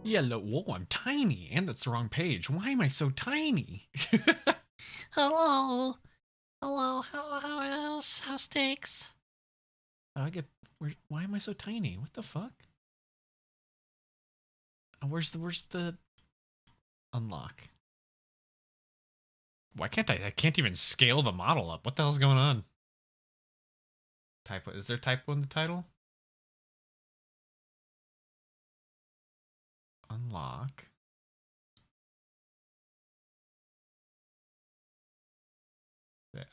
Yellow. Whoa, I'm tiny. And that's the wrong page. Why am I so tiny? Hello. Hello. How's things? How do I get... why am I so tiny? What the fuck? Where's the unlock? Why can't I can't even scale the model up. What the hell's going on? Typo. Is there typo in the title? Unlock.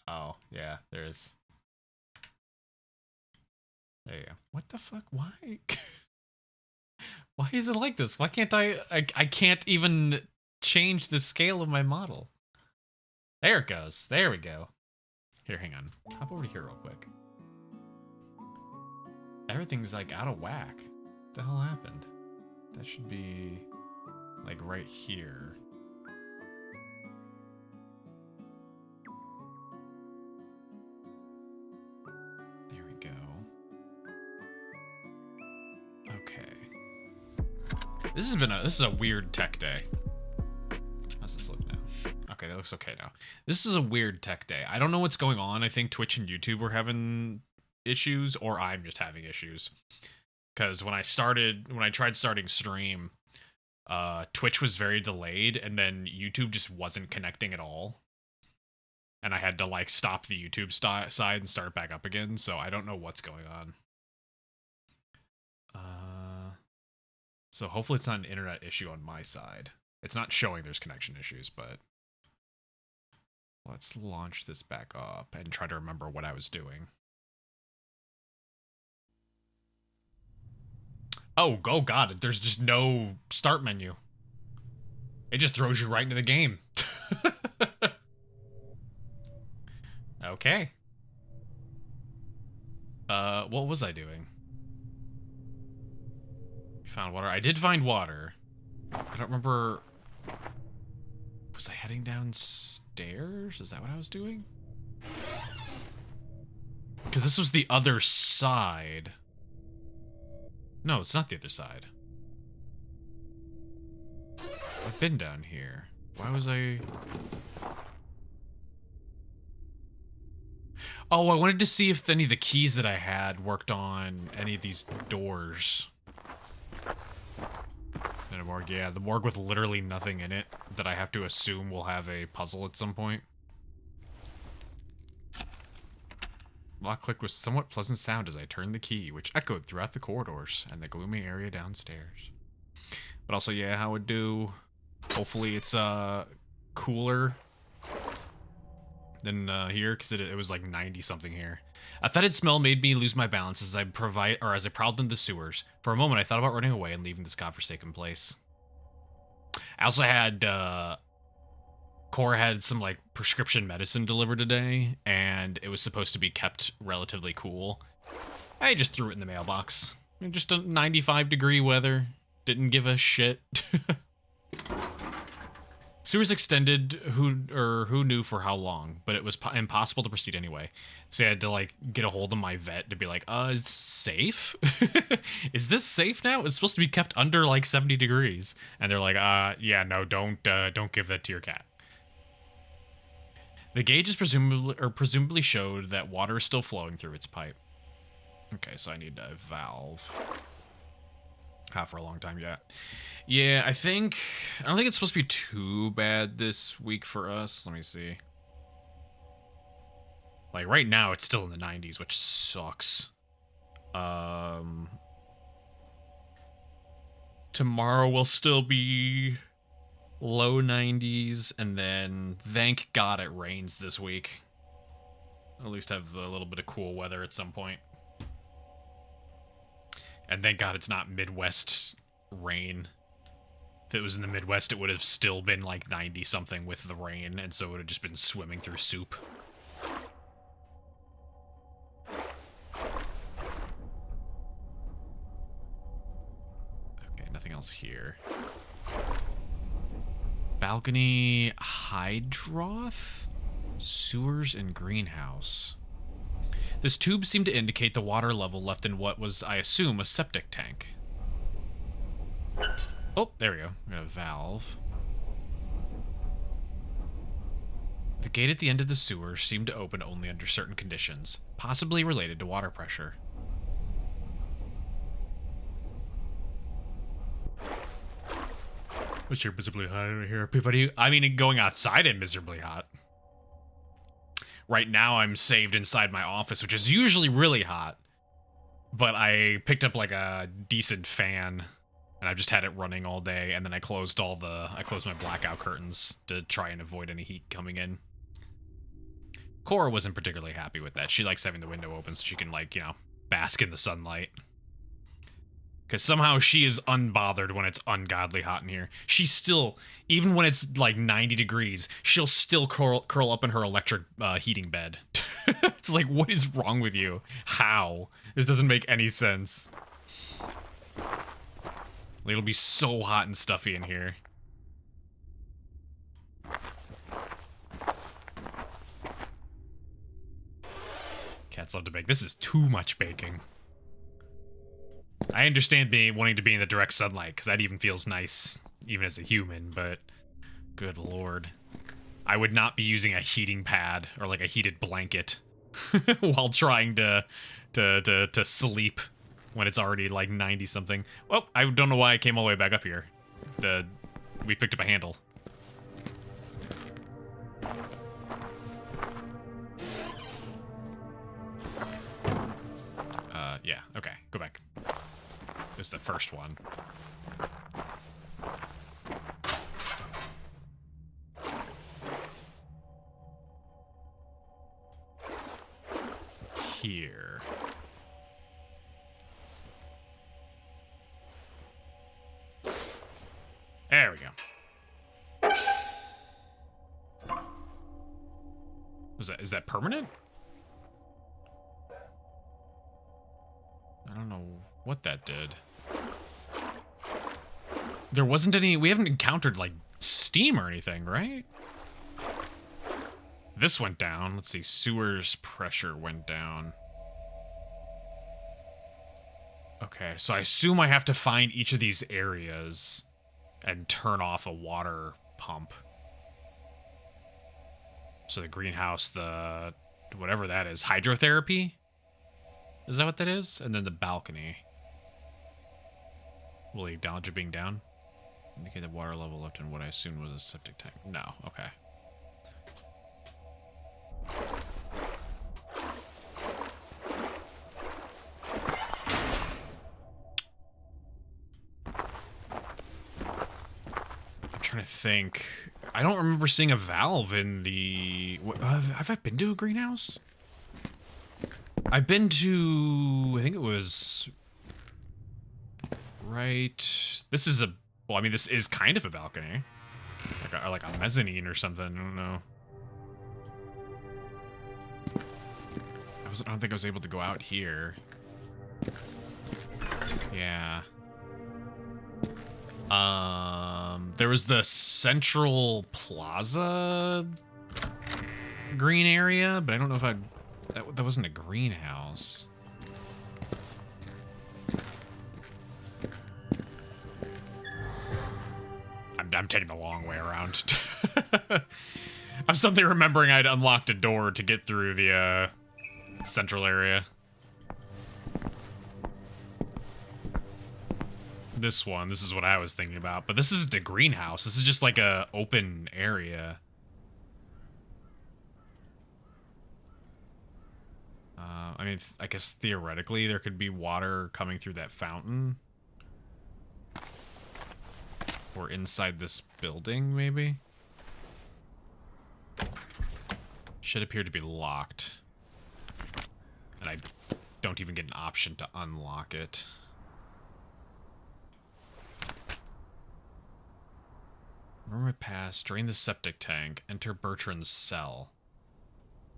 Oh, yeah, there is. There you go. What the fuck? Why? Why is it like this? Why can't I can't even change the scale of my model. There it goes. There we go. Here, hang on. Hop over to here real quick. Everything's like out of whack. What the hell happened? That should be like right here. There we go. Okay. This is a weird tech day. How's this look now? Okay, that looks okay now. This is a weird tech day. I don't know what's going on. I think Twitch and YouTube were having issues, or I'm just having issues. Because when I tried starting stream, Twitch was very delayed, and then YouTube just wasn't connecting at all. And I had to like stop the YouTube side and start back up again, so I don't know what's going on. So hopefully it's not an internet issue on my side. It's not showing there's connection issues, but let's launch this back up and try to remember what I was doing. Oh god, there's just no start menu. It just throws you right into the game. Okay. What was I doing? Found water. I did find water. I don't remember. Was I heading downstairs? Is that what I was doing? Because this was the other side. No, it's not the other side. I've been down here. Why was I... Oh, I wanted to see if any of the keys that I had worked on any of these doors. And a morgue, yeah, the morgue with literally nothing in it that I have to assume will have a puzzle at some point. Lock click with somewhat pleasant sound as I turned the key, which echoed throughout the corridors and the gloomy area downstairs. But also, yeah, how it would do. Hopefully it's cooler than here, because it was like 90 something here. A fetid smell made me lose my balance as I prowled into the sewers. For a moment, I thought about running away and leaving this godforsaken place. I also had Cora had some like prescription medicine delivered today, and it was supposed to be kept relatively cool. I just threw it in the mailbox. Just a 95-degree weather. Didn't give a shit. Sewers extended, who knew for how long, but it was impossible to proceed anyway. So I had to like get a hold of my vet to be like, is this safe? Is this safe now? It's supposed to be kept under like 70 degrees. And they're like, yeah, no, don't give that to your cat. The gauge is presumably showed that water is still flowing through its pipe. Okay, so I need a valve. For a long time yet. Yeah, I don't think it's supposed to be too bad this week for us. Let me see. Like right now it's still in the 90s, which sucks. Tomorrow will still be low 90s, and then thank God it rains this week. At least have a little bit of cool weather at some point. And thank God it's not Midwest rain. If it was in the Midwest, it would have still been like 90 something with the rain, and so it would have just been swimming through soup. Okay, nothing else here. Balcony hydroth? Sewers and greenhouse. This tube seemed to indicate the water level left in what was, I assume, a septic tank. Oh, there we go. We got a valve. The gate at the end of the sewer seemed to open only under certain conditions, possibly related to water pressure. What's your miserably hot over here, everybody? I mean, going outside is miserably hot. Right now, I'm saved inside my office, which is usually really hot. But I picked up like a decent fan, and I've just had it running all day. And then I closed my blackout curtains to try and avoid any heat coming in. Cora wasn't particularly happy with that. She likes having the window open so she can, like, you know, bask in the sunlight. Because somehow she is unbothered when it's ungodly hot in here. She's still, even when it's like 90 degrees, she'll still curl up in her electric heating bed. It's like, what is wrong with you? How? This doesn't make any sense. It'll be so hot and stuffy in here. Cats love to bake. This is too much baking. I understand wanting to be in the direct sunlight, because that even feels nice, even as a human, but good lord. I would not be using a heating pad or like a heated blanket while trying to sleep when it's already like 90 something. Well, I don't know why I came all the way back up here. We picked up a handle. Yeah, okay, go back. This is the first one. Here. There we go. Is that permanent? I don't know what that did. There wasn't any... We haven't encountered, like, steam or anything, right? This went down. Let's see. Sewer's pressure went down. Okay, so I assume I have to find each of these areas and turn off a water pump. So the greenhouse, the... whatever that is. Hydrotherapy? Is that what that is? And then the balcony. Will he acknowledge it being down? Indicate the water level left in what I assumed was a septic tank. No, okay. I'm trying to think. I don't remember seeing a valve in the... have I been to a greenhouse? I've been to... I think it was... right... This is a... Well, I mean, this is kind of a balcony. Like a mezzanine or something. I don't know. I don't think I was able to go out here. Yeah. There was the central plaza green area, but I don't know if that wasn't a greenhouse. I'm taking the long way around. I'm suddenly remembering I'd unlocked a door to get through the central area. This is what I was thinking about, but this isn't a greenhouse. This is just like a open area. I mean, I guess theoretically there could be water coming through that fountain. Or inside this building, maybe? Should appear to be locked. And I don't even get an option to unlock it. Remember my past, drain the septic tank, enter Bertrand's cell.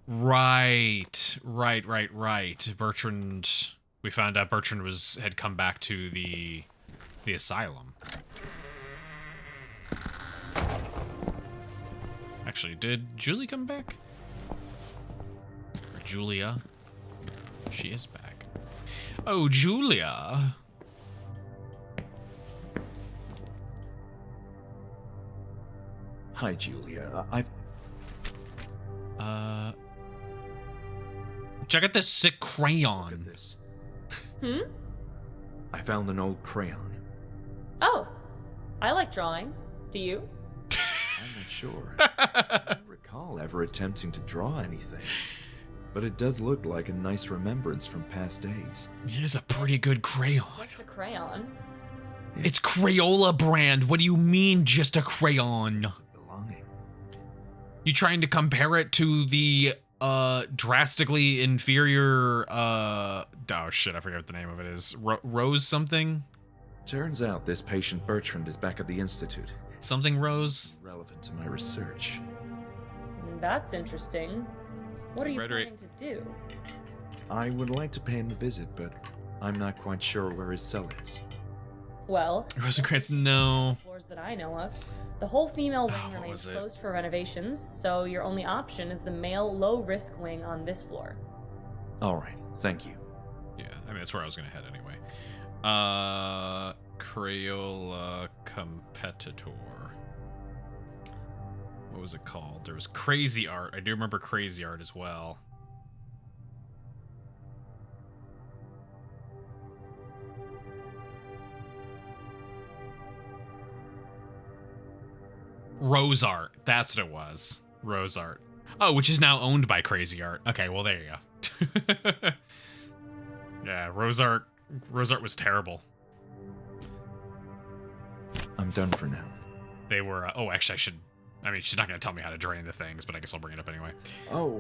Right. Bertrand, we found out Bertrand had come back to the asylum. Actually, did Julie come back? Or Julia? She is back. Oh, Julia! Hi, Julia. Check out this sick Look crayon. at this. Hmm? I found an old crayon. Oh, I like drawing. Do you? I'm not sure. I don't recall ever attempting to draw anything. But it does look like a nice remembrance from past days. It is a pretty good crayon. Just a crayon. It's Crayola brand. What do you mean, just a crayon? Sense of belonging. You trying to compare it to the drastically inferior oh shit, I forget what the name of it is. Rose something? Turns out this patient Bertrand is back at the Institute. Something Rose? Relevant to my research. That's interesting. What are you Rhetoric. planning to do? I would like to pay him a visit, but I'm not quite sure where his cell is. Well, Rosencrantz, no. floors that I know of. The whole female wing what remains was it? closed for renovations, so your only option is the male low-risk wing on this floor. Alright, thank you. Yeah, I mean, that's where I was gonna head anyway. Crayola Competitor. What was it called? There was Crazy Art. I do remember Crazy Art as well. Rose Art. That's what it was. Rose Art. Oh, which is now owned by Crazy Art. Okay, well, there you go. Yeah, Rose Art was terrible. I'm done for now. They were, oh, actually, I mean, she's not going to tell me how to drain the things, but I guess I'll bring it up anyway. Oh,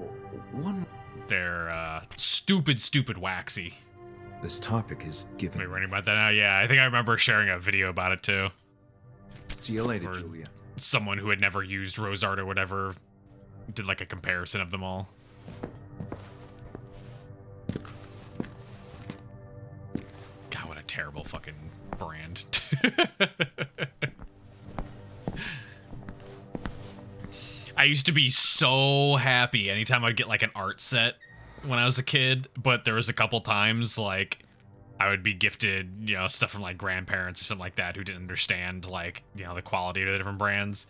one. They're, stupid waxy. This topic is giving. Wait, we're about that now? Yeah, I think I remember sharing a video about it, too. See you later, Or- Julia. Someone who had never used Rose Art or whatever did, like, a comparison of them all. God, what a terrible fucking brand. I used to be so happy anytime I'd get like an art set when I was a kid, but there was a couple times like I would be gifted, you know, stuff from like grandparents or something like that who didn't understand like, you know, the quality of the different brands.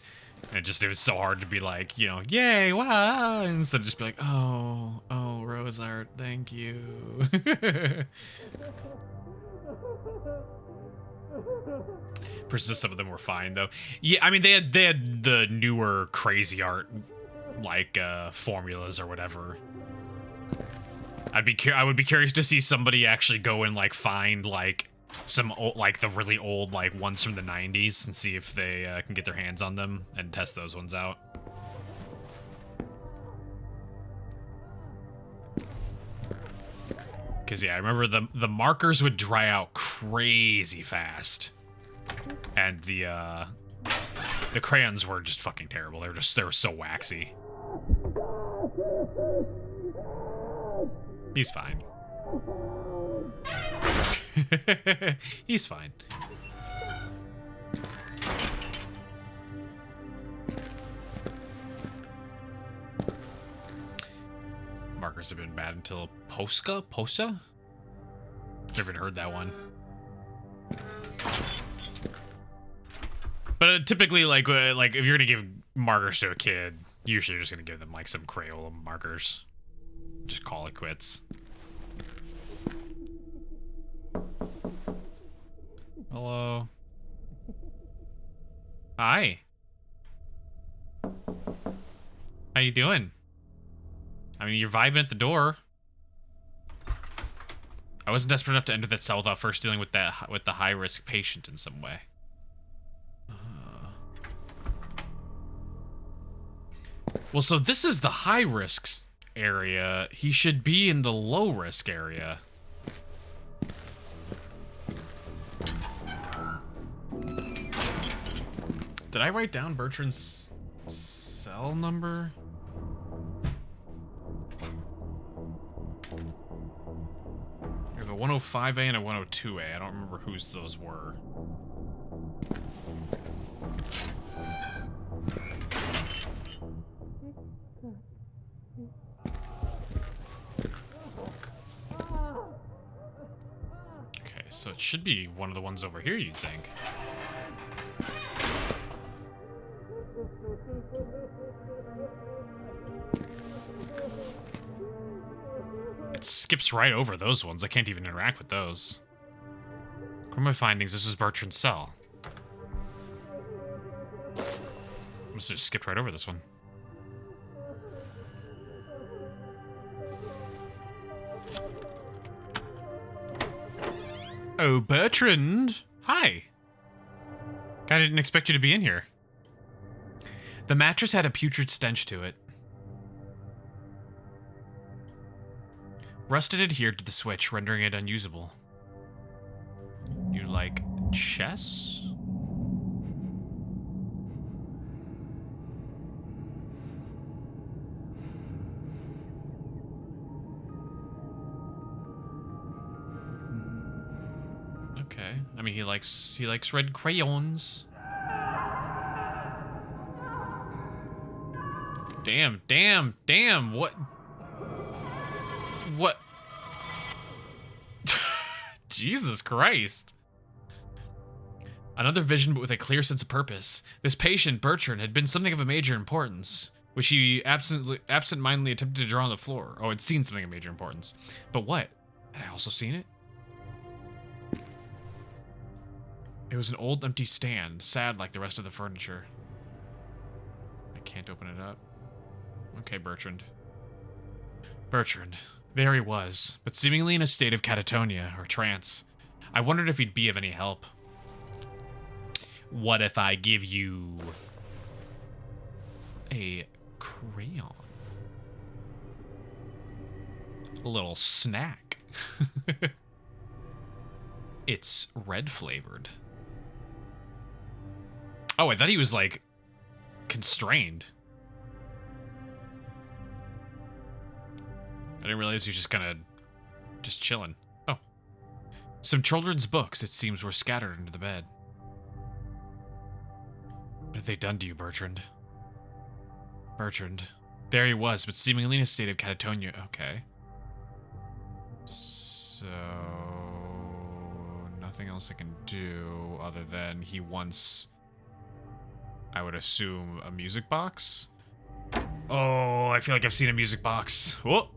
And it was so hard to be like, you know, yay, wow, and instead of just be like, oh, Rose Art, thank you. Some of them were fine though. Yeah, I mean they had the newer Crazy Art like formulas or whatever. I would be curious to see somebody actually go and like find like some old, like the really old like ones from the 90s and see if they can get their hands on them and test those ones out. Cause yeah, I remember the markers would dry out crazy fast. And the crayons were just fucking terrible. They were so waxy. He's fine. He's fine. Markers have been bad until Posa? Never even heard that one. But typically, like if you're gonna give markers to a kid, usually you're just gonna give them like some Crayola markers. Just call it quits. Hello. Hi. How you doing? I mean, you're vibing at the door. I wasn't desperate enough to enter that cell without first dealing with the high-risk patient in some way. Well, so this is the high-risk area. He should be in the low-risk area. Did I write down Bertrand's cell number? We have a 105A and a 102A. I don't remember whose those were. Okay, so it should be one of the ones over here, you'd think. skips right over those ones. I can't even interact with those. From my findings, this was Bertrand's cell. I must have just skipped right over this one. Oh, Bertrand! Hi! I didn't expect you to be in here. The mattress had a putrid stench to it. Rust had adhered to the switch, rendering it unusable. You like chess? Okay. I mean, he likes red crayons. Damn, what? What? Jesus Christ. Another vision, but with a clear sense of purpose. This patient, Bertrand, had been something of a major importance, which he absent-mindedly attempted to draw on the floor. Oh, had seen something of major importance. But what? Had I also seen it? It was an old, empty stand, sad like the rest of the furniture. I can't open it up. Okay, Bertrand. Bertrand. There he was, but seemingly in a state of catatonia, or trance. I wondered if he'd be of any help. What if I give you... a crayon? A little snack. It's red flavored. Oh, I thought he was, like, constrained. I didn't realize he was just kind of just chilling. Oh. Some children's books, it seems, were scattered under the bed. What have they done to you, Bertrand? Bertrand. There he was, but seemingly in a state of catatonia. Okay. So... nothing else I can do other than he wants, I would assume, a music box? Oh, I feel like I've seen a music box. Whoa!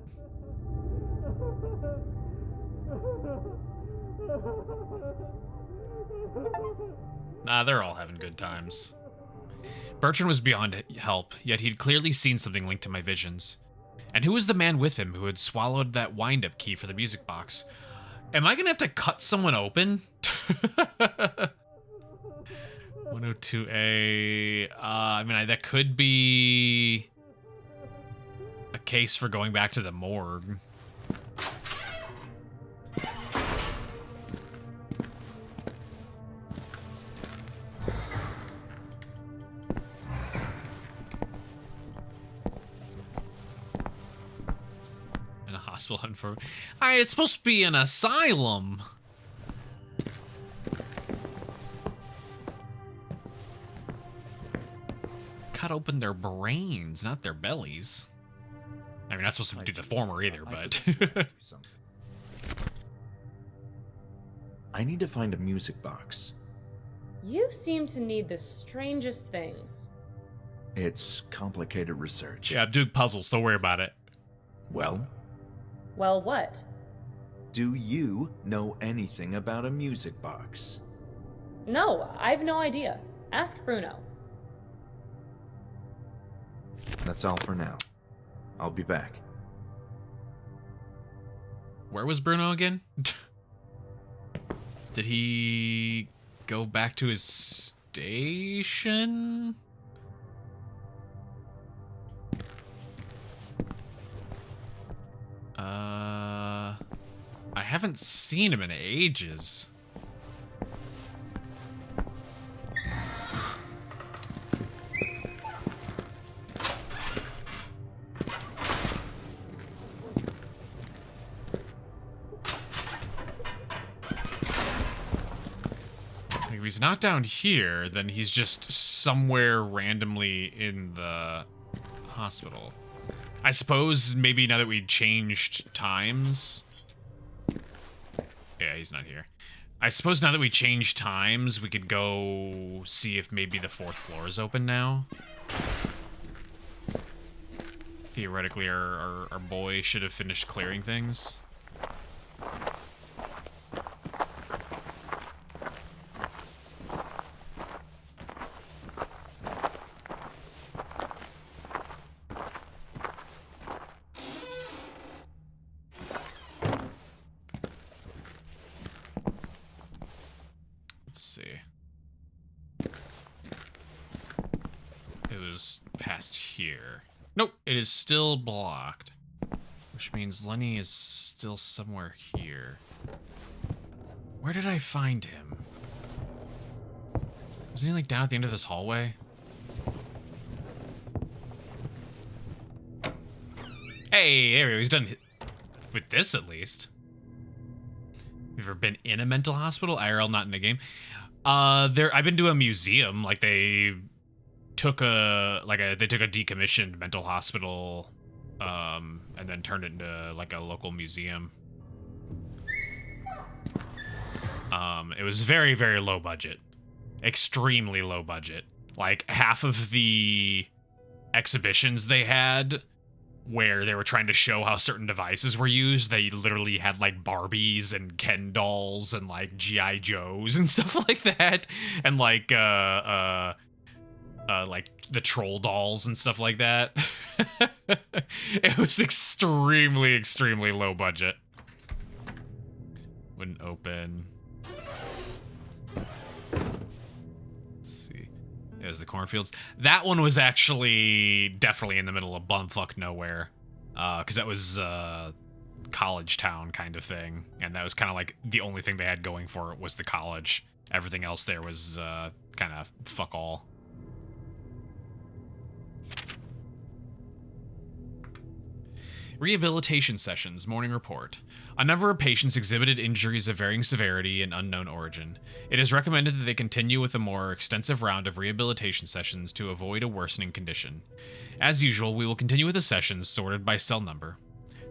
Nah, they're all having good times. Bertrand was beyond help, yet he'd clearly seen something linked to my visions. And who was the man with him who had swallowed that wind-up key for the music box? Am I gonna have to cut someone open? 102A... I mean, that could be... a case for going back to the morgue. Hospital for... Alright, it's supposed to be an asylum. Cut open their brains, not their bellies. I mean, not supposed to do the former either, but... I need to find a music box. You seem to need the strangest things. It's complicated research. Yeah, I'm doing puzzles, don't worry about it. Well? Well, what? Do you know anything about a music box? No, I've no idea. Ask Bruno. That's all for now. I'll be back. Where was Bruno again? Did he go back to his station? I haven't seen him in ages. If he's not down here, then he's just somewhere randomly in the hospital. I suppose maybe now that we changed times... Yeah, he's not here. I suppose now that we changed times, we could go see if maybe the 4th floor is open now. Theoretically, our boy should have finished clearing things. see. It was past here. Nope, it is still blocked. Which means Lenny is still somewhere here. Where did I find him? Wasn't he like down at the end of this hallway? Hey, there we go. He's done with this at least. You ever been in a mental hospital? IRL, not in a game. I've been to a museum. Like they took a decommissioned mental hospital, and then turned it into like a local museum. It was very, very low budget. Extremely low budget. Like half of the exhibitions they had where they were trying to show how certain devices were used, they literally had like Barbies and Ken dolls and like G.I. Joes and stuff like that. And like the troll dolls and stuff like that. It was extremely, extremely low budget. Wouldn't open. It was the cornfields. That one was actually definitely in the middle of bumfuck nowhere, because that was college town kind of thing, and that was kind of like the only thing they had going for it was the college. Everything else there was kind of fuck all. Rehabilitation sessions, morning report. A number of patients exhibited injuries of varying severity and unknown origin. It is recommended that they continue with a more extensive round of rehabilitation sessions to avoid a worsening condition. As usual, we will continue with the sessions sorted by cell number.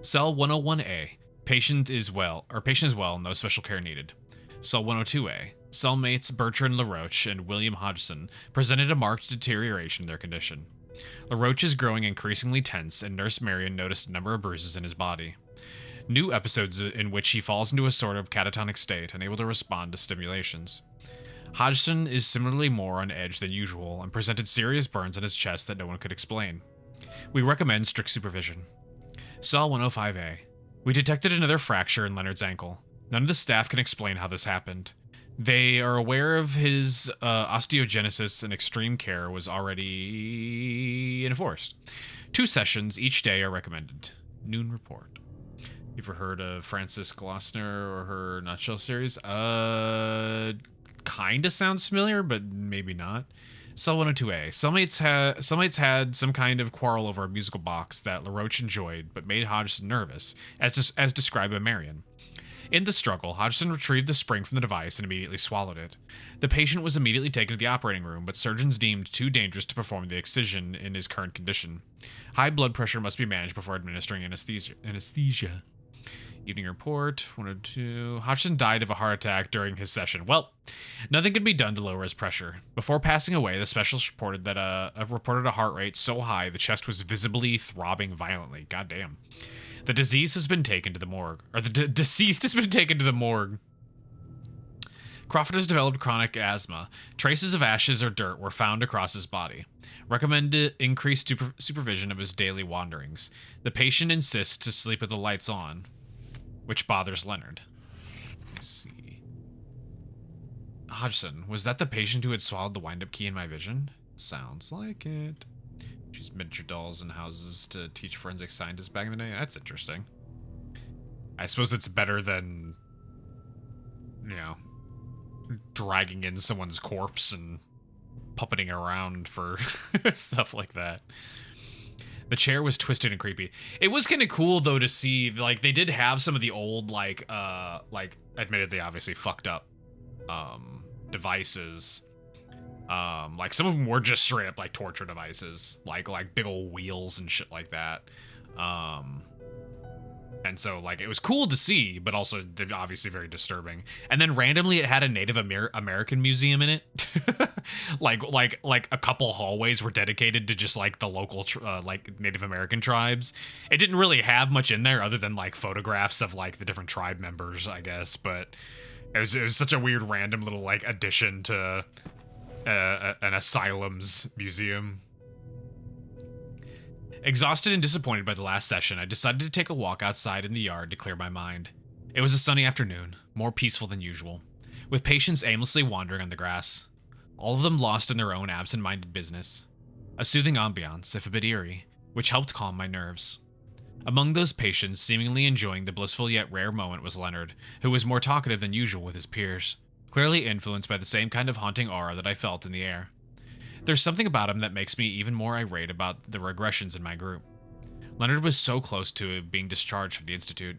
Cell 101A. Patient is well, no special care needed. Cell 102A. Cellmates Bertrand LaRoche and William Hodgson presented a marked deterioration in their condition. LaRoche is growing increasingly tense, and Nurse Marion noticed a number of bruises in his body. New episodes in which he falls into a sort of catatonic state, unable to respond to stimulations. Hodgson is similarly more on edge than usual, and presented serious burns on his chest that no one could explain. We recommend strict supervision. Cell 105A. We detected another fracture in Leonard's ankle. None of the staff can explain how this happened. They are aware of his osteogenesis, and extreme care was already enforced. 2 sessions each day are recommended. Noon report. You ever heard of Frances Glossner or her Nutshell series? Kinda sounds familiar, but maybe not. Cell 102A. Cellmates had some kind of quarrel over a musical box that LaRoche enjoyed, but made Hodgson nervous, as described by Marion. In the struggle, Hodgson retrieved the spring from the device and immediately swallowed it. The patient was immediately taken to the operating room, but surgeons deemed too dangerous to perform the excision in his current condition. High blood pressure must be managed before administering anesthesia. Evening report, 102. Hodgson died of a heart attack during his session. Well, nothing could be done to lower his pressure. Before passing away, the specialist reported a heart rate so high the chest was visibly throbbing violently. Goddamn. The deceased has been taken to the morgue. Crawford has developed chronic asthma. Traces of ashes or dirt were found across his body. Recommended increased supervision of his daily wanderings. The patient insists to sleep with the lights on, which bothers Leonard. Let's see. Hodgson, was that the patient who had swallowed the wind-up key in my vision? Sounds like it. She's miniature dolls in houses to teach forensic scientists back in the day. That's interesting. I suppose it's better than, you know, dragging in someone's corpse and puppeting it around for stuff like that. The chair was twisted and creepy. It was kind of cool though to see, like, they did have some of the old, like admittedly obviously fucked up devices. Like some of them were just straight up like torture devices, like big old wheels and shit like that. And so like it was cool to see, but also obviously very disturbing. And then randomly it had a Native American museum in it. like a couple hallways were dedicated to just like the local like Native American tribes. It didn't really have much in there other than like photographs of like the different tribe members, I guess. But it was such a weird random little like addition to an asylum's museum. Exhausted and disappointed by the last session, I decided to take a walk outside in the yard to clear my mind. It was a sunny afternoon, more peaceful than usual. with patients aimlessly wandering on the grass, all of them lost in their own absent-minded business. A soothing ambiance, if a bit eerie, which helped calm my nerves. Among those patients seemingly enjoying the blissful yet rare moment was Leonard, who was more talkative than usual with his peers, clearly influenced by the same kind of haunting aura that I felt in the air. There's something about him that makes me even more irate about the regressions in my group. Leonard was so close to being discharged from the Institute.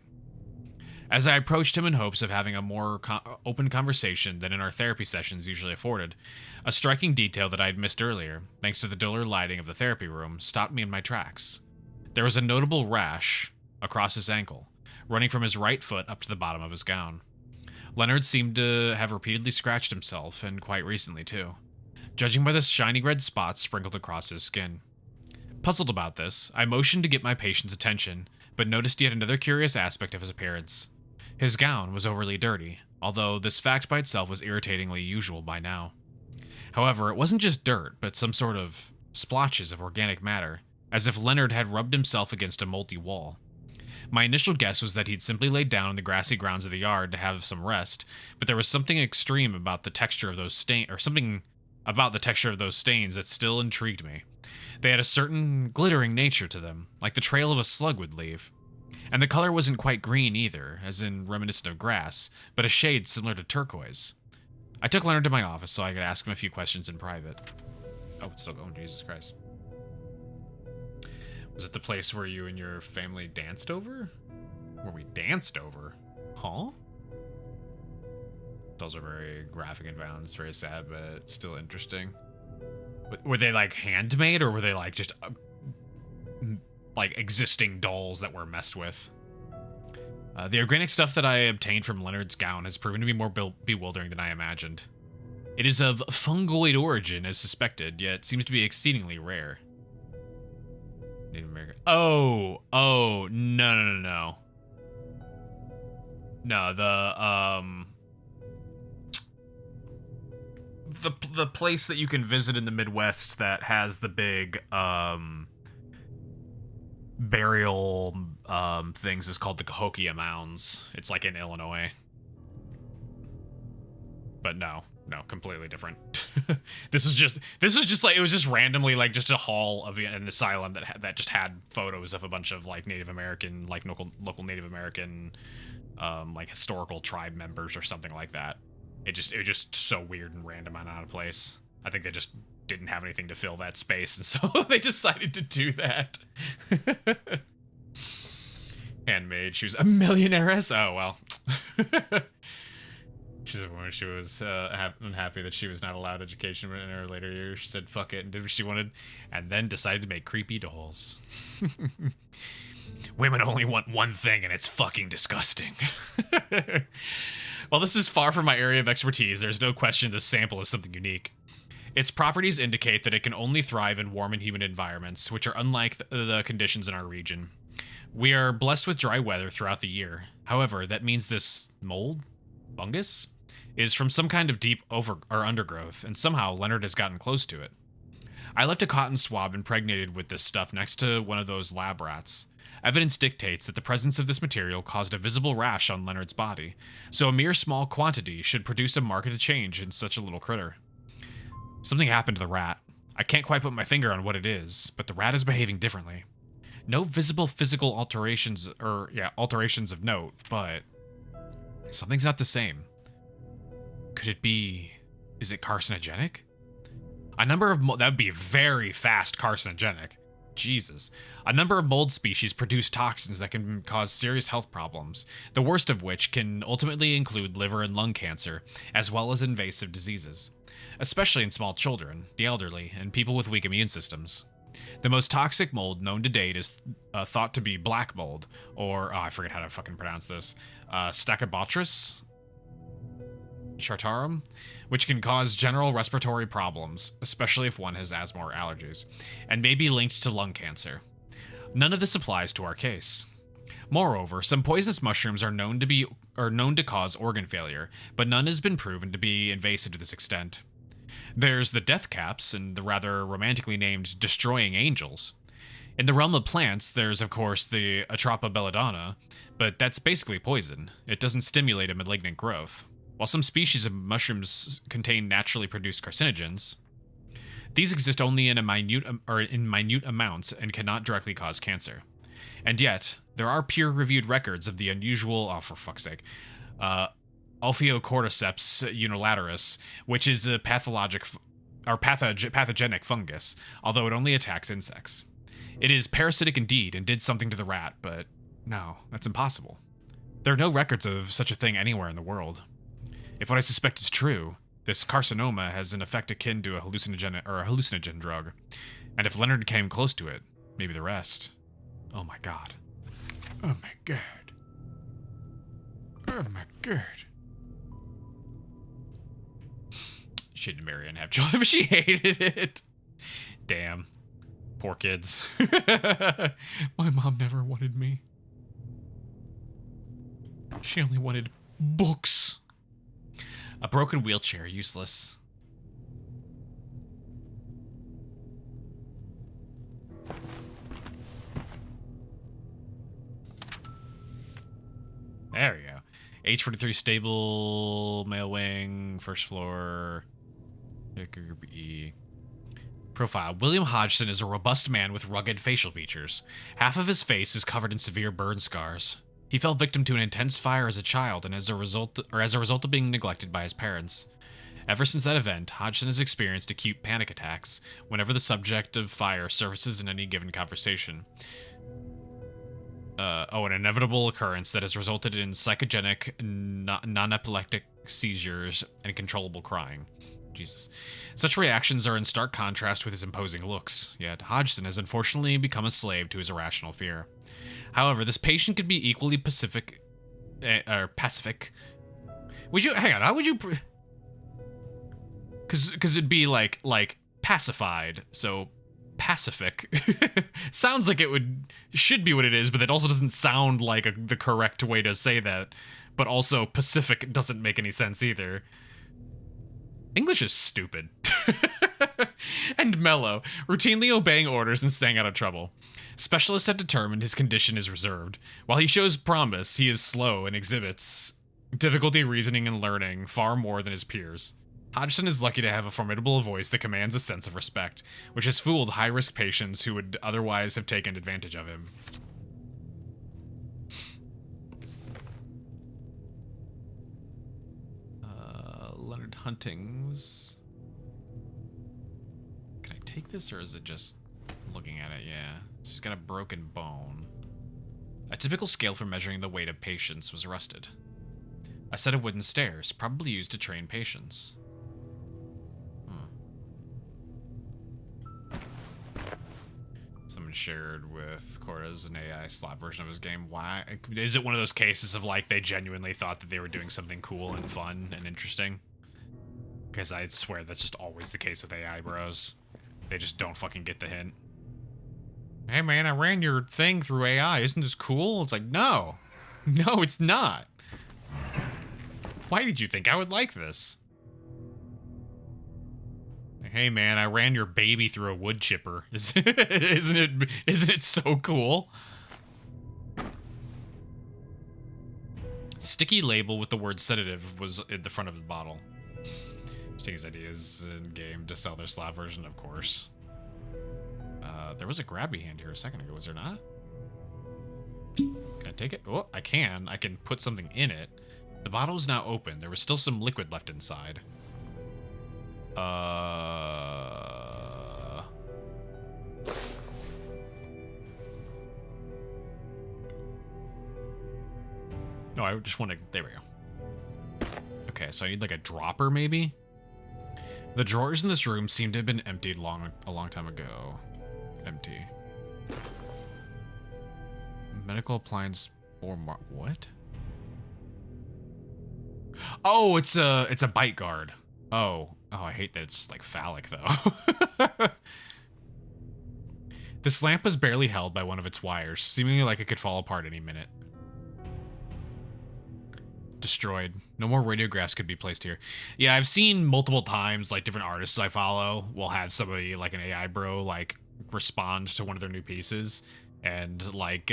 As I approached him in hopes of having a more open conversation than in our therapy sessions usually afforded, a striking detail that I had missed earlier, thanks to the duller lighting of the therapy room, stopped me in my tracks. There was a notable rash across his ankle, running from his right foot up to the bottom of his gown. Leonard seemed to have repeatedly scratched himself, and quite recently too, judging by the shiny red spots sprinkled across his skin. Puzzled about this, I motioned to get my patient's attention, but noticed yet another curious aspect of his appearance. His gown was overly dirty, although this fact by itself was irritatingly usual by now. However, it wasn't just dirt, but some sort of splotches of organic matter, as if Leonard had rubbed himself against a moldy wall. My initial guess was that he'd simply laid down in the grassy grounds of the yard to have some rest, but there was something extreme about the texture of those stains that still intrigued me. They had a certain glittering nature to them, like the trail of a slug would leave. And the color wasn't quite green either, as in reminiscent of grass, but a shade similar to turquoise. I took Leonard to my office so I could ask him a few questions in private. Oh, it's still going, Jesus Christ. Was it the place where you and your family danced over? Where we danced over? Huh? Those are very graphic and violent. It's very sad, but still interesting. Were they like handmade, or were they like just like existing dolls that were messed with? The organic stuff that I obtained from Leonard's gown has proven to be more bewildering than I imagined. It is of fungoid origin as suspected, yet seems to be exceedingly rare. Native American. Oh, no. No, the place that you can visit in the Midwest that has the big burial things is called the Cahokia Mounds. It's like in Illinois. But no, completely different. This was just like, it was just randomly like just a hall of an asylum that just had photos of a bunch of like Native American, like local Native American like historical tribe members or something like that. It was just so weird and random and out of place. I think they just didn't have anything to fill that space, and so they decided to do that. Handmade. She was a millionairess. Oh well. She said when she was unhappy that she was not allowed education in her later years, she said fuck it and did what she wanted, and then decided to make creepy dolls. Women only want one thing, and it's fucking disgusting. While this is far from my area of expertise, there's no question this sample is something unique. Its properties indicate that it can only thrive in warm and humid environments, which are unlike the conditions in our region. We are blessed with dry weather throughout the year. However, that means this mold? Fungus? Is from some kind of deep undergrowth, and somehow Leonard has gotten close to it. I left a cotton swab impregnated with this stuff next to one of those lab rats. Evidence dictates that the presence of this material caused a visible rash on Leonard's body, so a mere small quantity should produce a marked change in such a little critter. Something happened to the rat. I can't quite put my finger on what it is, but the rat is behaving differently. No visible physical alterations of note, but something's not the same. Could it be... is it carcinogenic? That would be very fast carcinogenic. Jesus. A number of mold species produce toxins that can cause serious health problems, the worst of which can ultimately include liver and lung cancer, as well as invasive diseases, especially in small children, the elderly, and people with weak immune systems. The most toxic mold known to date is thought to be black mold, or, I forget how to fucking pronounce this, Stachybotrys chartarum, which can cause general respiratory problems, especially if one has asthma or allergies, and may be linked to lung cancer. None of this applies to our case. Moreover, some poisonous mushrooms are known to cause organ failure, but none has been proven to be invasive to this extent. There's the death caps and the rather romantically named destroying angels. In the realm of plants, there's of course the Atropa belladonna, but that's basically poison. It doesn't stimulate a malignant growth. While some species of mushrooms contain naturally produced carcinogens, these exist only in minute amounts and cannot directly cause cancer. And yet, there are peer-reviewed records of the unusual, oh for fuck's sake, Ophiocordyceps unilaterus, which is a pathogenic fungus, although it only attacks insects. It is parasitic indeed and did something to the rat, but no, that's impossible. There are no records of such a thing anywhere in the world. If what I suspect is true, this carcinoma has an effect akin to a hallucinogen drug, and if Leonard came close to it, maybe the rest. Oh my god. Oh my god. Oh my god. She didn't marry and have children, but she hated it. Damn. Poor kids. My mom never wanted me. She only wanted books. A broken wheelchair, useless. There we go. H43 stable, mail wing, first floor. E. Profile. William Hodgson is a robust man with rugged facial features. Half of his face is covered in severe burn scars. He fell victim to an intense fire as a child and as a result of being neglected by his parents. Ever since that event, Hodgson has experienced acute panic attacks whenever the subject of fire surfaces in any given conversation. An inevitable occurrence that has resulted in psychogenic, non-epileptic seizures and controllable crying. Jesus. Such reactions are in stark contrast with his imposing looks, yet Hodgson has unfortunately become a slave to his irrational fear. However, this patient could be equally pacific. Would you, hang on, how would you, cause it'd be like pacified, so pacific. Sounds like should be what it is, but that also doesn't sound like the correct way to say that. But also Pacific doesn't make any sense either. English is stupid. And mellow, routinely obeying orders and staying out of trouble. Specialists have determined his condition is reserved. While he shows promise, he is slow and exhibits difficulty reasoning and learning far more than his peers. Hodgson is lucky to have a formidable voice that commands a sense of respect, which has fooled high-risk patients who would otherwise have taken advantage of him. Leonard Hunting's. Can I take this, or is it just looking at it? Yeah. She's got a broken bone. A typical scale for measuring the weight of patients was rusted. A set of wooden stairs, probably used to train patients. Someone shared with Cortez an AI slot version of his game. Why? Is it one of those cases of like they genuinely thought that they were doing something cool and fun and interesting? Because I swear that's just always the case with AI bros. They just don't fucking get the hint. Hey man, I ran your thing through AI. Isn't this cool? It's like, no. No, it's not. Why did you think I would like this? Hey man, I ran your baby through a wood chipper. Isn't it so cool? Sticky label with the word sedative was at the front of the bottle. Taking his ideas in game to sell their slot version, of course. There was a grabby hand here a second ago, was there not? Can I take it? Oh, I can. I can put something in it. The bottle is now open. There was still some liquid left inside. No, I just want to... There we go. Okay, so I need like a dropper, maybe? The drawers in this room seem to have been emptied a long time ago. Empty. Medical appliance or what? Oh, it's a bite guard. Oh, I hate that it's just like phallic though. This lamp is barely held by one of its wires, seemingly like it could fall apart any minute. Destroyed. No more radiographs could be placed here. Yeah, I've seen multiple times, like, different artists I follow will have somebody, like an AI bro, like, respond to one of their new pieces, and, like,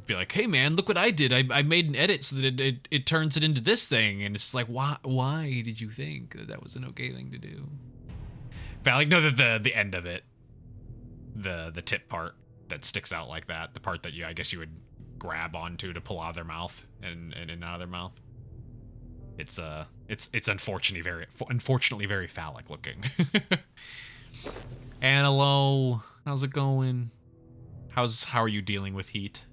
be like, hey man, look what I did. I made an edit so that it turns it into this thing. And it's like, why did you think that that was an okay thing to do? But I like, no, the end of it, the tip part that sticks out like that, the part that I guess you would grab onto to pull out of their mouth and out of their mouth. It's unfortunately very phallic looking. And hello, how's it going? How are you dealing with heat?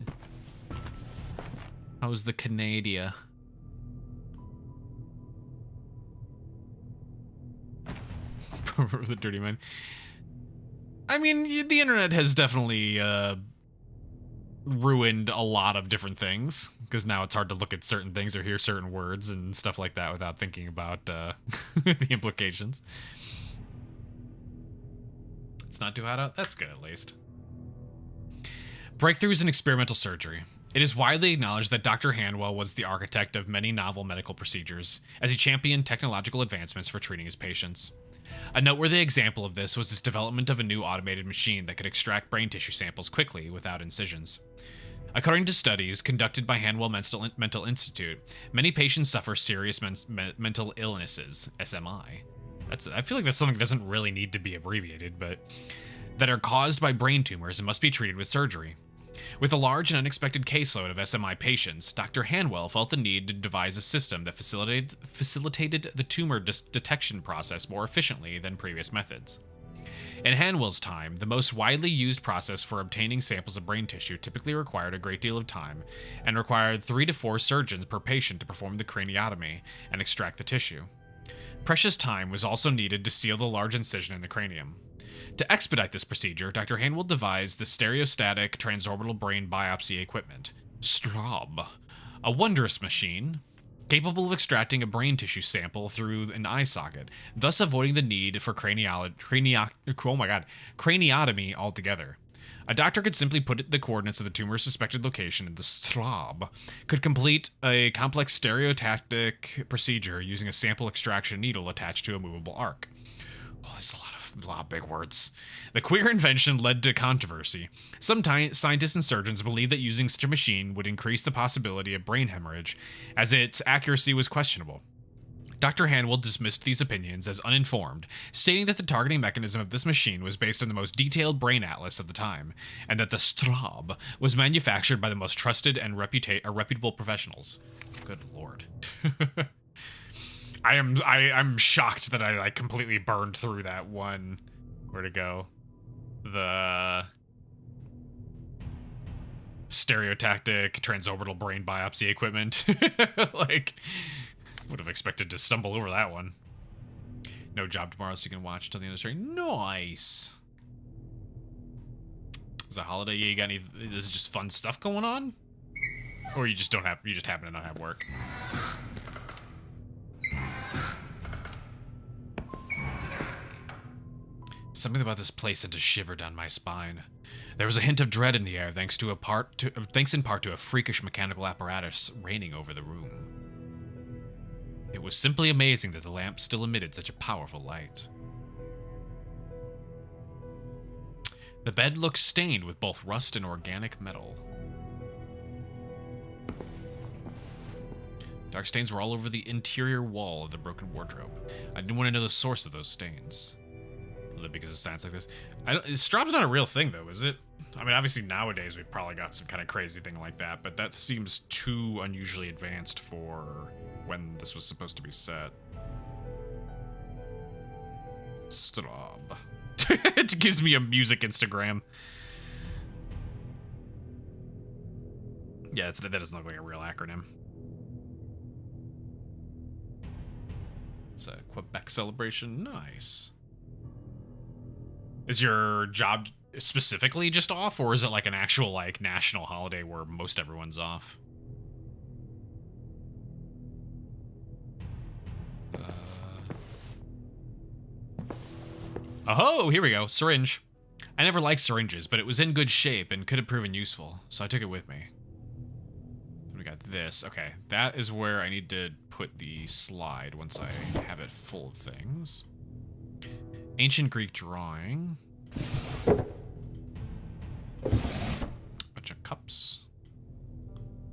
How's the Canada? The dirty man. I mean, the internet has definitely ruined a lot of different things, because now it's hard to look at certain things or hear certain words and stuff like that without thinking about the implications. It's not too hot out? That's good, at least. Breakthroughs in experimental surgery. It is widely acknowledged that Dr. Hanwell was the architect of many novel medical procedures, as he championed technological advancements for treating his patients. A noteworthy example of this was his development of a new automated machine that could extract brain tissue samples quickly without incisions. According to studies conducted by Hanwell Mental Institute, many patients suffer serious mental illnesses, SMI. I feel like that's something that doesn't really need to be abbreviated, but that are caused by brain tumors and must be treated with surgery. With a large and unexpected caseload of SMI patients, Dr. Hanwell felt the need to devise a system that facilitated the tumor detection process more efficiently than previous methods. In Hanwell's time, the most widely used process for obtaining samples of brain tissue typically required a great deal of time and required 3 to 4 surgeons per patient to perform the craniotomy and extract the tissue. Precious time was also needed to seal the large incision in the cranium. To expedite this procedure, Dr. Hanwell devised the stereostatic transorbital brain biopsy equipment, STROB, a wondrous machine capable of extracting a brain tissue sample through an eye socket, thus avoiding the need for craniotomy altogether. A doctor could simply put the coordinates of the tumor's suspected location in the STROB, could complete a complex stereotactic procedure using a sample extraction needle attached to a movable arc. Oh, there's a lot of big words. The queer invention led to controversy. Some scientists and surgeons believed that using such a machine would increase the possibility of brain hemorrhage, as its accuracy was questionable. Dr. Hanwell dismissed these opinions as uninformed, stating that the targeting mechanism of this machine was based on the most detailed brain atlas of the time, and that the STROB was manufactured by the most trusted and reputable professionals. Good lord. I'm shocked that I completely burned through that one. Where to go? The stereotactic transorbital brain biopsy equipment. Like, would have expected to stumble over that one. No job tomorrow, so you can watch till the end of the stream. Nice. Is it a holiday? You got any? This is just fun stuff going on, or you just happen to not have work. Something about this place sent a shiver down my spine. There was a hint of dread in the air, thanks in part to a freakish mechanical apparatus reigning over the room. It was simply amazing that the lamp still emitted such a powerful light. The bed looked stained with both rust and organic metal. Dark stains were all over the interior wall of the broken wardrobe. I didn't want to know the source of those stains. Because it sounds like this. Straw's not a real thing, though, is it? I mean, obviously nowadays we've probably got some kind of crazy thing like that, but that seems too unusually advanced for when this was supposed to be set. Straub. It gives me a music Instagram. Yeah, that doesn't look like a real acronym. It's a Quebec celebration. Nice. Is your job specifically just off, or is it like an actual like national holiday where most everyone's off? Oh, here we go. Syringe. I never liked syringes, but it was in good shape and could have proven useful, so I took it with me. We got this. Okay, that is where I need to put the slide once I have it full of things. Ancient Greek drawing. Bunch of cups.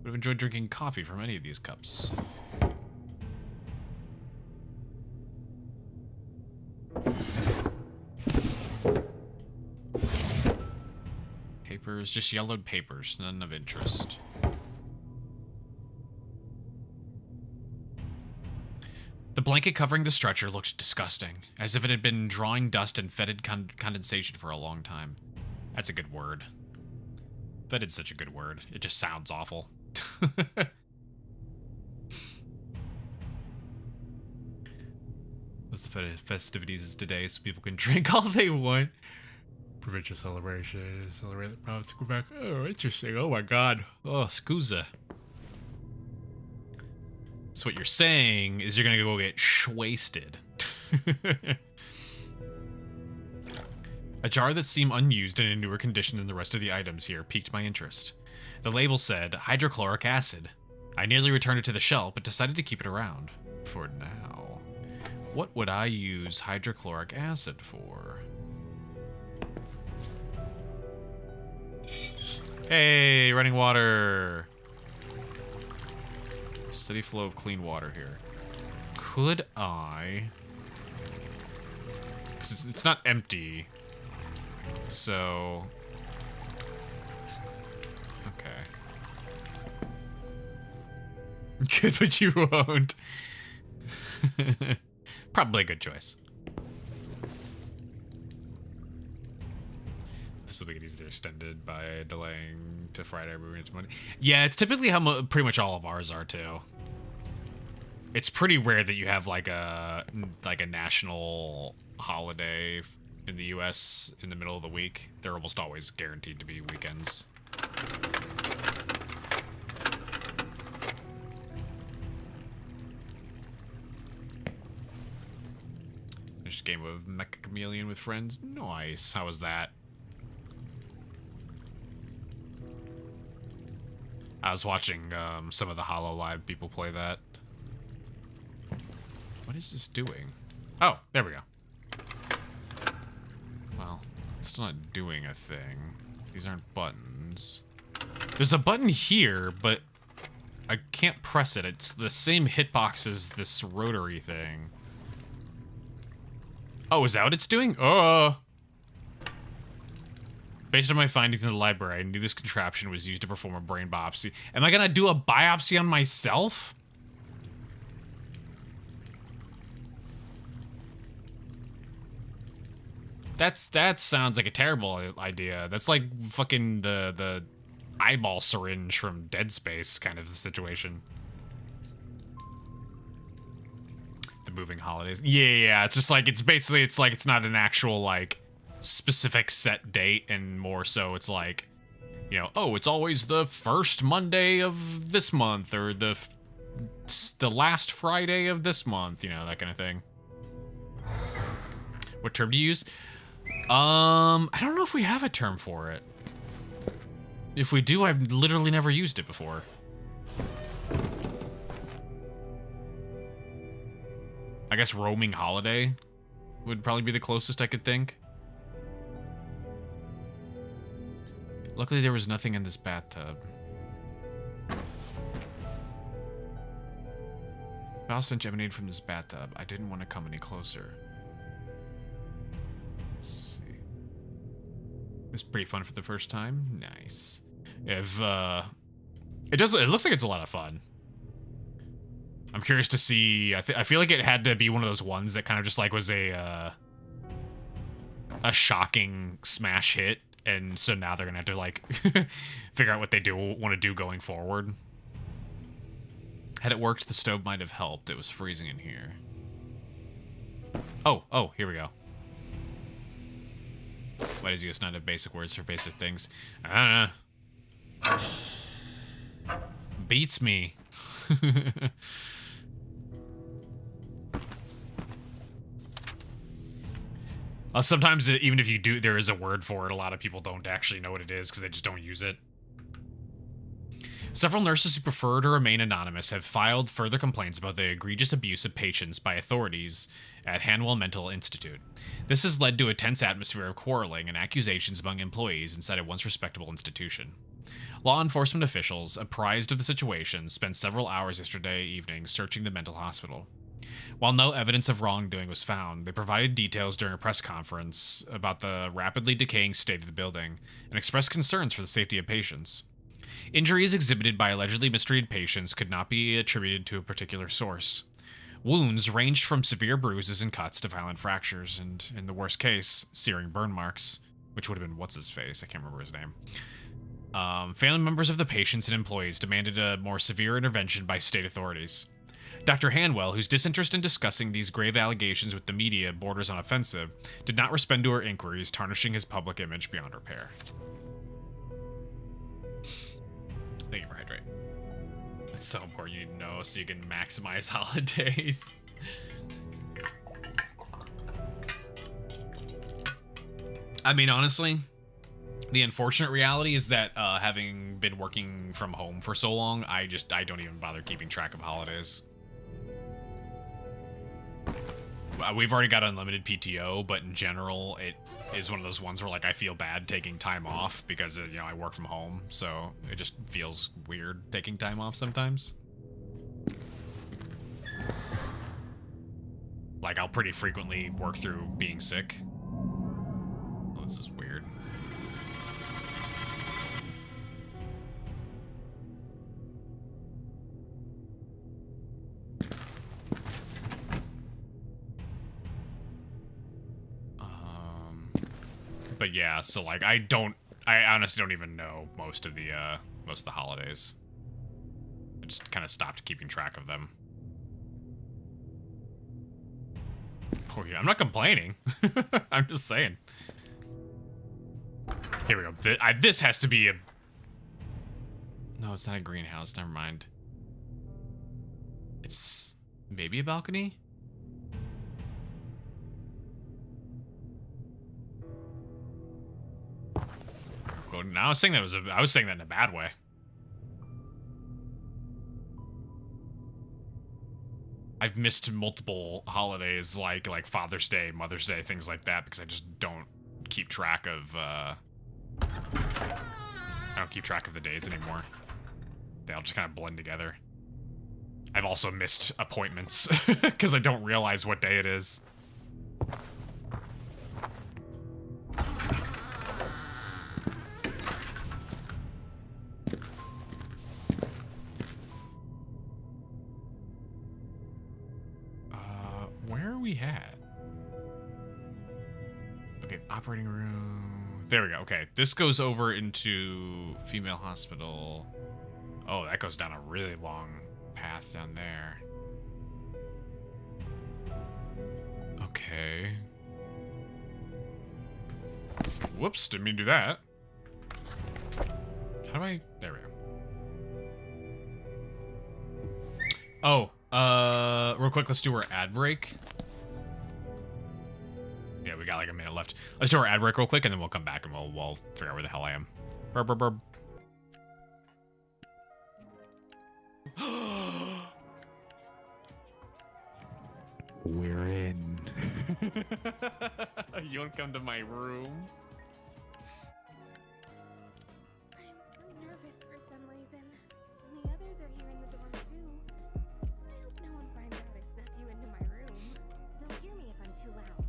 Would have enjoyed drinking coffee from any of these cups. Papers, just yellowed papers, none of interest. The blanket covering the stretcher looked disgusting, as if it had been drawing dust and fetid condensation for a long time. That's a good word. Fetid's such a good word. It just sounds awful. Those festivities is today, so people can drink all they want. Provincial celebration. Celebrate the promise to Quebec. Oh, interesting. Oh my god. Oh, scusa. So what you're saying is you're gonna go get wasted. A jar that seemed unused and in newer condition than the rest of the items here piqued my interest. The label said hydrochloric acid. I nearly returned it to the shelf, but decided to keep it around. For now. What would I use hydrochloric acid for? Hey, running water. Steady flow of clean water here. Could I... Because it's not empty. So... Okay. Good, but you won't. Probably a good choice. This will make it easier extended by delaying to Friday, moving into Monday. Yeah, it's typically how pretty much all of ours are too. It's pretty rare that you have like a national holiday in the U.S. in the middle of the week. They're almost always guaranteed to be weekends. Finished a game of Mecha Chameleon with friends. Nice. How was that? I was watching some of the HoloLive people play that. What is this doing? Oh, there we go. Well, it's still not doing a thing. These aren't buttons. There's a button here, but I can't press it. It's the same hitbox as this rotary thing. Oh, is that what it's doing? Oh! Based on my findings in the library, I knew this contraption was used to perform a brain biopsy. Am I gonna do a biopsy on myself? That sounds like a terrible idea. That's like fucking the eyeball syringe from Dead Space kind of situation. The moving holidays. Yeah. It's just like it's not an actual like specific set date, and more so it's like, you know, oh, it's always the first Monday of this month, or the last Friday of this month, you know, that kind of thing. What term do you use? I don't know if we have a term for it. If we do, I've literally never used it before. I guess roaming holiday would probably be the closest I could think. Luckily, there was nothing in this bathtub. Foul stench emanated from this bathtub. I didn't want to come any closer. Let's see. It was pretty fun for the first time. Nice. If it looks like it's a lot of fun. I'm curious to see. I feel like it had to be one of those ones that kind of just like was a shocking smash hit. And so now they're gonna have to like figure out what they want to do going forward. Had it worked, the stove might have helped. It was freezing in here. Oh, here we go. Why does US not have basic words for basic things? I don't know. Beats me. Sometimes, even if you do, there is a word for it. A lot of people don't actually know what it is because they just don't use it. Several nurses who prefer to remain anonymous have filed further complaints about the egregious abuse of patients by authorities at Hanwell Mental Institute. This has led to a tense atmosphere of quarreling and accusations among employees inside a once respectable institution. Law enforcement officials, apprised of the situation, spent several hours yesterday evening searching the mental hospital. While no evidence of wrongdoing was found, they provided details during a press conference about the rapidly decaying state of the building and expressed concerns for the safety of patients. Injuries exhibited by allegedly mistreated patients could not be attributed to a particular source. Wounds ranged from severe bruises and cuts to violent fractures, and, in the worst case, searing burn marks, which would have been what's-his-face, I can't remember his name. Family members of the patients and employees demanded a more severe intervention by state authorities. Dr. Hanwell, whose disinterest in discussing these grave allegations with the media borders on offensive, did not respond to her inquiries, tarnishing his public image beyond repair. Thank you for hydrate. It's so important you need to know so you can maximize holidays. I mean, honestly, the unfortunate reality is that having been working from home for so long, I don't even bother keeping track of holidays. We've already got unlimited PTO, but in general, it is one of those ones where, like, I feel bad taking time off because, you know, I work from home, so it just feels weird taking time off sometimes. Like, I'll pretty frequently work through being sick. Oh, this is weird. But yeah, so like I honestly don't even know most of the holidays. I just kind of stopped keeping track of them. Oh yeah, I'm not complaining. I'm just saying. Here we go. This has to be a... No, it's not a greenhouse. Never mind. It's maybe a balcony? Now I was saying that in a bad way. I've missed multiple holidays like Father's Day, Mother's Day, things like that because I just don't keep track of I don't keep track of the days anymore. They all just kind of blend together. I've also missed appointments because I don't realize what day it is. Where are we at? Okay, operating room. There we go. Okay, this goes over into female hospital. Oh, that goes down a really long path down there. Okay. Whoops, didn't mean to do that. How do I... There we go. Oh, real quick, let's do our ad break. Yeah, we got like a minute left. Let's do our ad break real quick, and then we'll come back and we'll figure out where the hell I am. Burp, burp, burp. We're in. You want to come to my room? I'm so nervous for some reason. And the others are here in the dorm too. I hope no one finds out I snuck you into my room. They'll hear me if I'm too loud.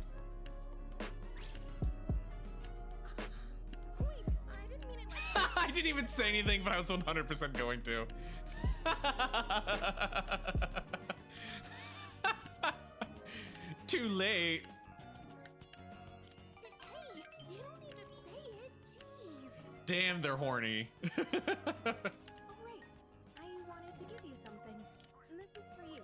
Wait, I didn't mean it like that. I didn't even say anything, but I was 100% going to. Too late. Hey, you don't need to say it. Jeez. Damn, they're horny. Oh, right. I wanted to give you something. This is for you.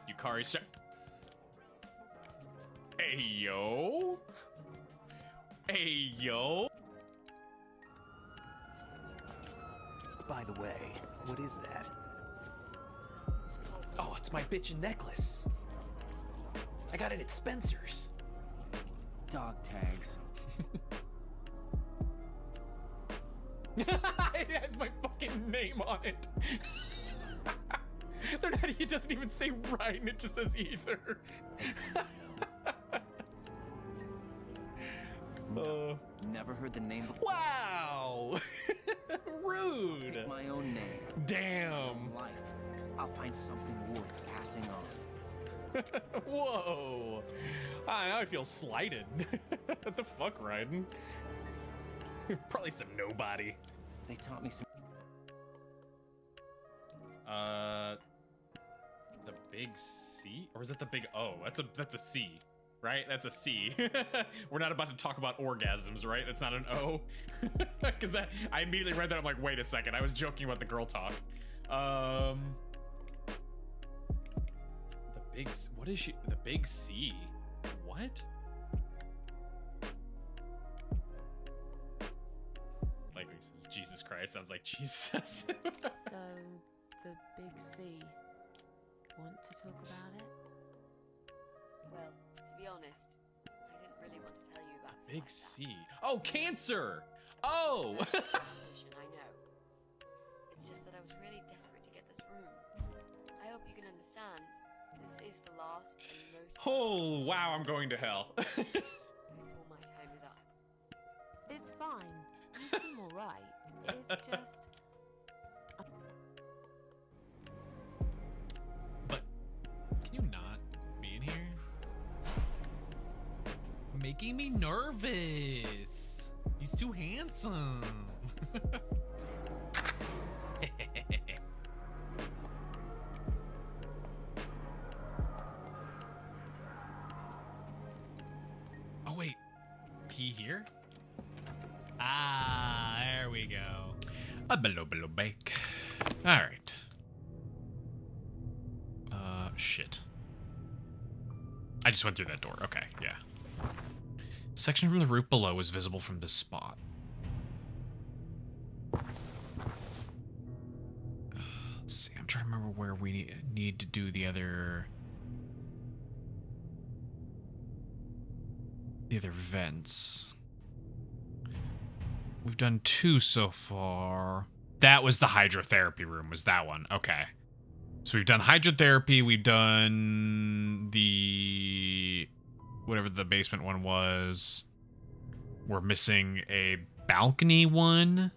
Yukari Hey, yo. Hey, yo. By the way, what is that? Oh, it's my bitchin' necklace. I got it at Spencer's. Dog tags. It has my fucking name on it. It doesn't even say Ryan, it just says Aether. No. Never heard the name before. Wow! Rude. Pick my own name. Damn. In life, I'll find something worth passing on. Whoa. Ah, now I feel slighted. What the fuck, Raiden? Probably some nobody. They taught me some. The big C? Or is it the big O? That's a C, right? That's a C. We're not about to talk about orgasms, right? That's not an O. Because I immediately read that. I'm like, wait a second. I was joking about the girl talk. The big. What is she? The big C. What? Like he says, Jesus Christ sounds like Jesus. So, the big C. Want to talk about it? Well, to be honest, I didn't really want to tell you about it. Big like C. Oh, cancer. Oh. that. That's a position, I know. It's just that I was really desperate to get this room. I hope you can understand. This is the last and most. Oh, wow, I'm going to hell. Before my time is up. It's fine. You seem alright. It's just. But can you not be in here? Making me nervous. He's too handsome. Oh wait, pee here? Ah, there we go. A below bake. All right. Shit. I just went through that door. Okay, yeah. Section from the roof below is visible from this spot. Let's see. I'm trying to remember where we need to do the other vents. We've done 2 so far. That was the hydrotherapy room, was that one. Okay. So we've done hydrotherapy, we've done the whatever the basement one was. We're missing a balcony one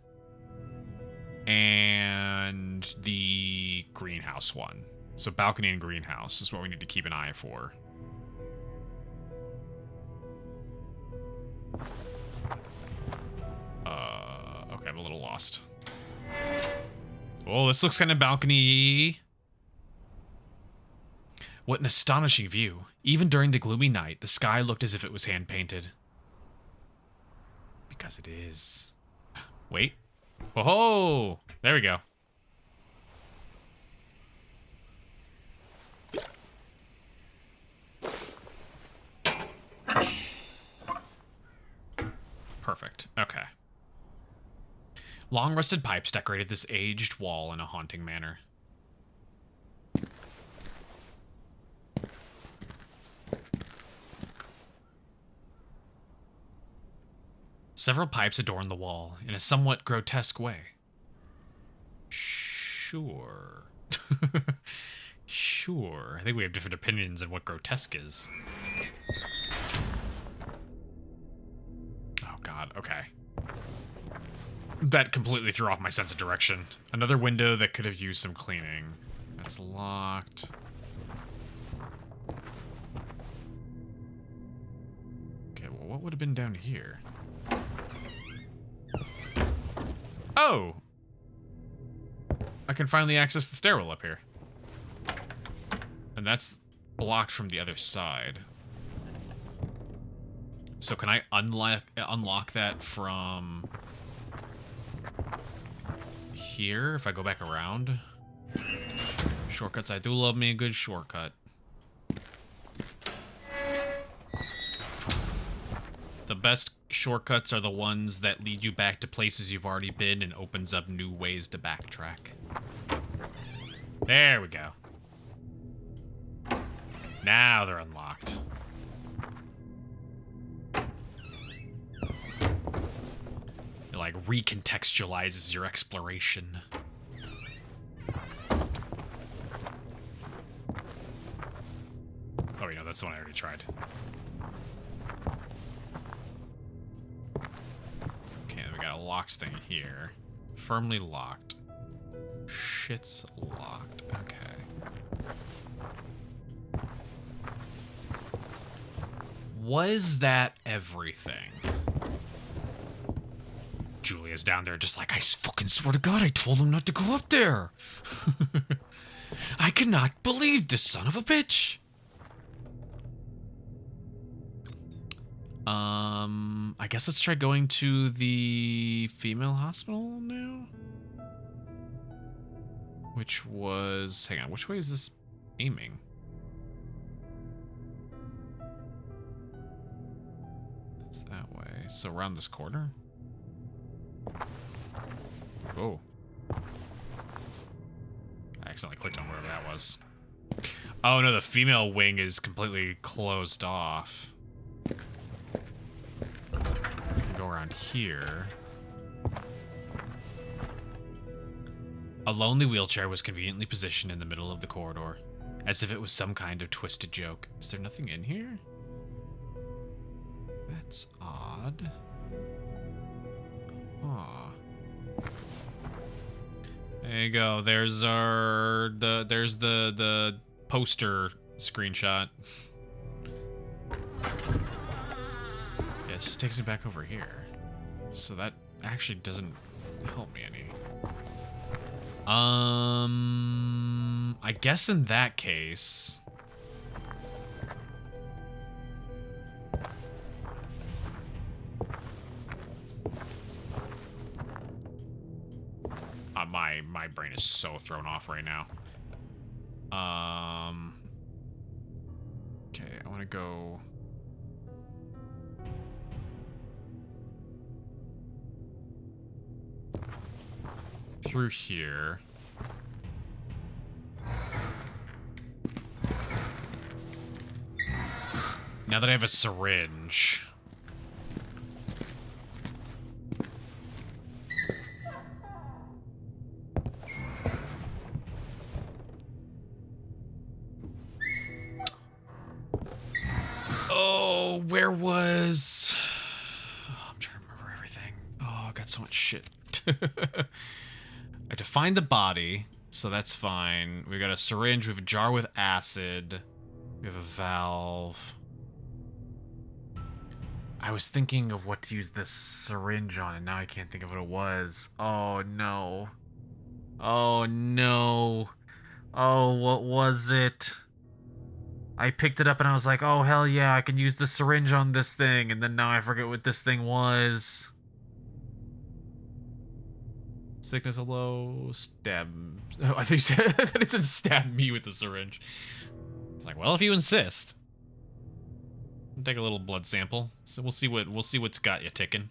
and the greenhouse one. So balcony and greenhouse is what we need to keep an eye for. Okay, I'm a little lost. Oh, this looks kind of balcony-y. What an astonishing view. Even during the gloomy night, the sky looked as if it was hand-painted. Because it is. Wait. Oh, there we go. Perfect. Okay. Long rusted pipes decorated this aged wall in a haunting manner. Several pipes adorn the wall in a somewhat grotesque way. Sure. Sure. I think we have different opinions on what grotesque is. Oh god, okay. That completely threw off my sense of direction. Another window that could have used some cleaning. That's locked. Okay, well, what would have been down here? Oh! I can finally access the stairwell up here. And that's blocked from the other side. So can I unlock that from here if I go back around? Shortcuts, I do love me a good shortcut. The best shortcuts are the ones that lead you back to places you've already been and opens up new ways to backtrack. There we go. Now they're unlocked. It like recontextualizes your exploration. Oh, you know, that's the one I already tried. locked thing here. Firmly locked. Shit's locked. Okay. Was that everything? Julia's down there just like, I fucking swear to God, I told him not to go up there. I cannot believe this son of a bitch. I guess let's try going to the female hospital now. Which was, hang on, which way is this aiming? It's that way. So around this corner? Oh. I accidentally clicked on wherever that was. Oh no, the female wing is completely closed off. Go around here. A lonely wheelchair was conveniently positioned in the middle of the corridor, as if it was some kind of twisted joke. Is there nothing in here? That's odd. Huh. There you go. There's our there's the poster screenshot. Yeah, it just takes me back over here. So that actually doesn't help me any. I guess in that case, my brain is so thrown off right now. Okay, I want to go. Through here. Now that I have a syringe. Oh, where was... Oh, I'm trying to remember everything. Oh, I got so much shit. I have to find the body, so that's fine. We got a syringe, we have a jar with acid, we have a valve. I was thinking of what to use this syringe on, and now I can't think of what it was. Oh no. Oh no. Oh, what was it? I picked it up and I was like, oh hell yeah, I can use the syringe on this thing, and then now I forget what this thing was. Sickness hello, stab. Oh, I think that it said stab me with the syringe. It's like, well, if you insist. I'll take a little blood sample. So we'll see what's got you ticking.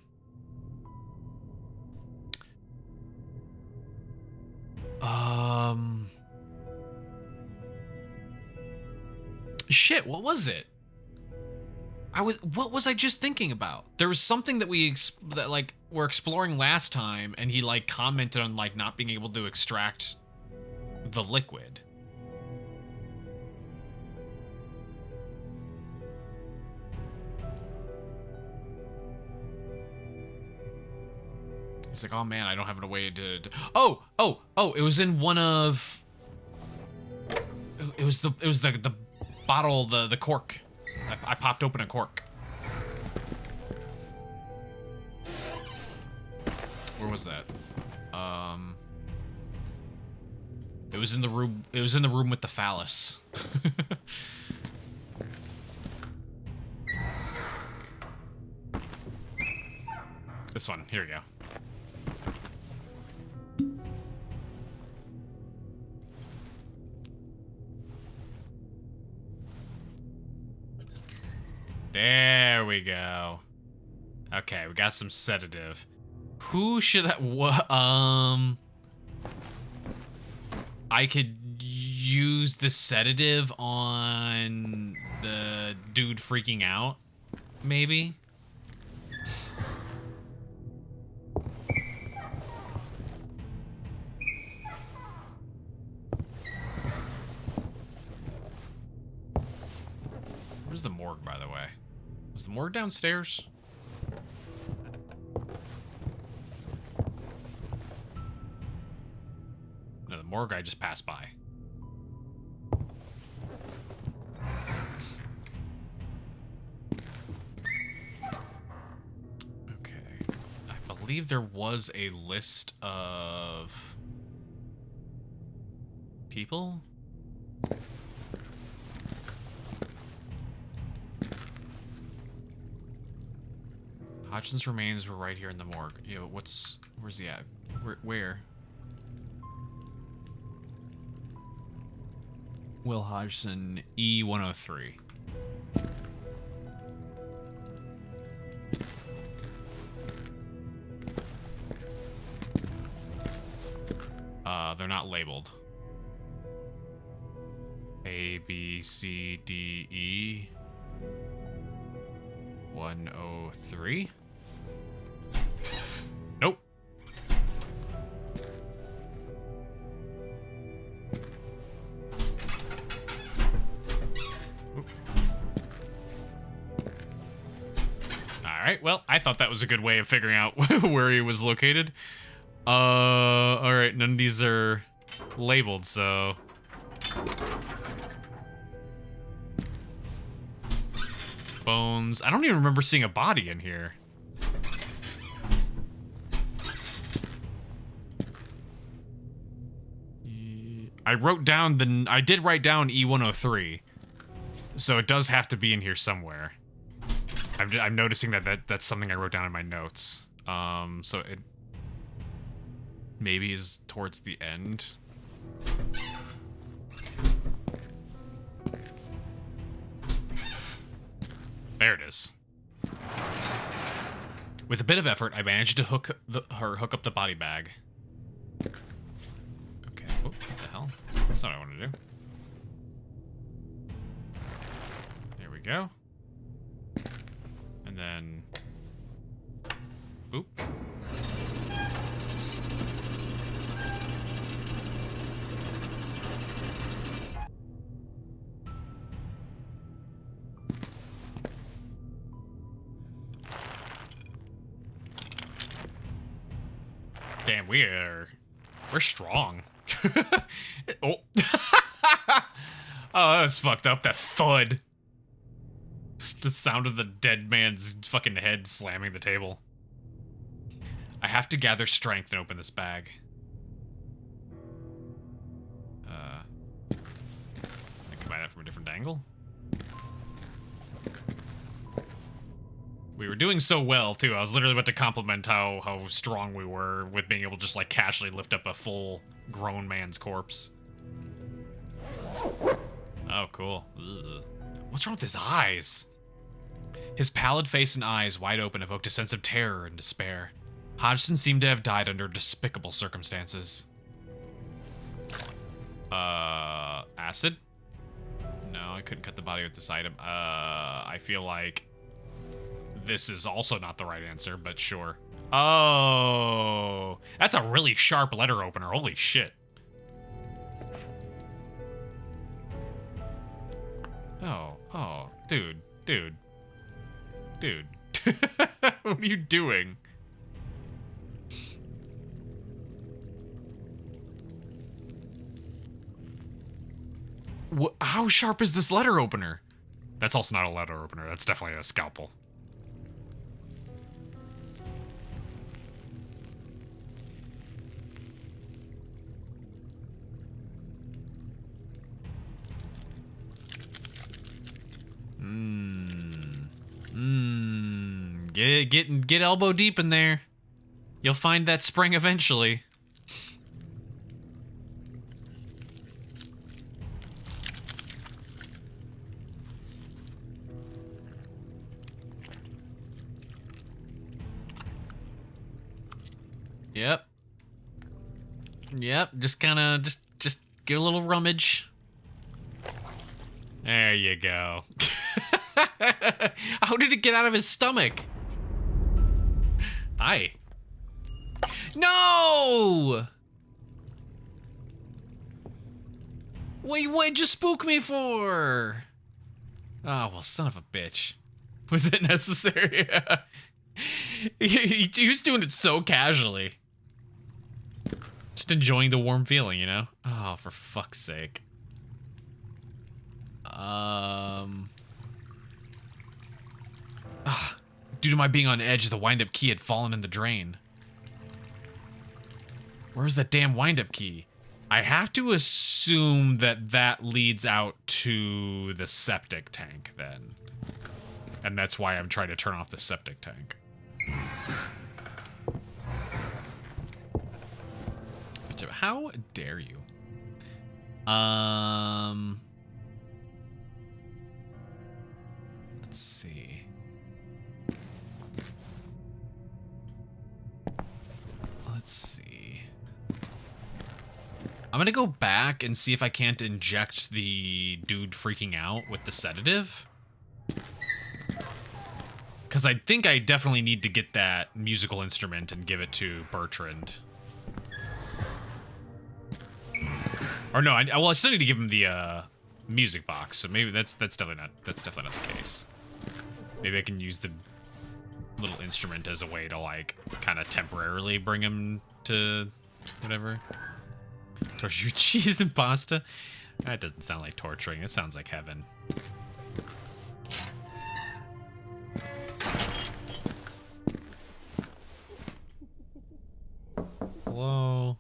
Shit, what was it? What was I just thinking about? There was something that that like were exploring last time, and he like commented on like not being able to extract the liquid. It's like, oh man, I don't have a way to... Oh, it was in one of... It was the bottle, the cork. I popped open a cork. Where was that? It was in the room. It was in the room with the phallus. This one. Here we go. There we go. Okay, we got some sedative. Who should I could use the sedative on the dude freaking out, maybe? Where's the morgue, by the way? Was the morgue downstairs? morgue I just passed by. Okay. I believe there was a list of people. Hodgson's remains were right here in the morgue. Yeah, but where's he at? Where? Will Hodgson, E103. They're not labeled. A, B, C, D, E. 103. Nope. Oop. Alright, well, I thought that was a good way of figuring out where he was located. Alright, none of these are labeled, so... Bones. I don't even remember seeing a body in here. I did write down E103. So it does have to be in here somewhere. I'm noticing that's something I wrote down in my notes. So it maybe is towards the end. There it is. With a bit of effort, I managed to hook up the body bag. Okay. Oh, what the hell? That's not what I want to do. There we go. And then... Boop. Damn, we're strong. Oh. Oh, that was fucked up. That thud. The sound of the dead man's fucking head slamming the table. I have to gather strength and open this bag. I come at it from a different angle. We were doing so well, too. I was literally about to compliment how strong we were with being able to just, like, casually lift up a full grown man's corpse. Oh, cool. Ugh. What's wrong with his eyes? His pallid face and eyes wide open evoked a sense of terror and despair. Hodgson seemed to have died under despicable circumstances. Acid? No, I couldn't cut the body with this item. I feel like... This is also not the right answer, but sure. Oh, that's a really sharp letter opener. Holy shit. Oh, dude. What are you doing? How sharp is this letter opener? That's also not a letter opener. That's definitely a scalpel. Get elbow deep in there. You'll find that spring eventually. Yep, just kind of just give a little rummage. There you go. How did it get out of his stomach? Hi. No! What'd you spook me for? Oh, well, son of a bitch. Was it necessary? he was doing it so casually. Just enjoying the warm feeling, you know? Oh, for fuck's sake. Due to my being on edge, the wind-up key had fallen in the drain. Where's that damn wind-up key? I have to assume that that leads out to the septic tank, then. And that's why I'm trying to turn off the septic tank. How dare you? Let's see. Let's see. I'm gonna go back and see if I can't inject the dude freaking out with the sedative. Because I think I definitely need to get that musical instrument and give it to Bertrand. Or no, I still need to give him the music box. So maybe that's definitely not the case. Maybe I can use the little instrument as a way to like kind of temporarily bring him to whatever. Torture cheese and pasta. That doesn't sound like torturing. It sounds like heaven. Hello.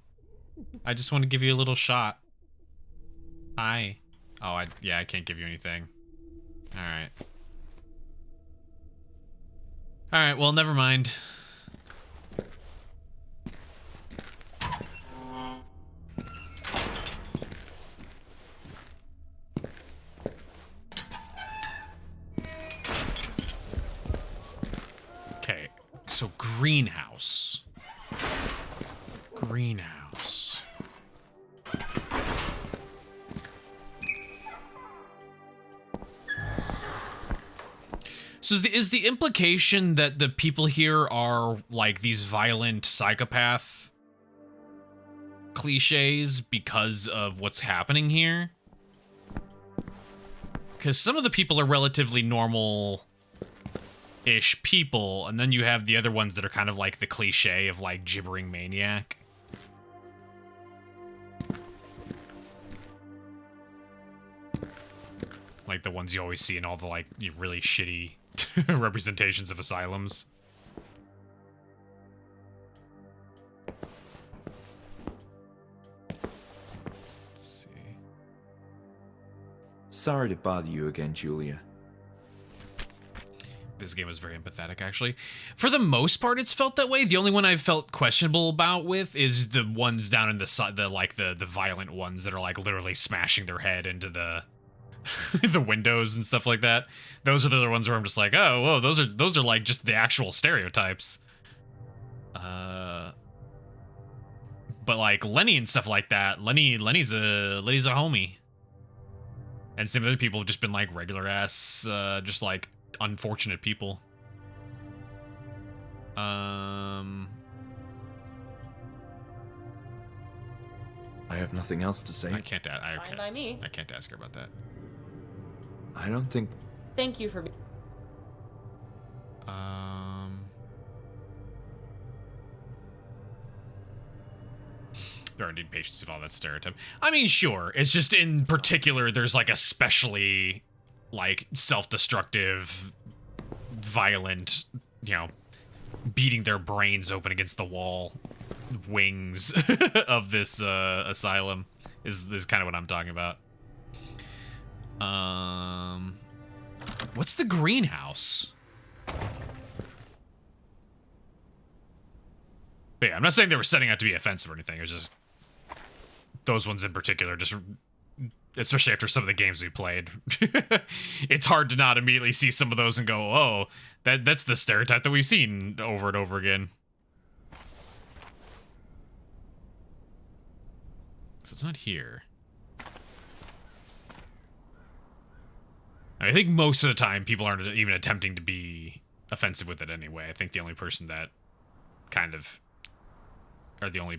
I just want to give you a little shot. Hi. Oh, I can't give you anything. Alright. Alright, well, never mind. Okay, so greenhouse. Greenhouse. So is the implication that the people here are like these violent psychopath cliches because of what's happening here? Because some of the people are relatively normal-ish people, and then you have the other ones that are kind of like the cliche of like gibbering maniac. Like the ones you always see in all the like really shitty representations of asylums. Let's see. Sorry to bother you again, Julia. This game was very empathetic, actually. For the most part, it's felt that way. The only one I've felt questionable about with is the ones down in the side, the violent ones that are like literally smashing their head into the the windows and stuff like that. Those are the other ones where I'm just like, oh, whoa, those are like just the actual stereotypes. But like Lenny and stuff like that, Lenny's a homie. And some other people have just been like regular ass, just like unfortunate people. I have nothing else to say. I can't. Fine by me. I can't ask her about that. I don't think... Thank you for being... There are indeed patients of all that stereotype. I mean, sure. It's just in particular, there's like especially like self-destructive, violent, you know, beating their brains open against the wall wings of this asylum is kind of what I'm talking about. What's the greenhouse? But yeah, I'm not saying they were setting out to be offensive or anything. It was just those ones in particular, just especially after some of the games we played. It's hard to not immediately see some of those and go, oh, that's the stereotype that we've seen over and over again. So it's not here. I think most of the time people aren't even attempting to be offensive with it anyway. I think the only person that kind of are the only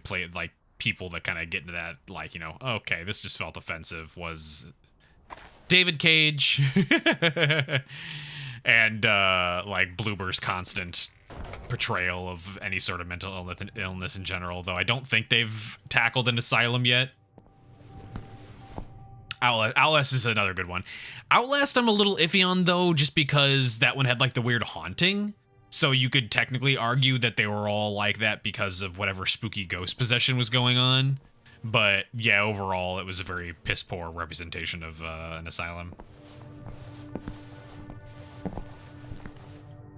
people that kind of get into that, like, you know, okay, this just felt offensive, was David Cage and like Bloober's constant portrayal of any sort of mental illness in general, though I don't think they've tackled an asylum yet. Outlast is another good one. Outlast I'm a little iffy on, though, just because that one had like the weird haunting. So you could technically argue that they were all like that because of whatever spooky ghost possession was going on. But yeah, overall, it was a very piss poor representation of an asylum.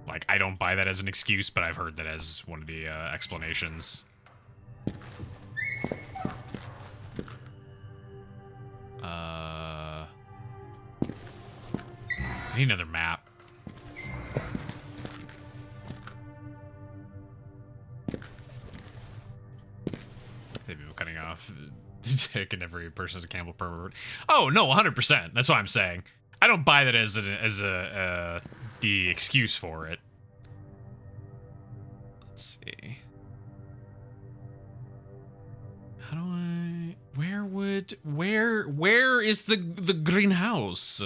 Like, I don't buy that as an excuse, but I've heard that as one of the explanations. I need another map. Maybe I'm cutting off taking every person as a Campbell pervert. Oh no, 100%. That's what I'm saying. I don't buy that as the excuse for it. Let's see. How do I? Where is the greenhouse?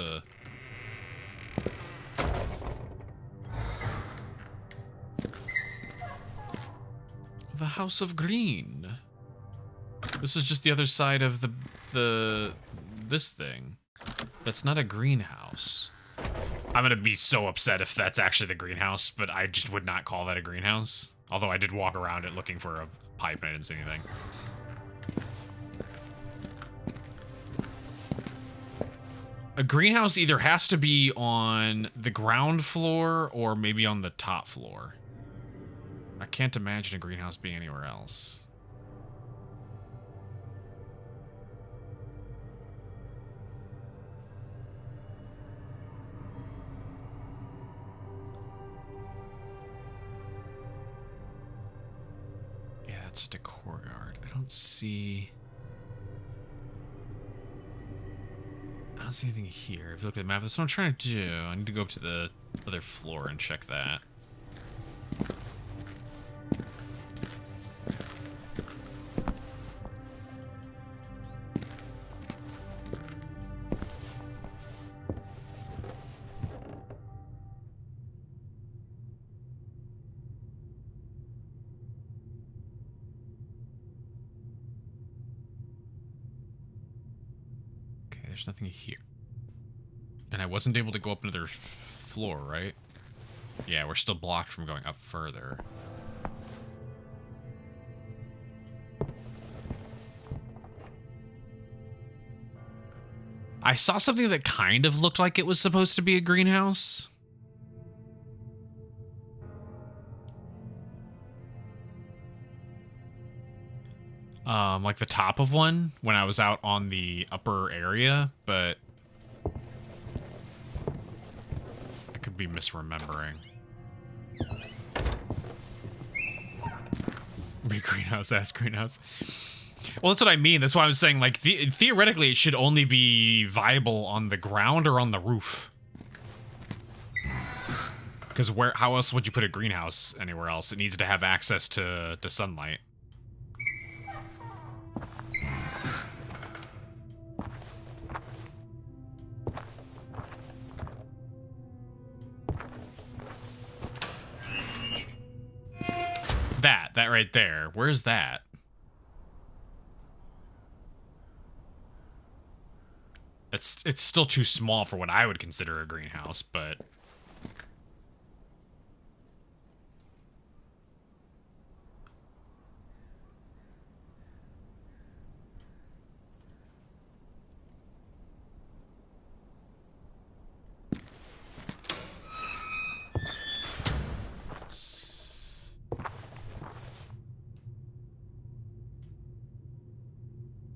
The House of Green. This is just the other side of this thing. That's not a greenhouse. I'm gonna be so upset if that's actually the greenhouse, but I just would not call that a greenhouse. Although I did walk around it looking for a pipe and I didn't see anything. A greenhouse either has to be on the ground floor or maybe on the top floor. I can't imagine a greenhouse being anywhere else. Yeah, that's just a courtyard. I don't see anything here. If you look at the map, that's what I'm trying to do. I need to go up to the other floor and check that. There's nothing here. And I wasn't able to go up another floor, right? Yeah, we're still blocked from going up further. I saw something that kind of looked like it was supposed to be a greenhouse. Like the top of one when I was out on the upper area, but I could be misremembering. Be greenhouse, ass greenhouse. Well, that's what I mean. That's why I was saying, like, theoretically, it should only be viable on the ground or on the roof. Because how else would you put a greenhouse anywhere else? It needs to have access to sunlight. That right there. Where's that? It's still too small for what I would consider a greenhouse, but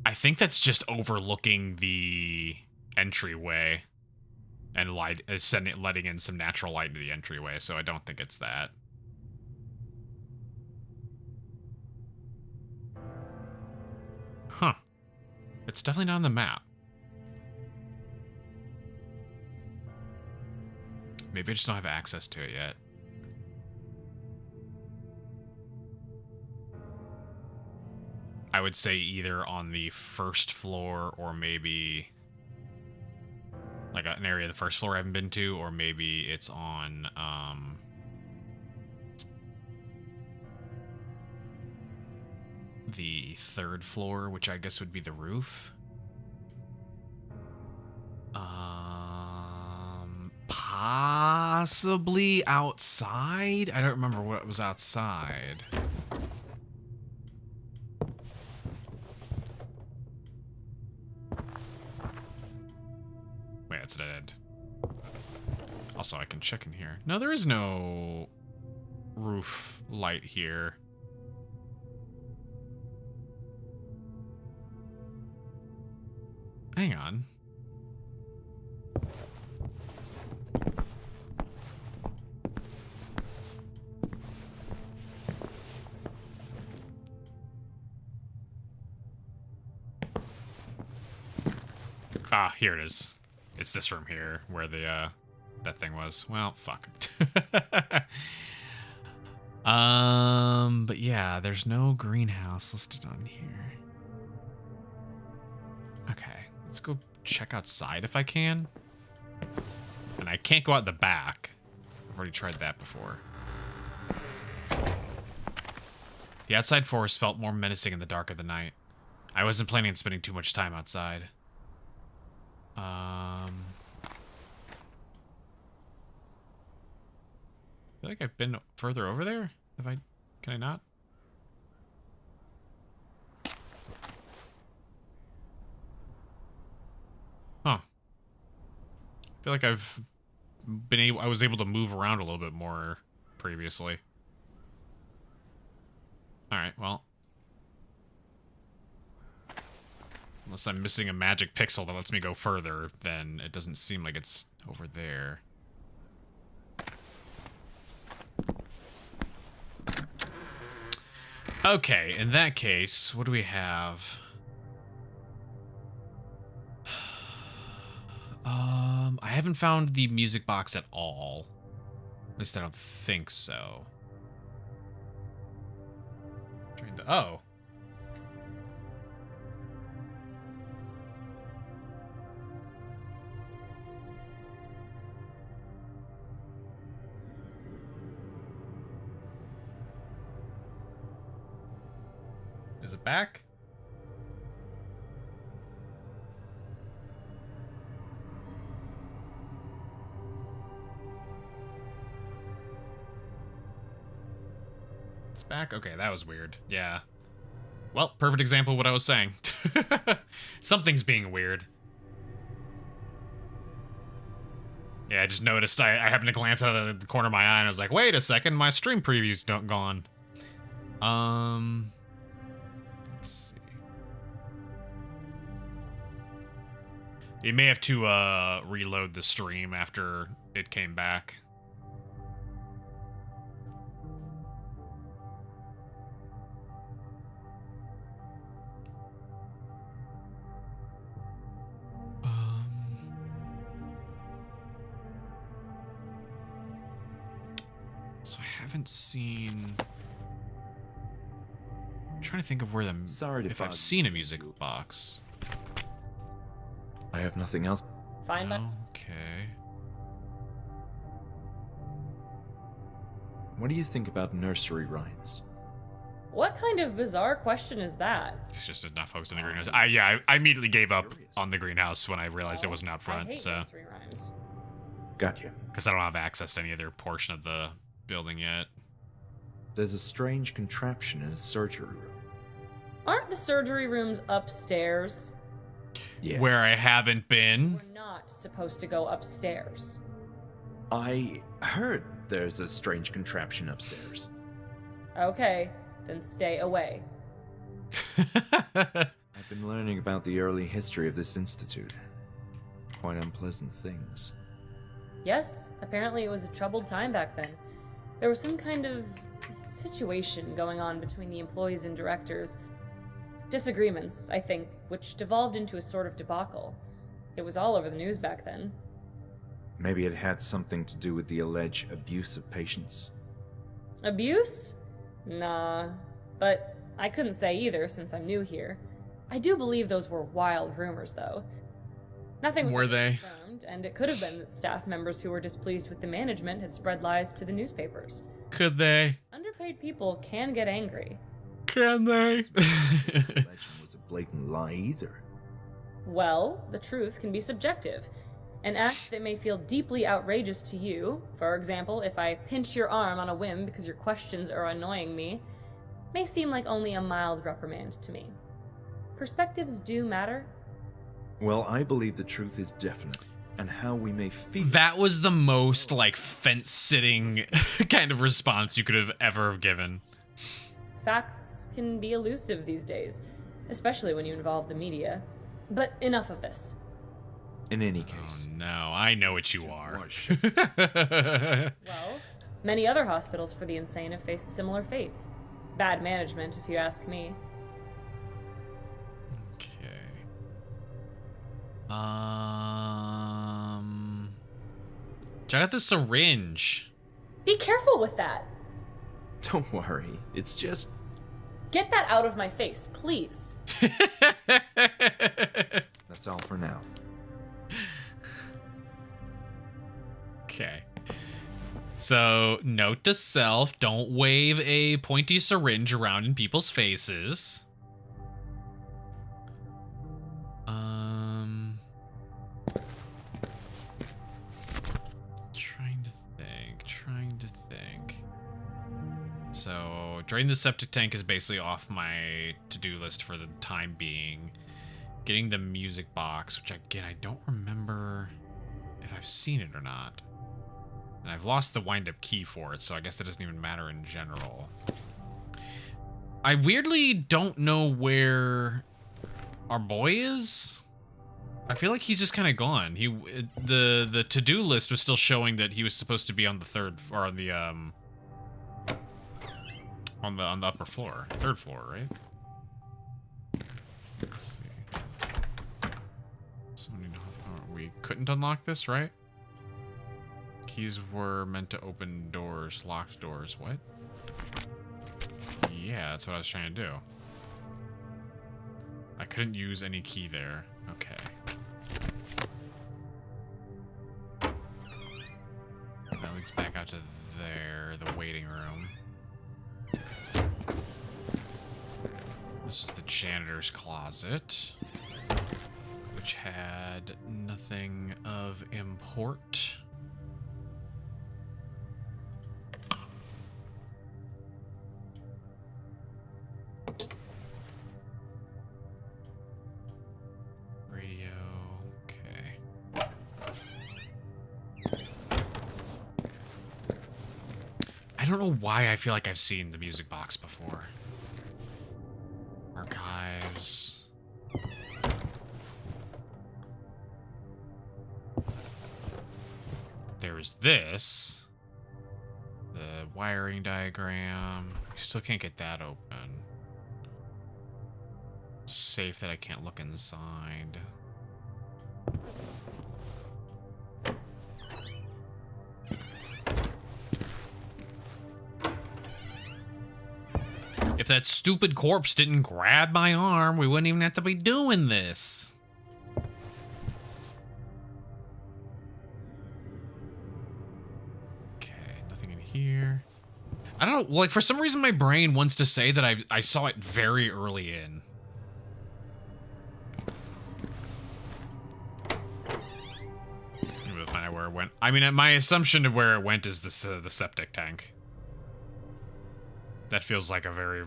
I think that's just overlooking the entryway and letting in some natural light into the entryway, so I don't think it's that. Huh. It's definitely not on the map. Maybe I just don't have access to it yet. I would say either on the first floor or maybe like an area of the first floor I haven't been to, or maybe it's on the third floor, which I guess would be the roof. Possibly outside? I don't remember what was outside. Wait, it's dead. Also, I can check in here. No, there is no roof light here. Hang on. Ah, here it is. It's this room here where the that thing was. Well, fuck. But yeah, there's no greenhouse listed on here. Okay, let's go check outside if I can. And I can't go out the back. I've already tried that before. The outside forest felt more menacing in the dark of the night. I wasn't planning on spending too much time outside. I feel like I've been further over there. Can I not? Huh. I feel like I was able to move around a little bit more previously. Alright, well. Unless I'm missing a magic pixel that lets me go further, then it doesn't seem like it's over there. Okay, in that case, what do we have? I haven't found the music box at all. At least I don't think so. Oh. Is it back? It's back? Okay, that was weird. Yeah. Well, perfect example of what I was saying. Something's being weird. Yeah, I just noticed. I happened to glance out of the corner of my eye and I was like, wait a second, my stream preview's gone. Let's see. You may have to reload the stream after it came back. So I haven't seen. I'm trying to think of where if I've seen a music box. I have nothing else. Find that. Okay. What do you think about nursery rhymes? What kind of bizarre question is that? It's just not focused on the greenhouse. I immediately gave up on the greenhouse when I realized it wasn't out front. I hate so nursery rhymes. Got you. because I don't have access to any other portion of the building yet. There's a strange contraption in a surgery room. Aren't the surgery rooms upstairs? Yeah. Where I haven't been. We're not supposed to go upstairs. I heard there's a strange contraption upstairs. Okay, then stay away. I've been learning about the early history of this institute. Quite unpleasant things. Yes, apparently it was a troubled time back then. There was some kind of situation going on between the employees and directors. Disagreements, I think, which devolved into a sort of debacle. It was all over the news back then. Maybe it had something to do with the alleged abuse of patients. Abuse? Nah. But I couldn't say either since I'm new here. I do believe those were wild rumors, though. Nothing was Were ever they? confirmed, and it could have been that staff members who were displeased with the management had spread lies to the newspapers. Could they? Underpaid people can get angry. Can they? The legend was a blatant lie either. Well, the truth can be subjective. An act that may feel deeply outrageous to you, for example, if I pinch your arm on a whim because your questions are annoying me, may seem like only a mild reprimand to me. Perspectives do matter. Well, I believe the truth is definite, and how we may feel. That was the most like fence-sitting kind of response you could have ever given. Facts can be elusive these days, especially when you involve the media. But enough of this. In any Oh case. no, I know what you are. Well, many other hospitals for the insane have faced similar fates. Bad management, if you ask me. Okay. Check out the syringe. Be careful with that! Don't worry, it's just. Get that out of my face, please. That's all for now. Okay. So, note to self, don't wave a pointy syringe around in people's faces. Trying to think. So, drain the septic tank is basically off my to-do list for the time being. Getting the music box, which again, I don't remember if I've seen it or not. And I've lost the wind-up key for it, so I guess that doesn't even matter in general. I weirdly don't know where our boy is. I feel like he's just kind of gone. The to-do list was still showing that he was supposed to be on the third, or on the on the upper floor, third floor, right? Let's see. We couldn't unlock this, right? Keys were meant to open doors, locked doors. What? Yeah, that's what I was trying to do. I couldn't use any key there. Okay. That leads back out to there, the waiting room. This is the janitor's closet, which had nothing of import. Radio, okay. I don't know why I feel like I've seen the music box before. Archives. There's this. The wiring diagram. I still can't get that open. Safe that I can't look inside. If that stupid corpse didn't grab my arm, we wouldn't even have to be doing this. Okay, nothing in here. I don't know, like for some reason my brain wants to say that I saw it very early in. We'll find out where it went. I mean, my assumption of where it went is the septic tank. That feels like a very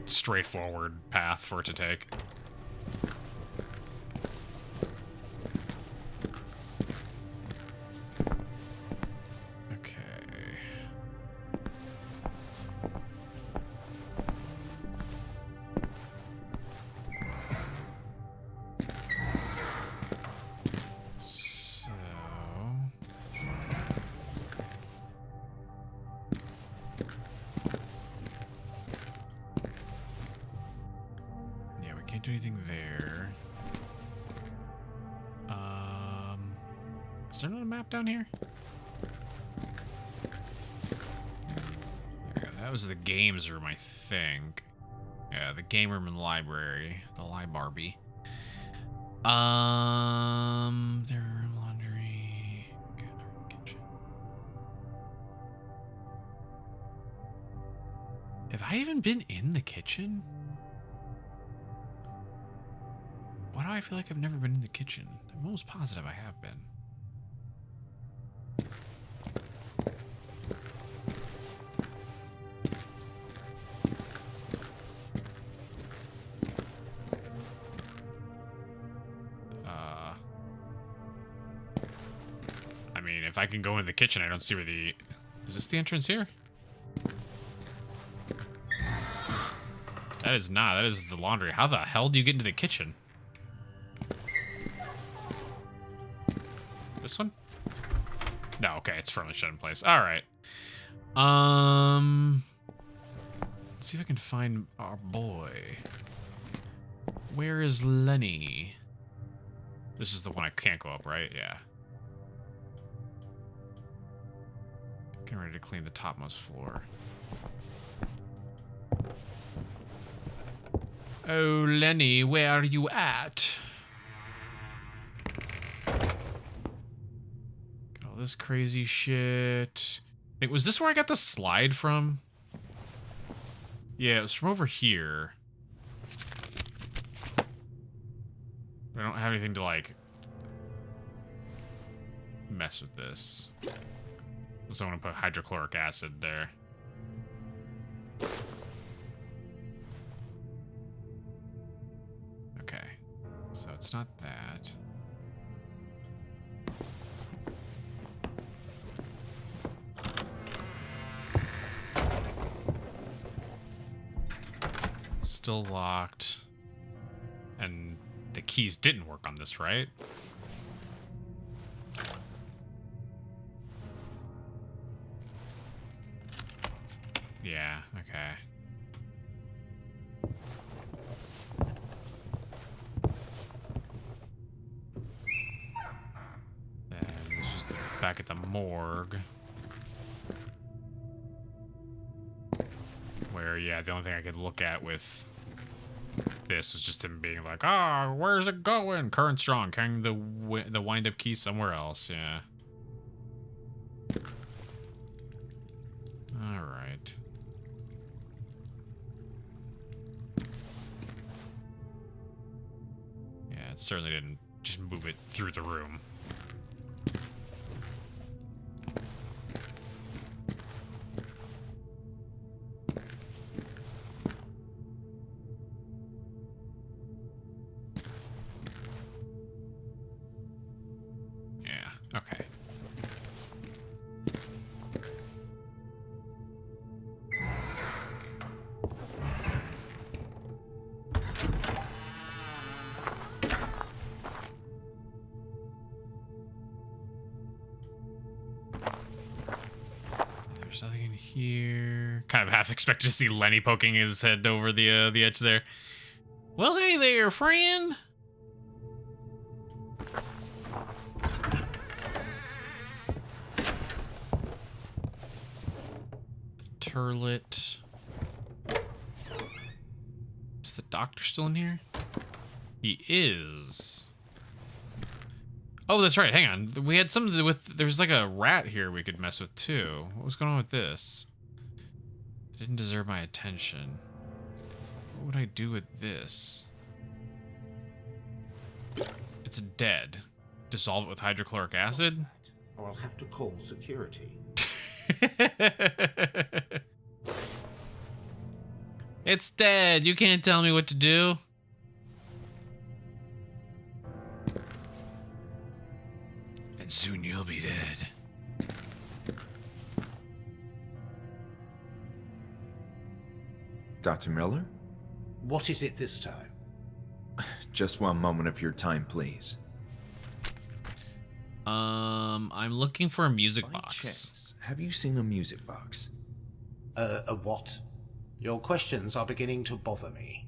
straightforward path for it to take. Okay. So... can't do anything there. Is there not a map down here? There we go. That was the games room, I think. Yeah, the game room and library. The library. Their room, laundry, kitchen. Have I even been in the kitchen? Why do I feel like I've never been in the kitchen? I'm almost positive I have been. I mean, if I can go in the kitchen, I don't see where the... Is this the entrance here? That is not. That is the laundry. How the hell do you get into the kitchen? This one? No, okay, it's firmly shut in place. All right. Let's see if I can find our boy. Where is Lenny? This is the one I can't go up, right? Yeah. Getting ready to clean the topmost floor. Oh, Lenny, where are you at? Got all this crazy shit. Wait, was this where I got the slide from? Yeah, it was from over here. I don't have anything to, like, mess with this. So I'm gonna put hydrochloric acid there. Okay, so it's not that. Still locked. And the keys didn't work on this, right? Yeah, okay. And this is back at the morgue. Where, yeah, the only thing I could look at with this was just him being like, ah, where's it going? Current strong, carrying the wind-up key somewhere else, yeah. Alright. Yeah, it certainly didn't just move it through the room. Yeah, okay. There's nothing in here. Kind of half expected to see Lenny poking his head over the edge there. Well, hey there, friend. Turlet. Is the doctor still in here? He is. Oh, that's right. Hang on. We had something with... There's like a rat here we could mess with, too. What was going on with this? It didn't deserve my attention. What would I do with this? It's dead. Dissolve it with hydrochloric acid? Or I'll have to call security. It's dead. You can't tell me what to do. And soon you'll be dead. Dr. Miller? What is it this time? Just one moment of your time, please. I'm looking for a music By box. chance, have you seen a music box? A what? Your questions are beginning to bother me.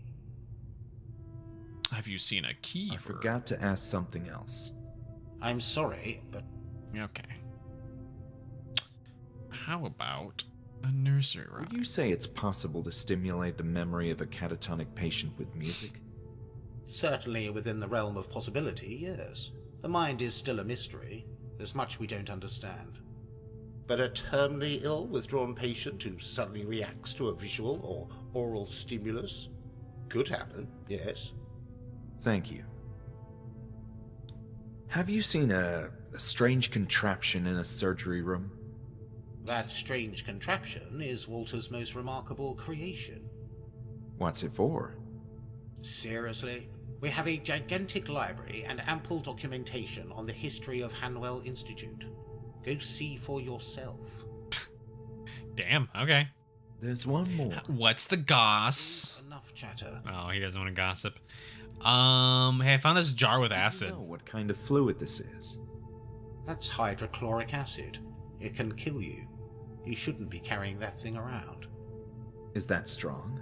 Have you seen a key? I forgot to ask something else. I'm sorry, but... Okay. How about a nursery rhyme? Would you say it's possible to stimulate the memory of a catatonic patient with music? Certainly within the realm of possibility, yes. The mind is still a mystery. There's much we don't understand. But a terminally ill, withdrawn patient who suddenly reacts to a visual or oral stimulus could happen, yes. Thank you. Have you seen a strange contraption in a surgery room? That strange contraption is Walter's most remarkable creation. What's it for? Seriously? We have a gigantic library and ample documentation on the history of Hanwell Institute. Go see for yourself. Damn, okay. There's one more. What's the goss? Enough chatter. Oh, he doesn't want to gossip. Hey, I found this jar with acid. Do you know what kind of fluid this is? That's hydrochloric acid. It can kill you. You shouldn't be carrying that thing around. Is that strong?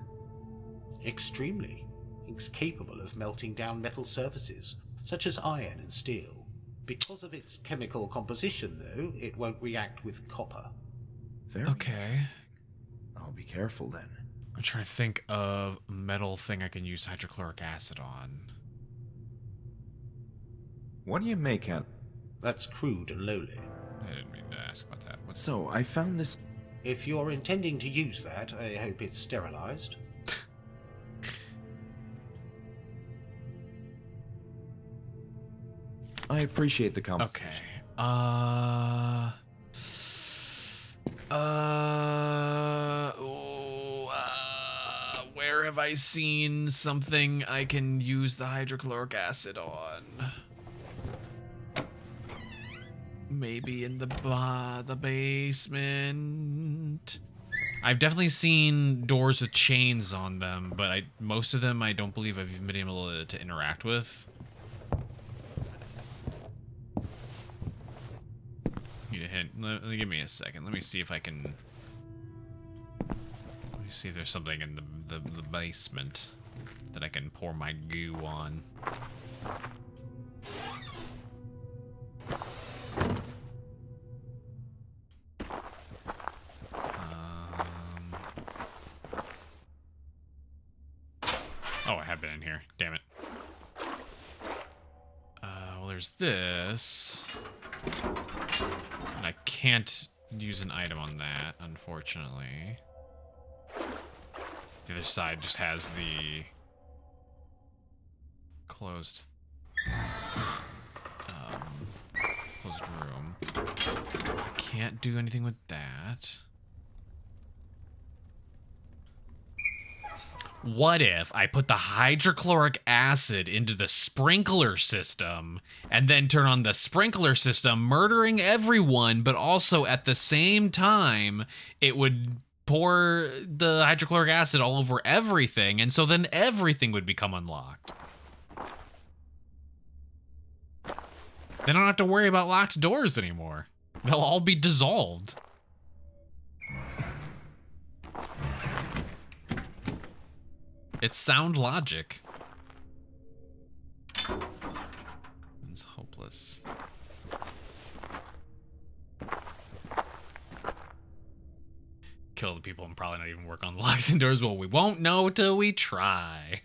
Extremely. It's capable of melting down metal surfaces, such as iron and steel. Because of its chemical composition, though, it won't react with copper. Very Okay. interesting. I'll be careful then. I'm trying to think of a metal thing I can use hydrochloric acid on. What do you make out? That's crude and lowly. I didn't mean to ask about that. What's So, I found this... If you're intending to use that, I hope it's sterilized. I appreciate the okay? conversation. Where have I seen something I can use the hydrochloric acid on? Maybe in the basement. I've definitely seen doors with chains on them, but most of them I don't believe I've even been able to interact with. Need a hint. Give me a second. Let me see if I can. Let me see if there's something in the basement that I can pour my goo on. Oh, I have been in here. Damn it. Well, there's this. And I can't use an item on that, unfortunately. The other side just has the closed room. I can't do anything with that. What if I put the hydrochloric acid into the sprinkler system and then turn on the sprinkler system, murdering everyone, but also at the same time, it would pour the hydrochloric acid all over everything, and so then everything would become unlocked. Then I don't have to worry about locked doors anymore. They'll all be dissolved. It's sound logic. It's hopeless. Kill the people and probably not even work on the locks and doors. Well, we won't know till we try.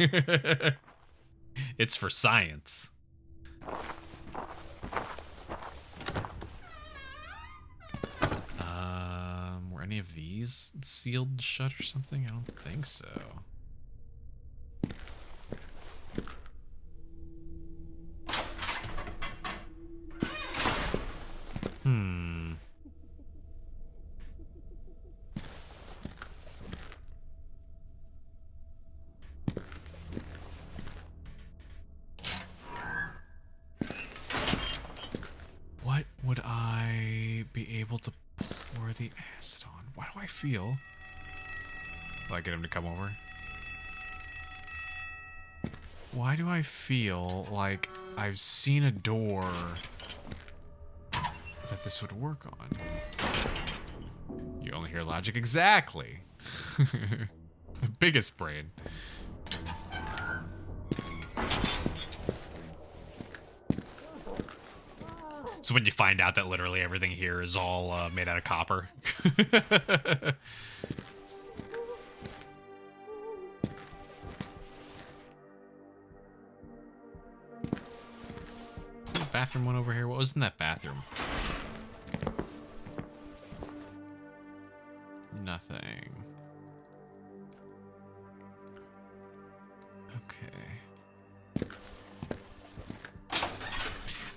It's for science. Were any of these sealed shut or something? I don't think so. What would I be able to pour the acid on? Why do I feel? Will I get him to come over? Why do I feel like I've seen a door that this would work on? You only hear logic exactly. The biggest brain. So when you find out that literally everything here is all made out of copper. Bathroom one over here. What was in that bathroom?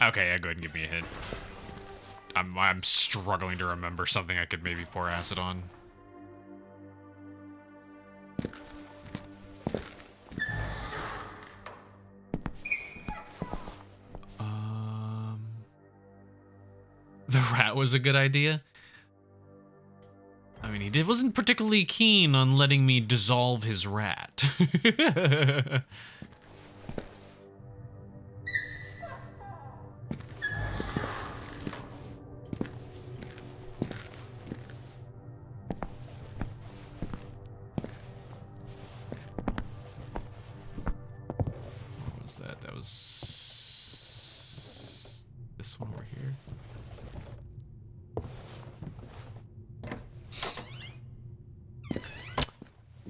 Okay, yeah, go ahead and give me a hint. I'm struggling to remember something I could maybe pour acid on. The rat was a good idea. I mean, he wasn't particularly keen on letting me dissolve his rat. What was that? That was this one over here.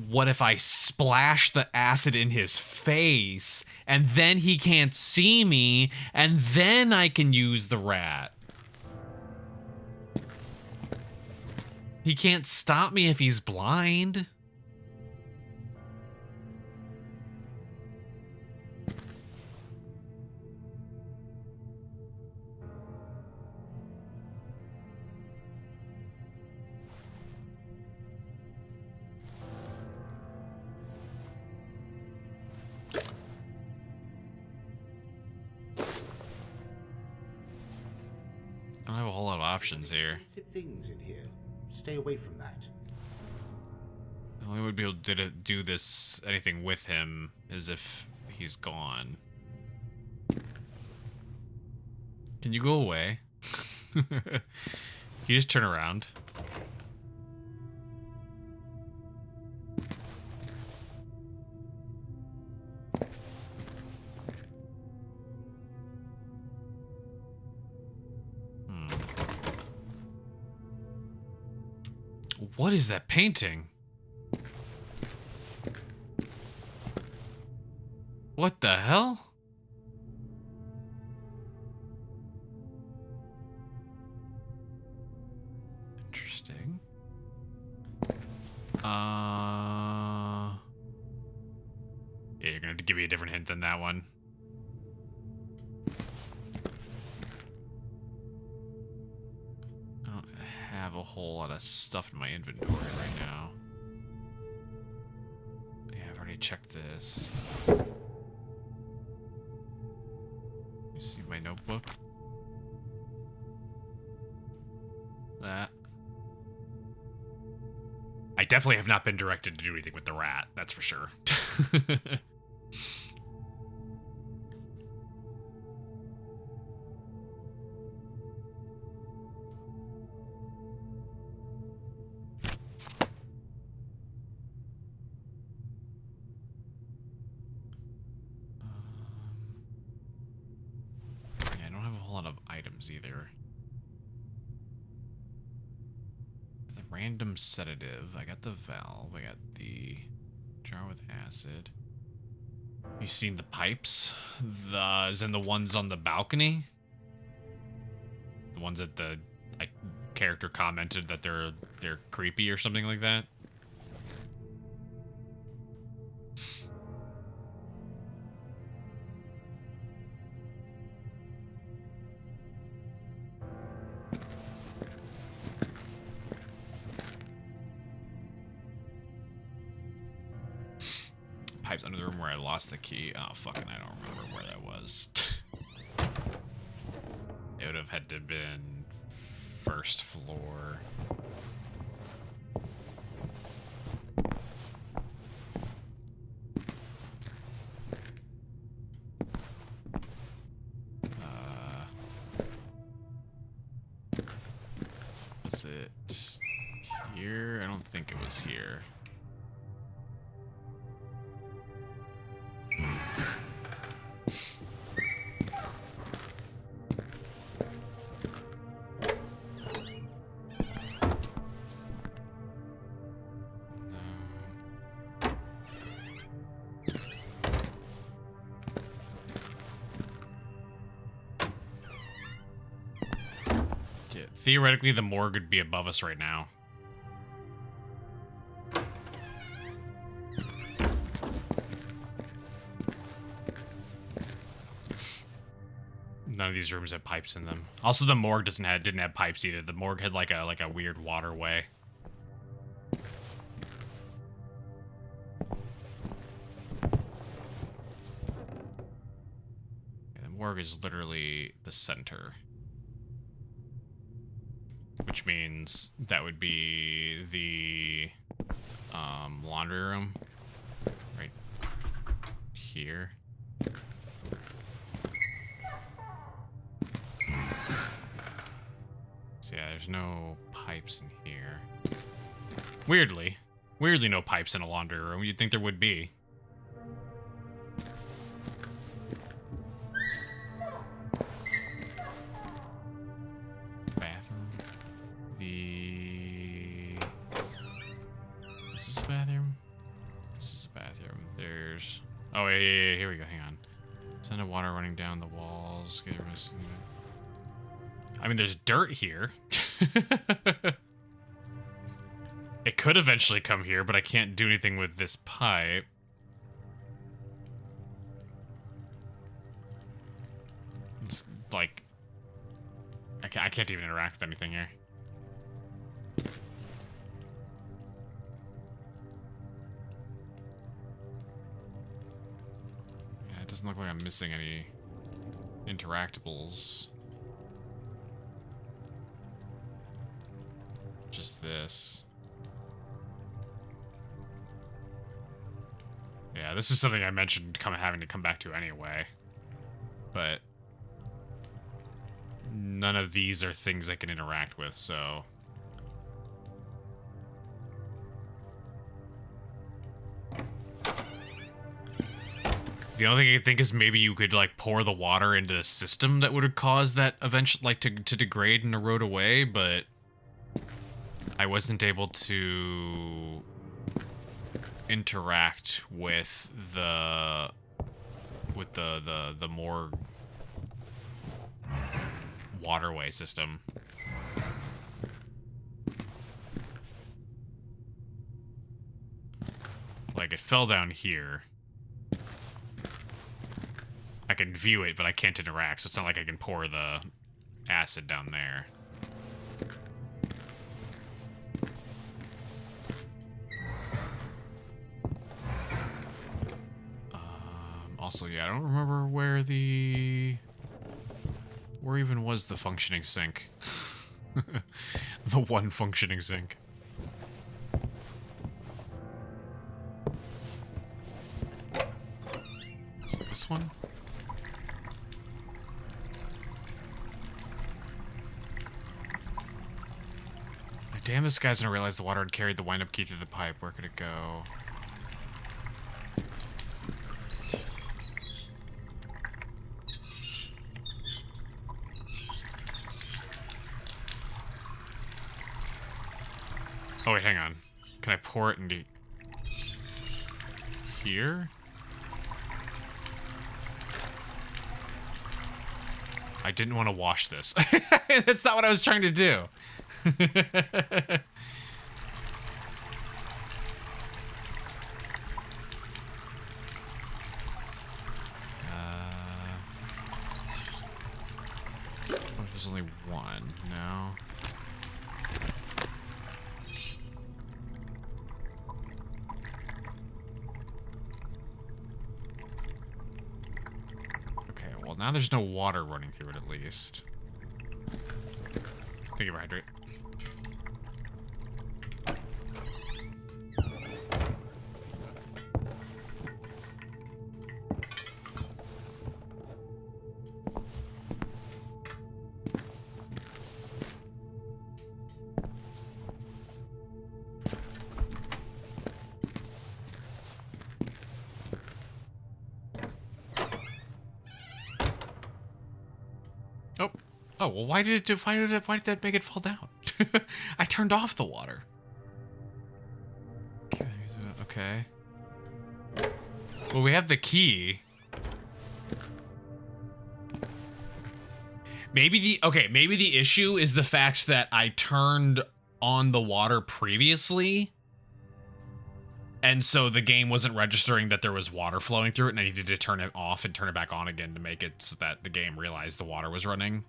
What if I splash the acid in his face and then he can't see me and then I can use the rat? He can't stop me if he's blind. I don't have a whole lot of options here. Things in here. Stay away from that. The only way we'd be able to do this, anything with him, is if he's gone. Can you go away? Can you just turn around? What is that painting? What the hell? Interesting. Yeah, you're gonna have to give me a different hint than that one. I don't have a whole lot of stuff in my inventory right now. Yeah, I've already checked this. You see my notebook? That. I definitely have not been directed to do anything with the rat, that's for sure. Yeah, I don't have a whole lot of items either. The random sedative. I got the valve. I got the jar with acid. You seen the pipes? As in the ones on the balcony? The ones that the character commented that they're creepy or something like that? Pipes under the room where I lost the key. Oh, fucking, I don't remember where that was. It would have had to have been first floor. Was it here? I don't think it was here. Theoretically, the morgue would be above us right now. None of these rooms have pipes in them. Also, the morgue didn't have pipes either. The morgue had like a weird waterway. The morgue is literally the center, which means that would be the laundry room right here. So yeah, there's no pipes in here. Weirdly no pipes in a laundry room. You'd think there would be. Bathroom. Is this a bathroom? This is a bathroom. There's... Oh, yeah, here we go. Hang on. Send of water running down the walls. I mean, there's dirt here. It could eventually come here, but I can't do anything with this pipe. It's like... I can't even interact with anything here. Yeah, it doesn't look like I'm missing any interactables. Just this. Yeah, this is something I mentioned having to come back to anyway. But none of these are things I can interact with, so... The only thing I think is maybe you could, like, pour the water into the system that would have caused that eventually, like, to degrade and erode away, but... I wasn't able to interact with the more waterway system. Like, it fell down here. I can view it, but I can't interact, so it's not like I can pour the acid down there. Also, yeah, I don't remember where even was the functioning sink. The one functioning sink. Is it this one? Damn, this guy's gonna realize the water had carried the wind-up key through the pipe. Where could it go? Oh, wait, hang on. Can I pour it into... here? I didn't want to wash this. That's not what I was trying to do. What if there's only one? No. Well, now there's no water running through it, at least. Thank you, Hydrate. Oh, well, why did that make it fall down? I turned off the water. Okay. Well, we have the key. Maybe the issue is the fact that I turned on the water previously. And so the game wasn't registering that there was water flowing through it, and I needed to turn it off and turn it back on again to make it so that the game realized the water was running.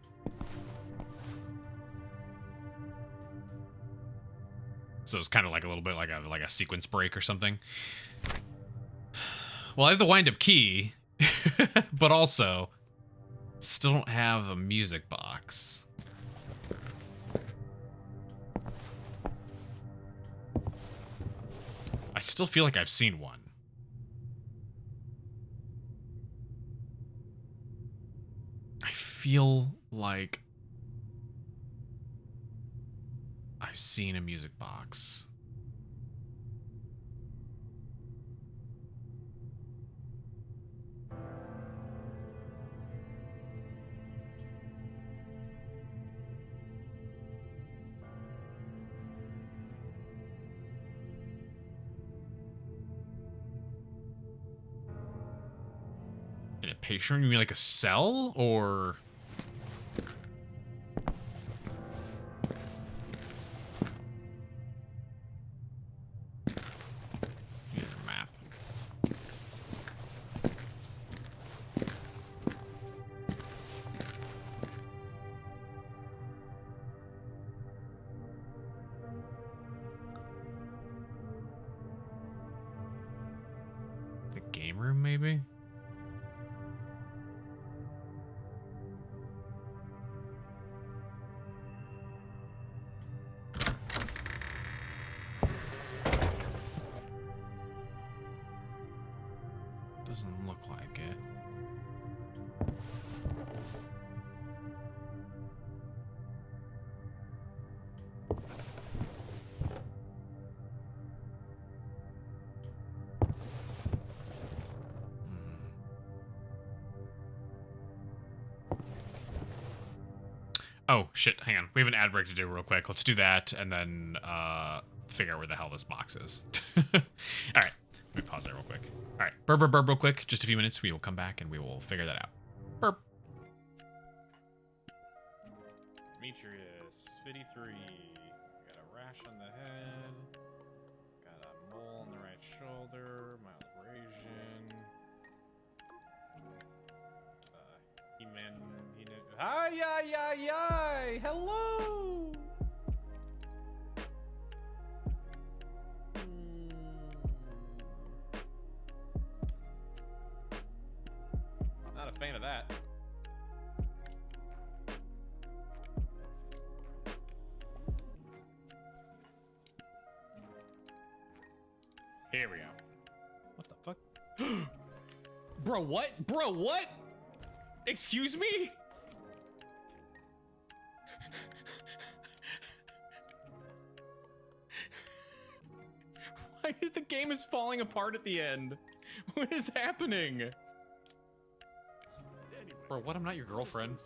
So it's kind of like a little bit like a sequence break or something. Well, I have the wind-up key, but also still don't have a music box. I still feel like I've seen one. I feel like I've seen a music box. In a patient room? You mean like a cell? Or... Here's a map. The game room, maybe? Doesn't look like it. Oh, shit, hang on. We have an ad break to do real quick. Let's do that, and then figure out where the hell this box is. Alright, let me pause that real quick. Alright, burp, burp, burp real quick. Just a few minutes. We will come back, and we will figure that out. Burp. Demetrius, 53. Got a rash on the head. Got a mole on the right shoulder. Mild abrasion. He-Man. Hi, yi. Hello. Not a fan of that. Here we go. What the fuck? Bro, what? Bro, what? Excuse me? Why did the game is falling apart at the end? What is happening? Bro, what? I'm not your girlfriend.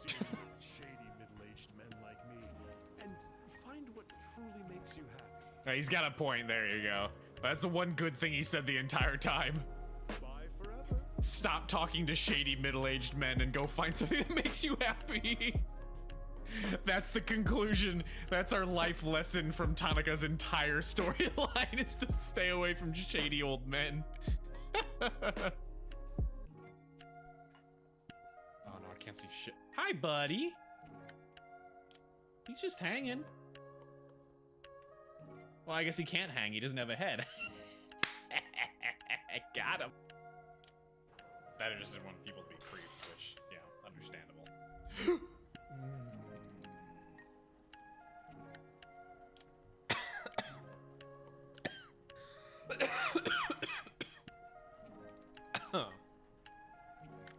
Shady middle-aged men like me, and find what truly makes you happy. He's got a point. There you go. That's the one good thing he said the entire time. Bye forever. Stop talking to shady middle-aged men and go find something that makes you happy. That's the conclusion. That's our life lesson from Tanaka's entire storyline, is to stay away from shady old men. Oh no, I can't see shit. Hi, buddy. He's just hanging. Well, I guess he can't hang. He doesn't have a head. Got him. That just didn't want people to be creeps, which, yeah, understandable.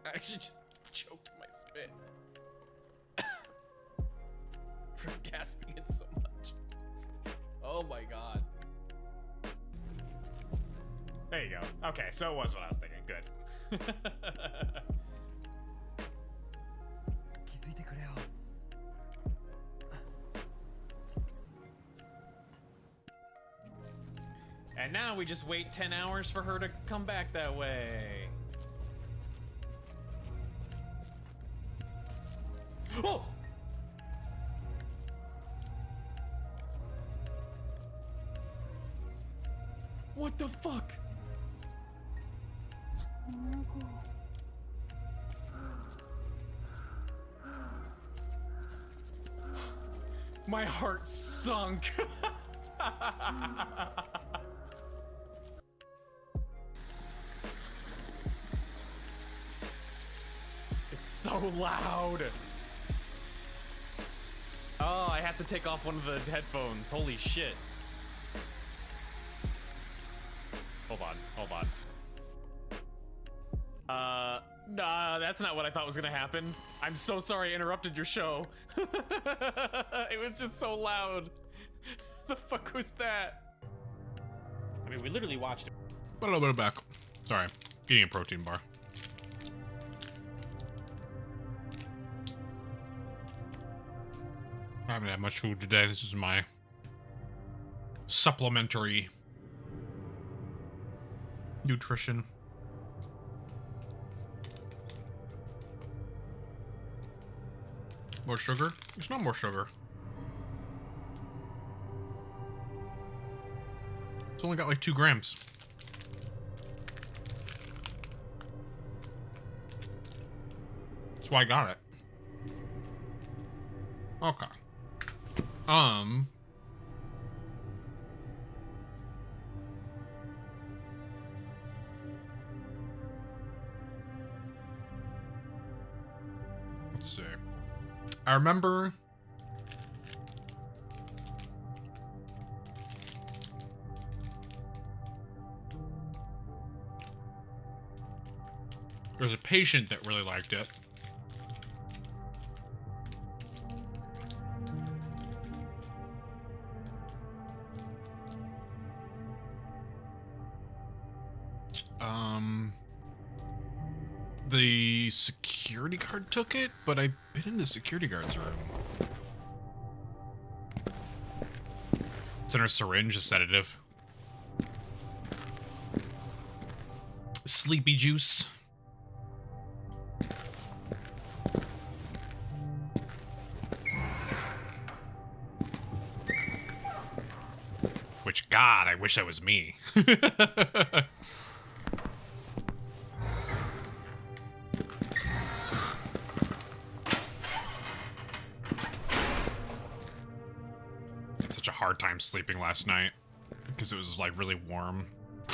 I actually just choked my spit from gasping it so much. Oh my god. There you go. Okay, so it was what I was thinking. Good. And now we just wait 10 hours for her to come back that way. Oh! What the fuck? My heart sunk. It's so loud. Oh, I have to take off one of the headphones. Holy shit. Hold on. Nah, that's not what I thought was gonna happen. I'm so sorry I interrupted your show. It was just so loud. The fuck was that? I mean, we literally watched it. A little bit back. Sorry, eating a protein bar. I haven't had much food today. This is my supplementary nutrition. More sugar? There's no more sugar. It's only got like 2 grams. That's why I got it. Okay. Let's see. I remember there's a patient that really liked it. The security guard took it, but I've been in the security guard's room. It's in her syringe, a sedative. Sleepy juice. Which, God, I wish that was me. Hard time sleeping last night because it was like really warm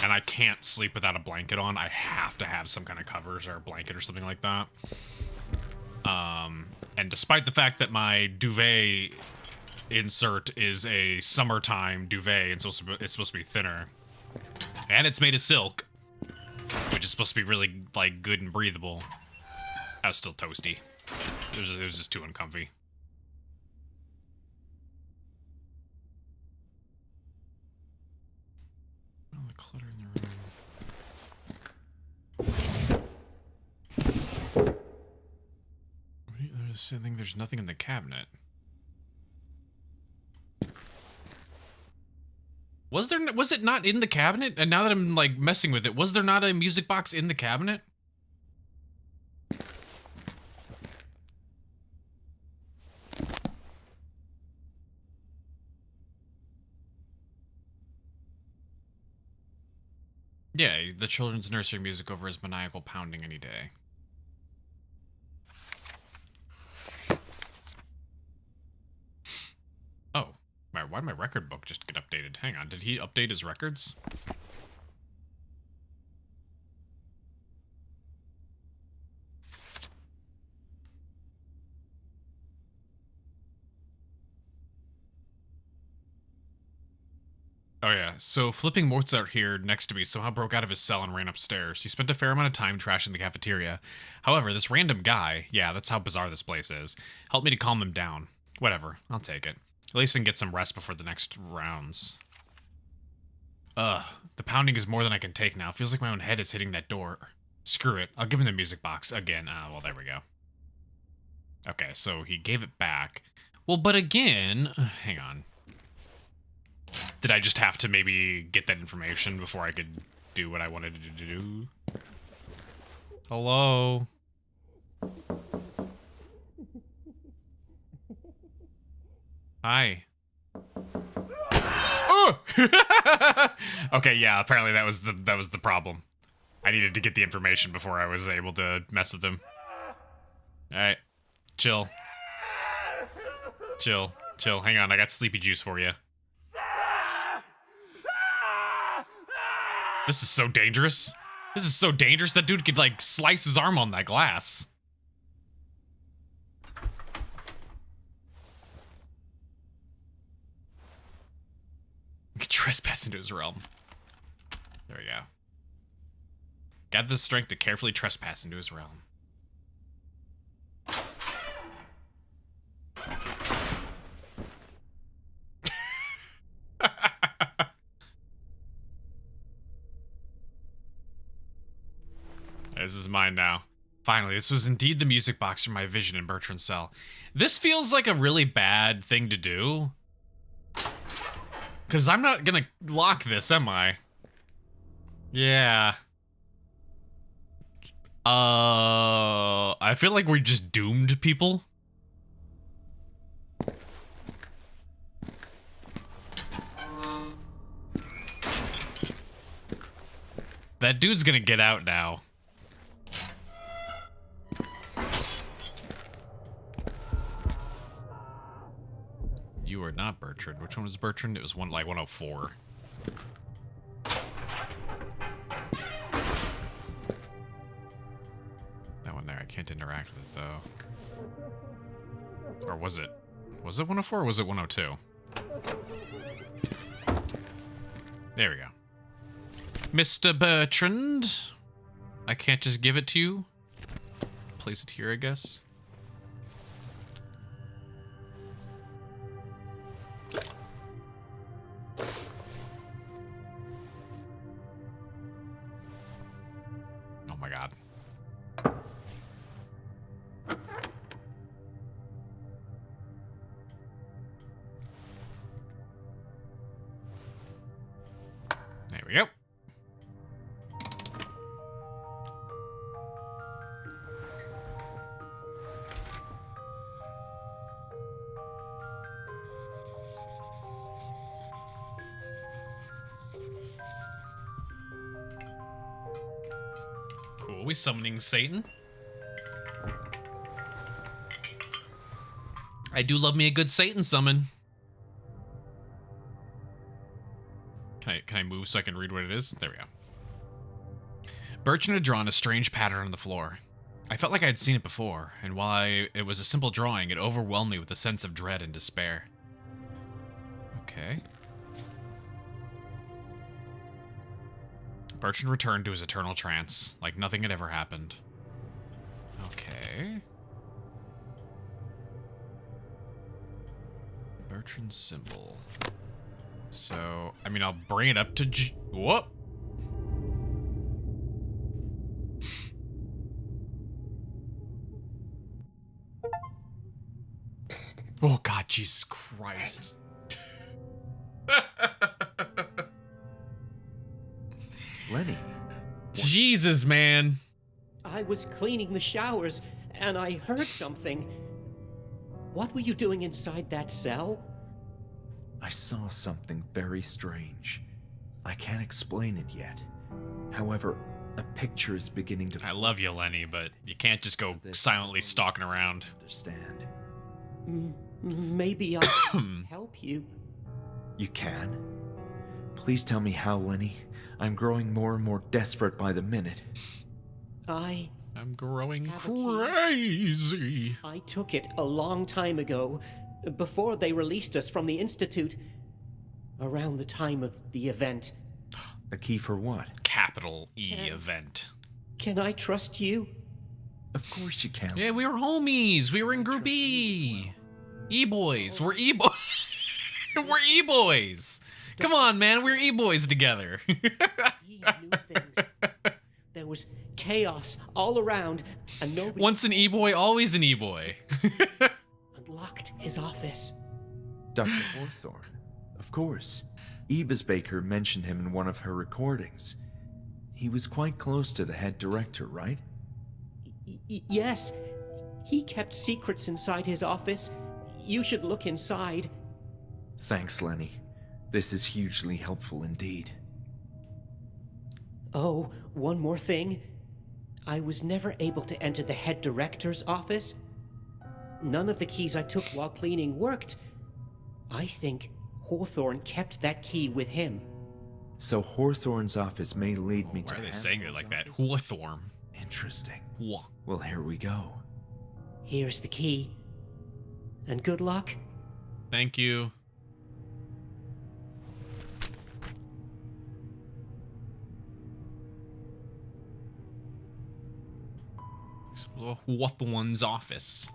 and I can't sleep without a blanket on. I have to have some kind of covers or a blanket or something like that. And despite the fact that my duvet insert is a summertime duvet and it's supposed to be thinner and it's made of silk, which is supposed to be really like good and breathable, I was still toasty. It was just too uncomfy. Clutter in the room. There's nothing in the cabinet. Was it not in the cabinet? And now that I'm like messing with it, was there not a music box in the cabinet? Yeah, the children's nursery music over his maniacal pounding any day. Oh, why did my record book just get updated? Hang on, did he update his records? Oh yeah, so flipping Mozart here next to me somehow broke out of his cell and ran upstairs. He spent a fair amount of time trashing the cafeteria. However, this random guy, yeah, that's how bizarre this place is, helped me to calm him down. Whatever, I'll take it. At least I can get some rest before the next rounds. Ugh, the pounding is more than I can take now. Feels like my own head is hitting that door. Screw it, I'll give him the music box again. Well, there we go. Okay, so he gave it back. Well, but again, hang on. Did I just have to maybe get that information before I could do what I wanted to do? Hello? Hi. Oh! Okay, yeah, apparently that was the problem. I needed to get the information before I was able to mess with him. Alright. Chill. Chill. Chill. Hang on, I got sleepy juice for you. This is so dangerous. This is so dangerous. That dude could, like, slice his arm on that glass. You could trespass into his realm. There we go. Gather the strength to carefully trespass into his realm. This is mine now. Finally, this was indeed the music box from my vision in Bertrand's cell. This feels like a really bad thing to do. Because I'm not gonna lock this, am I? Yeah. I feel like we just doomed people. That dude's gonna get out now. You are not Bertrand. Which one was Bertrand? It was one like 104. That one there, I can't interact with it though. Or was it? Was it 104 or was it 102? There we go. Mr. Bertrand. I can't just give it to you. Place it here, I guess. Oh my god. There we go. Cool, we summoning Satan. I do love me a good Satan summon. Can I move so I can read what it is? There we go. Bertrand had drawn a strange pattern on the floor. I felt like I had seen it before, and while it was a simple drawing, it overwhelmed me with a sense of dread and despair. Okay. Bertrand returned to his eternal trance, like nothing had ever happened. Okay. Bertrand's symbol. So, I mean, I'll bring it up to whoop. Psst. Oh God, Jesus Christ. Lenny. Jesus, man. I was cleaning the showers, and I heard something. What were you doing inside that cell? I saw something very strange. I can't explain it yet. However, a picture is beginning to... I love you, Lenny, but you can't just go silently stalking around. Understand. Maybe I can help you. You can? Please tell me how, Lenny. I'm growing more and more desperate by the minute. I'm growing crazy. I took it a long time ago, before they released us from the Institute, around the time of the event. A key for what? Capital E event. Can I trust you? Of course you can. Yeah, we were homies. We were in Group E. E-boys. We're E-boys. We're E-boys. Come on, man. We're E-boys together. He knew things. There was chaos all around, and nobody... Once an E-boy, always an E-boy. Unlocked his office. Dr. Hawthorne. Of course. Ebis Baker mentioned him in one of her recordings. He was quite close to the head director, right? Yes. He kept secrets inside his office. You should look inside. Thanks, Lenny. This is hugely helpful indeed. Oh, one more thing. I was never able to enter the head director's office. None of the keys I took while cleaning worked. I think Hawthorne kept that key with him. So Hawthorne's office may lead me to... Why are they saying it like that? Hawthorne. Interesting. Wha- Well, here we go. Here's the key. And good luck. Thank you. Explore Hawthorne's office.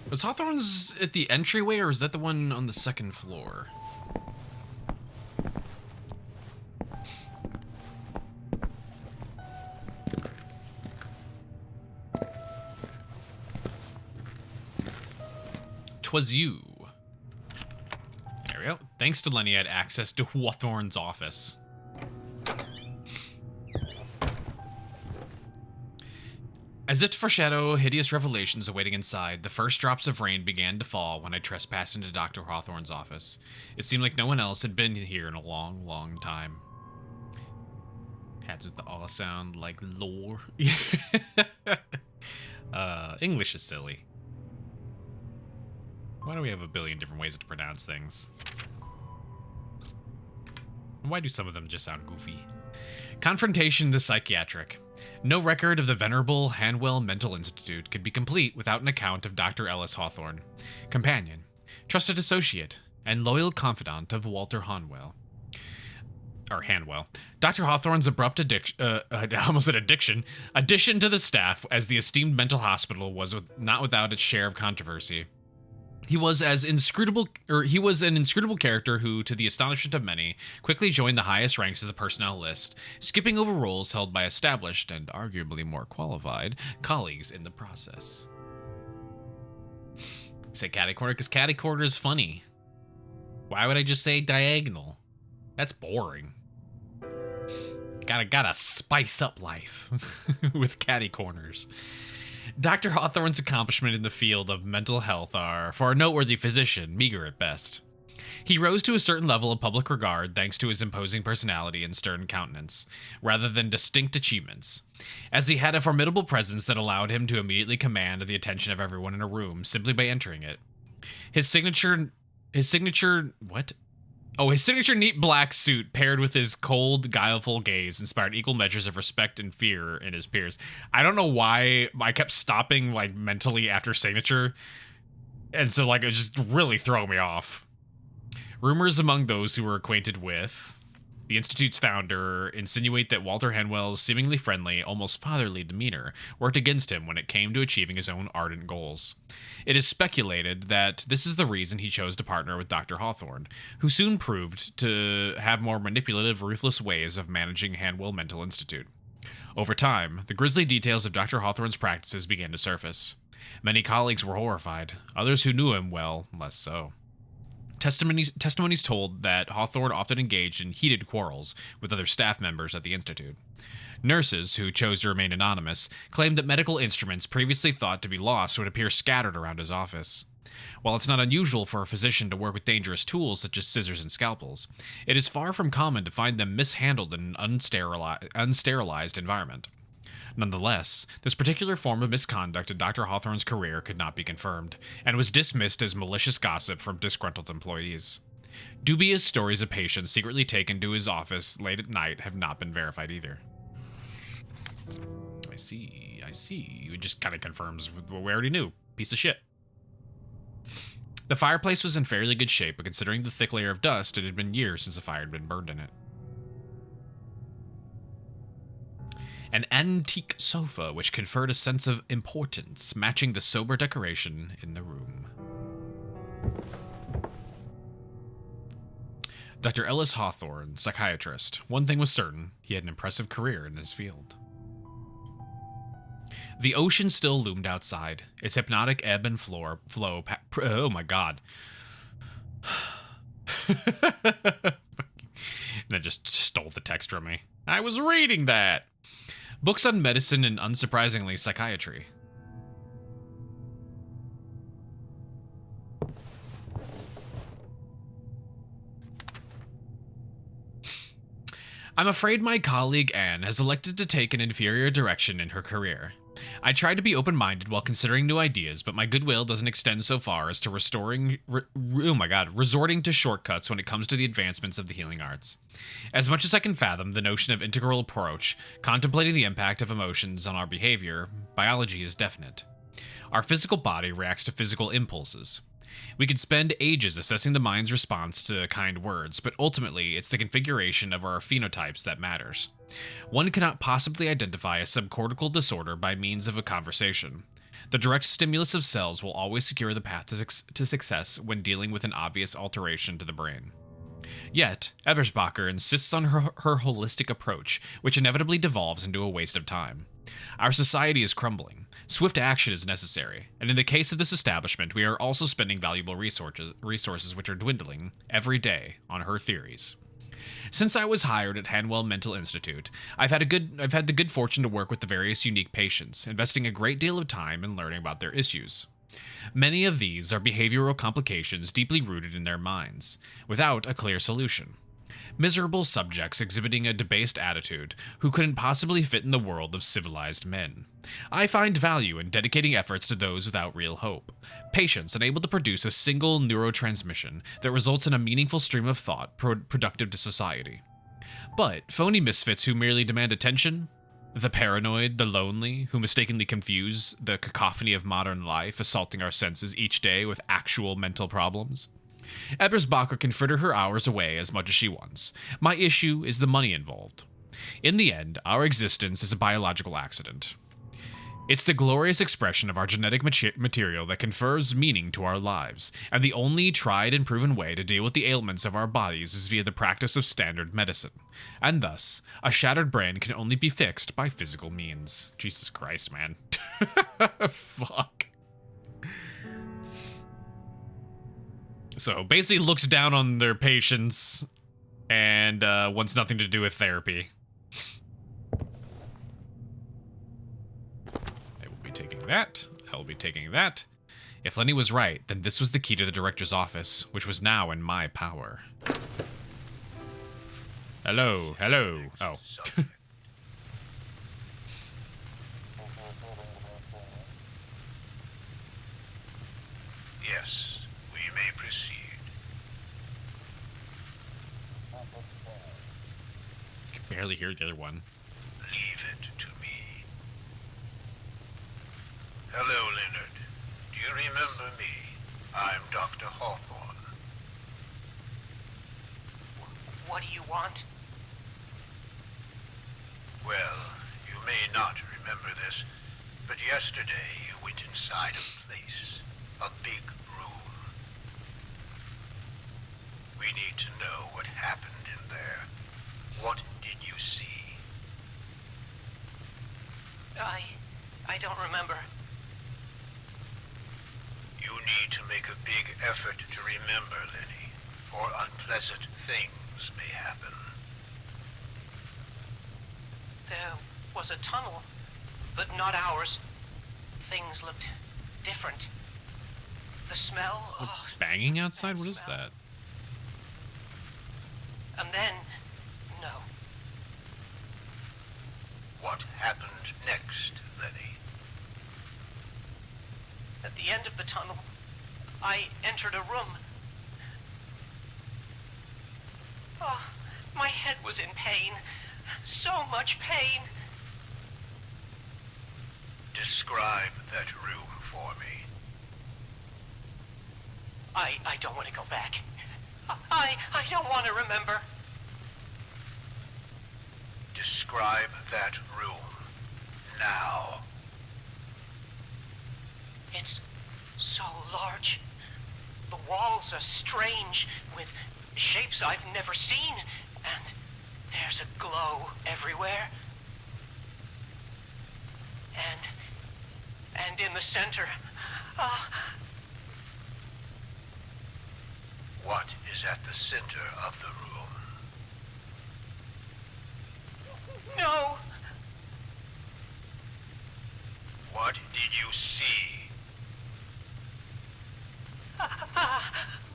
Was Hawthorne's at the entryway, or is that the one on the second floor? Twas you. There we go. Thanks to Lenny, I had access to Hawthorne's office. As if to foreshadow hideous revelations awaiting inside, the first drops of rain began to fall when I trespassed into Dr. Hawthorne's office. It seemed like no one else had been here in a long, long time. Hats with the all sound like lore. English is silly. Why do we have a billion different ways to pronounce things? And why do some of them just sound goofy? Confrontation the Psychiatric. No record of the venerable Hanwell Mental Institute could be complete without an account of Dr. Ellis Hawthorne, companion, trusted associate, and loyal confidant of Walter Hanwell. Or Hanwell. Dr. Hawthorne's abrupt addition to the staff as the esteemed mental hospital was not without its share of controversy. He was an inscrutable character who, to the astonishment of many, quickly joined the highest ranks of the personnel list, skipping over roles held by established and arguably more qualified colleagues in the process. Say catty corner because catty corner is funny. Why would I just say diagonal? That's boring. Gotta spice up life with catty corners. Dr. Hawthorne's accomplishments in the field of mental health are, for a noteworthy physician, meager at best. He rose to a certain level of public regard thanks to his imposing personality and stern countenance, rather than distinct achievements, as he had a formidable presence that allowed him to immediately command the attention of everyone in a room simply by entering it. His signature neat black suit paired with his cold, guileful gaze inspired equal measures of respect and fear in his peers. I don't know why I kept stopping like mentally after signature. And so like it just really threw me off. Rumors among those who were acquainted with the Institute's founder insinuate that Walter Hanwell's seemingly friendly, almost fatherly demeanor worked against him when it came to achieving his own ardent goals. It is speculated that this is the reason he chose to partner with Dr. Hawthorne, who soon proved to have more manipulative, ruthless ways of managing Hanwell Mental Institute. Over time, the grisly details of Dr. Hawthorne's practices began to surface. Many colleagues were horrified, others who knew him well, less so. Testimonies told that Hawthorne often engaged in heated quarrels with other staff members at the Institute. Nurses, who chose to remain anonymous, claimed that medical instruments previously thought to be lost would appear scattered around his office. While it's not unusual for a physician to work with dangerous tools such as scissors and scalpels, it is far from common to find them mishandled in an unsterilized environment. Nonetheless, this particular form of misconduct in Dr. Hawthorne's career could not be confirmed, and was dismissed as malicious gossip from disgruntled employees. Dubious stories of patients secretly taken to his office late at night have not been verified either. I see. It just kind of confirms what we already knew. Piece of shit. The fireplace was in fairly good shape, but considering the thick layer of dust, it had been years since a fire had been burned in it. An antique sofa which conferred a sense of importance, matching the sober decoration in the room. Dr. Ellis Hawthorne, psychiatrist. One thing was certain, he had an impressive career in his field. The ocean still loomed outside, its hypnotic ebb and flow. Oh my god. That just stole the text from me. I was reading that. Books on medicine and, unsurprisingly, psychiatry. I'm afraid my colleague Anne has elected to take an inferior direction in her career. I try to be open-minded while considering new ideas, but my goodwill doesn't extend so far as to resorting to shortcuts when it comes to the advancements of the healing arts. As much as I can fathom the notion of integral approach, contemplating the impact of emotions on our behavior, biology is definite. Our physical body reacts to physical impulses. We could spend ages assessing the mind's response to kind words, but ultimately it's the configuration of our phenotypes that matters. One cannot possibly identify a subcortical disorder by means of a conversation. The direct stimulus of cells will always secure the path to success when dealing with an obvious alteration to the brain. Yet, Ebersbacher insists on her holistic approach, which inevitably devolves into a waste of time. Our society is crumbling. Swift action is necessary, and in the case of this establishment, we are also spending valuable resources which are dwindling every day on her theories. Since I was hired at Hanwell Mental Institute, I've had the good fortune to work with the various unique patients, investing a great deal of time in learning about their issues. Many of these are behavioral complications deeply rooted in their minds, without a clear solution. Miserable subjects exhibiting a debased attitude who couldn't possibly fit in the world of civilized men. I find value in dedicating efforts to those without real hope. Patients unable to produce a single neurotransmission that results in a meaningful stream of thought productive to society. But phony misfits who merely demand attention? The paranoid, the lonely, who mistakenly confuse the cacophony of modern life assaulting our senses each day with actual mental problems? Ebersbacher can fritter her hours away as much as she wants. My issue is the money involved. In the end, our existence is a biological accident. It's the glorious expression of our genetic material that confers meaning to our lives, and the only tried and proven way to deal with the ailments of our bodies is via the practice of standard medicine. And thus, a shattered brain can only be fixed by physical means. Jesus Christ, man. Fuck. So basically looks down on their patients and wants nothing to do with therapy. I will be taking that. I will be taking that. If Lenny was right, then this was the key to the director's office, which was now in my power. Hello, hello. Oh. Yes, we may proceed. I can barely hear the other one. Leave it to me. Hello, Leonard. Do you remember me? I'm Dr. Hawthorne. What do you want? Well, you may not remember this, but yesterday you went inside a place. A big room. We need to know what happened in there. What did you see? I don't remember. You need to make a big effort to remember, Lenny, or unpleasant things may happen. There was a tunnel, but not ours. Things looked different. The smell... Is there banging outside? What is that? And then... no. What happened next, Lenny? At the end of the tunnel, I entered a room. Oh, my head was in pain. So much pain. Describe that room for me. I don't want to go back. I don't want to remember. Describe that room. Now. It's so large. The walls are strange, with shapes I've never seen, and there's a glow everywhere. And in the center, What is at the center of the room? no! What did you see?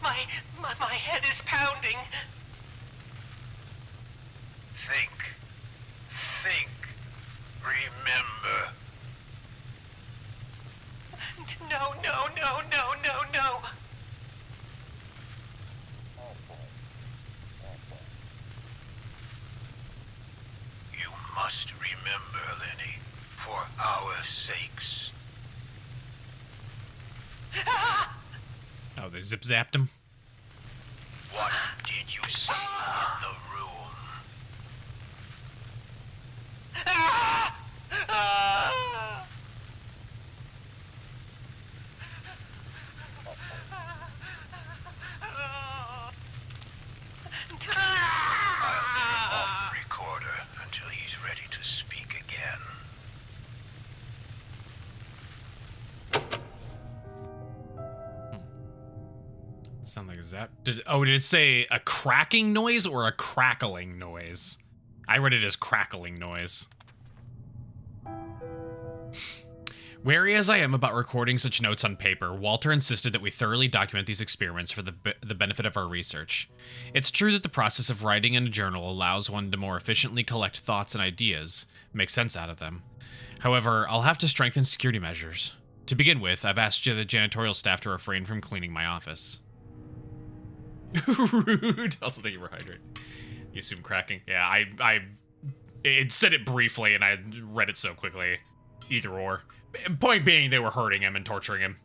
My head is pounding. Think. Think. Remember. No, no, no, no, no, no. You must remember, Lenny, for our sakes. Oh, they zip-zapped him? What did you see in the room? I'll off recorder until he's ready to speak again. Sound like a zap. Did it say a cracking noise or a crackling noise? I read it as crackling noise. Wary as I am about recording such notes on paper, Walter insisted that we thoroughly document these experiments for the benefit of our research. It's true that the process of writing in a journal allows one to more efficiently collect thoughts and ideas, make sense out of them. However, I'll have to strengthen security measures. To begin with, I've asked the janitorial staff to refrain from cleaning my office. Rude. I also think you were hydrated. You assume cracking? Yeah, it said it briefly and I read it so quickly. Either or. Point being, they were hurting him and torturing him.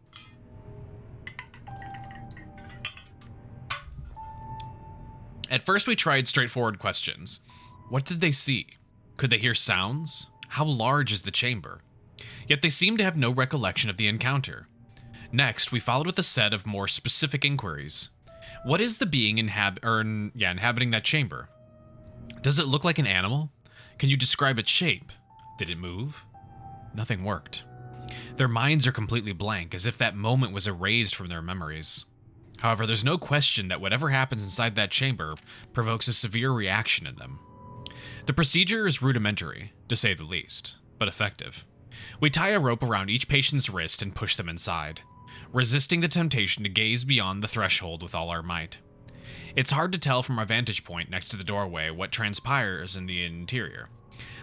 At first, we tried straightforward questions. What did they see? Could they hear sounds? How large is the chamber? Yet they seemed to have no recollection of the encounter. Next, we followed with a set of more specific inquiries. What is the being inhabiting that chamber? Does it look like an animal? Can you describe its shape? Did it move? Nothing worked. Their minds are completely blank, as if that moment was erased from their memories. However, there's no question that whatever happens inside that chamber provokes a severe reaction in them. The procedure is rudimentary, to say the least, but effective. We tie a rope around each patient's wrist and push them inside, resisting the temptation to gaze beyond the threshold with all our might. It's hard to tell from our vantage point next to the doorway what transpires in the interior,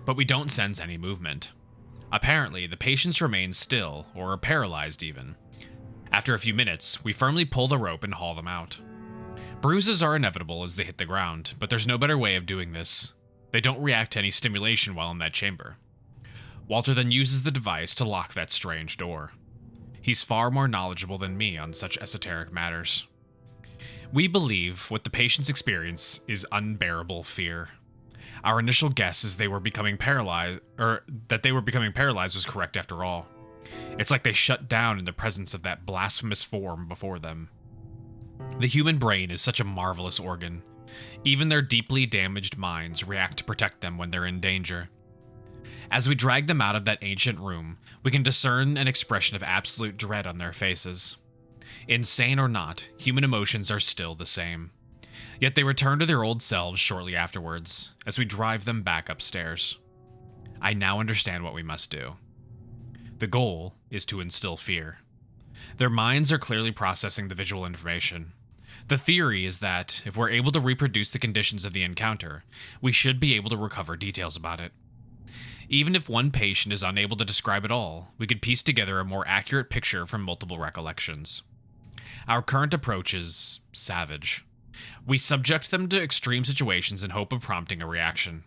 but we don't sense any movement. Apparently, the patients remain still, or are paralyzed even. After a few minutes, we firmly pull the rope and haul them out. Bruises are inevitable as they hit the ground, but there's no better way of doing this. They don't react to any stimulation while in that chamber. Walter then uses the device to lock that strange door. He's far more knowledgeable than me on such esoteric matters. We believe what the patients experience is unbearable fear. Our initial guess is that they were becoming paralyzed was correct after all. It's like they shut down in the presence of that blasphemous form before them. The human brain is such a marvelous organ. Even their deeply damaged minds react to protect them when they're in danger. As we drag them out of that ancient room, we can discern an expression of absolute dread on their faces. Insane or not, human emotions are still the same. Yet they return to their old selves shortly afterwards, as we drive them back upstairs. I now understand what we must do. The goal is to instill fear. Their minds are clearly processing the visual information. The theory is that, if we're able to reproduce the conditions of the encounter, we should be able to recover details about it. Even if one patient is unable to describe it all, we could piece together a more accurate picture from multiple recollections. Our current approach is savage. We subject them to extreme situations in hope of prompting a reaction.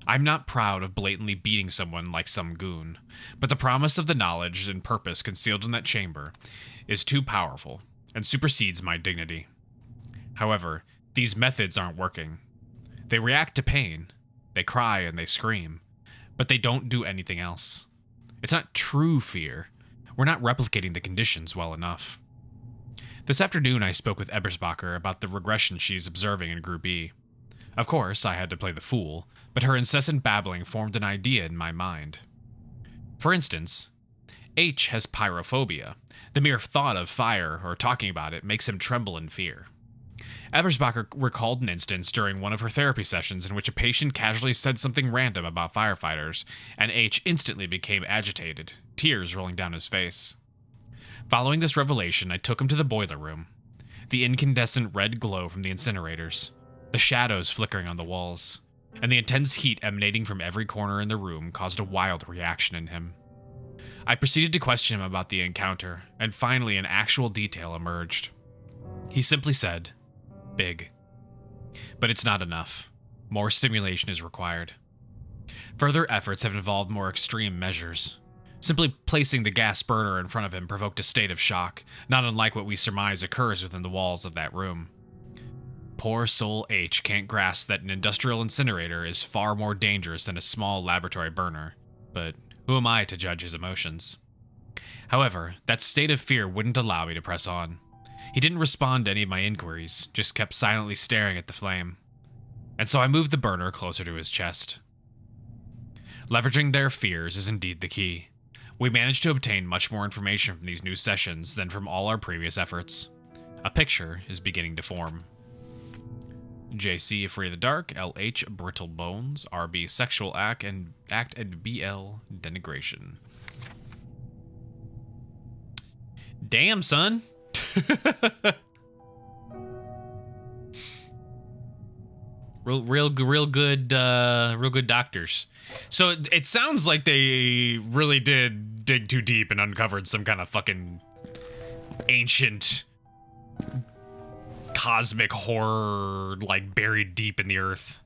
I'm not proud of blatantly beating someone like some goon, but the promise of the knowledge and purpose concealed in that chamber is too powerful and supersedes my dignity. However, these methods aren't working. They react to pain, they cry and they scream, but they don't do anything else. It's not true fear. We're not replicating the conditions well enough. This afternoon, I spoke with Ebersbacher about the regression she's observing in Group E. Of course, I had to play the fool, but her incessant babbling formed an idea in my mind. For instance, H has pyrophobia. The mere thought of fire or talking about it makes him tremble in fear. Ebersbacher recalled an instance during one of her therapy sessions in which a patient casually said something random about firefighters, and H instantly became agitated, tears rolling down his face. Following this revelation, I took him to the boiler room. The incandescent red glow from the incinerators, the shadows flickering on the walls, and the intense heat emanating from every corner in the room caused a wild reaction in him. I proceeded to question him about the encounter, and finally an actual detail emerged. He simply said, "Big." But it's not enough. More stimulation is required. Further efforts have involved more extreme measures. Simply placing the gas burner in front of him provoked a state of shock, not unlike what we surmise occurs within the walls of that room. Poor soul H can't grasp that an industrial incinerator is far more dangerous than a small laboratory burner, but who am I to judge his emotions? However, that state of fear wouldn't allow me to press on. He didn't respond to any of my inquiries, just kept silently staring at the flame. And so I moved the burner closer to his chest. Leveraging their fears is indeed the key. We managed to obtain much more information from these new sessions than from all our previous efforts. A picture is beginning to form. JC Afraid of the Dark, LH Brittle Bones, RB Sexual Act and BL Denigration. Damn, son. real good doctors. So it sounds like they really did dig too deep and uncovered some kind of fucking ancient cosmic horror, like buried deep in the earth.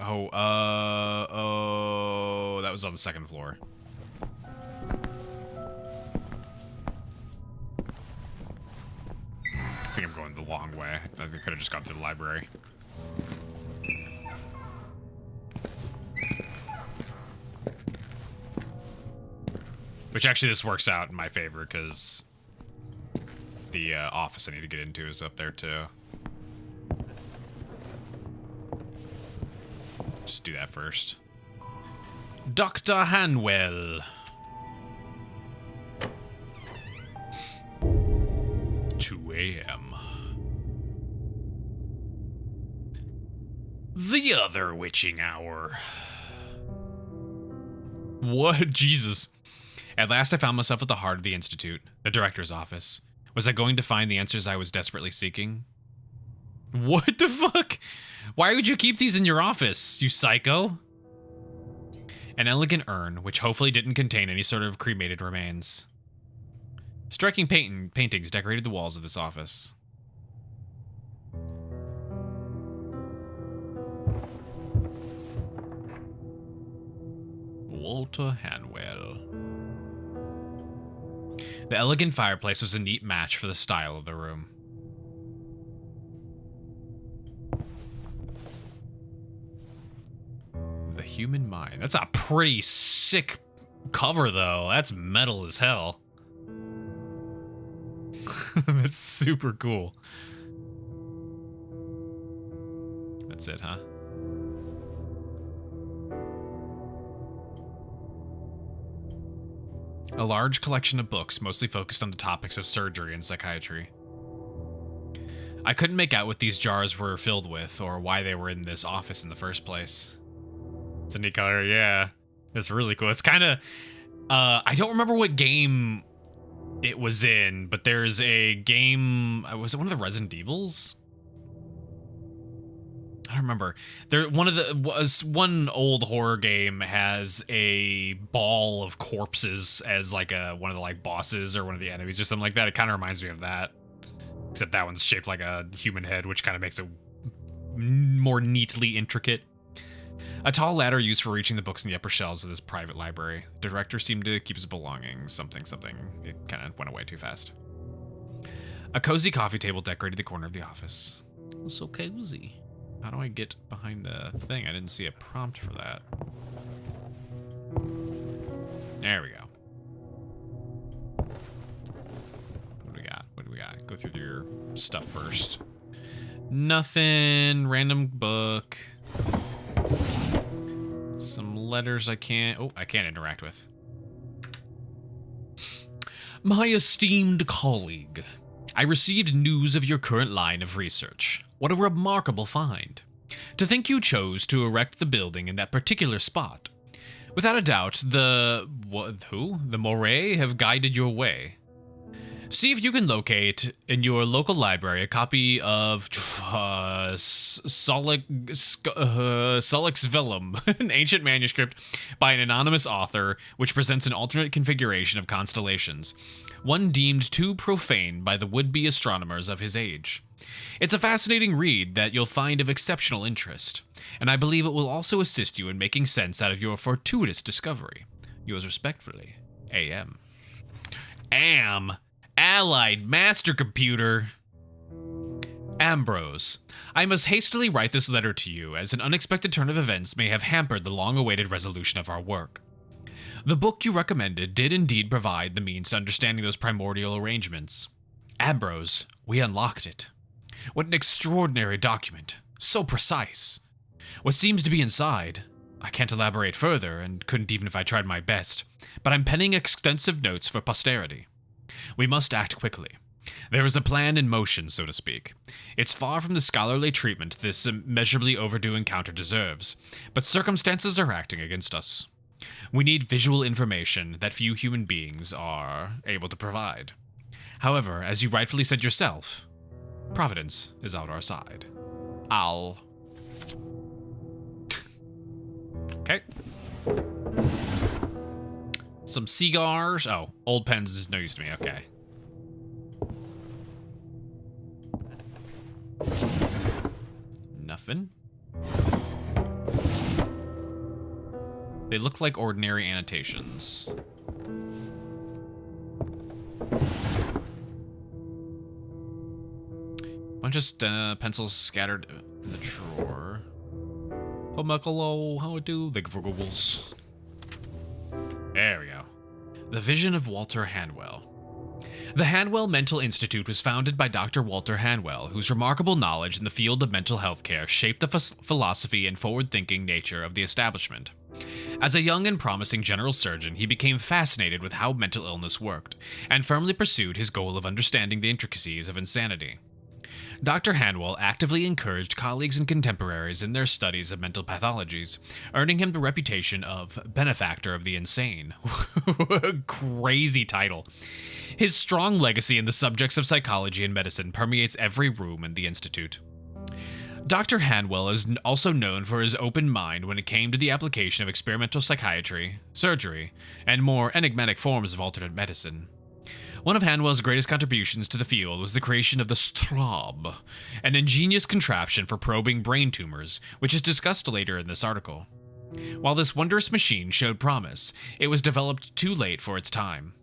Oh, that was on the second floor. I think I'm going the long way. I think I could have just gone through the library. Which actually this works out in my favor because the office I need to get into is up there too. Just do that first. Dr. Hanwell. 2 a.m. The other witching hour. What? Jesus. At last I found myself at the heart of the Institute, the director's office. Was I going to find the answers I was desperately seeking? What the fuck? Why would you keep these in your office, you psycho? An elegant urn, which hopefully didn't contain any sort of cremated remains. Striking paintings decorated the walls of this office. Walter Hanwell. The elegant fireplace was a neat match for the style of the room. The Human Mind. That's a pretty sick cover, though. That's metal as hell. That's super cool. That's it, huh? A large collection of books, mostly focused on the topics of surgery and psychiatry. I couldn't make out what these jars were filled with, or why they were in this office in the first place. It's a neat color, yeah. It's really cool. It's kind of... I don't remember what game it was in, but there's a game... Was it one of the Resident Evils? I don't remember. One old horror game has a ball of corpses as like one of the like bosses or one of the enemies or something like that. It kind of reminds me of that, except that one's shaped like a human head, which kind of makes it more neatly intricate. A tall ladder used for reaching the books in the upper shelves of this private library. The director seemed to keep his belongings. Something. It kind of went away too fast. A cozy coffee table decorated the corner of the office. It was so cozy. How do I get behind the thing? I didn't see a prompt for that. There we go. What do we got? Go through your stuff first. Nothing. Random book. Some letters I can't interact with. My esteemed colleague, I received news of your current line of research. What a remarkable find. To think you chose to erect the building in that particular spot. Without a doubt, the Moray have guided your way. See if you can locate in your local library a copy of Solix Vellum, an ancient manuscript by an anonymous author which presents an alternate configuration of constellations, one deemed too profane by the would-be astronomers of his age. It's a fascinating read that you'll find of exceptional interest, and I believe it will also assist you in making sense out of your fortuitous discovery. Yours respectfully, A.M. Allied Master Computer. Ambrose, I must hastily write this letter to you, as an unexpected turn of events may have hampered the long-awaited resolution of our work. The book you recommended did indeed provide the means to understanding those primordial arrangements. Ambrose, we unlocked it. What an extraordinary document. So precise. What seems to be inside, I can't elaborate further, and couldn't even if I tried my best, but I'm penning extensive notes for posterity. We must act quickly. There is a plan in motion, so to speak. It's far from the scholarly treatment this immeasurably overdue encounter deserves, but circumstances are acting against us. We need visual information that few human beings are able to provide. However, as you rightfully said yourself, Providence is on our side. Okay. Some cigars. Oh, old pens is no use to me. Okay. Nothing. They look like ordinary annotations. Bunch of pencils scattered in the drawer. Oh, Michael, how it do? Thank you for Googles. There we go. The Vision of Walter Hanwell. The Hanwell Mental Institute was founded by Dr. Walter Hanwell, whose remarkable knowledge in the field of mental health care shaped the philosophy and forward-thinking nature of the establishment. As a young and promising general surgeon, he became fascinated with how mental illness worked, and firmly pursued his goal of understanding the intricacies of insanity. Dr. Hanwell actively encouraged colleagues and contemporaries in their studies of mental pathologies, earning him the reputation of benefactor of the insane. Crazy title. His strong legacy in the subjects of psychology and medicine permeates every room in the Institute. Dr. Hanwell is also known for his open mind when it came to the application of experimental psychiatry, surgery, and more enigmatic forms of alternate medicine. One of Hanwell's greatest contributions to the field was the creation of the Straub, an ingenious contraption for probing brain tumors, which is discussed later in this article. While this wondrous machine showed promise, it was developed too late for its time.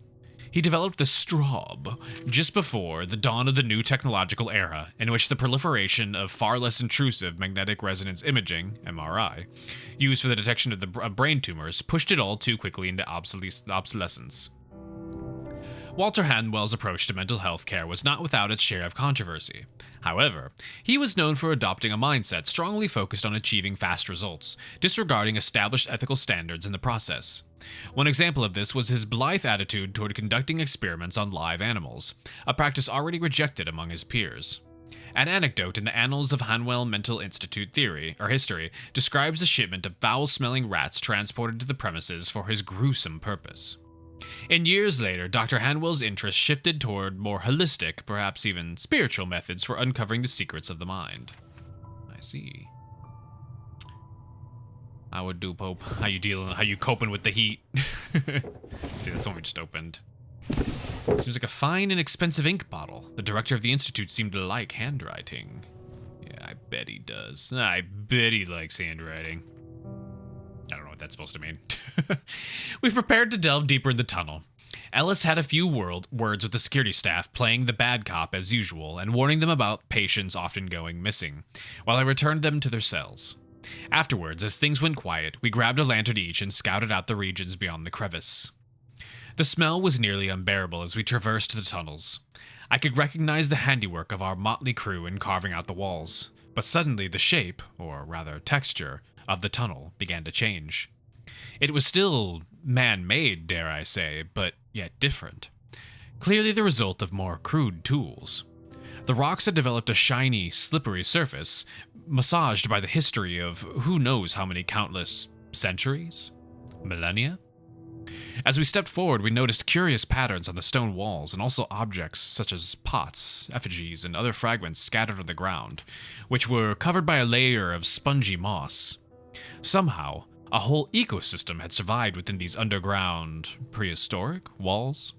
He developed the Straub just before the dawn of the new technological era, in which the proliferation of far less intrusive magnetic resonance imaging, MRI, used for the detection of brain tumors, pushed it all too quickly into obsolescence. Walter Hanwell's approach to mental health care was not without its share of controversy. However, he was known for adopting a mindset strongly focused on achieving fast results, disregarding established ethical standards in the process. One example of this was his blithe attitude toward conducting experiments on live animals, a practice already rejected among his peers. An anecdote in the Annals of Hanwell Mental Institute history describes a shipment of foul-smelling rats transported to the premises for his gruesome purpose. In years later, Dr. Hanwell's interest shifted toward more holistic, perhaps even spiritual methods for uncovering the secrets of the mind. I see. How would do, Pope? How you coping with the heat? See, that's one we just opened. Seems like a fine and expensive ink bottle. The director of the Institute seemed to like handwriting. Yeah, I bet he does. I bet he likes handwriting. I don't know what that's supposed to mean. We prepared to delve deeper in the tunnel. Ellis had a few words with the security staff, playing the bad cop as usual and warning them about patients often going missing, while I returned them to their cells. Afterwards, as things went quiet, we grabbed a lantern each and scouted out the regions beyond the crevice. The smell was nearly unbearable as we traversed the tunnels. I could recognize the handiwork of our motley crew in carving out the walls, but suddenly the shape, or rather texture, of the tunnel began to change. It was still man-made, dare I say, but yet different. Clearly the result of more crude tools. The rocks had developed a shiny, slippery surface, massaged by the history of who knows how many countless centuries? Millennia? As we stepped forward, we noticed curious patterns on the stone walls and also objects such as pots, effigies, and other fragments scattered on the ground, which were covered by a layer of spongy moss. Somehow, a whole ecosystem had survived within these underground, prehistoric walls.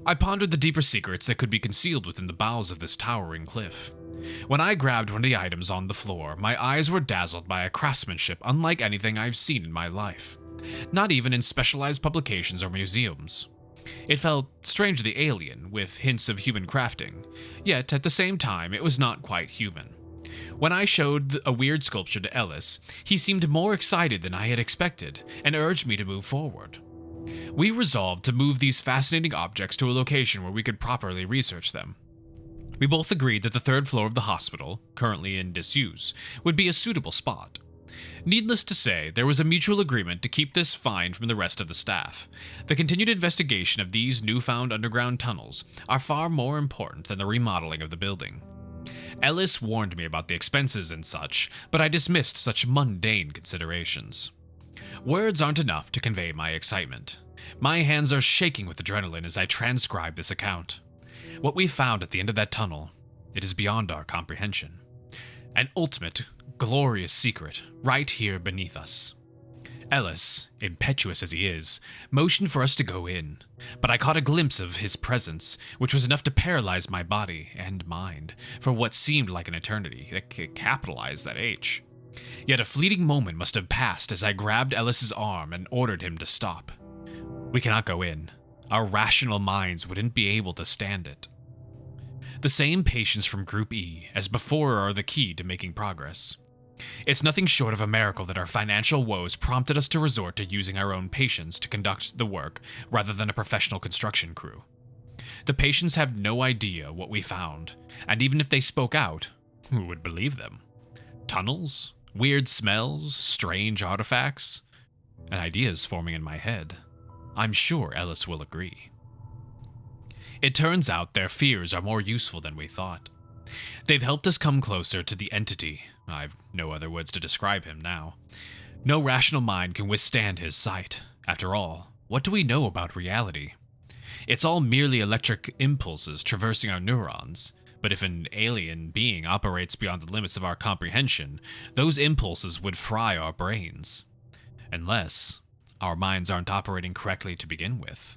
I pondered the deeper secrets that could be concealed within the bowels of this towering cliff. When I grabbed one of the items on the floor, my eyes were dazzled by a craftsmanship unlike anything I've seen in my life. Not even in specialized publications or museums. It felt strangely alien, with hints of human crafting, yet at the same time it was not quite human. When I showed a weird sculpture to Ellis, he seemed more excited than I had expected, and urged me to move forward. We resolved to move these fascinating objects to a location where we could properly research them. We both agreed that the third floor of the hospital, currently in disuse, would be a suitable spot. Needless to say, there was a mutual agreement to keep this find from the rest of the staff. The continued investigation of these newfound underground tunnels are far more important than the remodeling of the building. Ellis warned me about the expenses and such, but I dismissed such mundane considerations. Words aren't enough to convey my excitement. My hands are shaking with adrenaline as I transcribe this account. What we found at the end of that tunnel, it is beyond our comprehension. An ultimate, glorious secret, right here beneath us. Ellis, impetuous as he is, motioned for us to go in, but I caught a glimpse of his presence, which was enough to paralyze my body and mind for what seemed like an eternity. That capitalized that H. Yet a fleeting moment must have passed as I grabbed Ellis's arm and ordered him to stop. We cannot go in. Our rational minds wouldn't be able to stand it. The same patients from Group E as before are the key to making progress. It's nothing short of a miracle that our financial woes prompted us to resort to using our own patients to conduct the work rather than a professional construction crew. The patients have no idea what we found, and even if they spoke out, who would believe them? Tunnels? Weird smells? Strange artifacts? An idea is forming in my head. I'm sure Ellis will agree. It turns out their fears are more useful than we thought. They've helped us come closer to the entity. I've no other words to describe him now. No rational mind can withstand his sight. After all, what do we know about reality? It's all merely electric impulses traversing our neurons, but if an alien being operates beyond the limits of our comprehension, those impulses would fry our brains. Unless our minds aren't operating correctly to begin with.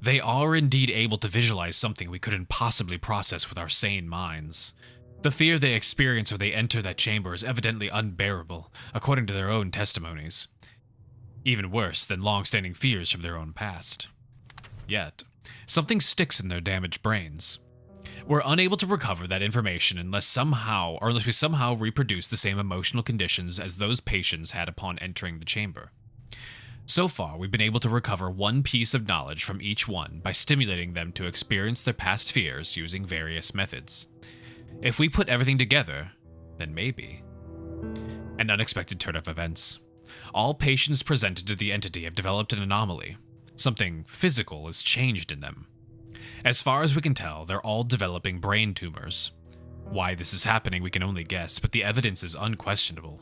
They are indeed able to visualize something we couldn't possibly process with our sane minds. The fear they experience when they enter that chamber is evidently unbearable, according to their own testimonies. Even worse than long-standing fears from their own past. Yet, something sticks in their damaged brains. We're unable to recover that information unless we somehow reproduce the same emotional conditions as those patients had upon entering the chamber. So far, we've been able to recover one piece of knowledge from each one by stimulating them to experience their past fears using various methods. If we put everything together, then maybe. An unexpected turn of events. All patients presented to the entity have developed an anomaly. Something physical has changed in them. As far as we can tell, they're all developing brain tumors. Why this is happening we can only guess, but the evidence is unquestionable.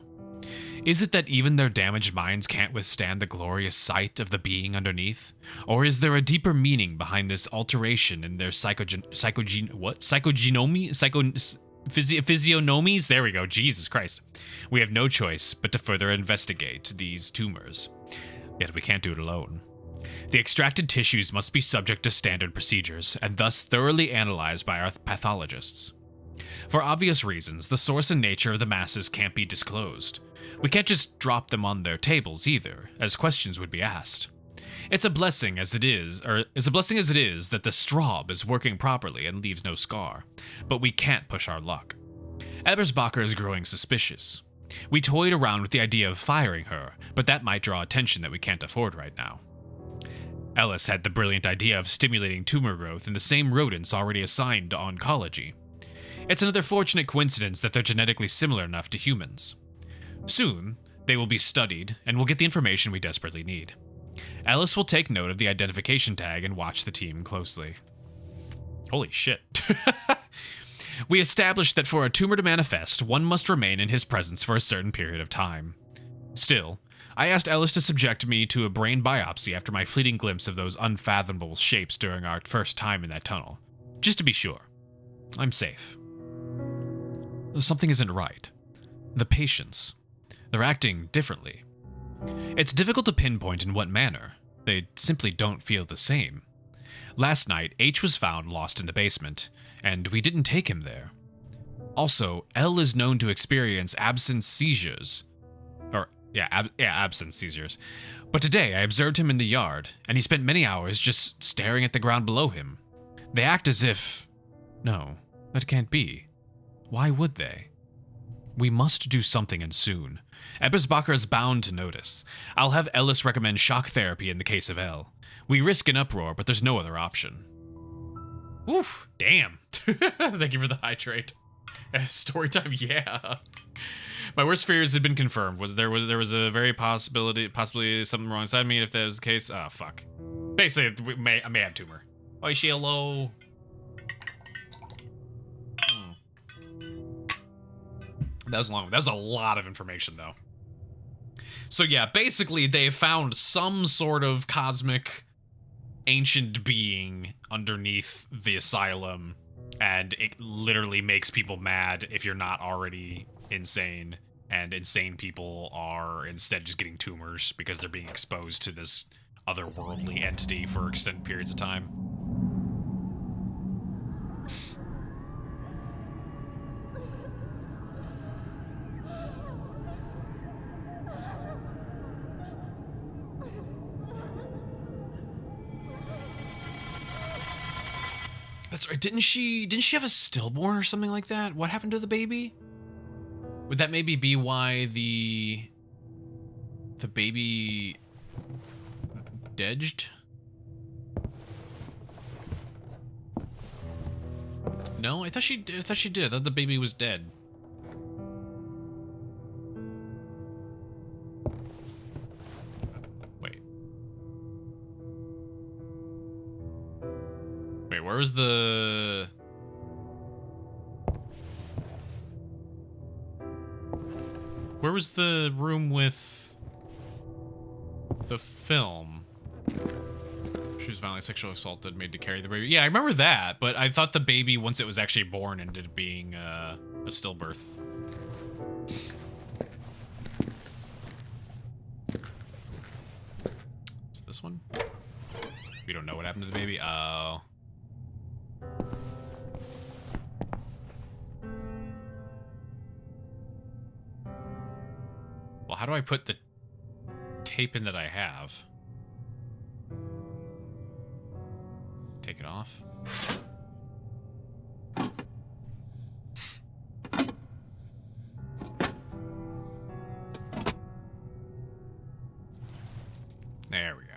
Is it that even their damaged minds can't withstand the glorious sight of the being underneath? Or is there a deeper meaning behind this alteration in their physiognomies? There we go, Jesus Christ. We have no choice but to further investigate these tumors. Yet we can't do it alone. The extracted tissues must be subject to standard procedures, and thus thoroughly analyzed by our pathologists. For obvious reasons, the source and nature of the masses can't be disclosed. We can't just drop them on their tables either, as questions would be asked. It's a blessing as it is that the straub is working properly and leaves no scar, but we can't push our luck. Ebersbacher is growing suspicious. We toyed around with the idea of firing her, but that might draw attention that we can't afford right now. Ellis had the brilliant idea of stimulating tumor growth in the same rodents already assigned to oncology. It's another fortunate coincidence that they're genetically similar enough to humans. Soon, they will be studied, and we'll get the information we desperately need. Ellis will take note of the identification tag and watch the team closely. Holy shit. We established that for a tumor to manifest, one must remain in his presence for a certain period of time. Still, I asked Ellis to subject me to a brain biopsy after my fleeting glimpse of those unfathomable shapes during our first time in that tunnel. Just to be sure. I'm safe. Something isn't right. The patients. They're acting differently. It's difficult to pinpoint in what manner. They simply don't feel the same. Last night, H was found lost in the basement, and we didn't take him there. Also, L is known to experience absence seizures. Absence seizures. But today, I observed him in the yard, and he spent many hours just staring at the ground below him. They act as if... No, that can't be. Why would they? We must do something, and soon. Ebersbacher is bound to notice. I'll have Ellis recommend shock therapy in the case of L. We risk an uproar, but there's no other option. Oof, damn. Thank you for the hydrate. Story time, yeah. My worst fears had been confirmed. There was a very possibly something wrong inside me. If that was the case, oh fuck. Basically, I may have tumor. Oh, is she hello? That was long. That was a lot of information, though. So yeah, basically they found some sort of cosmic ancient being underneath the asylum, and it literally makes people mad if you're not already insane, and insane people are instead just getting tumors because they're being exposed to this otherworldly entity for extended periods of time. That's right. Didn't she have a stillborn or something like that? What happened to the baby? Would that maybe be why the baby dedged? No, I thought she did. I thought the baby was dead. Wait, where was the... Where was the room with the film? She was violently sexually assaulted, made to carry the baby. Yeah, I remember that, but I thought the baby, once it was actually born, ended up being a stillbirth. Is this one? We don't know what happened to the baby. Oh. Well, how do I put the tape in that I have? Take it off. There we go.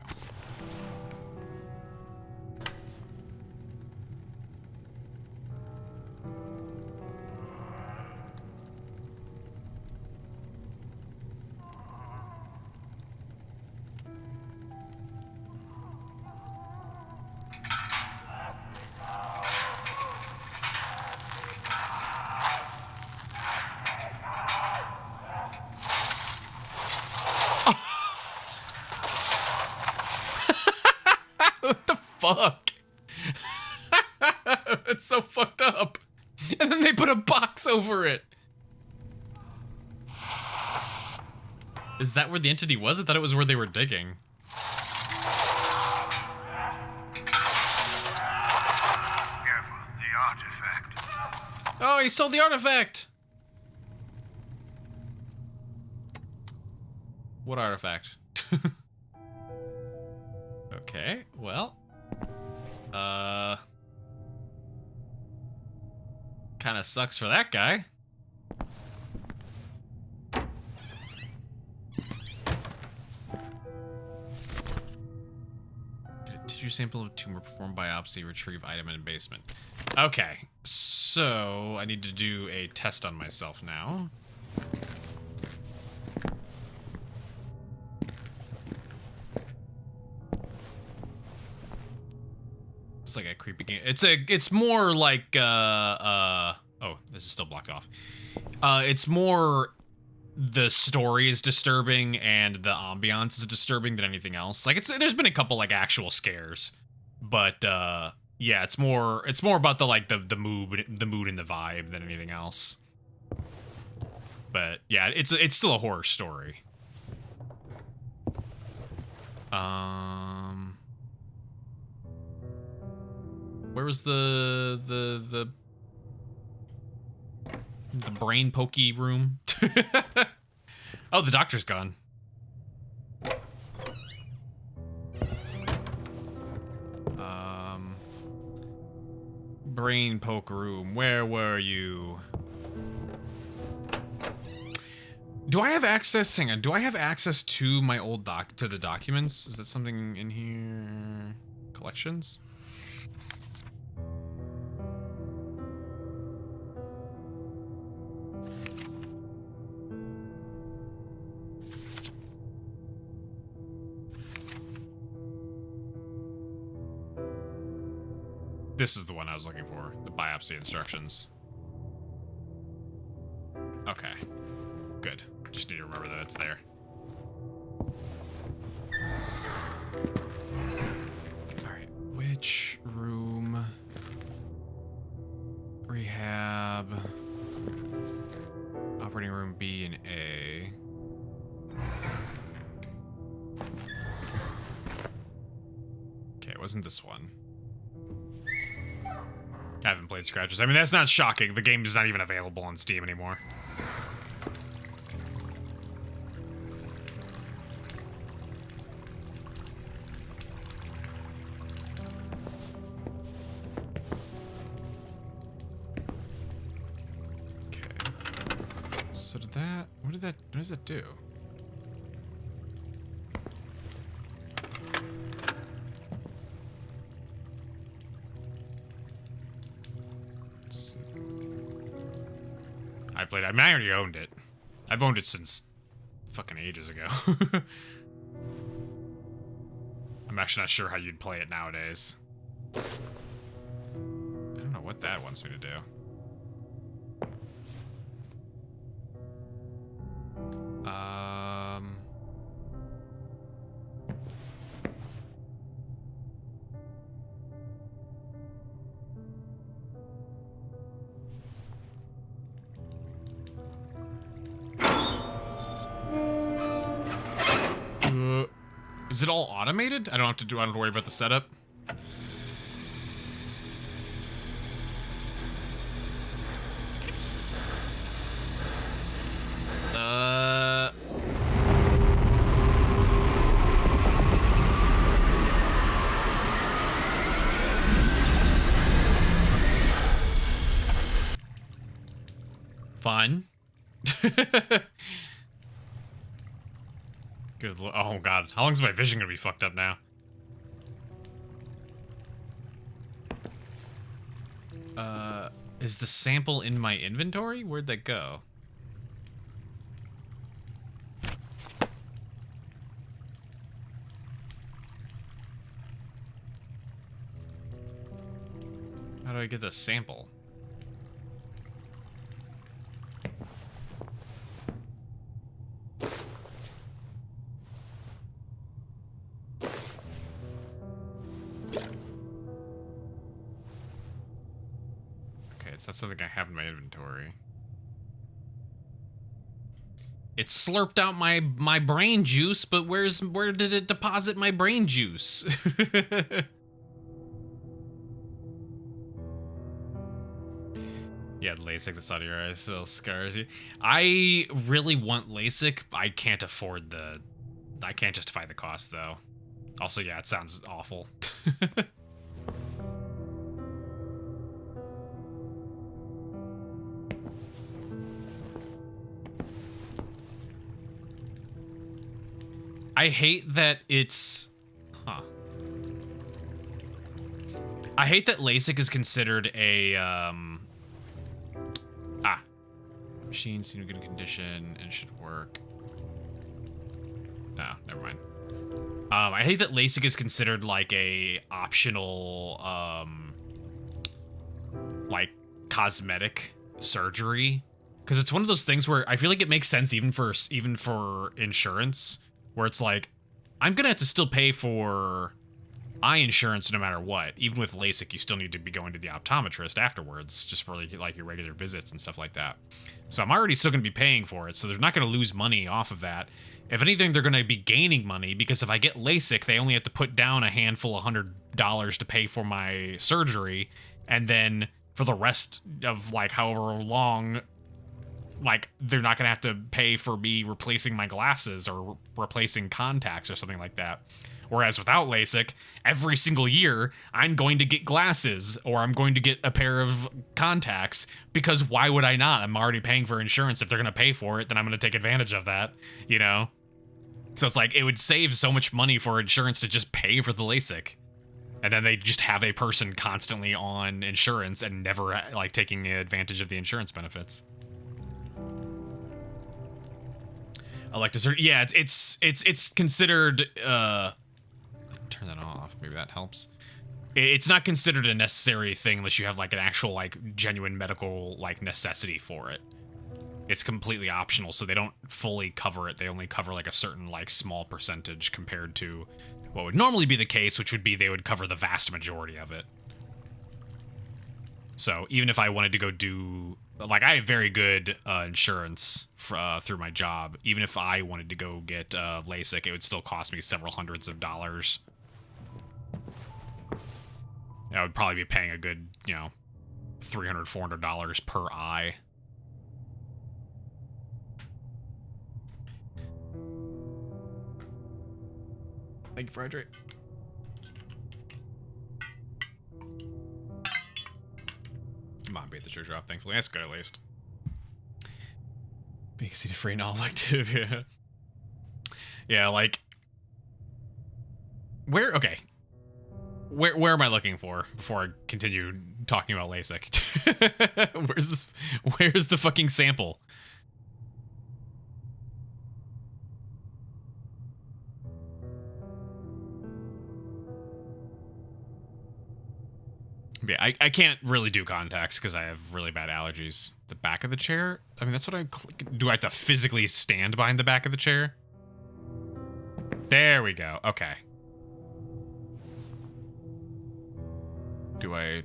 What the fuck? It's so fucked up. And then they put a box over it. Is that where the entity was? I thought it was where they were digging. Careful, the artifact. Oh, he sold the artifact. What artifact? Okay, well. Kind of sucks for that guy. Get a tissue sample of tumor, perform biopsy, retrieve item in basement. Okay, so I need to do a test on myself now. It's like a creepy game. It's more like oh, this is still blocked off. It's more the story is disturbing and the ambiance is disturbing than anything else. Like there's been a couple like actual scares, but yeah, it's more about the like the mood and the vibe than anything else. But yeah, it's still a horror story. Where was the brain pokey room? Oh, the doctor's gone. Brain poke room. Where were you? Do I have access? Hang on. Do I have access to my old to the documents? Is that something in here? Collections? This is the one I was looking for. The biopsy instructions. Okay. Good. Just need to remember that it's there. Alright. Which room? Rehab. Operating room B and A. Okay, it wasn't this one. I haven't played Scratches. I mean, that's not shocking. The game is not even available on Steam anymore. Okay. So did that... What does that do? I mean, I already owned it. I've owned it since fucking ages ago. I'm actually not sure how you'd play it nowadays. I don't know what that wants me to do. Is it all automated? I don't have to worry about the setup. Fun. Good. Oh god, how long is my vision gonna be fucked up now? Is the sample in my inventory? Where'd that go? How do I get the sample? It's not something I have in my inventory. It slurped out my brain juice, but where did it deposit my brain juice? Yeah, LASIK, the side of your eyes still scars you. I really want LASIK. I can't afford I can't justify the cost though. Also, yeah, it sounds awful. I hate that it's... Huh. I hate that LASIK is considered a, machine seemed in good condition and should work. No, never mind. I hate that LASIK is considered like a optional, like cosmetic surgery. because it's one of those things where I feel like it makes sense even for insurance, where it's like, I'm gonna have to still pay for eye insurance no matter what. Even with LASIK, you still need to be going to the optometrist afterwards, just for like your regular visits and stuff like that. So I'm already still gonna be paying for it, so they're not gonna lose money off of that. If anything, they're gonna be gaining money, because if I get LASIK, they only have to put down a handful of $100 to pay for my surgery, and then for the rest of like however long, like they're not gonna have to pay for me replacing my glasses or replacing contacts or something like that. Whereas without LASIK, every single year I'm going to get glasses or I'm going to get a pair of contacts, because why would I not? I'm already paying for insurance. If they're gonna pay for it, then I'm gonna take advantage of that, you know? So it's like, it would save so much money for insurance to just pay for the LASIK. And then they just have a person constantly on insurance and never like taking advantage of the insurance benefits. Elective, yeah, it's considered, turn that off, maybe that helps. It's not considered a necessary thing unless you have like an actual like genuine medical like necessity for it. It's completely optional, so they don't fully cover it. They only cover like a certain like small percentage compared to what would normally be the case, which would be they would cover the vast majority of it. So even if I wanted to go do, like, I have very good insurance through my job. Even if I wanted to go get LASIK, it would still cost me several hundreds of dollars. I would probably be paying a good, you know, $300, $400 per eye. Thank you, Frederick. Mom beat the church off, thankfully. That's good, at least. Being seated free, non-elective, yeah. Yeah, like... Okay. Where am I looking for before I continue talking about LASIK? Where's the fucking sample? Yeah, I can't really do contacts because I have really bad allergies. The back of the chair? I mean, that's what do I have to physically stand behind the back of the chair? There we go. Okay. Do I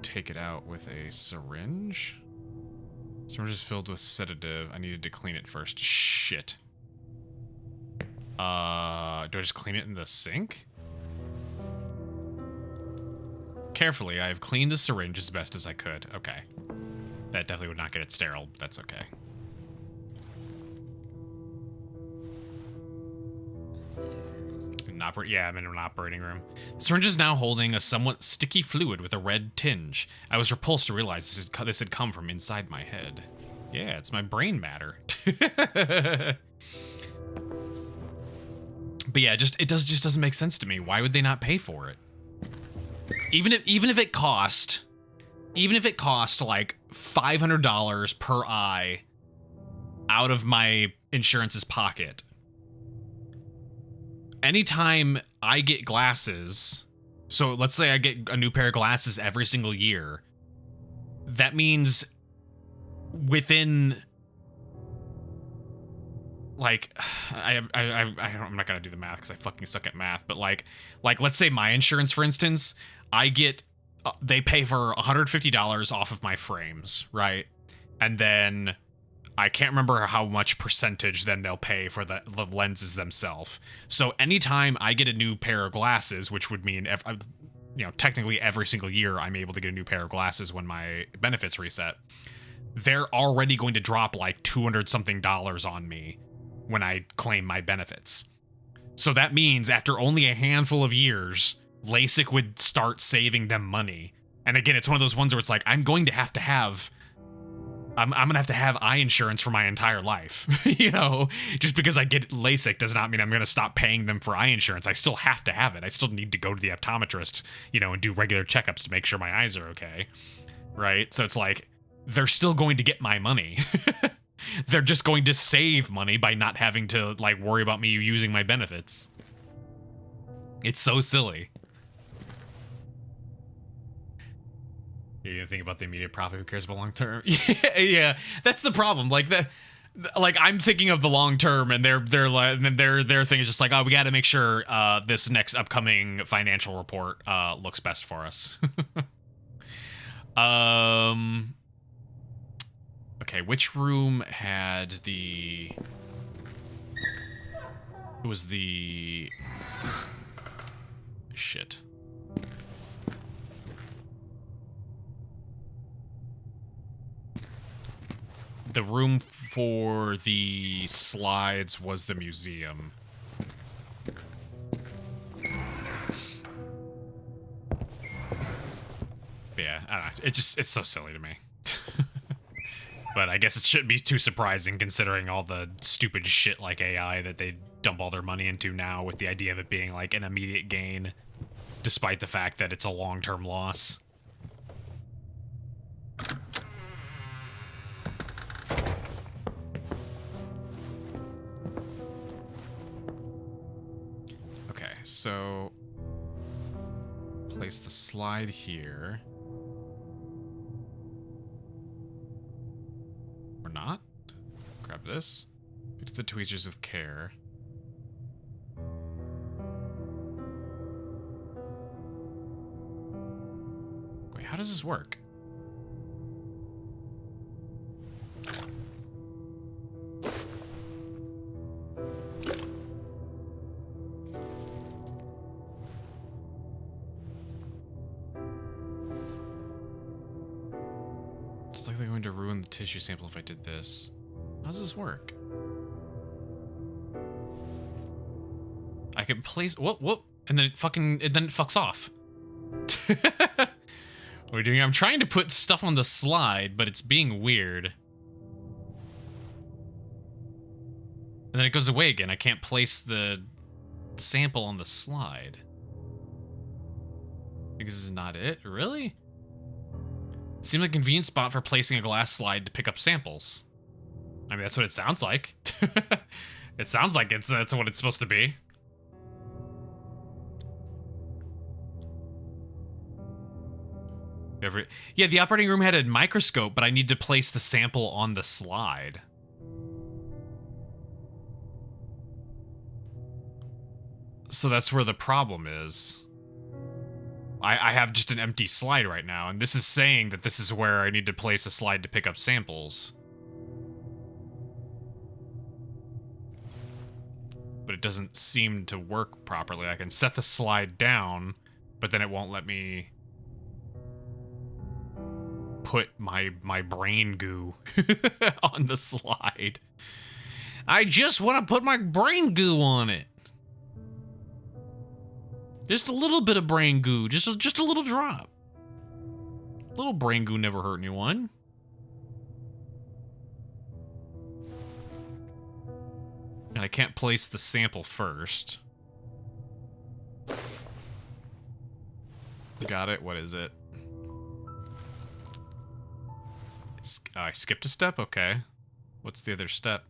take it out with a syringe? Syringe is filled with sedative. I needed to clean it first. Shit. Do I just clean it in the sink? Carefully, I have cleaned the syringe as best as I could. Okay. That definitely would not get it sterile, but that's okay. Yeah, I'm in an operating room. The syringe is now holding a somewhat sticky fluid with a red tinge. I was repulsed to realize this had come from inside my head. Yeah, it's my brain matter. But yeah, it just doesn't make sense to me. Why would they not pay for it? Even if it cost like $500 per eye out of my insurance's pocket. Anytime I get glasses, so let's say I get a new pair of glasses every single year, that means within like I'm not gonna do the math because I fucking suck at math, but like let's say my insurance, for instance, I get they pay for $150 off of my frames, right? And then I can't remember how much percentage then they'll pay for the lenses themselves. So anytime I get a new pair of glasses, which would mean, you know, technically every single year I'm able to get a new pair of glasses when my benefits reset, they're already going to drop like $200-something on me when I claim my benefits. So that means after only a handful of years, LASIK would start saving them money. And again, it's one of those ones where it's like, I'm going to have eye insurance for my entire life. You know, just because I get LASIK does not mean I'm going to stop paying them for eye insurance. I still have to have it. I still need to go to the optometrist, you know, and do regular checkups to make sure my eyes are okay. Right? So it's like, they're still going to get my money. They're just going to save money by not having to, like, worry about me using my benefits. It's so silly. You didn't think about the immediate profit. Who cares about long term? Yeah, that's the problem. Like like I'm thinking of the long term, and their thing is just like, oh, we got to make sure this next upcoming financial report looks best for us. Okay, which room had the? It was the shit. The room for the slides was the museum. Yeah, I don't know. It's so silly to me. But I guess it shouldn't be too surprising considering all the stupid shit like AI that they dump all their money into now, with the idea of it being like an immediate gain, despite the fact that it's a long-term loss. Okay, so place the slide here. Or not. Grab this. Get the tweezers with care. Wait, how does this work? It's like they're going to ruin the tissue sample if I did this. How does this work? I can place whoop, and then it fucks off. What are we doing? I'm trying to put stuff on the slide, but it's being weird. And then it goes away again. I can't place the sample on the slide. I think this is not it, really? Seems like a convenient spot for placing a glass slide to pick up samples. I mean, that's what it sounds like. It sounds like that's what it's supposed to be. Yeah, the operating room had a microscope, but I need to place the sample on the slide. So that's where the problem is. I have just an empty slide right now, and this is saying that this is where I need to place a slide to pick up samples. But it doesn't seem to work properly. I can set the slide down, but then it won't let me put my brain goo on the slide. I just want to put my brain goo on it. Just a little bit of brain goo. Just a little drop. A little brain goo never hurt anyone. And I can't place the sample first. Got it. What is it? I skipped a step? Okay. What's the other step?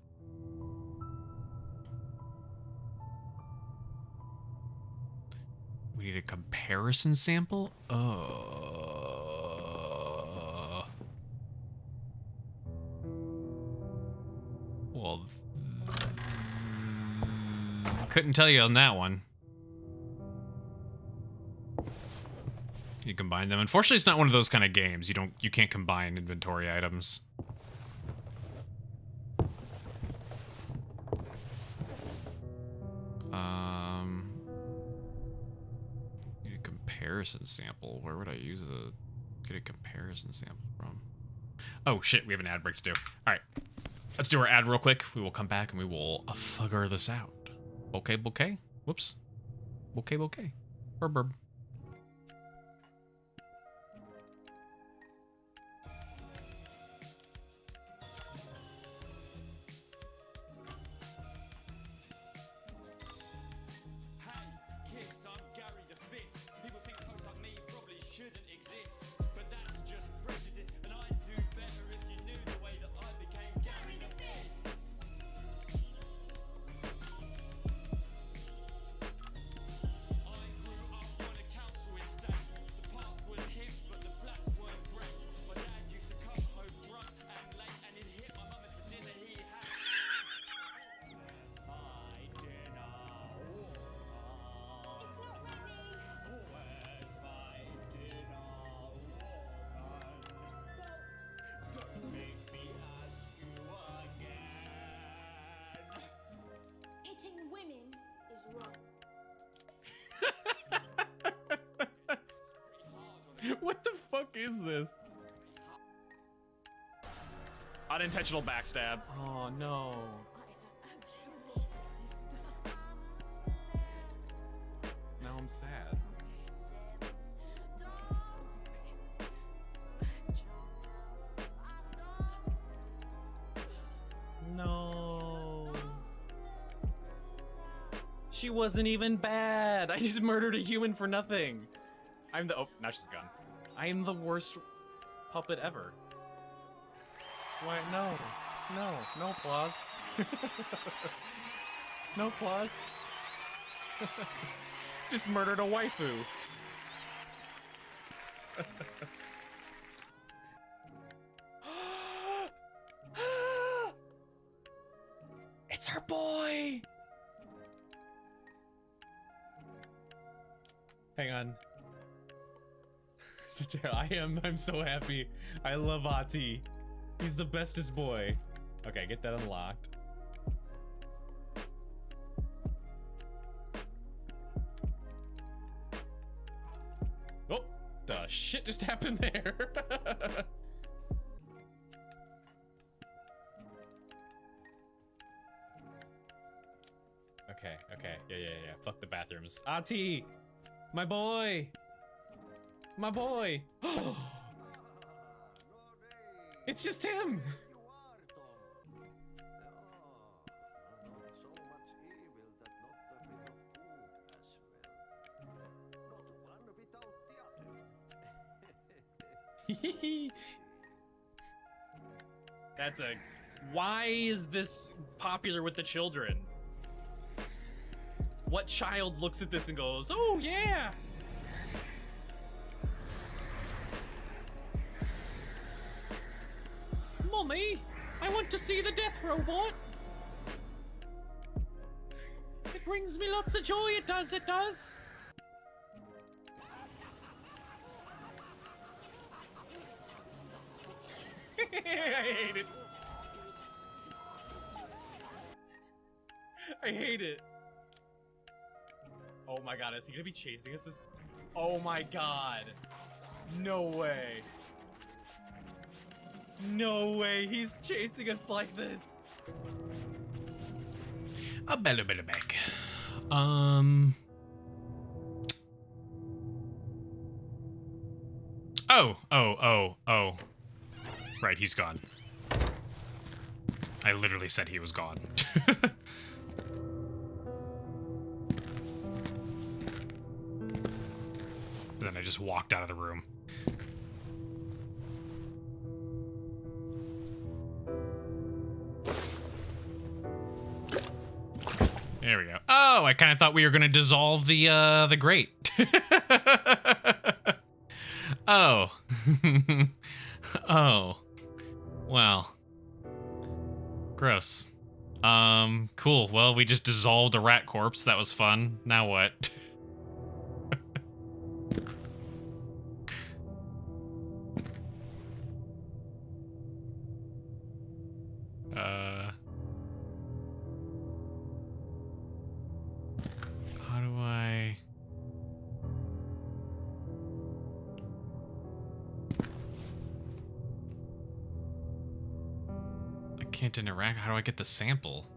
We need a comparison sample? Well, couldn't tell you on that one. You combine them. Unfortunately, it's not one of those kind of games. You can't combine inventory items. Need a comparison sample. Where would I get a comparison sample from? Oh shit, we have an ad break to do. All right, let's do our ad real quick. We will come back and we will figure this out. Bouquet. Whoops. Bouquet. Burb. What the fuck is this? Unintentional backstab. Oh no. Now I'm sad. No. She wasn't even bad. I just murdered a human for nothing. I'm the— oh, now she's gone. I am the worst puppet ever. Why? No. No. No applause. No applause. Just murdered a waifu. It's her boy! Hang on. I'm so happy. I love Ati. He's the bestest boy. Okay, get that unlocked. Oh, the shit just happened there. Okay. Yeah. Fuck the bathrooms. Ati! My boy! My boy! It's just him! That's a— why is this popular with the children? What child looks at this and goes, oh yeah! Mommy, I want to see the death robot. It brings me lots of joy, it does. I hate it. Oh my god, is he gonna be chasing us this— oh my god. No way. No way, he's chasing us like this. A belly back. Oh. Right, he's gone. I literally said he was gone. Then I just walked out of the room. There we go. Oh, I kind of thought we were gonna dissolve the grate. Oh. Oh. Well. Gross. Cool. Well, we just dissolved a rat corpse. That was fun. Now what? How do I... I can't interact. How do I get the sample?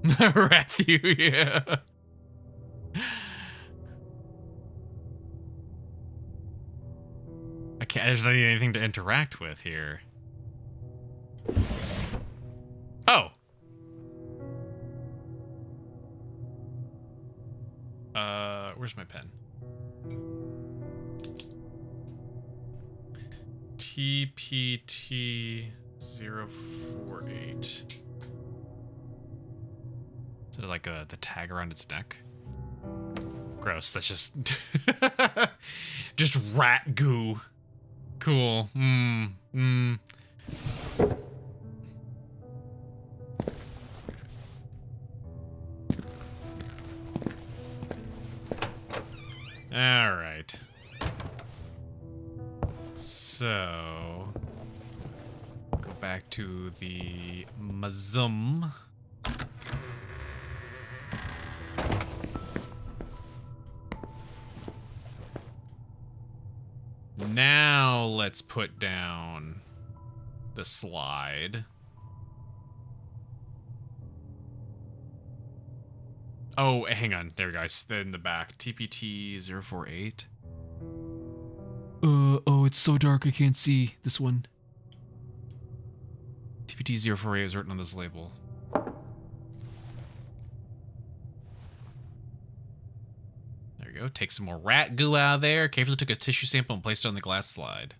Rathu, yeah. I can't, there's not anything to interact with here. Oh! Where's my pen? TPT048. Is it like the tag around its neck? Gross, that's just... just rat goo. Cool. Alright. So... go back to the museum. let's put down the slide. Oh, hang on. There we go. In the back. TPT 048. Oh, it's so dark I can't see this one. TPT 048 is written on this label. There we go. Take some more rat goo out of there. Carefully took a tissue sample and placed it on the glass slide.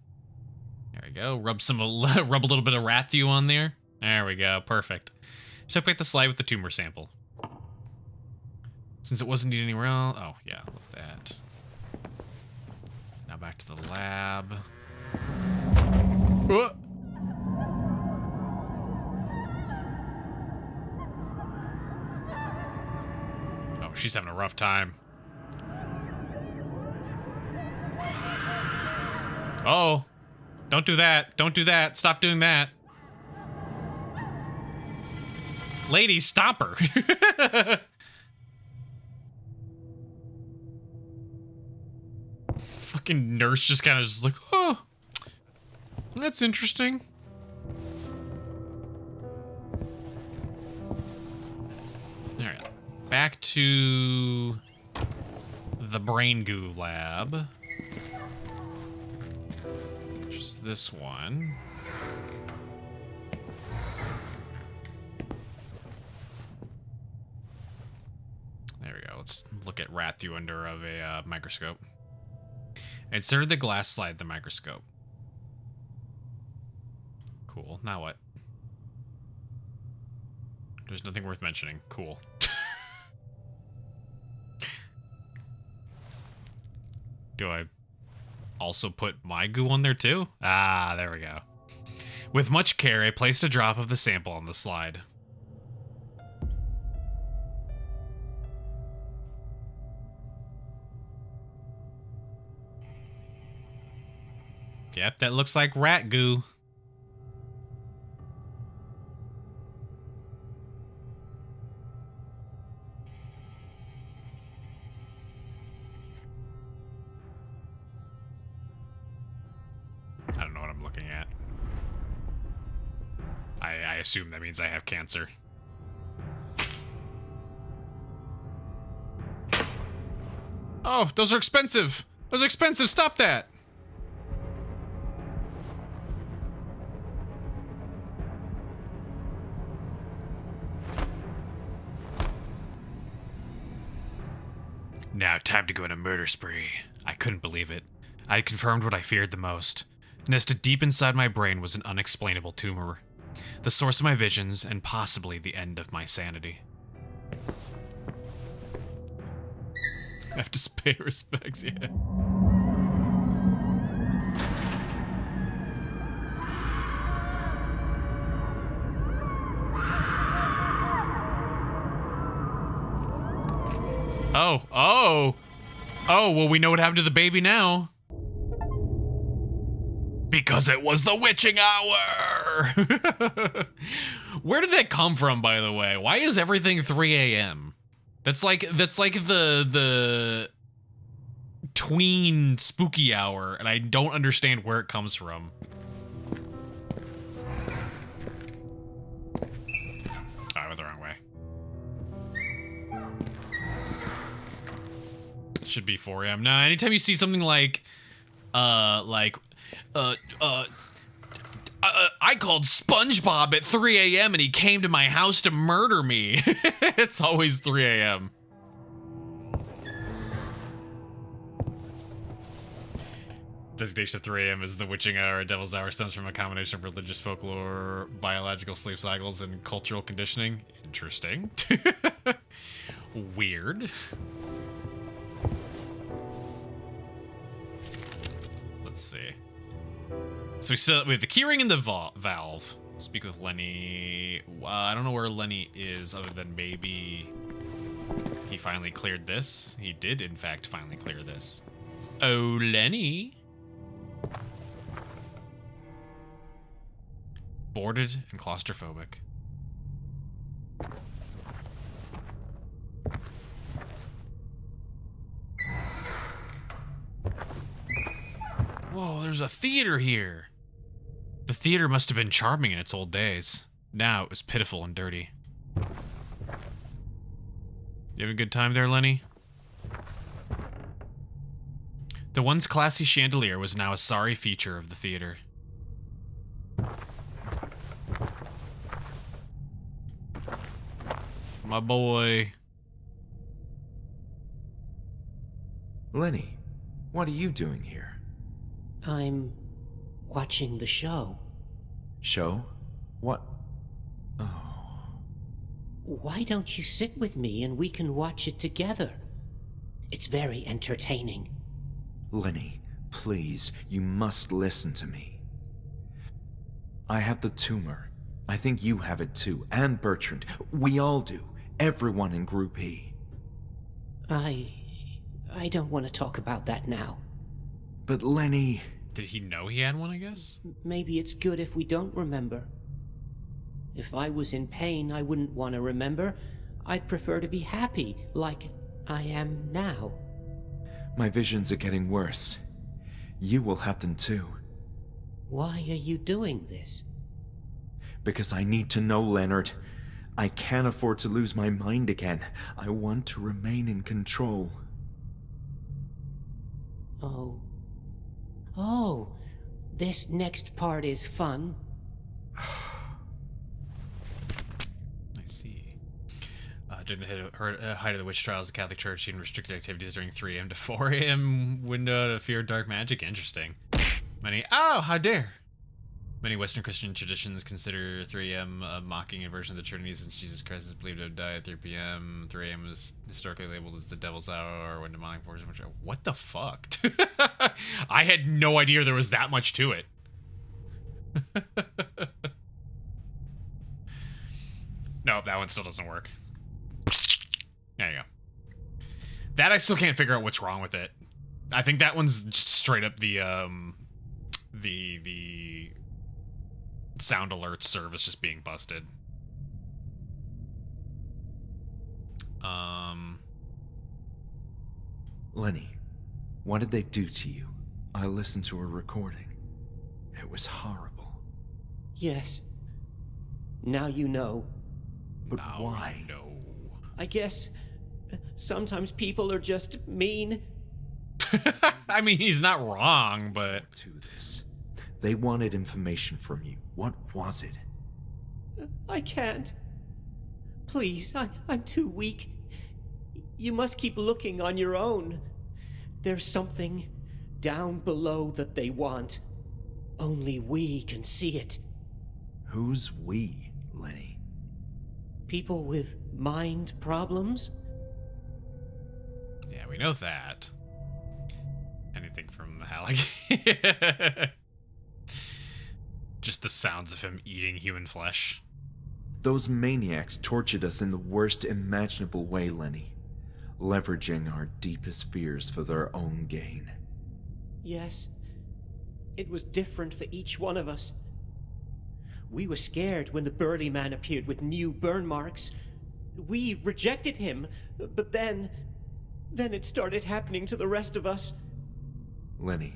There we go. Rub a little bit of rat goo on there. There we go. Perfect. Took back the slide with the tumor sample. Since it wasn't needed anywhere else. Oh, yeah. Look at that. Now back to the lab. Whoa. Oh, she's having a rough time. Oh. Don't do that. Don't do that. Stop doing that. Lady, stop her. Fucking nurse just kind of just like, oh, that's interesting. All right, back to the brain goo lab. Just this one. There we go. Let's look at rat through under of a microscope. Inserted the glass slide the microscope. Cool. Now what? There's nothing worth mentioning. Cool. Do I also put my goo on there too? Ah, there we go. With much care, I placed a drop of the sample on the slide. Yep, that looks like rat goo. I don't know what I'm looking at. I assume that means I have cancer. Oh, those are expensive. Those are expensive. Stop that. Now, time to go on a murder spree. I couldn't believe it. I had confirmed what I feared the most. Nested deep inside my brain was an unexplainable tumor. The source of my visions, and possibly the end of my sanity. I have to pay respects, yeah. Oh, well, we know what happened to the baby now. Because it was the witching hour! Where did that come from, by the way? Why is everything 3 a.m.? That's like the tween spooky hour, and I don't understand where it comes from. Oh, I went the wrong way. Should be 4 a.m. Now, anytime you see something like, I called SpongeBob at 3 a.m. and he came to my house to murder me. It's always 3 a.m. Designation of 3 a.m. is the witching hour. Devil's hour stems from a combination of religious folklore, biological sleep cycles, and cultural conditioning. Interesting. Weird. Let's see. So we have the keyring and the valve. Speak with Lenny. I don't know where Lenny is, other than maybe he finally cleared this. He did, in fact, finally clear this. Oh, Lenny. Boarded and claustrophobic. Whoa, there's a theater here. The theater must have been charming in its old days. Now it was pitiful and dirty. You having a good time there, Lenny? The once classy chandelier was now a sorry feature of the theater. My boy. Lenny, what are you doing here? I'm watching the show. Show? What? Oh. Why don't you sit with me and we can watch it together? It's very entertaining. Lenny, please, you must listen to me. I have the tumor. I think you have it too, and Bertrand. We all do. Everyone in Group E. I don't want to talk about that now. But Lenny... Did he know he had one, I guess? Maybe it's good if we don't remember. If I was in pain, I wouldn't want to remember. I'd prefer to be happy, like I am now. My visions are getting worse. You will have them too. Why are you doing this? Because I need to know, Leonard. I can't afford to lose my mind again. I want to remain in control. Oh. Oh, this next part is fun. I see. During the height of the witch trials, the Catholic Church seen restricted activities during 3 a.m. to 4 a.m. window to fear dark magic. Interesting. How dare! Many Western Christian traditions consider 3 a.m. a mocking inversion of the Trinity, since Jesus Christ is believed to have died at 3 p.m. 3 a.m. is historically labeled as the devil's hour, when demonic forces... What the fuck? I had no idea there was that much to it. No, that one still doesn't work. There you go. That I still can't figure out what's wrong with it. I think that one's just straight up the sound alert service just being busted. Lenny, what did they do to you? I listened to a recording. It was horrible. Yes. Now you know. But why? No. I guess sometimes people are just mean. I mean, he's not wrong, but... To this. They wanted information from you. What was it? I can't. Please, I'm too weak. You must keep looking on your own. There's something down below that they want. Only we can see it. Who's we, Lenny? People with mind problems? Yeah, we know that. Anything from Halleck? Just the sounds of him eating human flesh. Those maniacs tortured us in the worst imaginable way, Lenny. Leveraging our deepest fears for their own gain. Yes. It was different for each one of us. We were scared when the burly man appeared with new burn marks. We rejected him, but then it started happening to the rest of us. Lenny,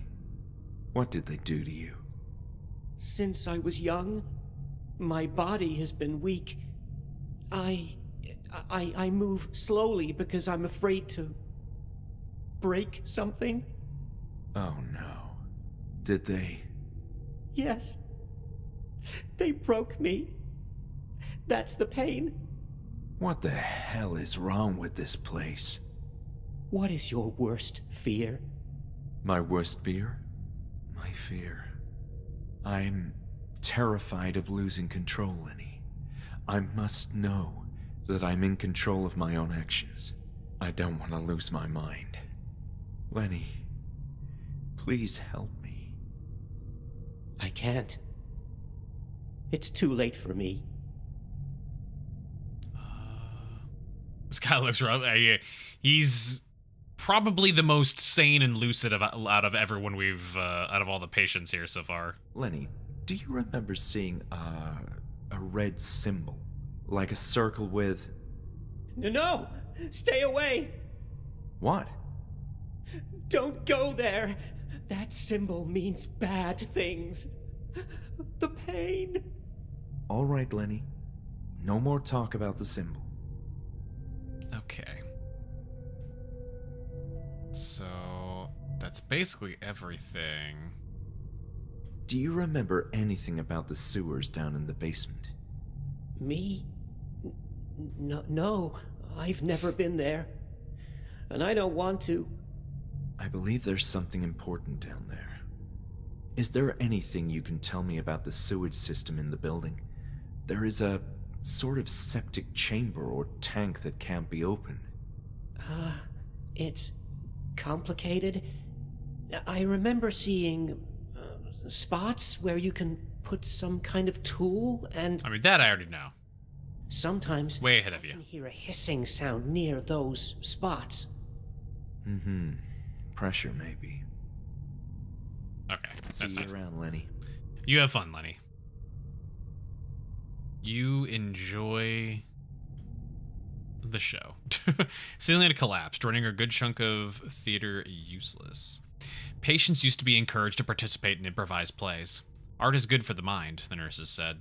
what did they do to you? Since I was young, my body has been weak. I move slowly because I'm afraid to break something. Oh no. Did they? Yes. They broke me. That's the pain. What the hell is wrong with this place? What is your worst fear? My worst fear? My fear. I'm terrified of losing control, Lenny. I must know that I'm in control of my own actions. I don't want to lose my mind. Lenny, please help me. I can't. It's too late for me. This guy looks rough. He's probably the most sane and lucid out of everyone we've out of all the patients here so far. Lenny, do you remember seeing a red symbol? Like a circle with... No! Stay away! What? Don't go there! That symbol means bad things. The pain. All right, Lenny. No more talk about the symbol. Okay. So, that's basically everything. Do you remember anything about the sewers down in the basement? Me? No, I've never been there. And I don't want to. I believe there's something important down there. Is there anything you can tell me about the sewage system in the building? There is a sort of septic chamber or tank that can't be opened. It's complicated. I remember seeing spots where you can put some kind of tool and... I mean, that I already know. Sometimes way ahead of I you. can hear a hissing sound near those spots. Mm-hmm. Pressure, maybe. Okay. See you around, Lenny. You have fun, Lenny. You enjoy the show. Ceiling had collapsed, running a good chunk of theater useless. Patients used to be encouraged to participate in improvised plays. Art is good for the mind, the nurses said.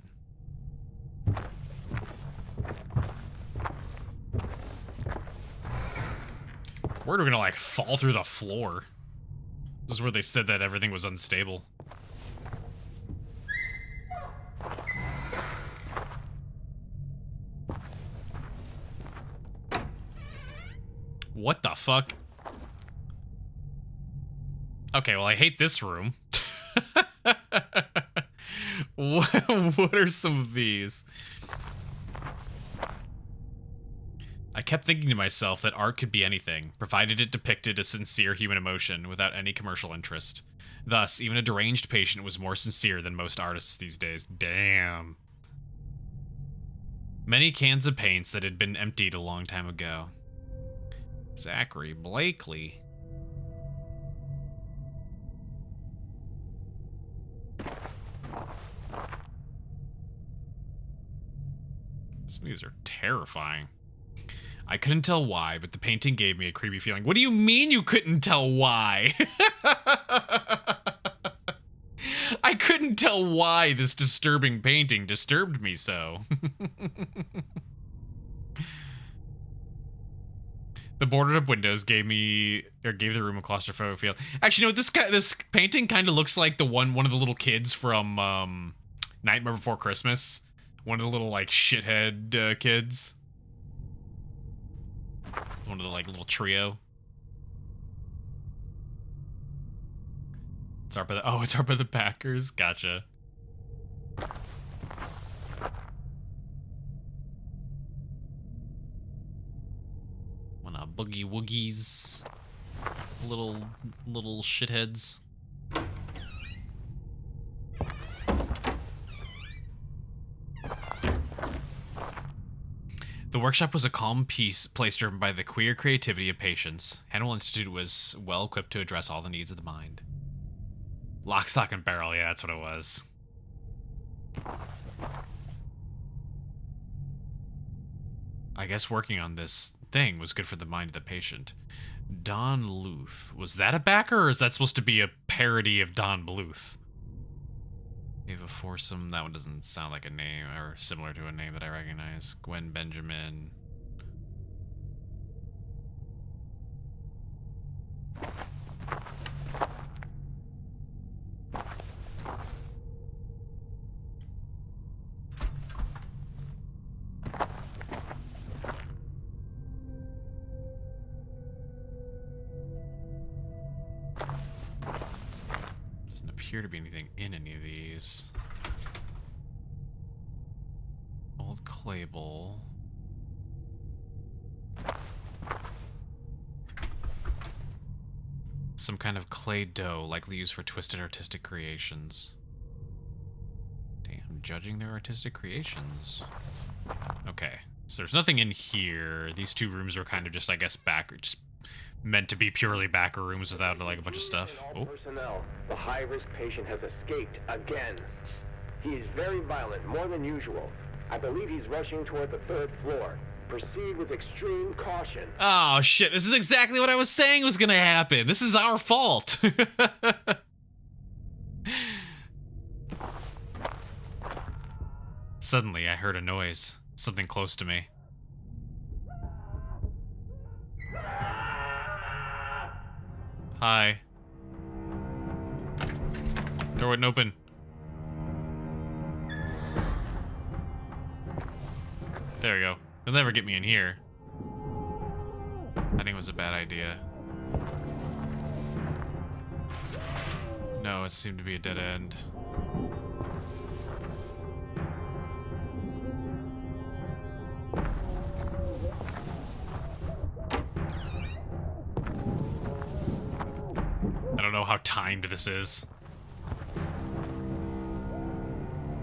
We're gonna, like, fall through the floor. This is where they said that everything was unstable. What the fuck? Okay, well, I hate this room. What are some of these? I kept thinking to myself that art could be anything, provided it depicted a sincere human emotion without any commercial interest. Thus, even a deranged patient was more sincere than most artists these days. Damn. Many cans of paints that had been emptied a long time ago. Zachary Blakely. These are terrifying. I couldn't tell why, but the painting gave me a creepy feeling. What do you mean you couldn't tell why? I couldn't tell why this disturbing painting disturbed me so. The boarded up windows gave the room a claustrophobic feel. Actually, you know, this painting kind of looks like one of the little kids from Nightmare Before Christmas. One of the little, like, shithead kids. One of the, like, little trio. It's art by the, it's art by the Packers. Gotcha. Wanna boogie woogies. Little shitheads. The workshop was a calm place driven by the queer creativity of patients. Hannibal Institute was well equipped to address all the needs of the mind. Lock, stock, and barrel, yeah, that's what it was. I guess working on this thing was good for the mind of the patient. Don Bluth. Was that a backer, or is that supposed to be a parody of Don Bluth? Ava Foursome, that one doesn't sound like a name, or similar to a name that I recognize. Gwen Benjamin. Doesn't appear to be anything in any of these. Old clay bowl. Some kind of clay dough, likely used for twisted artistic creations. Damn, judging their artistic creations. Okay, so there's nothing in here. These two rooms are kind of just, I guess, just meant to be purely backer rooms without, like, a bunch of stuff. Oh. Personnel, the high-risk patient has escaped again. He is very violent, more than usual. I believe he's rushing toward the 3rd floor. Proceed with extreme caution. Oh shit, this is exactly what I was saying was gonna happen. This is our fault. Suddenly, I heard a noise. Something close to me. Hi. Door wouldn't open. There we go. They'll never get me in here. I think it was a bad idea. No, it seemed to be a dead end. I don't know how timed this is.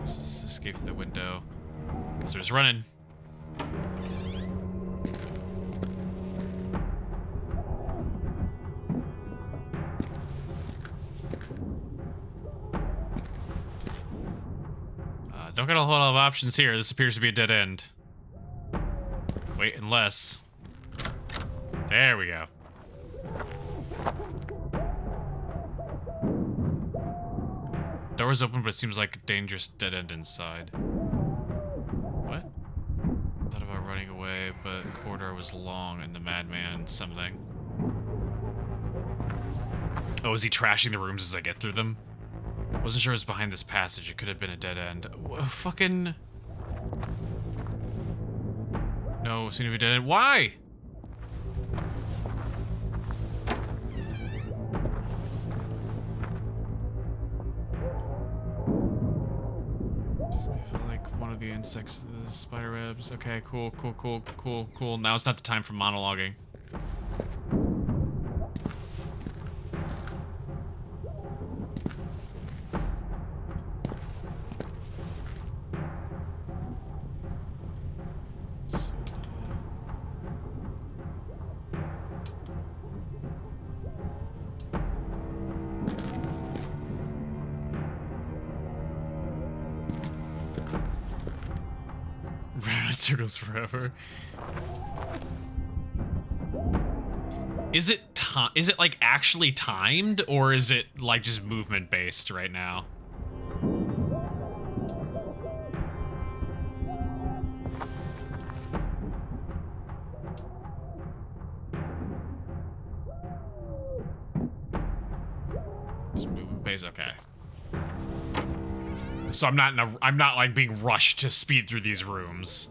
Just escape through the window. Because there's running. Don't got a whole lot of options here. This appears to be a dead end. Wait, unless... There we go. Door is open, but it seems like a dangerous dead end inside. What? Thought about running away, but the corridor was long and the madman something. Oh, is he trashing the rooms as I get through them? Wasn't sure it was behind this passage. It could have been a dead end. Fucking... No, seemed to be a dead end. Why? I feel like one of the insects, the spider webs. Okay, cool. Now it's not the time for monologuing. Circles forever. Is it like actually timed, or is it like just movement based right now? Just movement based, okay. So I'm not like being rushed to speed through these rooms.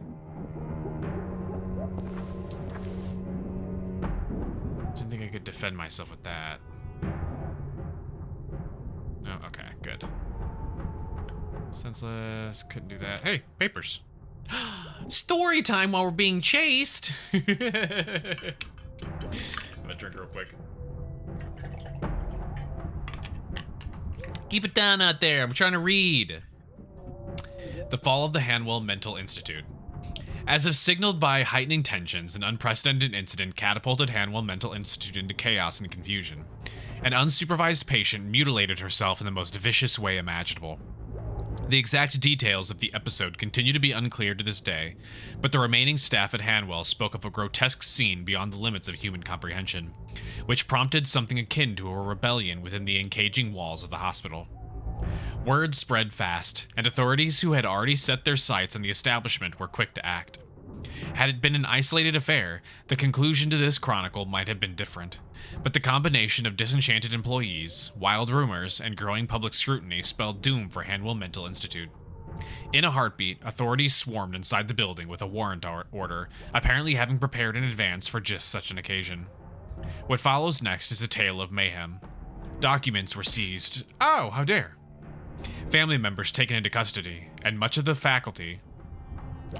Didn't think I could defend myself with that. No, okay, good. Senseless, couldn't do that. Hey, papers. Story time while we're being chased. I'm gonna drink real quick. Keep it down out there. I'm trying to read. The fall of the Hanwell Mental Institute. As if signaled by heightening tensions, an unprecedented incident catapulted Hanwell Mental Institute into chaos and confusion. An unsupervised patient mutilated herself in the most vicious way imaginable. The exact details of the episode continue to be unclear to this day, but the remaining staff at Hanwell spoke of a grotesque scene beyond the limits of human comprehension, which prompted something akin to a rebellion within the encaging walls of the hospital. Word spread fast, and authorities who had already set their sights on the establishment were quick to act. Had it been an isolated affair, the conclusion to this chronicle might have been different, but the combination of disenchanted employees, wild rumors, and growing public scrutiny spelled doom for Hanwell Mental Institute. In a heartbeat, authorities swarmed inside the building with a warrant order, apparently having prepared in advance for just such an occasion. What follows next is a tale of mayhem. Documents were seized. Oh, how dare! Family members taken into custody, and much of the faculty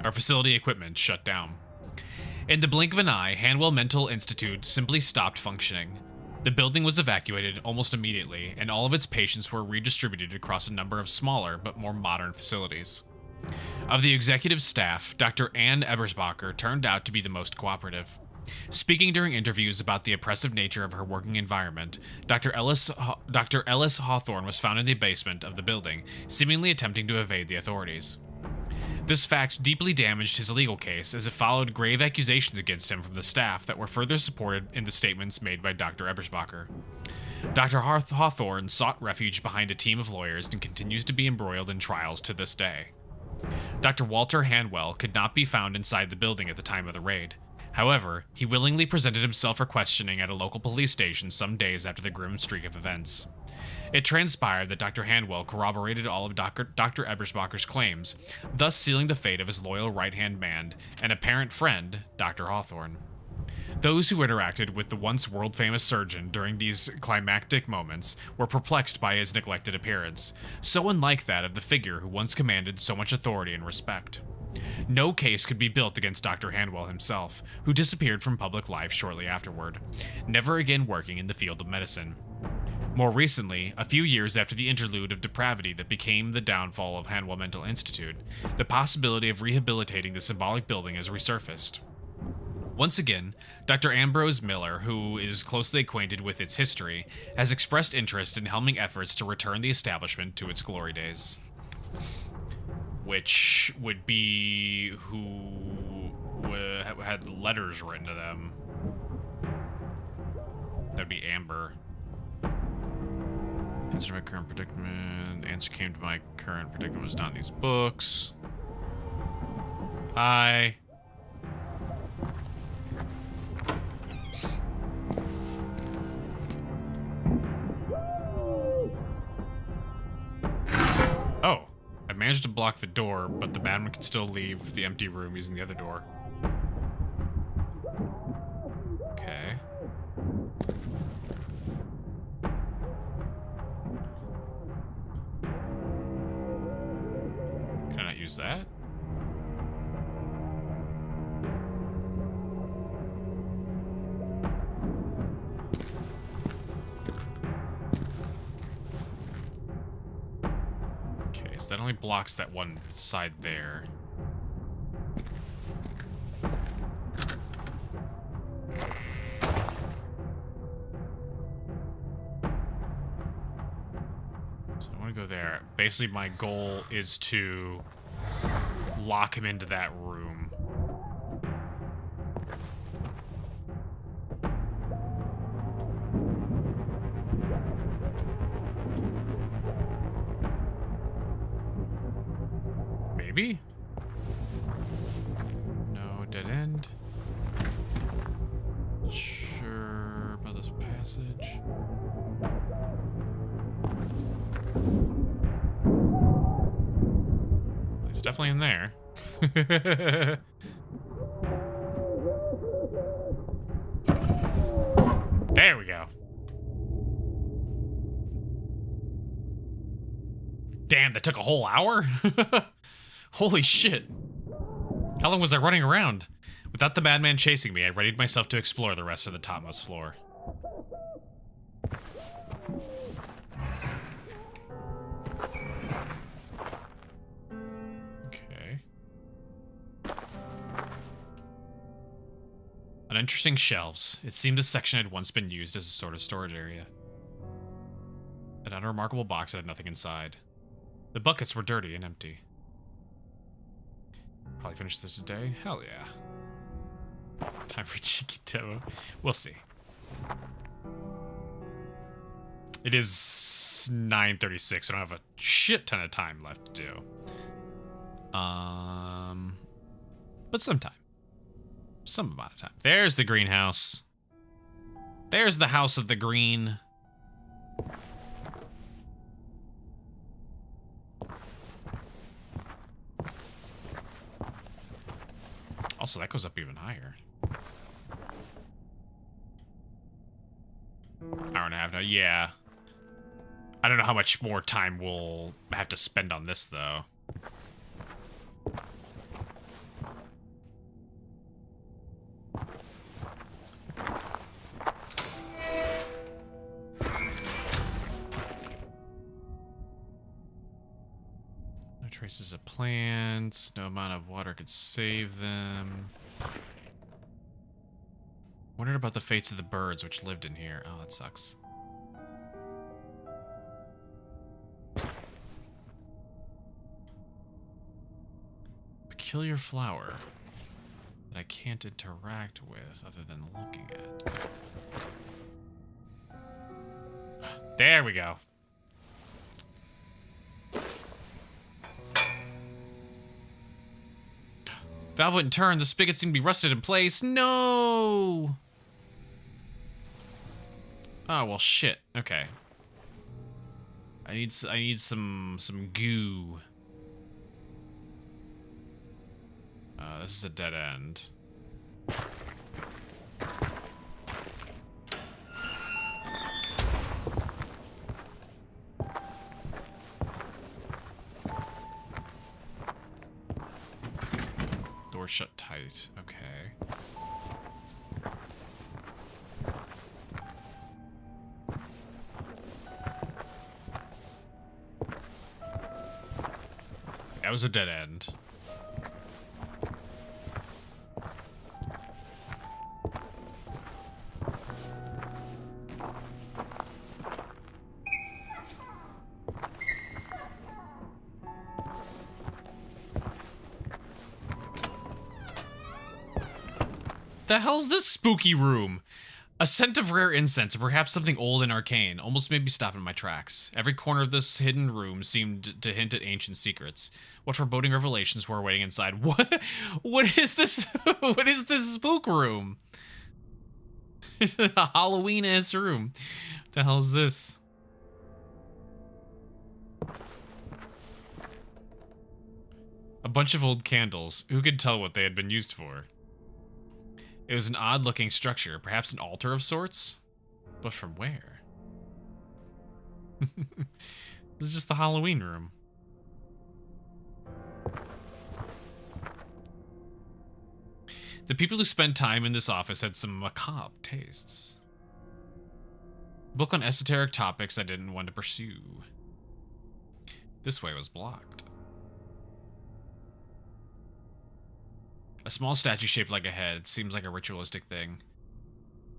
or facility equipment shut down. In the blink of an eye, Hanwell Mental Institute simply stopped functioning. The building was evacuated almost immediately, and all of its patients were redistributed across a number of smaller but more modern facilities. Of the executive staff, Dr. Ann Ebersbacher turned out to be the most cooperative. Speaking during interviews about the oppressive nature of her working environment, Dr. Ellis Hawthorne was found in the basement of the building, seemingly attempting to evade the authorities. This fact deeply damaged his legal case as it followed grave accusations against him from the staff that were further supported in the statements made by Dr. Ebersbacher. Dr. Hawthorne sought refuge behind a team of lawyers and continues to be embroiled in trials to this day. Dr. Walter Hanwell could not be found inside the building at the time of the raid. However, he willingly presented himself for questioning at a local police station some days after the grim streak of events. It transpired that Dr. Hanwell corroborated all of Dr. Ebersbacher's claims, thus sealing the fate of his loyal right-hand man and apparent friend, Dr. Hawthorne. Those who interacted with the once world-famous surgeon during these climactic moments were perplexed by his neglected appearance, so unlike that of the figure who once commanded so much authority and respect. No case could be built against Dr. Hanwell himself, who disappeared from public life shortly afterward, never again working in the field of medicine. More recently, a few years after the interlude of depravity that became the downfall of Hanwell Mental Institute, the possibility of rehabilitating the symbolic building has resurfaced. Once again, Dr. Ambrose Miller, who is closely acquainted with its history, has expressed interest in helming efforts to return the establishment to its glory days. Which would be who had letters written to them. That'd be Amber. Answer to my current predicament. The answer came to my current predicament was not in these books. Hi. Oh, I managed to block the door, but the madman can still leave the empty room using the other door. Okay. Can I not use that? So that only blocks that one side there. So I want to go there. Basically, my goal is to lock him into that room. Maybe? No, dead end. Sure about this passage. He's definitely in there. There we go. Damn, that took a whole hour? Holy shit. How long was I running around? Without the madman chasing me, I readied myself to explore the rest of the topmost floor. Okay. Uninteresting shelves. It seemed this section had once been used as a sort of storage area. An unremarkable box that had nothing inside. The buckets were dirty and empty. Probably finish this today. Hell yeah. Time for a cheeky demo. We'll see. It is 9:36. I don't have a shit ton of time left to do. But some time. Some amount of time. There's the greenhouse. There's the house of the green. Also, that goes up even higher. Hour and a half now. Yeah. I don't know how much more time we'll have to spend on this, though. No traces of plants. No amount of water could save them. Wondered about the fates of the birds which lived in here. Oh, that sucks. peculiar flower that I can't interact with other than looking at. There we go. Valve wouldn't turn. The spigot seemed to be rusted in place. No! Oh, well, shit. Okay. I need some goo. This is a dead end. Door shut tight. Okay. That was a dead end. The hell's this spooky room? A scent of rare incense, or perhaps something old and arcane, almost made me stop in my tracks. Every corner of this hidden room seemed to hint at ancient secrets. What foreboding revelations were waiting inside? What is this? What is this spook room? A Halloween-ass room. What the hell is this? A bunch of old candles. Who could tell what they had been used for? It was an odd-looking structure, perhaps an altar of sorts? But from where? This is just the Halloween room. The people who spent time in this office had some macabre tastes. Book on esoteric topics I didn't want to pursue. This way was blocked. A small statue shaped like a head. Seems like a ritualistic thing.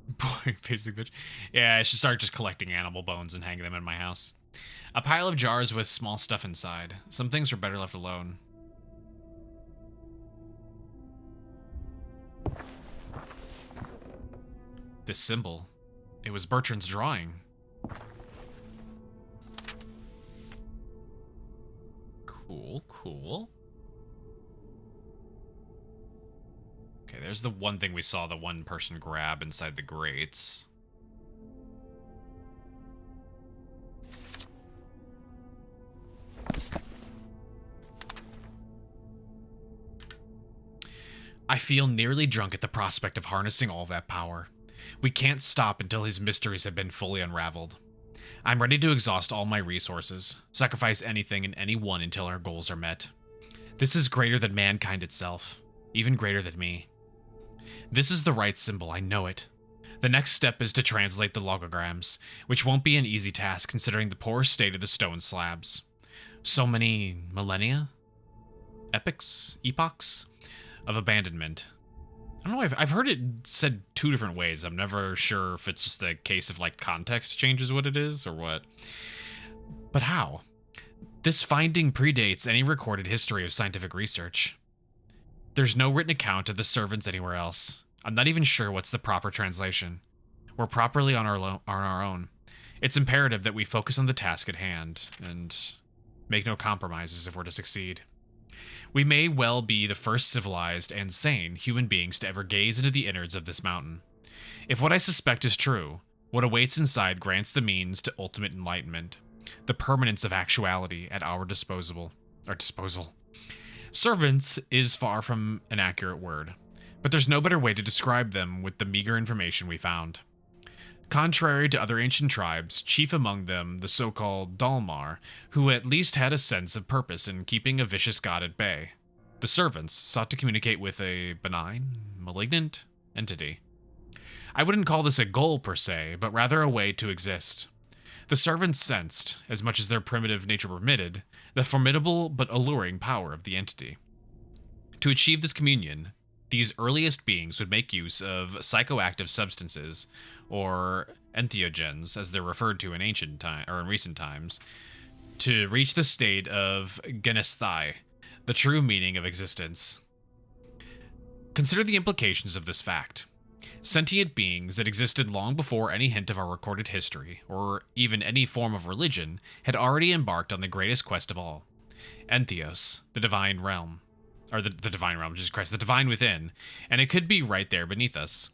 Boy, basic bitch. Yeah, I should start just collecting animal bones and hang them in my house. A pile of jars with small stuff inside. Some things were better left alone. This symbol. It was Bertrand's drawing. Cool, cool. Okay, there's the one thing we saw the one person grab inside the grates. I feel nearly drunk at the prospect of harnessing all that power. We can't stop until his mysteries have been fully unraveled. I'm ready to exhaust all my resources, sacrifice anything and anyone until our goals are met. This is greater than mankind itself, even greater than me. This is the right symbol, I know it. The next step is to translate the logograms, which won't be an easy task considering the poor state of the stone slabs. So many millennia? Epochs of abandonment. I don't know, I've heard it said two different ways. I'm never sure if it's just a case of, like, context changes what it is or what. But how? This finding predates any recorded history of scientific research. There's no written account of the servants anywhere else. I'm not even sure what's the proper translation. We're properly on our own. It's imperative that we focus on the task at hand, and make no compromises if we're to succeed. We may well be the first civilized and sane human beings to ever gaze into the innards of this mountain. If what I suspect is true, what awaits inside grants the means to ultimate enlightenment, the permanence of actuality at our disposal. Servants is far from an accurate word, but there's no better way to describe them with the meager information we found. Contrary to other ancient tribes, chief among them the so-called Dalmar, who at least had a sense of purpose in keeping a vicious god at bay, the servants sought to communicate with a benign, malignant entity. I wouldn't call this a goal per se, but rather a way to exist. The servants sensed, as much as their primitive nature permitted, the formidable but alluring power of the entity. To achieve this communion, these earliest beings would make use of psychoactive substances, or entheogens, as they're referred to in ancient time or in recent times, to reach the state of genesthai, the true meaning of existence. Consider the implications of this fact. Sentient beings that existed long before any hint of our recorded history, or even any form of religion, had already embarked on the greatest quest of all. Entheos, the divine realm. Or the divine realm, Jesus Christ, the divine within, and it could be right there beneath us.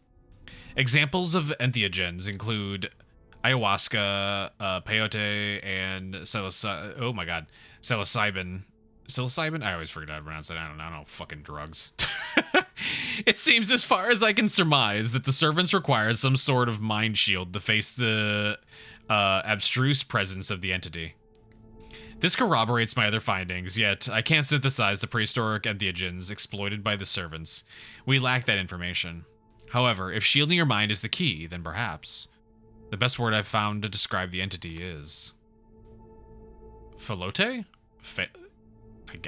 Examples of entheogens include ayahuasca, peyote, and psilocybin. Psilocybin? I always forget how to pronounce it. I don't know. Fucking drugs. It seems, as far as I can surmise, that the servants require some sort of mind shield to face the abstruse presence of the entity. This corroborates my other findings, yet I can't synthesize the prehistoric entheogens exploited by the servants. We lack that information. However, if shielding your mind is the key, then perhaps the best word I've found to describe the entity is Philote?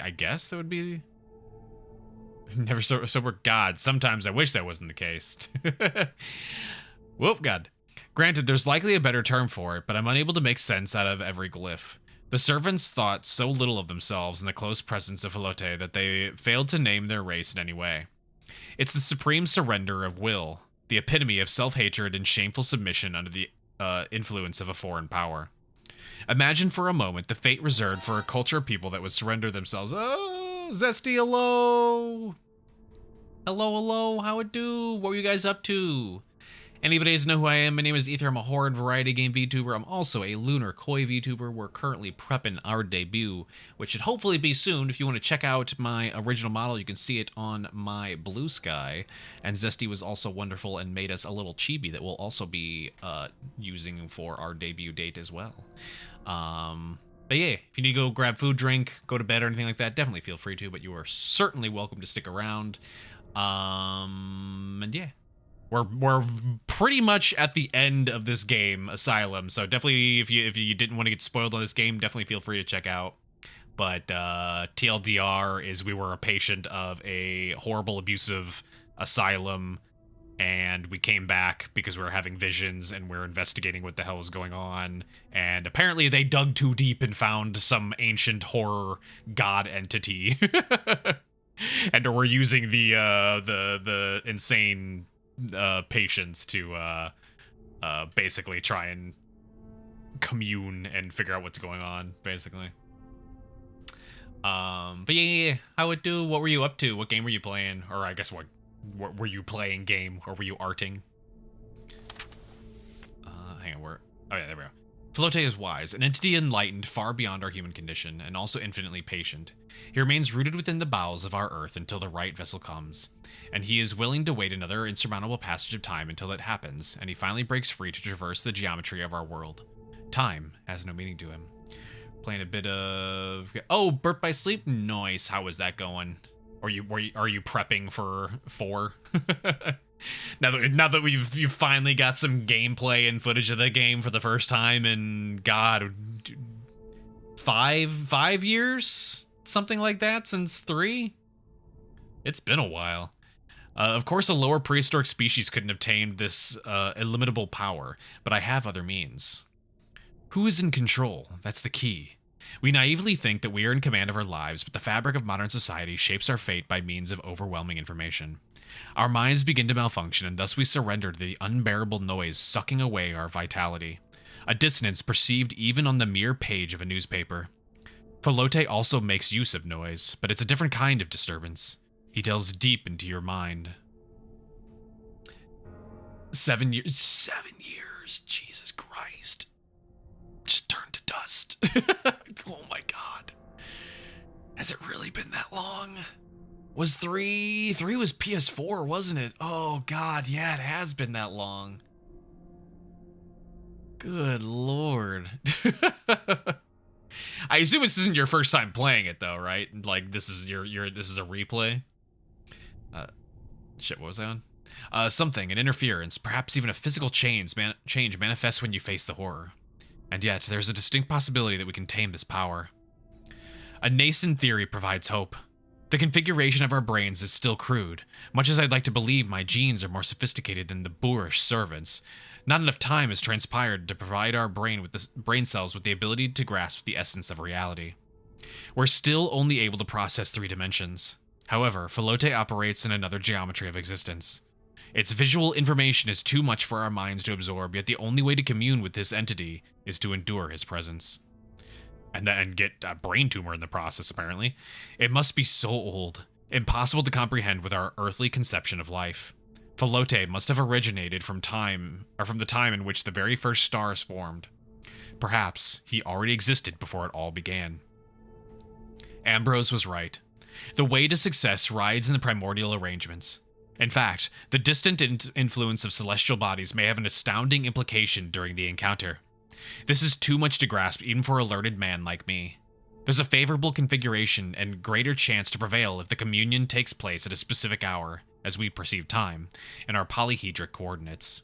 I guess that would be... Never sober. God, sometimes I wish that wasn't the case. Whoop, God. Granted, there's likely a better term for it, but I'm unable to make sense out of every glyph. The servants thought so little of themselves in the close presence of Philote that they failed to name their race in any way. It's the supreme surrender of will, the epitome of self-hatred and shameful submission under the influence of a foreign power. Imagine for a moment the fate reserved for a culture of people that would surrender themselves. Oh, Zesty, hello! Hello, how it do? What were you guys up to? Anybody doesn't know who I am, my name is Aether. I'm a horror and variety game VTuber. I'm also a lunar koi VTuber. We're currently prepping our debut, which should hopefully be soon. If you want to check out my original model, you can see it on my Blue Sky. And Zesty was also wonderful and made us a little chibi that we'll also be using for our debut date as well. But yeah, if you need to go grab food, drink, go to bed or anything like that, definitely feel free to, but you are certainly welcome to stick around. And yeah. We're pretty much at the end of this game, Asylum. So definitely, if you didn't want to get spoiled on this game, definitely feel free to check out. But TLDR is we were a patient of a horrible, abusive asylum, and we came back because we were having visions and we're investigating what the hell was going on. And apparently, they dug too deep and found some ancient horror god entity, and we're using the insane patients to basically try and commune and figure out what's going on, basically. But yeah, how it do? What were you up to? What game were you playing? Or I guess what were you playing game? Or were you arting? Hang on, oh yeah, there we go. Philote is wise, an entity enlightened far beyond our human condition, and also infinitely patient. He remains rooted within the bowels of our earth until the right vessel comes, and he is willing to wait another insurmountable passage of time until it happens, and he finally breaks free to traverse the geometry of our world. Time has no meaning to him. Playing a bit of... Oh, Birth by Sleep? Nice. How is that going? Are you prepping for 4? Now that you've finally got some gameplay and footage of the game for the first time in, God, 5 years? Something like that, since 3? It's been a while. Of course, a lower prehistoric species couldn't obtain this illimitable power, but I have other means. Who is in control? That's the key. We naively think that we are in command of our lives, but the fabric of modern society shapes our fate by means of overwhelming information. Our minds begin to malfunction, and thus we surrender to the unbearable noise sucking away our vitality. A dissonance perceived even on the mere page of a newspaper. Philote also makes use of noise, but it's a different kind of disturbance. He delves deep into your mind. 7 years. 7 years. Jesus Christ. Just turned to dust. Oh my God. Has it really been that long? Was 3 was PS4, wasn't it? Oh God, yeah, it has been that long. Good Lord. I assume this isn't your first time playing it though, right? Like this is this is a replay. Shit, what was I on? Something, an interference, perhaps even a physical change manifests when you face the horror. And yet, there's a distinct possibility that we can tame this power. A nascent theory provides hope. The configuration of our brains is still crude. Much as I'd like to believe my genes are more sophisticated than the boorish servants, not enough time has transpired to provide our brain cells with the ability to grasp the essence of reality. We're still only able to process 3 dimensions. However, Filote operates in another geometry of existence. Its visual information is too much for our minds to absorb, yet the only way to commune with this entity is to endure his presence. And then get a brain tumor in the process, apparently. It must be so old, impossible to comprehend with our earthly conception of life. Filote must have originated from the time in which the very first stars formed. Perhaps he already existed before it all began. Ambrose was right. The way to success rides in the primordial arrangements. In fact, the distant influence of celestial bodies may have an astounding implication during the encounter. This is too much to grasp even for a learned man like me. There's a favorable configuration and greater chance to prevail if the communion takes place at a specific hour, as we perceive time, in our polyhedric coordinates.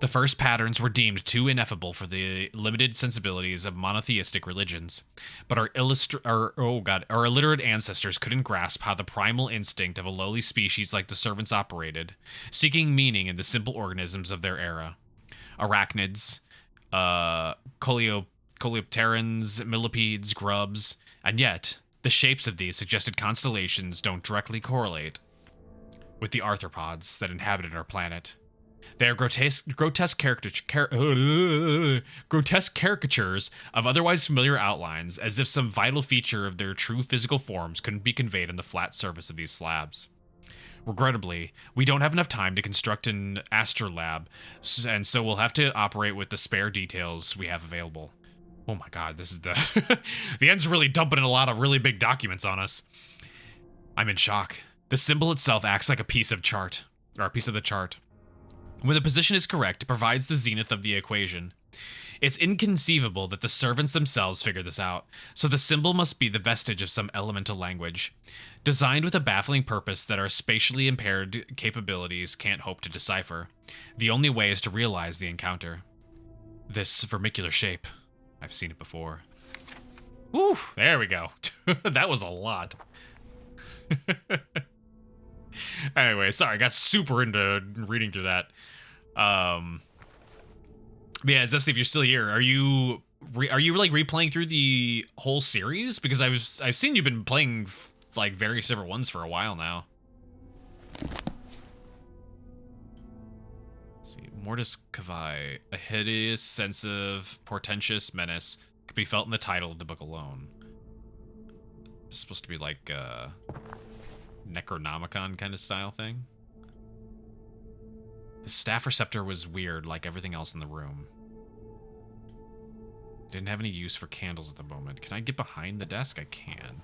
The first patterns were deemed too ineffable for the limited sensibilities of monotheistic religions, but our illiterate ancestors couldn't grasp how the primal instinct of a lowly species like the servants operated, seeking meaning in the simple organisms of their era. Arachnids, coleopterans, millipedes, grubs, and yet, the shapes of these suggested constellations don't directly correlate with the arthropods that inhabited our planet. They are grotesque caricatures of otherwise familiar outlines, as if some vital feature of their true physical forms couldn't be conveyed on the flat surface of these slabs. Regrettably, we don't have enough time to construct an astrolab, and so we'll have to operate with the spare details we have available. Oh my god, this is the... the end's really dumping in a lot of really big documents on us. I'm in shock. The symbol itself acts like a piece of the chart. When the position is correct, it provides the zenith of the equation. It's inconceivable that the servants themselves figured this out, so the symbol must be the vestige of some elemental language, designed with a baffling purpose that our spatially impaired capabilities can't hope to decipher. The only way is to realize the encounter. This vermicular shape. I've seen it before. Woo! There we go. That was a lot. Anyway, sorry, I got super into reading through that. Yeah, Zesty, if you're still here, are you like replaying through the whole series? Because I've seen you've been playing like various different ones for a while now. Let's see, Mortis Kavai, a hideous, sense of portentous menace could be felt in the title of the book alone. It's supposed to be like Necronomicon kind of style thing. The staff receptor was weird, like everything else in the room. Didn't have any use for candles at the moment. Can I get behind the desk? I can.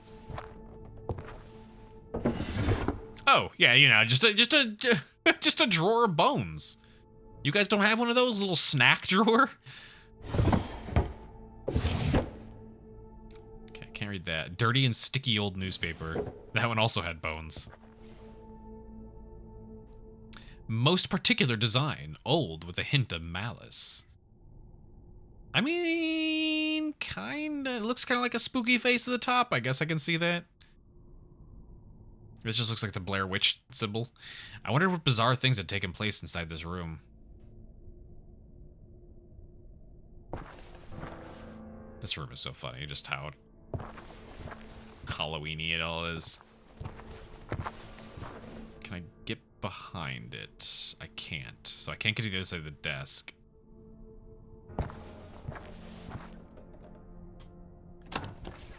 Oh, yeah, you know, just a drawer of bones. You guys don't have one of those, little snack drawer? Okay, I can't read that. Dirty and sticky old newspaper. That one also had bones. Most particular design, old with a hint of malice. I mean, kinda, it looks kind of like a spooky face at the top. I guess I can see that. This just looks like the Blair Witch symbol. I wonder what bizarre things had taken place inside this room. This room is so funny, just how Halloween-y it all is. Can I get behind it? I can't. So I can't get to the other side of the desk.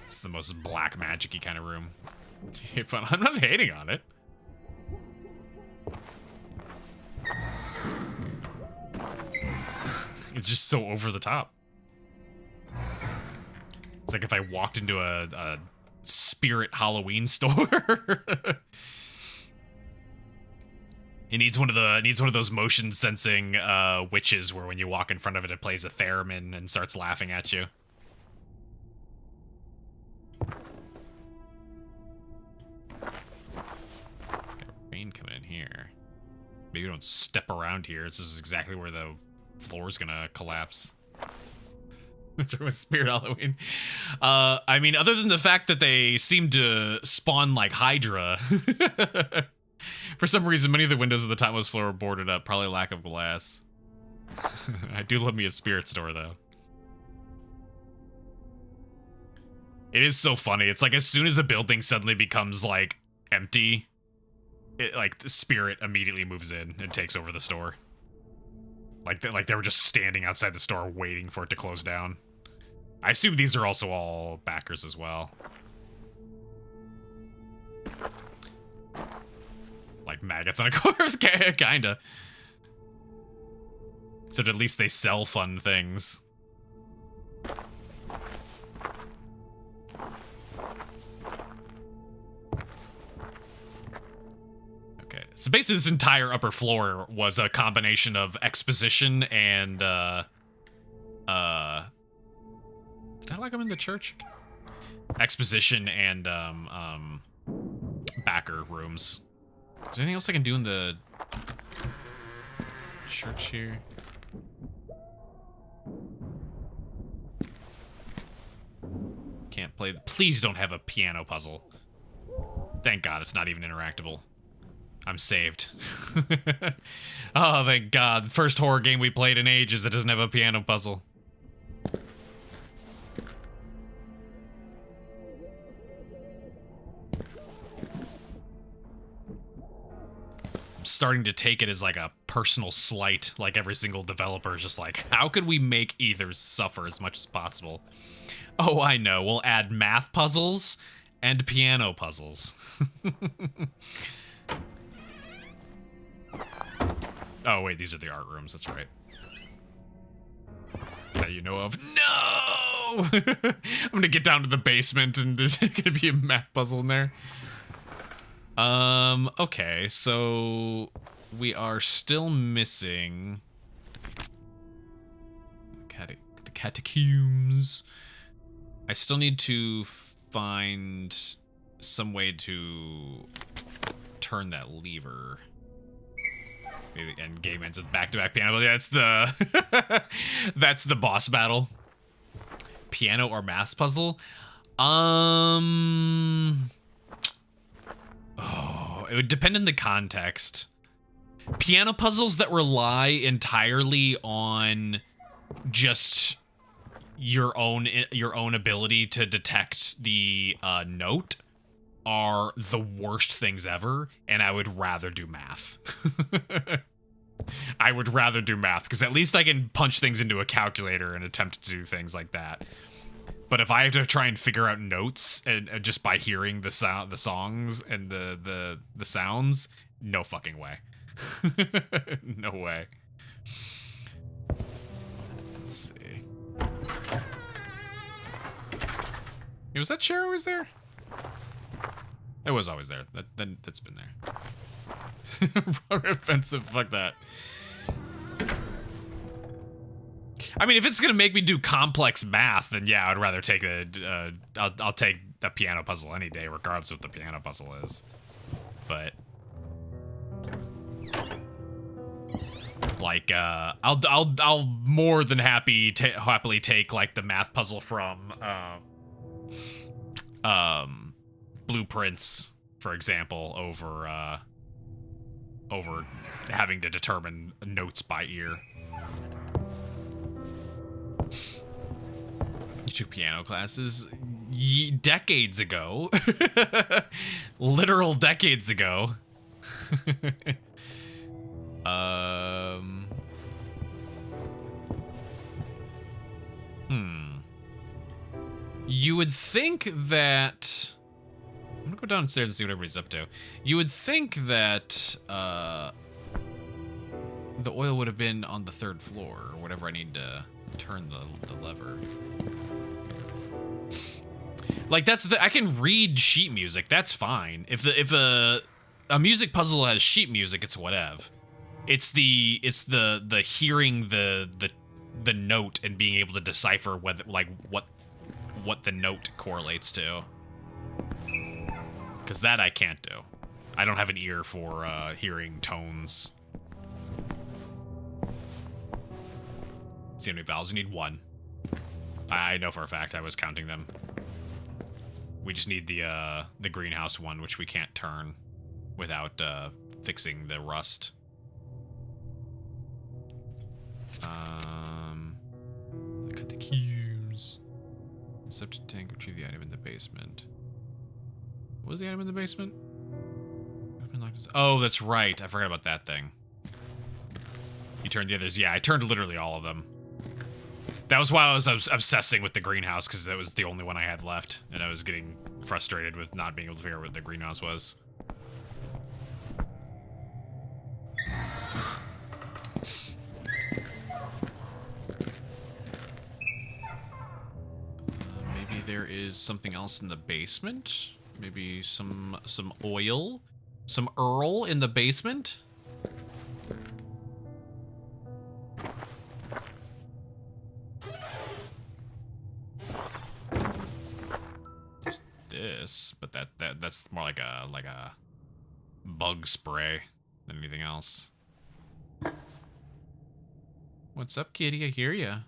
It's the most black magic-y kind of room. I'm not hating on it. It's just so over the top. It's like if I walked into a spirit Halloween store. It needs one of those motion sensing witches where when you walk in front of it, it plays a theremin and starts laughing at you. Got rain coming in here. Maybe we don't step around here. This is exactly where the floor's gonna collapse. Spirit Halloween. I mean, other than the fact that they seem to spawn like Hydra. For some reason, many of the windows of the topmost floor were boarded up. Probably lack of glass. I do love me a spirit store, though. It is so funny. It's like as soon as a building suddenly becomes like empty, it like the spirit immediately moves in and takes over the store. Like they were just standing outside the store waiting for it to close down. I assume these are also all backers as well. Like maggots on a corpse, kinda. So at least they sell fun things. Okay, so basically this entire upper floor was a combination of exposition and, did I like them in the church? Exposition and, backer rooms. Is there anything else I can do in the church here? Can't play. Please don't have a piano puzzle. Thank God it's not even interactable. I'm saved. Oh, thank God. The first horror game we played in ages that doesn't have a piano puzzle. I'm starting to take it as like a personal slight, like every single developer is just like, how could we make Aethers suffer as much as possible? Oh, I know. We'll add math puzzles and piano puzzles. Oh, wait, these are the art rooms. That's right. That you know of. No! I'm gonna get down to the basement and there's gonna be a math puzzle in there. Okay, so we are still missing the catacombs. I still need to find some way to turn that lever. Maybe the end game ends with back-to-back piano. Yeah, that's the that's the boss battle. Piano or math puzzle? Oh, it would depend on the context. Piano puzzles that rely entirely on just your own ability to detect the note are the worst things ever, and I would rather do math. I would rather do math, because at least I can punch things into a calculator and attempt to do things like that. But if I have to try and figure out notes and just by hearing the songs and the sounds, no fucking way. No way. Let's see. Hey, was that chair always there? It was always there. That's been there. Offensive. Fuck that. I mean, if it's gonna make me do complex math, then yeah, I'd rather take I'll take the piano puzzle any day, regardless of what the piano puzzle is. But like, I'll more than happily take like the math puzzle from Blueprints, for example, over having to determine notes by ear. You took piano classes decades ago. Literal decades ago. You would think that... I'm gonna go downstairs and see what everybody's up to. You would think that the oil would have been on the 3rd floor, or whatever I need to turn the lever. Like, I can read sheet music, that's fine. If a music puzzle has sheet music, it's whatever. It's the hearing the note and being able to decipher whether, like, what the note correlates to. Because that I can't do. I don't have an ear for hearing tones. See how many valves? You need 1. I know for a fact I was counting them. We just need the greenhouse one, which we can't turn without fixing the rust. The catacombs. Septic tank, retrieve the item in the basement. What was the item in the basement? Oh, that's right. I forgot about that thing. You turned the others. Yeah, I turned literally all of them. That was why I was obsessing with the greenhouse, because that was the only one I had left. And I was getting frustrated with not being able to figure out what the greenhouse was. Maybe there is something else in the basement? Maybe some oil? Some Earl in the basement? There's this, but that's more like a bug spray than anything else. What's up, kitty? I hear ya.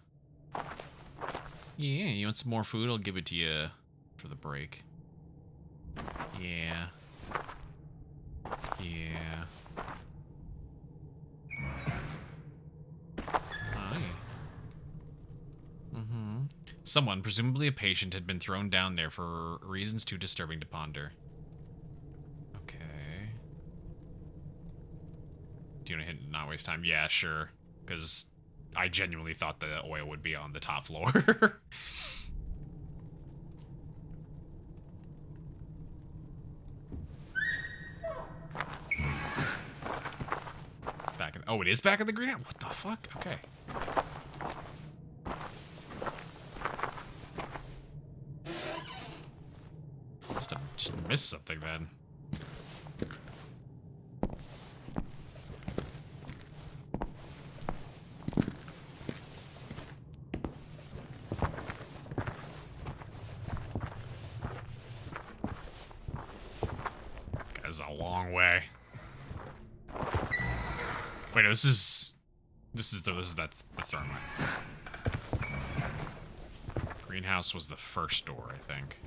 Yeah, you want some more food? I'll give it to you for the break. Yeah. Yeah. Hi. Someone, presumably a patient, had been thrown down there for reasons too disturbing to ponder. Okay. Do you want to hit not waste time? Yeah, sure. Because I genuinely thought the oil would be on the top floor. Oh, it is back in the greenhouse? What the fuck? Okay. Just missed something then. That's a long way. Wait, no, that's the wrong one. Greenhouse was the first door, I think.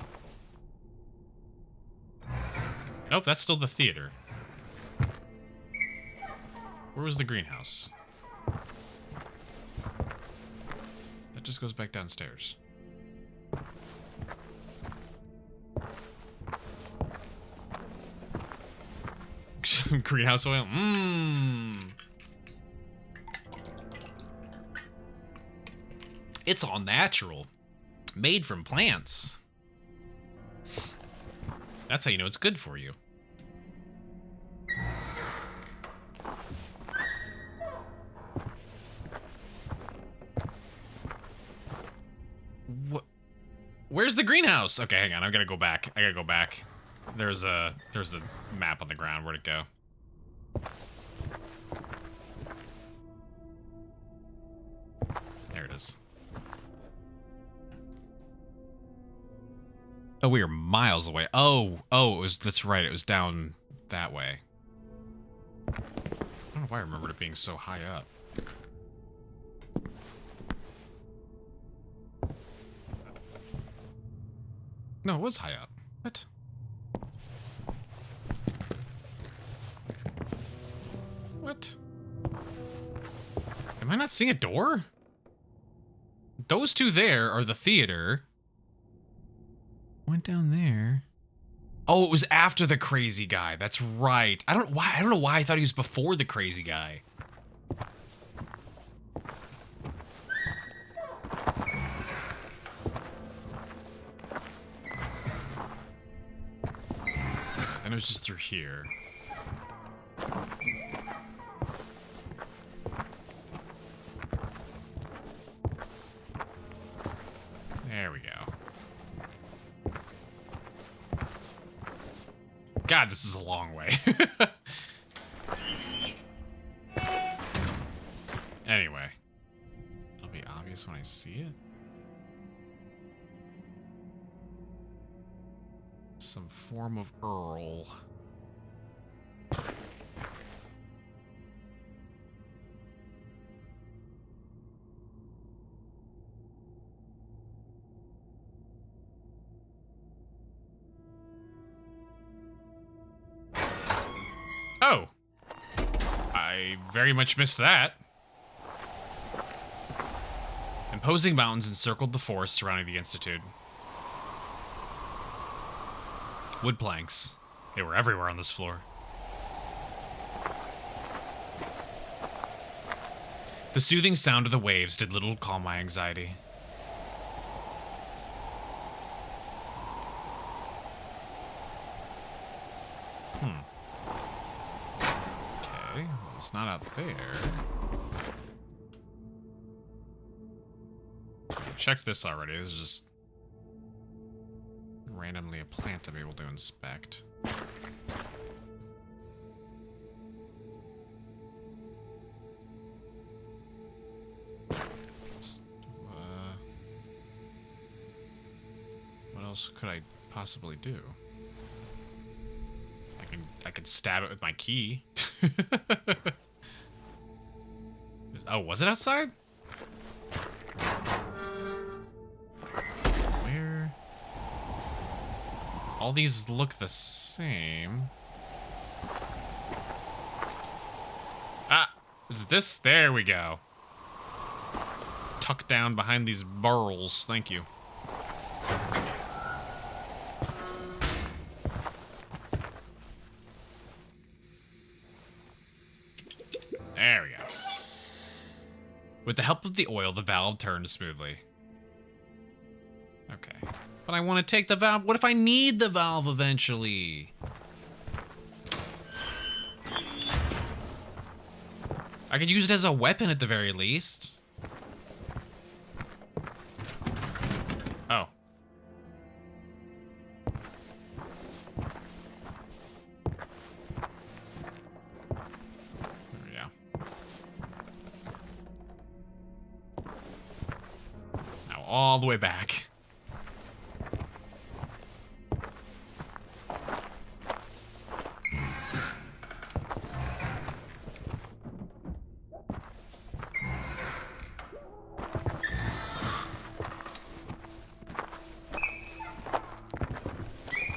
Nope, that's still the theater. Where was the greenhouse? That just goes back downstairs. Greenhouse oil? It's all natural. Made from plants. That's how you know it's good for you. What? Where's the greenhouse? Okay, hang on. I gotta go back. There's a map on the ground. Where'd it go? There it is. Oh, we were miles away. Oh, that's right. It was down that way. I don't know why I remembered it being so high up. No, it was high up. What? What? Am I not seeing a door? Those two there are the theater. Went down there. Oh, it was after the crazy guy. That's right. I don't know why I thought he was before the crazy guy. Then it was just through here. There we go. God, this is a long way. Anyway. It'll be obvious when I see it. Some form of Earl. Oh. I very much missed that. Imposing mountains encircled the forest surrounding the Institute. Wood planks. They were everywhere on this floor. The soothing sound of the waves did little to calm my anxiety. Okay, well, it's not out there. I checked this already. This is just randomly a plant I'm able to inspect. What else could I possibly do? I could stab it with my key. Oh, was it outside? Where? All these look the same. Ah, is this? There we go. Tucked down behind these burls. Thank you. There we go. With the help of the oil, the valve turned smoothly. Okay. But I want to take the valve. What if I need the valve eventually? I could use it as a weapon at the very least. Oh. There we go. Now all the way back.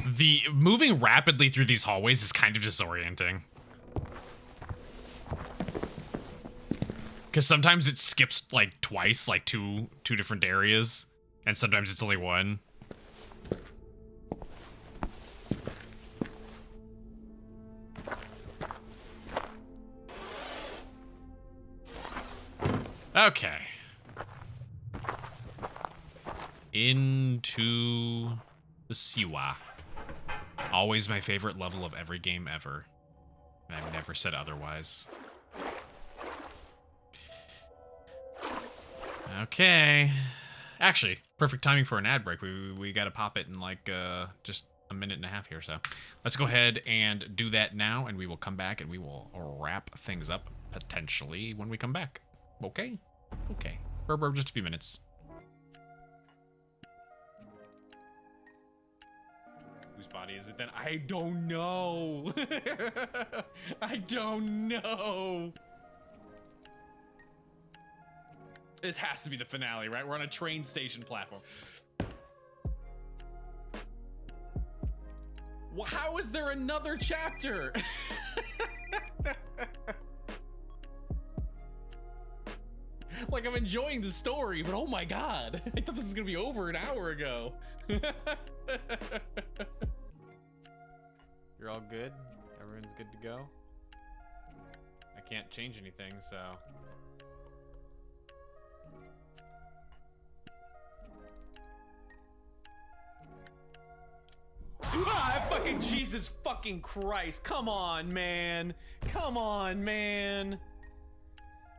The moving rapidly through these hallways is kind of disorienting. Because sometimes it skips like twice, like two different areas, and sometimes it's only one. Okay. Into the Siwa. Always my favorite level of every game ever. And I've never said otherwise. Okay. Actually, perfect timing for an ad break. We gotta pop it in like just a minute and a half here, so. Let's go ahead and do that now, and we will come back and we will wrap things up, potentially, when we come back. Okay? Okay. Burr, just a few minutes. Whose body is it then? I don't know. I don't know. This has to be the finale, right? We're on a train station platform. Well, how is there another chapter? Like, I'm enjoying the story, but oh my god. I thought this was gonna be over an hour ago. You're all good? Everyone's good to go? I can't change anything, so... Ah, fucking Jesus fucking Christ. Come on, man. Come on, man.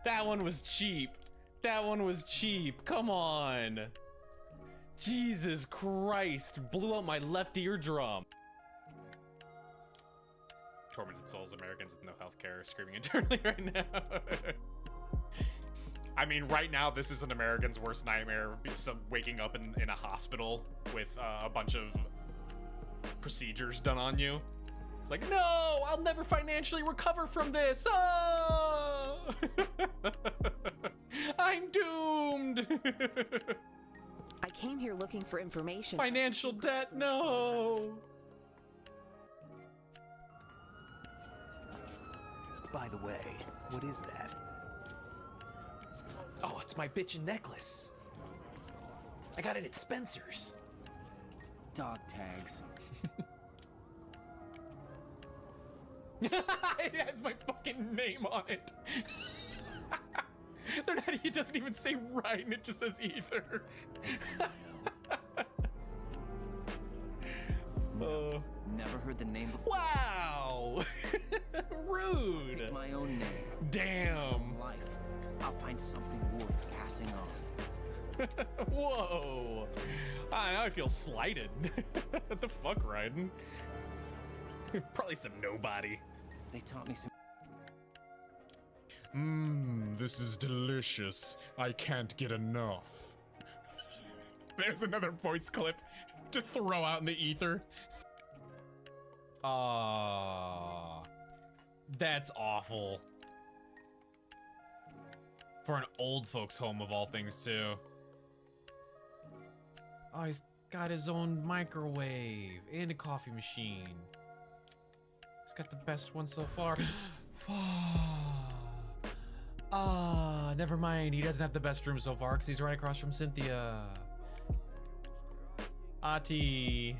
That one was cheap. That one was cheap. Come on. Jesus Christ. Blew out my left eardrum. Tormented souls, Americans with no healthcare, screaming internally right now. I mean, right now, this is an American's worst nightmare. Waking up in a hospital with a bunch of procedures done on you. It's like, no, I'll never financially recover from this. Oh! I'm doomed. I came here looking for information. Financial debt, no. By the way, what is that? Oh, it's my bitchin' necklace. I got it at Spencer's. Dog tags. It has my fucking name on it. They're not, it doesn't even say Ryan, it just says Aether. Never heard the name before. Wow! Rude! Pick my own name. Damn! Life. I'll find something worth passing on. Whoa! Ah, now I feel slighted. What the fuck, Ryden? Probably some nobody. They taught me some. This is delicious. I can't get enough. There's another voice clip to throw out in the ether. That's awful. For an old folks home of all things too. Oh, he's got his own microwave and a coffee machine. He's got the best one so far. Never mind. He doesn't have the best room so far because he's right across from Cynthia. Ati,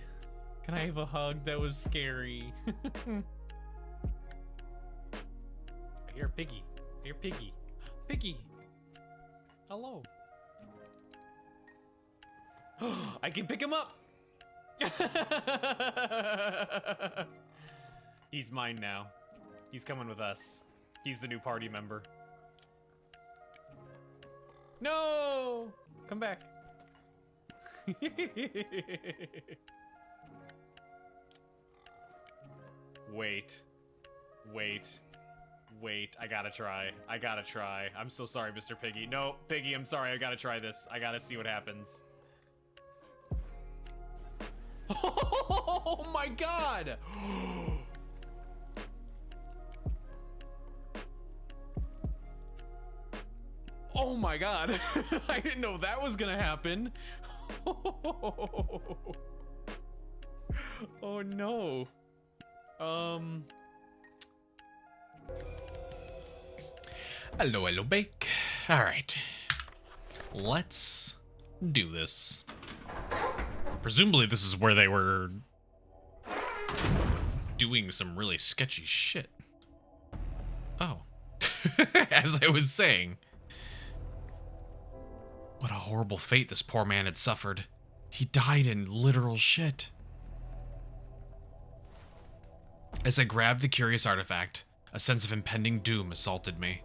can I have a hug? That was scary. I hear Piggy. I hear Piggy. Piggy. Hello. I can pick him up. He's mine now. He's coming with us. He's the new party member. No! Come back. Wait. I gotta try. I'm so sorry, Mr. Piggy. No, Piggy, I'm sorry. I gotta try this. I gotta see what happens. Oh my god! Oh my god. I didn't know that was gonna happen. Oh no. Hello, Bake. Alright. Let's do this. Presumably this is where they were doing some really sketchy shit. Oh. As I was saying. What a horrible fate this poor man had suffered. He died in literal shit. As I grabbed the curious artifact, a sense of impending doom assaulted me.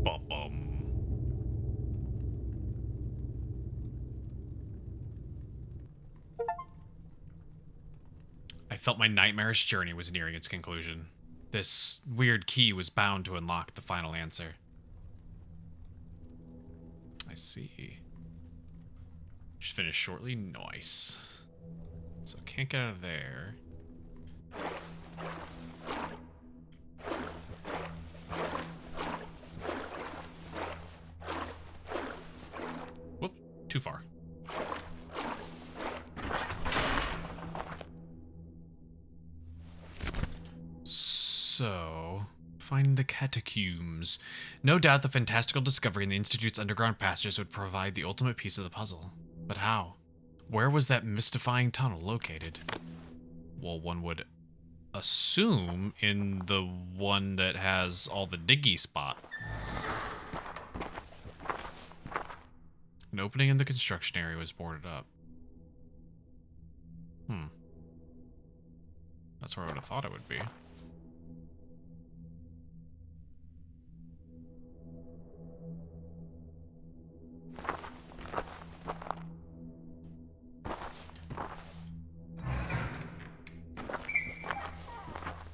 Bum-bum. I felt my nightmarish journey was nearing its conclusion. This weird key was bound to unlock the final answer. I see. Should finish shortly. Nice. So can't get out of there. Whoop, too far. So, find the catacombs. No doubt the fantastical discovery in the Institute's underground passages would provide the ultimate piece of the puzzle. But how? Where was that mystifying tunnel located? Well, one would assume in the one that has all the diggy spot. An opening in the construction area was boarded up. That's where I would have thought it would be.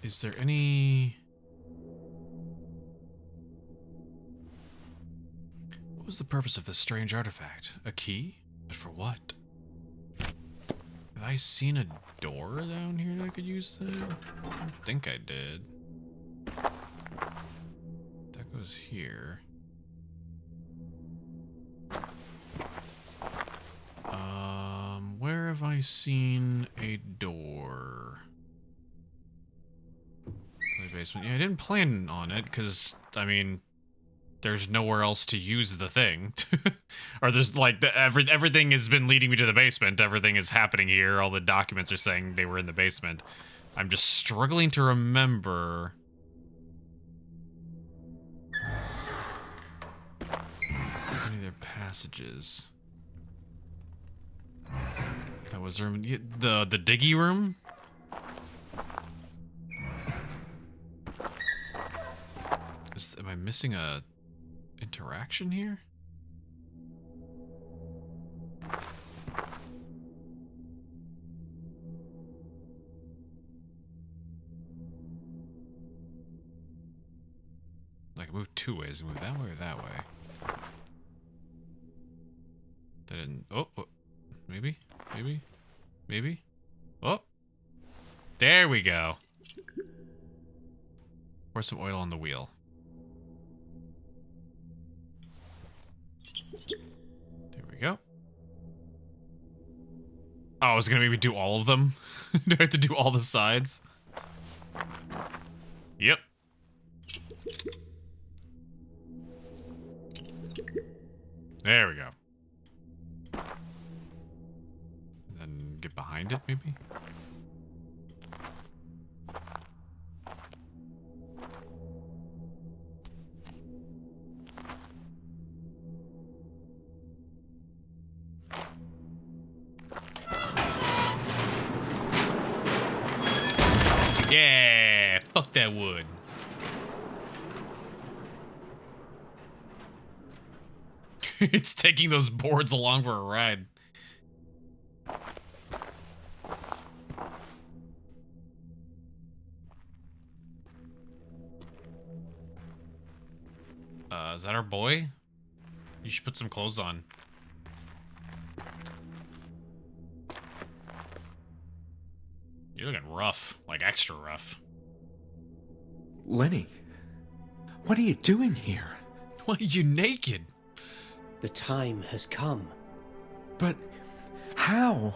Is there any... What was the purpose of this strange artifact? A key? But for what? Have I seen a door down here that I could use then? I don't think I did. That goes here. Where have I seen a door? The basement. Yeah, I didn't plan on it because, I mean, there's nowhere else to use the thing. Or there's like everything has been leading me to the basement. Everything is happening here. All the documents are saying they were in the basement. I'm just struggling to remember. Any other passages? That was room. The diggy room. Am I missing a interaction here? Like, move two ways. Move that way or that way. That didn't. Oh, maybe, maybe, maybe. Oh, there we go. Pour some oil on the wheel. There we go. Oh, I was gonna maybe do all of them. Do I have to do all the sides? Yep. There we go. Then get behind it, maybe? Yeah, fuck that wood. It's taking those boards along for a ride. Is that our boy? You should put some clothes on. You're looking rough, like extra rough. Lenny, what are you doing here? Why are you naked? The time has come. But how?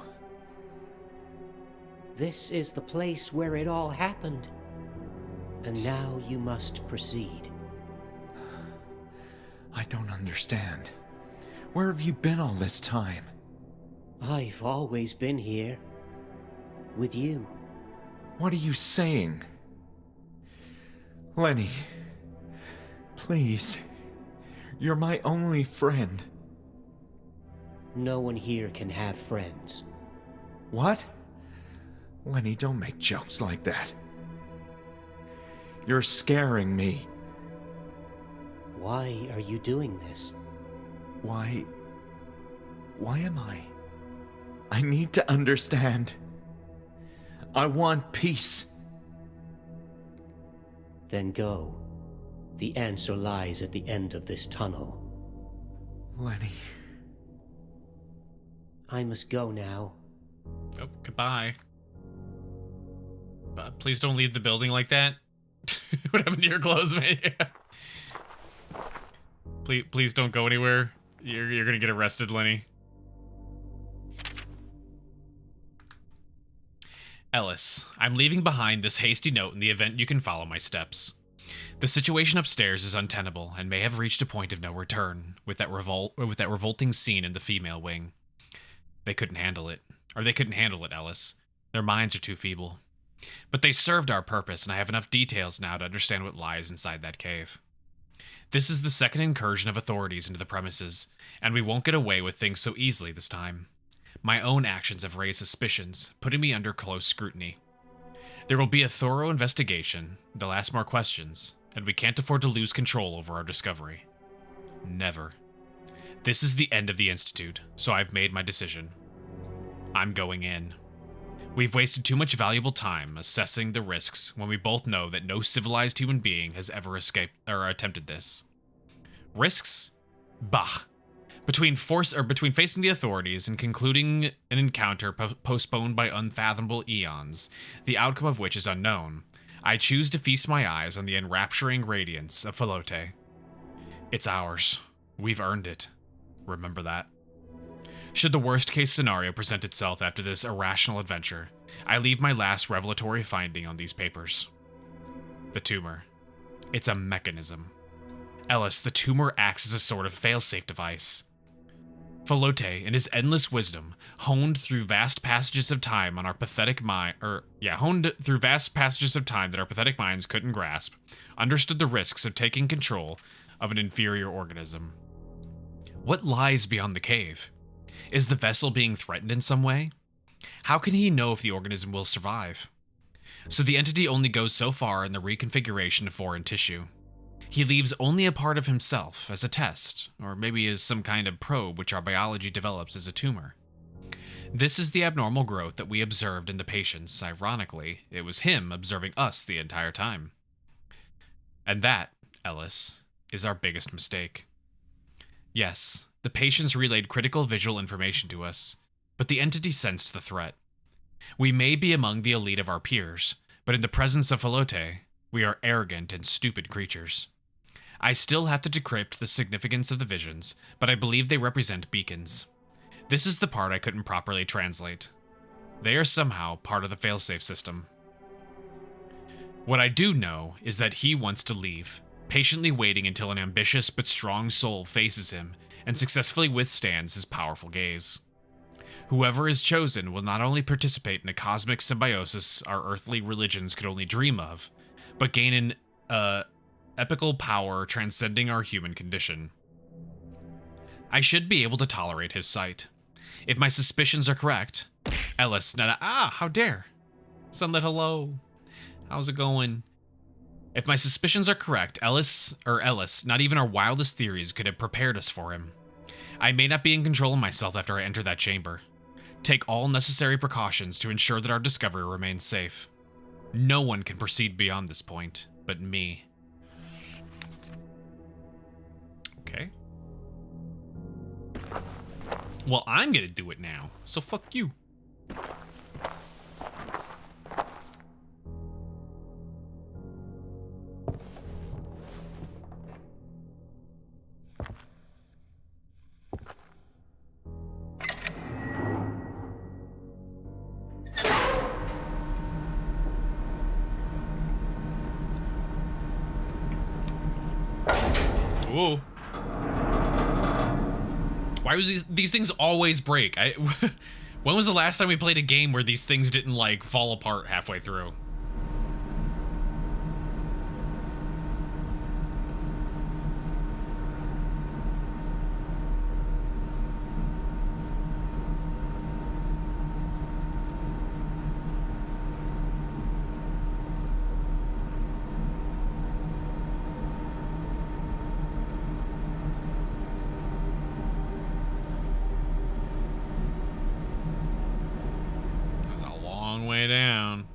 This is the place where it all happened. And now you must proceed. I don't understand. Where have you been all this time? I've always been here. With you. What are you saying? Lenny, please. You're my only friend. No one here can have friends. What? Lenny, don't make jokes like that. You're scaring me. Why are you doing this? Why am I? I need to understand. I want peace. Then go. The answer lies at the end of this tunnel. Lenny. I must go now. Oh, goodbye. But please don't leave the building like that. What happened to your clothes, man? Please don't go anywhere. You're gonna get arrested, Lenny. Ellis, I'm leaving behind this hasty note in the event you can follow my steps. The situation upstairs is untenable and may have reached a point of no return with that revolting scene in the female wing. They couldn't handle it. Or they couldn't handle it, Ellis. Their minds are too feeble. But they served our purpose, and I have enough details now to understand what lies inside that cave. This is the second incursion of authorities into the premises, and we won't get away with things so easily this time. My own actions have raised suspicions, putting me under close scrutiny. There will be a thorough investigation, they'll ask more questions, and we can't afford to lose control over our discovery. Never. This is the end of the Institute, so I've made my decision. I'm going in. We've wasted too much valuable time assessing the risks when we both know that no civilized human being has ever escaped or attempted this. Risks? Bah. Between facing the authorities and concluding an encounter postponed by unfathomable eons, the outcome of which is unknown, I choose to feast my eyes on the enrapturing radiance of Falote. It's ours. We've earned it. Remember that. Should the worst-case scenario present itself after this irrational adventure, I leave my last revelatory finding on these papers. The tumor. It's a mechanism. Ellis, the tumor acts as a sort of failsafe device. Falote, in his endless wisdom, honed through vast passages of time that our pathetic minds couldn't grasp, understood the risks of taking control of an inferior organism. What lies beyond the cave? Is the vessel being threatened in some way? How can he know if the organism will survive? So the entity only goes so far in the reconfiguration of foreign tissue. He leaves only a part of himself as a test, or maybe as some kind of probe which our biology develops as a tumor. This is the abnormal growth that we observed in the patients. Ironically, it was him observing us the entire time. And that, Ellis, is our biggest mistake. Yes, the patients relayed critical visual information to us, but the entity sensed the threat. We may be among the elite of our peers, but in the presence of Falote, we are arrogant and stupid creatures. I still have to decrypt the significance of the visions, but I believe they represent beacons. This is the part I couldn't properly translate. They are somehow part of the failsafe system. What I do know is that he wants to leave, patiently waiting until an ambitious but strong soul faces him and successfully withstands his powerful gaze. Whoever is chosen will not only participate in a cosmic symbiosis our earthly religions could only dream of, but gain an epical power transcending our human condition. I should be able to tolerate his sight. If my suspicions are correct, Ellis, how dare. Sunlit, hello. How's it going? If my suspicions are correct, Ellis, not even our wildest theories could have prepared us for him. I may not be in control of myself after I enter that chamber. Take all necessary precautions to ensure that our discovery remains safe. No one can proceed beyond this point, but me. Okay. Well, I'm gonna do it now, so fuck you. Ooh. Why was these things always break? When was the last time we played a game where these things didn't like fall apart halfway through? Way down.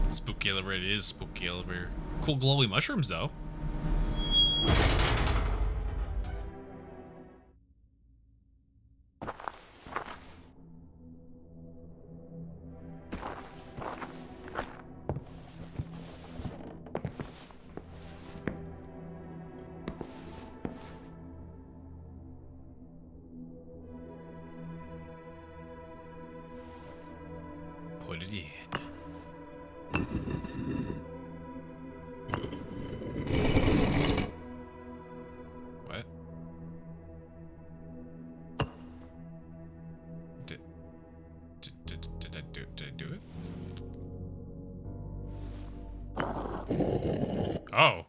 Spooky elevator, it is spooky elevator. Cool glowy mushrooms though. Put it in. What? Did I do it? Oh.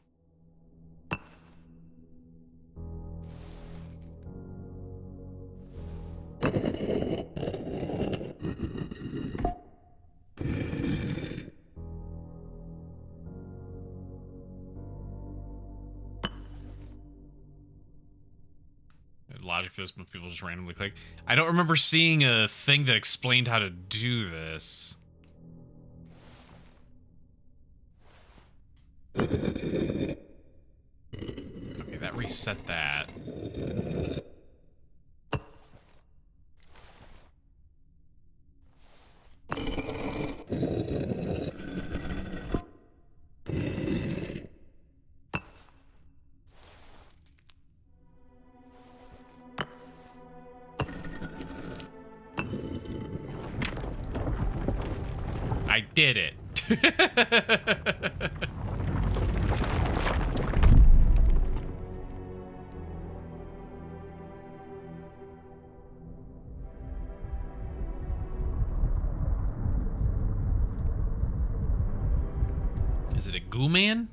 Logic for this, but people just randomly click. I don't remember seeing a thing that explained how to do this. Okay, that reset that. I did it. Goo Man?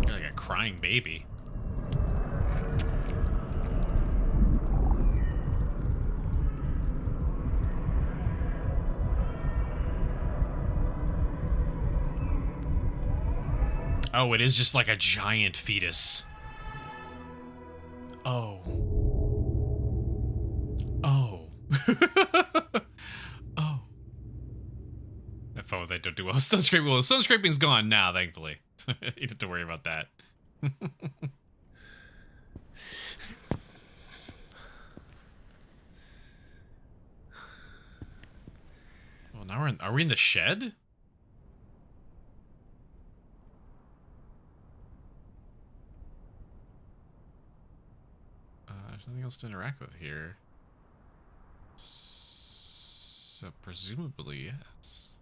Like a crying baby. Oh, it is just like a giant fetus. Oh. Oh. Oh. That phone they don't do well. Stone scraping. Well, stone scraping's gone now, thankfully. You don't have to worry about that. Well, now are we in the shed? There's nothing else to interact with here. So presumably, yes.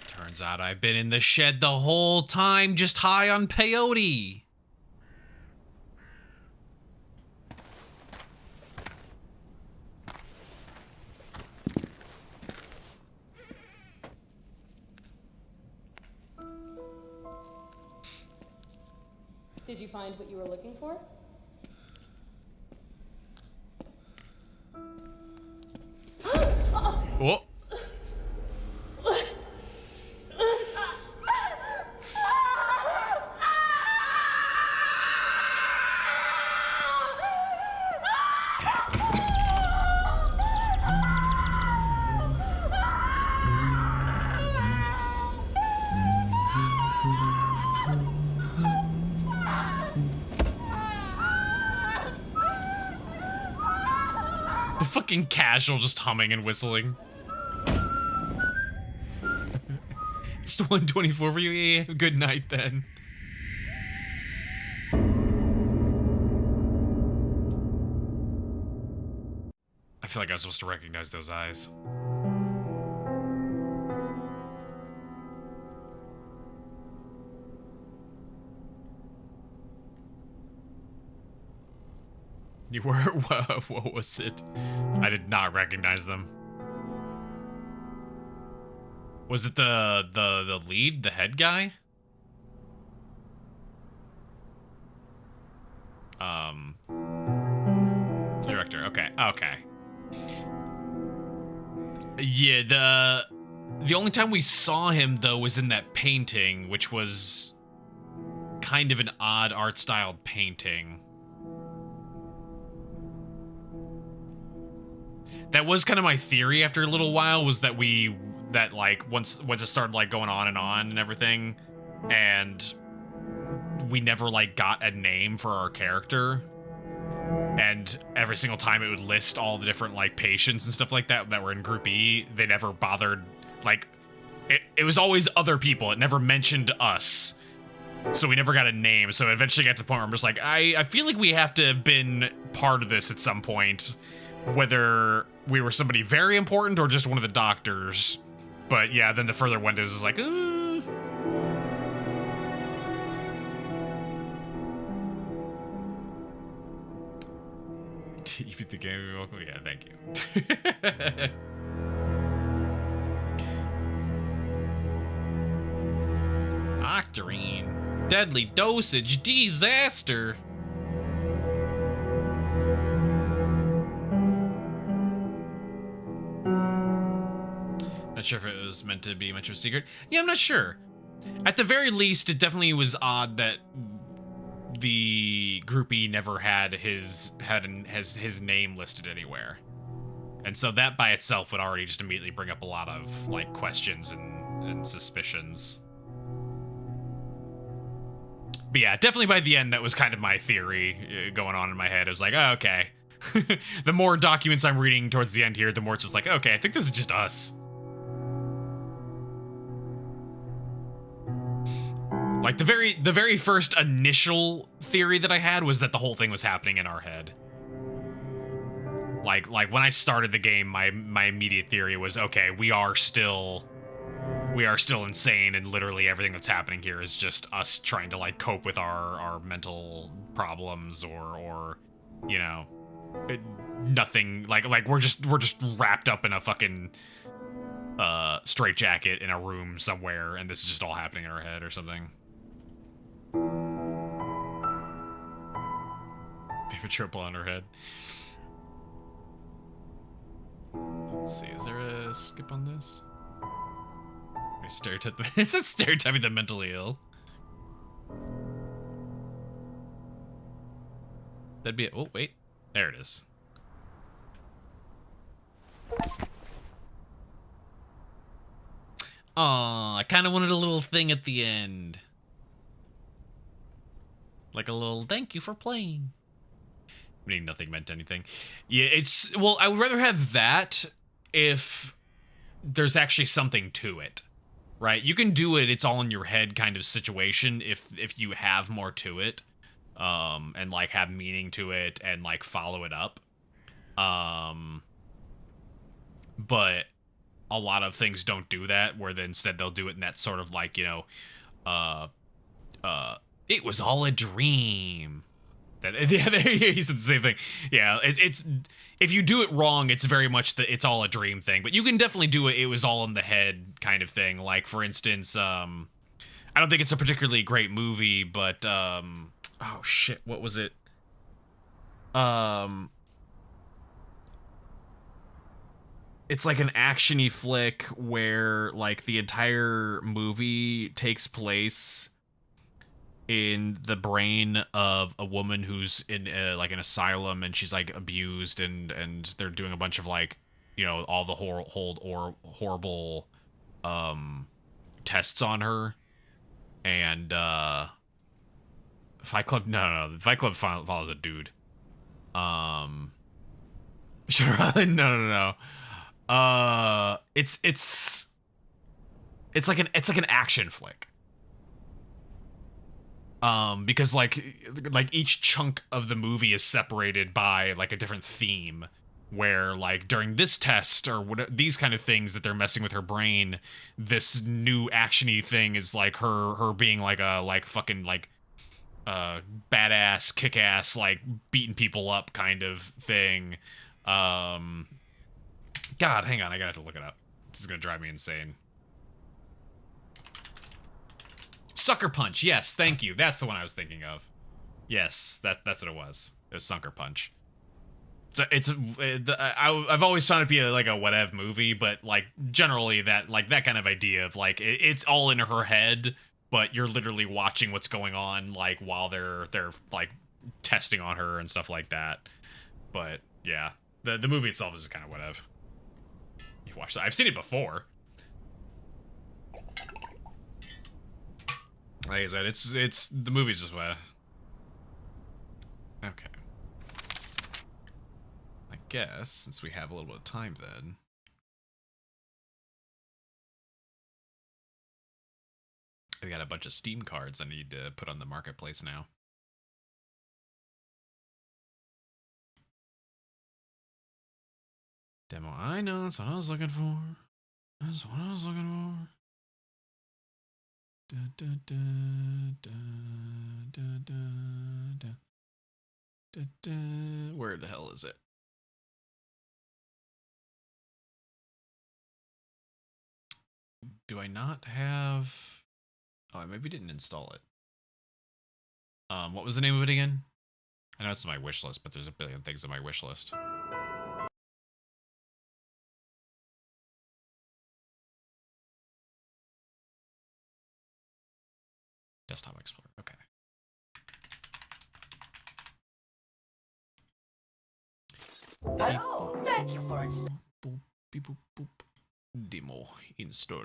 Turns out I've been in the shed the whole time, just high on peyote. Did you find what you were looking for? Oh. The fucking casual just humming and whistling. It's 1:24 for you? Yeah, good night then. I feel like I was supposed to recognize those eyes. You were? What was it? I did not recognize them. Was it the lead, the head guy? The director. Okay. Okay. Yeah, the only time we saw him though was in that painting, which was kind of an odd art styled painting. That was kind of my theory after a little while, was that like once it started like going on and everything, and we never like got a name for our character, and every single time it would list all the different like patients and stuff like that were in Group E. They never bothered, like it was always other people. It never mentioned us, so we never got a name. So it eventually got to the point where I'm just like, I feel like we have to have been part of this at some point, whether we were somebody very important or just one of the doctors. But yeah, then the further windows is like, You beat the game, you're welcome. Yeah, thank you. Octarine. Deadly dosage. Disaster. Not sure if it was meant to be much of a secret. Yeah, I'm not sure. At the very least, it definitely was odd that the groupie never had his name listed anywhere. And so that by itself would already just immediately bring up a lot of like questions and suspicions. But yeah, definitely by the end, that was kind of my theory going on in my head. It was like, oh, okay. The more documents I'm reading towards the end here, the more it's just like, okay, I think this is just us. Like the very first initial theory that I had was that the whole thing was happening in our head. Like when I started the game, my immediate theory was, okay, we are still insane, and literally everything that's happening here is just us trying to like cope with our mental problems, or you know, nothing like we're just wrapped up in a fucking straitjacket in a room somewhere, and this is just all happening in our head or something. Favorite triple on her head. Let's see, is there a skip on this? It says stereotyping the mentally ill. That'd be it. Oh, wait. There it is. Aw, I kind of wanted a little thing at the end. Like a little thank you for playing. Meaning nothing meant anything. Yeah, it's... Well, I would rather have that if there's actually something to it. Right? You can do it, it's all in your head kind of situation if you have more to it. And like have meaning to it and like follow it up. But a lot of things don't do that, where instead they'll do it in that sort of like, you know, it was all a dream. Yeah, he said the same thing. Yeah, it's if you do it wrong, it's very much the it's all a dream thing. But you can definitely do it was all in the head kind of thing. Like, for instance, I don't think it's a particularly great movie, but oh shit, what was it? It's like an action-y flick where like the entire movie takes place in the brain of a woman who's in like an asylum, and she's like abused, and they're doing a bunch of like, you know, all the horrible tests on her. And Fight Club, no, Fight Club follows a dude. Sure, no. It's like an action flick. Because like each chunk of the movie is separated by like a different theme, where like during this test or what, these kind of things that they're messing with her brain, this new actiony thing is like her being like a fucking like badass, kick-ass, like beating people up kind of thing. God, hang on, I gotta have to look it up. This is gonna drive me insane. Sucker Punch, yes, thank you. That's the one I was thinking of. Yes, that's what it was. It was Sucker Punch. I've always found it to be like a whatever movie, but like generally that kind of idea of like it's all in her head, but you're literally watching what's going on like while they're like testing on her and stuff like that. But yeah, the movie itself is kind of whatever. You watch that? I've seen it before. Like I said, it's the movie's just whatever. Okay. I guess since we have a little bit of time, then. I got a bunch of Steam cards I need to put on the marketplace now. Demo, I know, that's what I was looking for. That's what I was looking for. Da, da, da, da, da, da, da, da, da. Where the hell is it? Do I not have... Oh, I maybe didn't install it. What was the name of it again? I know it's on my wish list, but there's a billion things on my wish list. Desktop Explorer, okay. Hello, thank you for boop, beep, boop, boop. Demo install.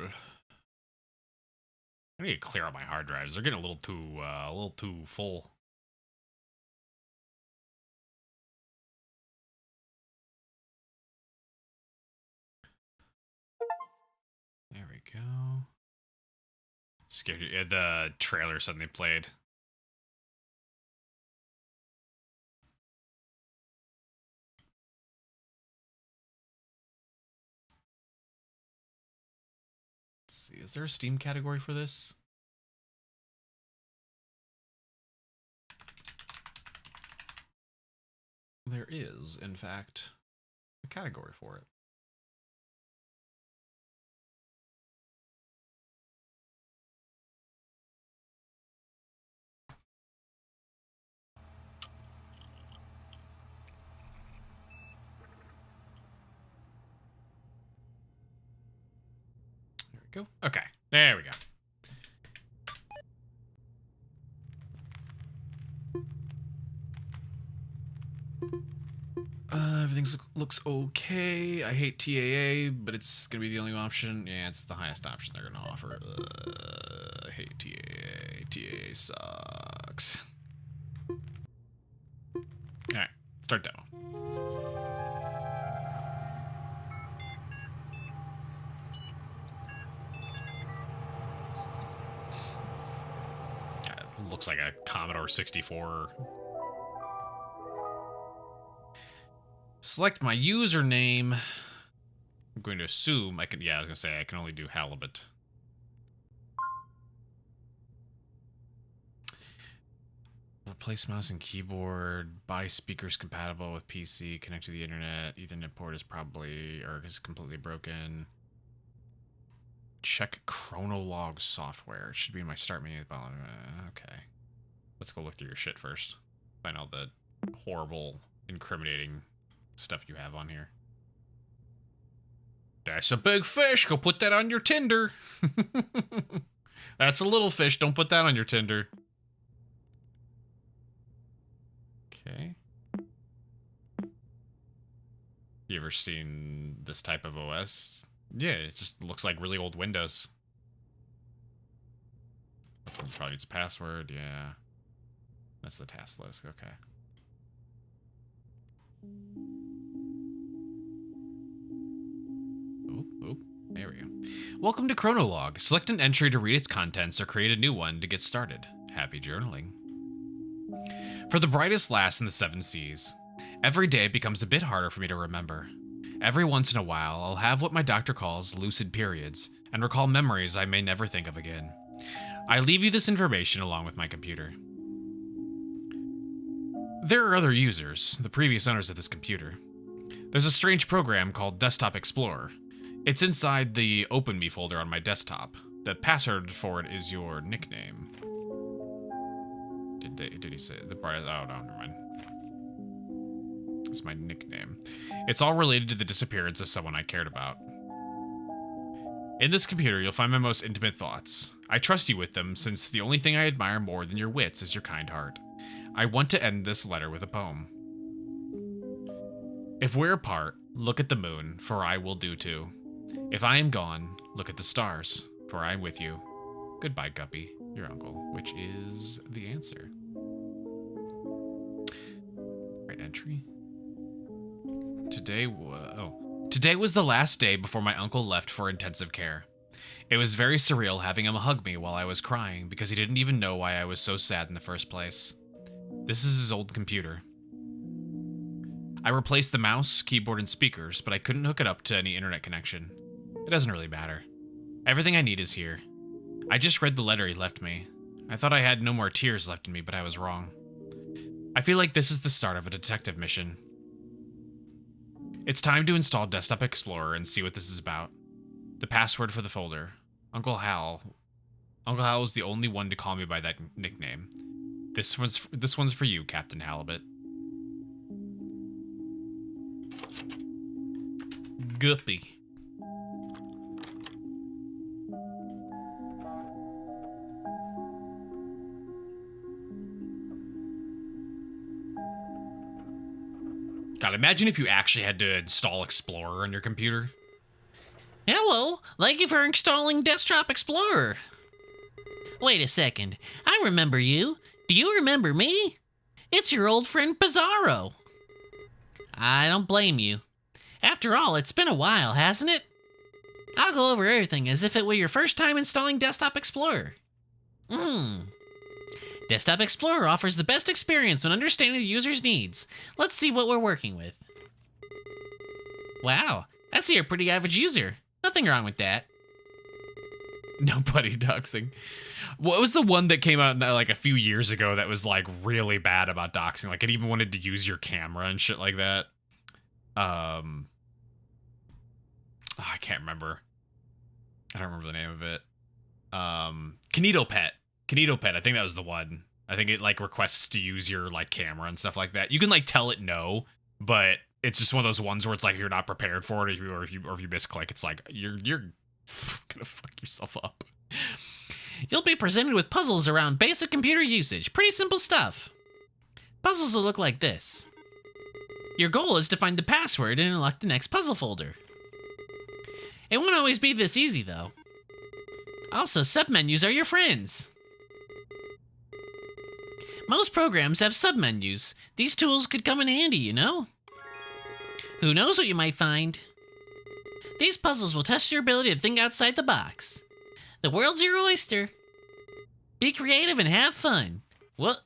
I need to clear out my hard drives. They're getting a little too full. There we go. Scared you. The trailer suddenly played. Let's see, is there a Steam category for this? There is, in fact, a category for it. There we go. Okay, there we go. Everything looks okay. I hate TAA, but it's gonna be the only option. Yeah, it's the highest option they're gonna offer. I hate TAA. TAA sucks. Alright, start demo. It looks like a Commodore 64. Select my username. I'm going to assume I can, yeah, I was going to say I can only do halibut. Replace mouse and keyboard. Buy speakers compatible with PC. Connect to the internet. Ethernet port is probably, or is completely broken. Check chronolog software. It should be in my start menu. Okay. Let's go look through your shit first. Find all the horrible, incriminating stuff you have on here. That's a big fish. Go put that on your Tinder. That's a little fish. Don't put that on your Tinder. Okay. You ever seen this type of OS? Yeah, it just looks like really old Windows. Probably needs a password. Yeah. That's the task list. Okay. Oh, there we go. Welcome to Chronolog. Select an entry to read its contents or create a new one to get started. Happy journaling. For the brightest lass in the 7 seas, every day becomes a bit harder for me to remember. Every once in a while, I'll have what my doctor calls lucid periods and recall memories I may never think of again. I leave you this information along with my computer. There are other users, the previous owners of this computer. There's a strange program called Desktop Explorer. It's inside the Open Me folder on my desktop. The password for it is your nickname. Did he say the brightest? Oh, no, never mind. It's my nickname. It's all related to the disappearance of someone I cared about. In this computer, you'll find my most intimate thoughts. I trust you with them, since the only thing I admire more than your wits is your kind heart. I want to end this letter with a poem. If we're apart, look at the moon, for I will do too. If I am gone, look at the stars, for I am with you. Goodbye, Guppy, your uncle, which is the answer. Right entry. Today was the last day before my uncle left for intensive care. It was very surreal having him hug me while I was crying because he didn't even know why I was so sad in the first place. This is his old computer. I replaced the mouse, keyboard, and speakers, but I couldn't hook it up to any internet connection. It doesn't really matter. Everything I need is here. I just read the letter he left me. I thought I had no more tears left in me, but I was wrong. I feel like this is the start of a detective mission. It's time to install Desktop Explorer and see what this is about. The password for the folder. Uncle Hal was the only one to call me by that nickname. This one's for you, Captain Halibut. Guppy. God, imagine if you actually had to install Explorer on your computer. Hello, thank you for installing Desktop Explorer. Wait a second, I remember you. Do you remember me? It's your old friend Pizarro. I don't blame you. After all, it's been a while, hasn't it? I'll go over everything as if it were your first time installing Desktop Explorer. Desktop Explorer offers the best experience when understanding the user's needs. Let's see what we're working with. Wow, I see you're a pretty average user. Nothing wrong with that. No buddy doxing. What was the one that came out like a few years ago that was like really bad about doxing? Like it even wanted to use your camera and shit like that. I can't remember. I don't remember the name of it. Kinito Pet. Kinito Pet. I think that was the one. I think it like requests to use your like camera and stuff like that. You can like tell it no, but it's just one of those ones where it's like you're not prepared for it, or if you misclick, it's like you're gonna fuck yourself up. You'll be presented with puzzles around basic computer usage. Pretty simple stuff. Puzzles will look like this. Your goal is to find the password and unlock the next puzzle folder. It won't always be this easy, though. Also, submenus are your friends. Most programs have submenus. These tools could come in handy, you know? Who knows what you might find? These puzzles will test your ability to think outside the box. The world's your oyster. Be creative and have fun. Well,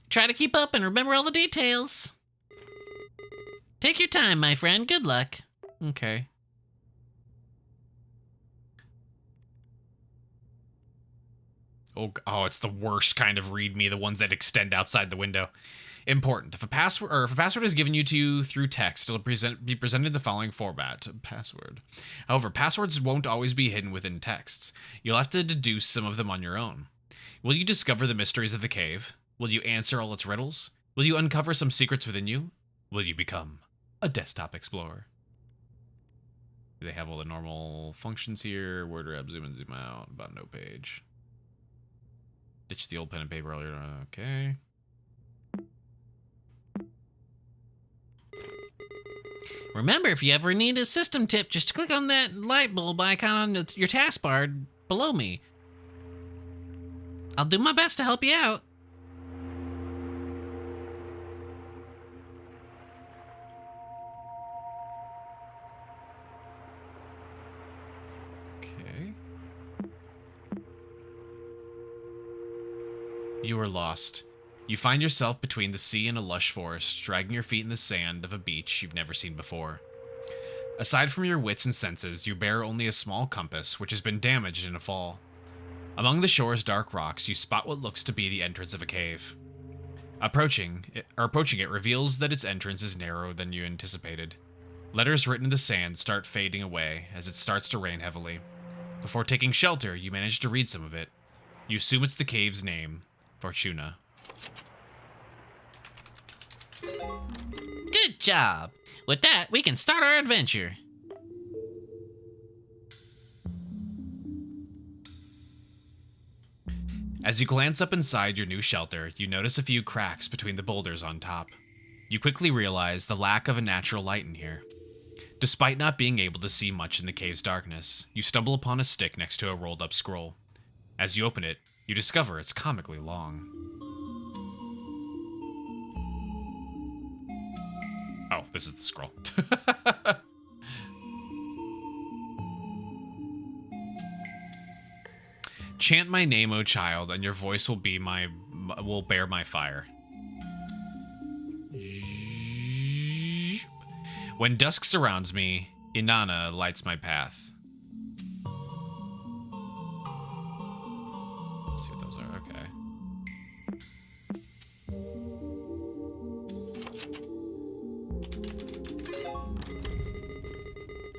try to keep up and remember all the details. Take your time, my friend. Good luck. Okay. Oh, it's the worst kind of readme, the ones that extend outside the window. Important. If a password is given to you through text, it'll be presented in the following format. Password. However, passwords won't always be hidden within texts. You'll have to deduce some of them on your own. Will you discover the mysteries of the cave? Will you answer all its riddles? Will you uncover some secrets within you? Will you become a desktop explorer? Do they have all the normal functions here? Word wrap, zoom in, zoom out, about no page. Ditch the old pen and paper earlier. Okay. Remember, if you ever need a system tip, just click on that light bulb icon on your taskbar below me. I'll do my best to help you out. Okay. You are lost. You find yourself between the sea and a lush forest, dragging your feet in the sand of a beach you've never seen before. Aside from your wits and senses, you bear only a small compass, which has been damaged in a fall. Among the shore's dark rocks, you spot what looks to be the entrance of a cave. Approaching it reveals that its entrance is narrower than you anticipated. Letters written in the sand start fading away as it starts to rain heavily. Before taking shelter, you manage to read some of it. You assume it's the cave's name, Fortuna. Good job. With that, we can start our adventure. As you glance up inside your new shelter, you notice a few cracks between the boulders on top. You quickly realize the lack of a natural light in here. Despite not being able to see much in the cave's darkness, you stumble upon a stick next to a rolled up scroll. As you open it, you discover it's comically long. Oh, this is the scroll. Chant my name, O child, and your voice will bear my fire. When dusk surrounds me, Inanna lights my path. Let's see what those are. Okay.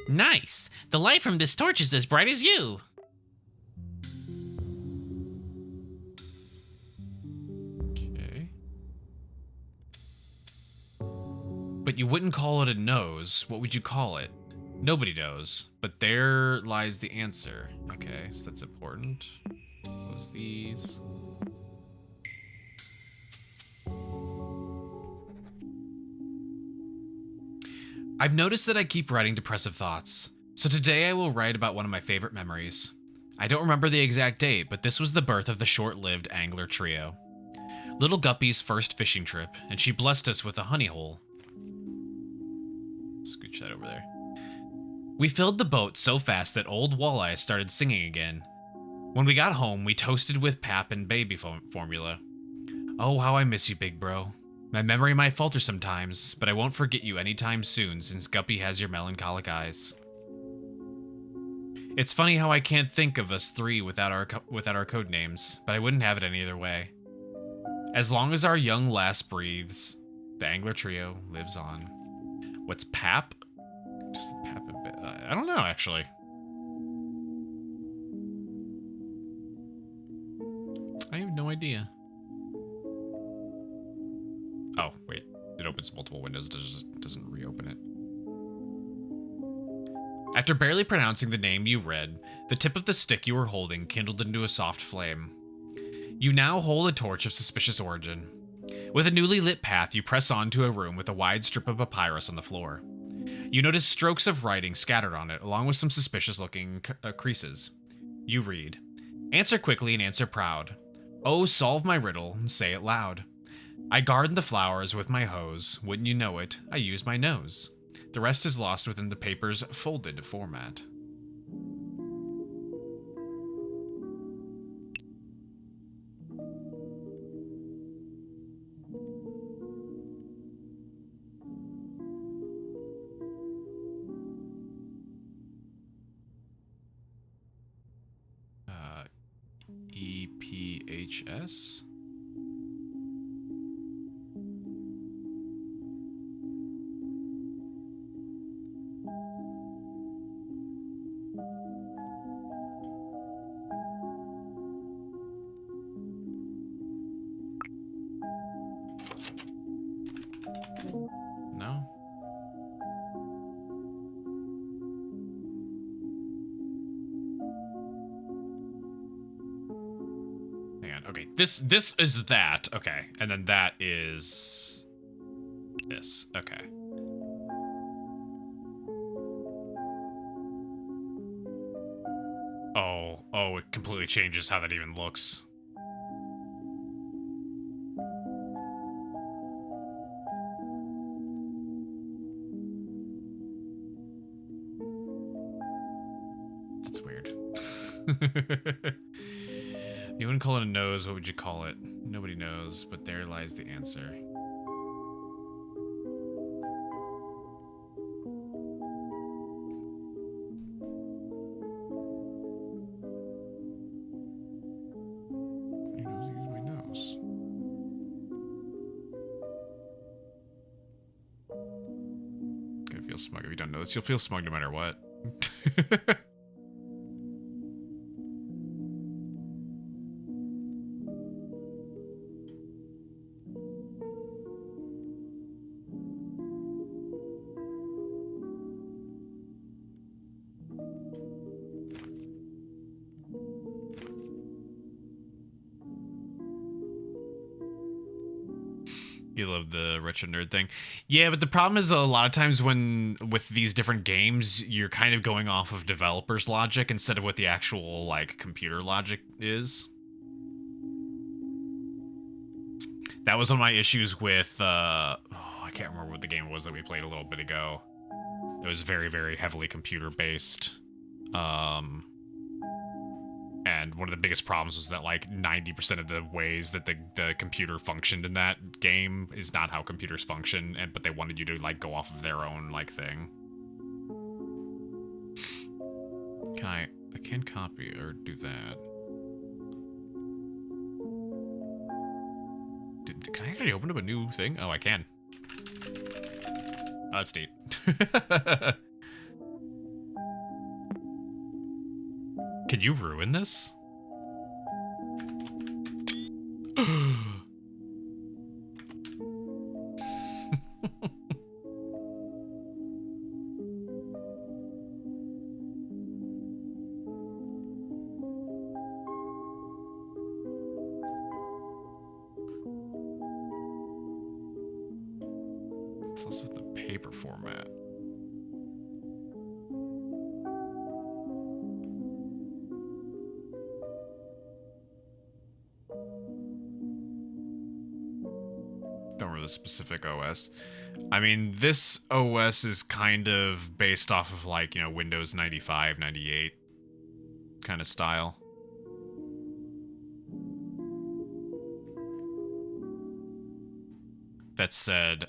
Nice. The light from this torch is as bright as you. Okay. But you wouldn't call it a nose. What would you call it? Nobody knows. But there lies the answer. Okay, so that's important. Close these. I've noticed that I keep writing depressive thoughts, so today I will write about one of my favorite memories. I don't remember the exact date, but this was the birth of the short-lived angler trio. Little Guppy's first fishing trip, and she blessed us with a honey hole. Scooch that over there. We filled the boat so fast that old Walleye started singing again. When we got home, we toasted with pap and baby formula. Oh, how I miss you, big bro. My memory might falter sometimes, but I won't forget you anytime soon since Guppy has your melancholic eyes. It's funny how I can't think of us three without our code names, but I wouldn't have it any other way. As long as our young lass breathes, the Angler Trio lives on. What's Pap? Just Pap a bit. I don't know, actually. I have no idea. Oh, wait. It opens multiple windows, doesn't reopen it. After barely pronouncing the name you read, the tip of the stick you were holding kindled into a soft flame. You now hold a torch of suspicious origin. With a newly lit path, you press on to a room with a wide strip of papyrus on the floor. You notice strokes of writing scattered on it, along with some suspicious-looking creases. You read, "Answer quickly and answer proud. Oh, solve my riddle and say it loud. I garden the flowers with my hose. Wouldn't you know it, I use my nose. The rest is lost within the paper's folded format." EPHS? No? Hang on. Okay, this is that. Okay, and then that is this. Okay. Oh, it completely changes how that even looks. That's weird. You wouldn't call it a nose, what would you call it? Nobody knows, but there lies the answer. Gonna feel smug if you don't know this. You'll feel smug no matter what. You love the retro nerd thing. Yeah, but the problem is a lot of times when with these different games, you're kind of going off of developers' logic instead of what the actual like computer logic is. That was one of my issues with I can't remember what the game was that we played a little bit ago. It was very, very heavily computer based. And one of the biggest problems was that like 90% of the ways that the computer functioned in that game is not how computers function, but they wanted you to like go off of their own like thing. I can copy or do that. Can I actually open up a new thing? Oh, I can. Oh, that's neat. Can you ruin this? It's also the paper format. Don't remember the specific OS. I mean, this OS is kind of based off of like, you know, Windows 95, 98 kind of style. That said,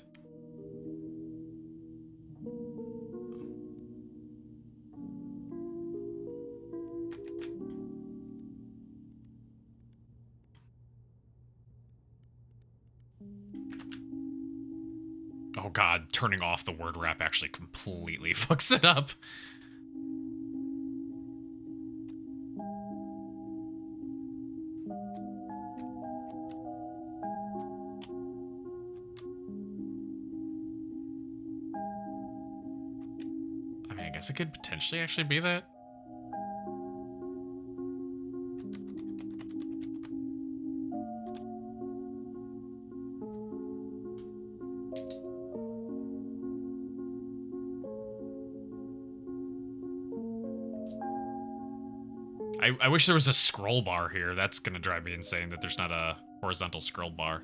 Oh god, turning off the word wrap actually completely fucks it up. I mean, I guess it could potentially actually be that. I wish there was a scroll bar here. That's gonna drive me insane that there's not a horizontal scroll bar.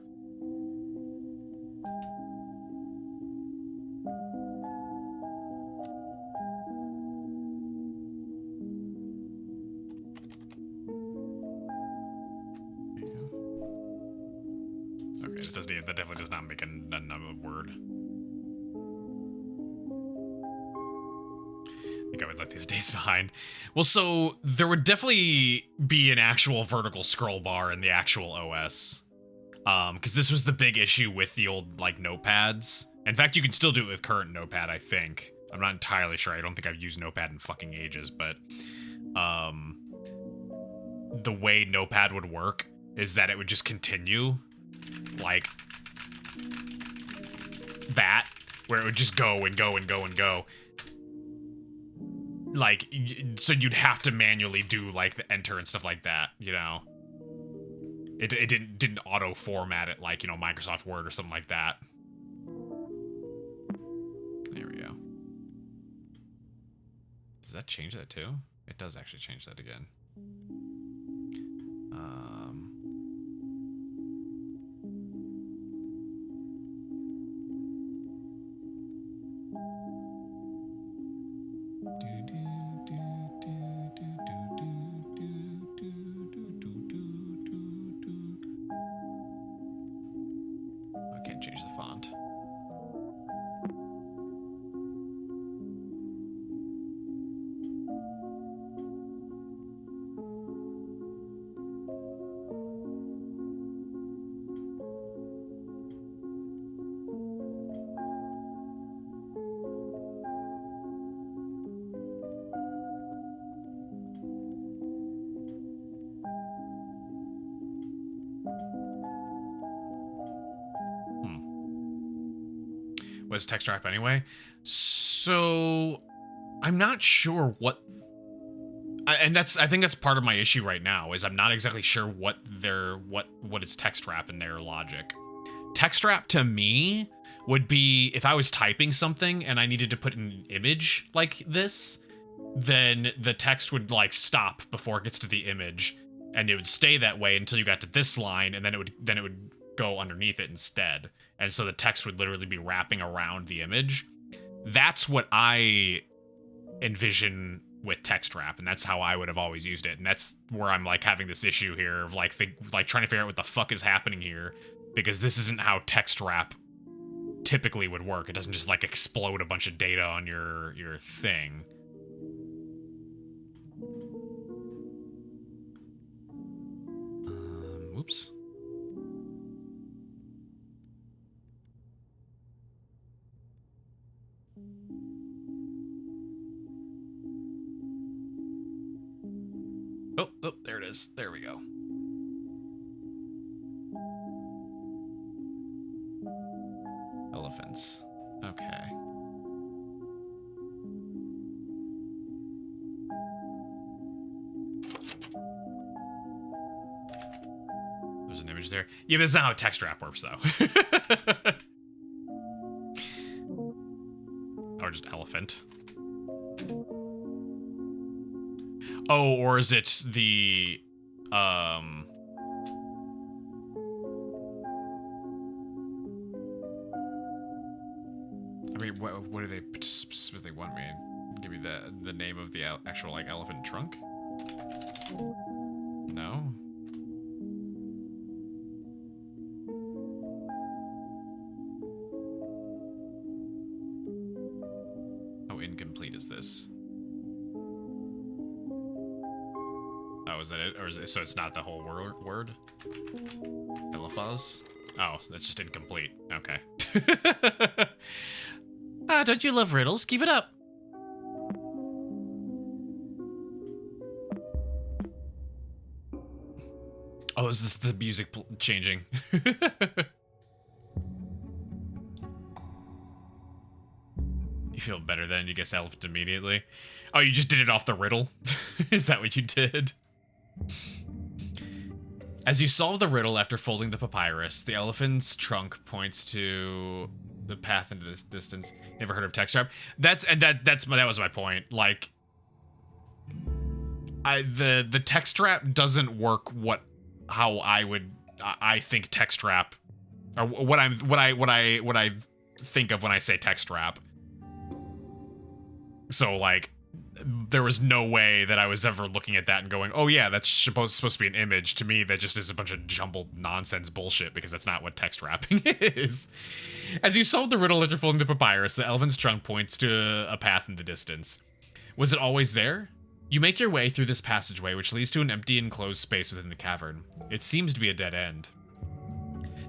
Okay, that definitely does not make another word. I think I would left these days behind. Well, so there would definitely be an actual vertical scroll bar in the actual OS. Because this was the big issue with the old, like, notepads. In fact, you can still do it with current notepad, I think. I'm not entirely sure. I don't think I've used notepad in fucking ages, but... the way notepad would work is that it would just continue, like, that, where it would just go and go and go and go. Like, so you'd have to manually do, like, the enter and stuff like that, you know? It didn't auto-format it like, you know, Microsoft Word or something like that. There we go. Does that change that too? It does actually change that again. I can't change the font. Was text wrap anyway. So I'm not sure what, and I think that's part of my issue right now is I'm not exactly sure what is text wrap in their logic. Text wrap to me would be if I was typing something and I needed to put an image like this, then the text would like stop before it gets to the image, and it would stay that way until you got to this line, and then it would go underneath it instead. And so the text would literally be wrapping around the image. That's what I envision with text wrap, and that's how I would have always used it. And that's where I'm like having this issue here of like trying to figure out what the fuck is happening here, because this isn't how text wrap typically would work. It doesn't just like explode a bunch of data on your thing. Oops. Oh, there it is. There we go. Elephants. Okay. There's an image there. Yeah, but that's not how text wrap works, though. Or just elephant. Oh, or is it the, I mean, what do they specifically want me? Give me the name of the actual, like, elephant trunk? No? How incomplete is this? Oh, is that it? Or is it, so it's not the whole word? Elephaz? Oh, so that's just incomplete. Okay. Ah, don't you love riddles? Keep it up. Oh, is this the music changing? You feel better then? You guess elephant immediately? Oh, you just did it off the riddle? Is that what you did? As you solve the riddle after folding the papyrus, the elephant's trunk points to the path into this distance. Never heard of text trap? That was my point. Like, the text trap doesn't work how I think text trap, or what I think of when I say text trap. So like, there was no way that I was ever looking at that and going, oh yeah, that's supposed to be an image. To me, that just is a bunch of jumbled nonsense bullshit, because that's not what text wrapping is. As you solve the riddle after folding the papyrus, the elephant's trunk points to a path in the distance. Was it always there? You make your way through this passageway, which leads to an empty enclosed space within the cavern. It seems to be a dead end.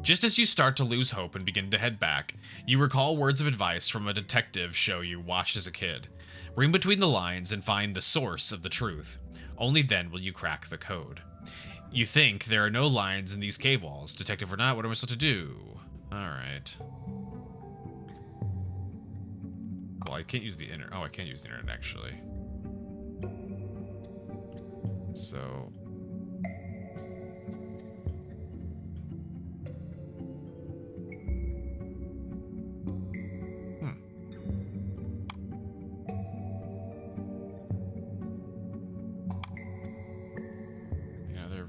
Just as you start to lose hope and begin to head back, you recall words of advice from a detective show you watched as a kid. Read between the lines and find the source of the truth. Only then will you crack the code. You think there are no lines in these cave walls. Detective or not, what am I supposed to do? Alright. Well, I can't use the internet. Oh, I can't use the internet, actually. So...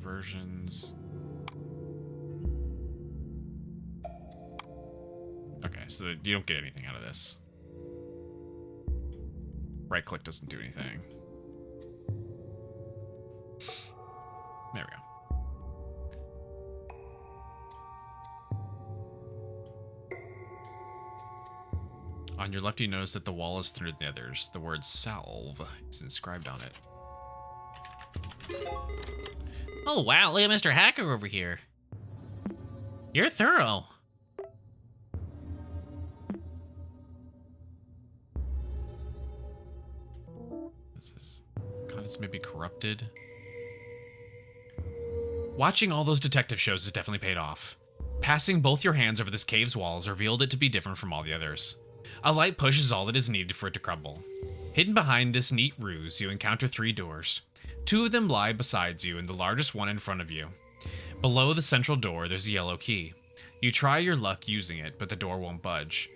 versions. Okay, so you don't get anything out of this. Right click doesn't do anything. There we go. On your left, you notice that the wall is thinner than the others. The word salve is inscribed on it. Oh, wow, look at Mr. Hacker over here. You're thorough. This is... Contents may be corrupted. Watching all those detective shows has definitely paid off. Passing both your hands over this cave's walls revealed it to be different from all the others. A light push is all that is needed for it to crumble. Hidden behind this neat ruse, you encounter 3 doors. 2 of them lie beside you, and the largest one in front of you. Below the central door, there's a yellow key. You try your luck using it, but the door won't budge.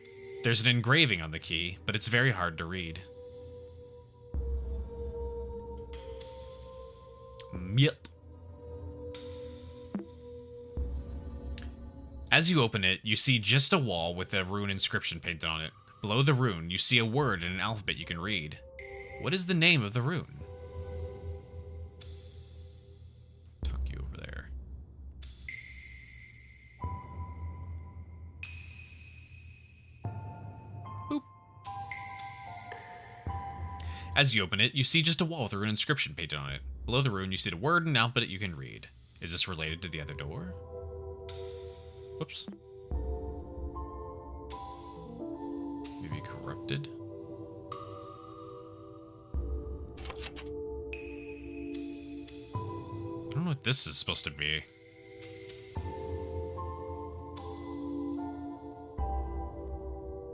There's an engraving on the key, but it's very hard to read. Yep. As you open it, you see just a wall with a rune inscription painted on it. Below the rune, you see a word in an alphabet you can read. What is the name of the rune? Tuck you over there. Boop. As you open it, you see just a wall with a rune inscription painted on it. Below the rune, you see the word and alphabet you can read. Is this related to the other door? Whoops. Maybe corrupted? I don't know what this is supposed to be.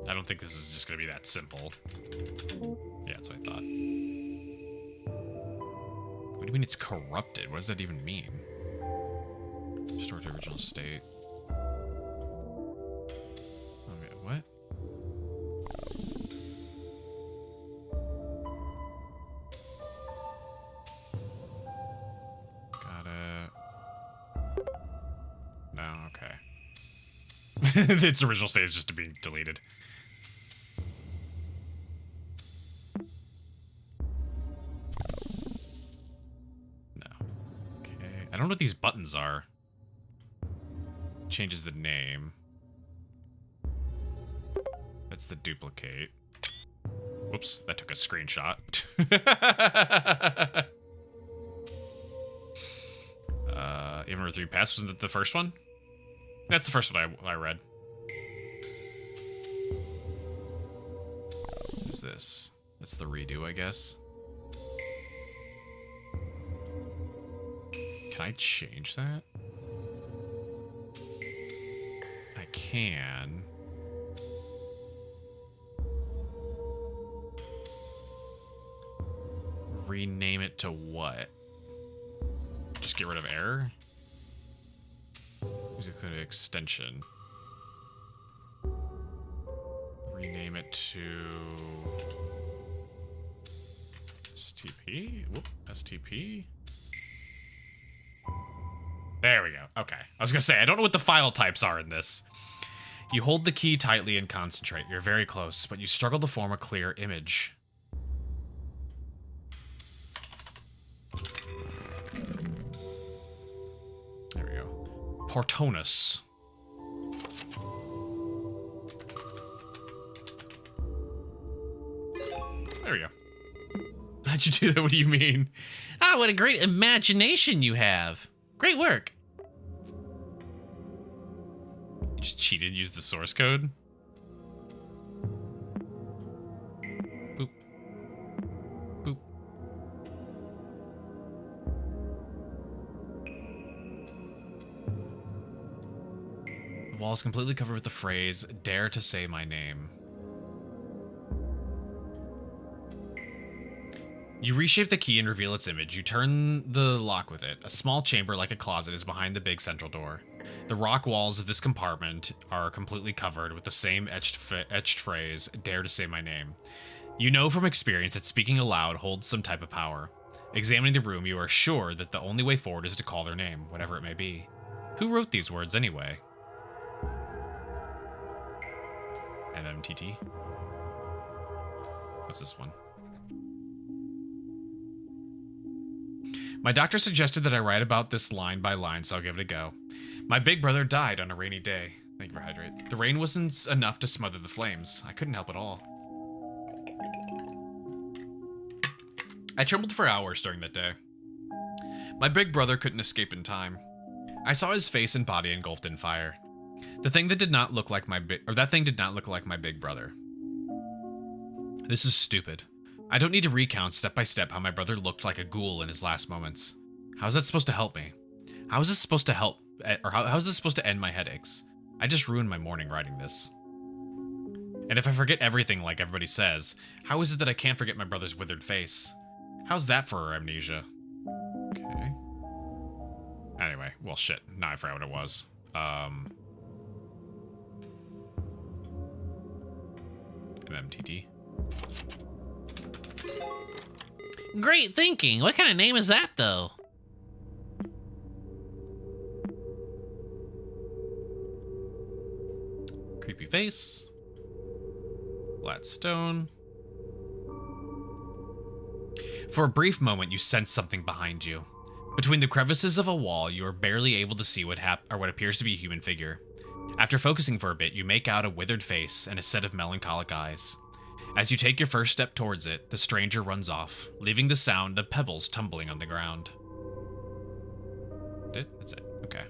I don't think this is just going to be that simple. Yeah, that's what I thought. What do you mean it's corrupted? What does that even mean? Restored to original state. Okay, what? Got it. No, okay. Its original state is just being deleted. I don't know what these buttons are. Changes the name. That's the duplicate. Whoops, that took a screenshot. Even with 3 pass, wasn't that the first one? That's the first one I read. What is this? That's the redo, I guess. Can I change that? I can. Rename it to what? Just get rid of error? Is it an extension? Rename it to STP? Whoop, STP? There we go. Okay. I was gonna say, I don't know what the file types are in this. You hold the key tightly and concentrate. You're very close, but you struggle to form a clear image. There we go. Portonus. There we go. How'd you do that? What do you mean? Ah, what a great imagination you have. Great work. You just cheated, used the source code? Boop. Boop. The wall is completely covered with the phrase, "Dare to say my name." You reshape the key and reveal its image. You turn the lock with it. A small chamber like a closet is behind the big central door. The rock walls of this compartment are completely covered with the same etched phrase, "Dare to say my name." You know from experience that speaking aloud holds some type of power. Examining the room, you are sure that the only way forward is to call their name, whatever it may be. Who wrote these words anyway? MMTT. What's this one? My doctor suggested that I write about this line by line, so I'll give it a go. My big brother died on a rainy day. Thank you for hydrate. The rain wasn't enough to smother the flames. I couldn't help at all. I trembled for hours during that day. My big brother couldn't escape in time. I saw his face and body engulfed in fire. That thing did not look like my big brother. This is stupid. I don't need to recount step by step how my brother looked like a ghoul in his last moments. How is that supposed to help me? How is this supposed to help, or how is this supposed to end my headaches? I just ruined my morning writing this. And if I forget everything like everybody says, how is it that I can't forget my brother's withered face? How's that for amnesia? Okay. Anyway, well shit, now I forgot what it was. MMTT. Great thinking. What kind of name is that, though? Creepy face. Flat stone. For a brief moment, you sense something behind you. Between the crevices of a wall, you are barely able to see what appears to be a human figure. After focusing for a bit, you make out a withered face and a set of melancholic eyes. As you take your first step towards it, the stranger runs off, leaving the sound of pebbles tumbling on the ground. That's it. Okay.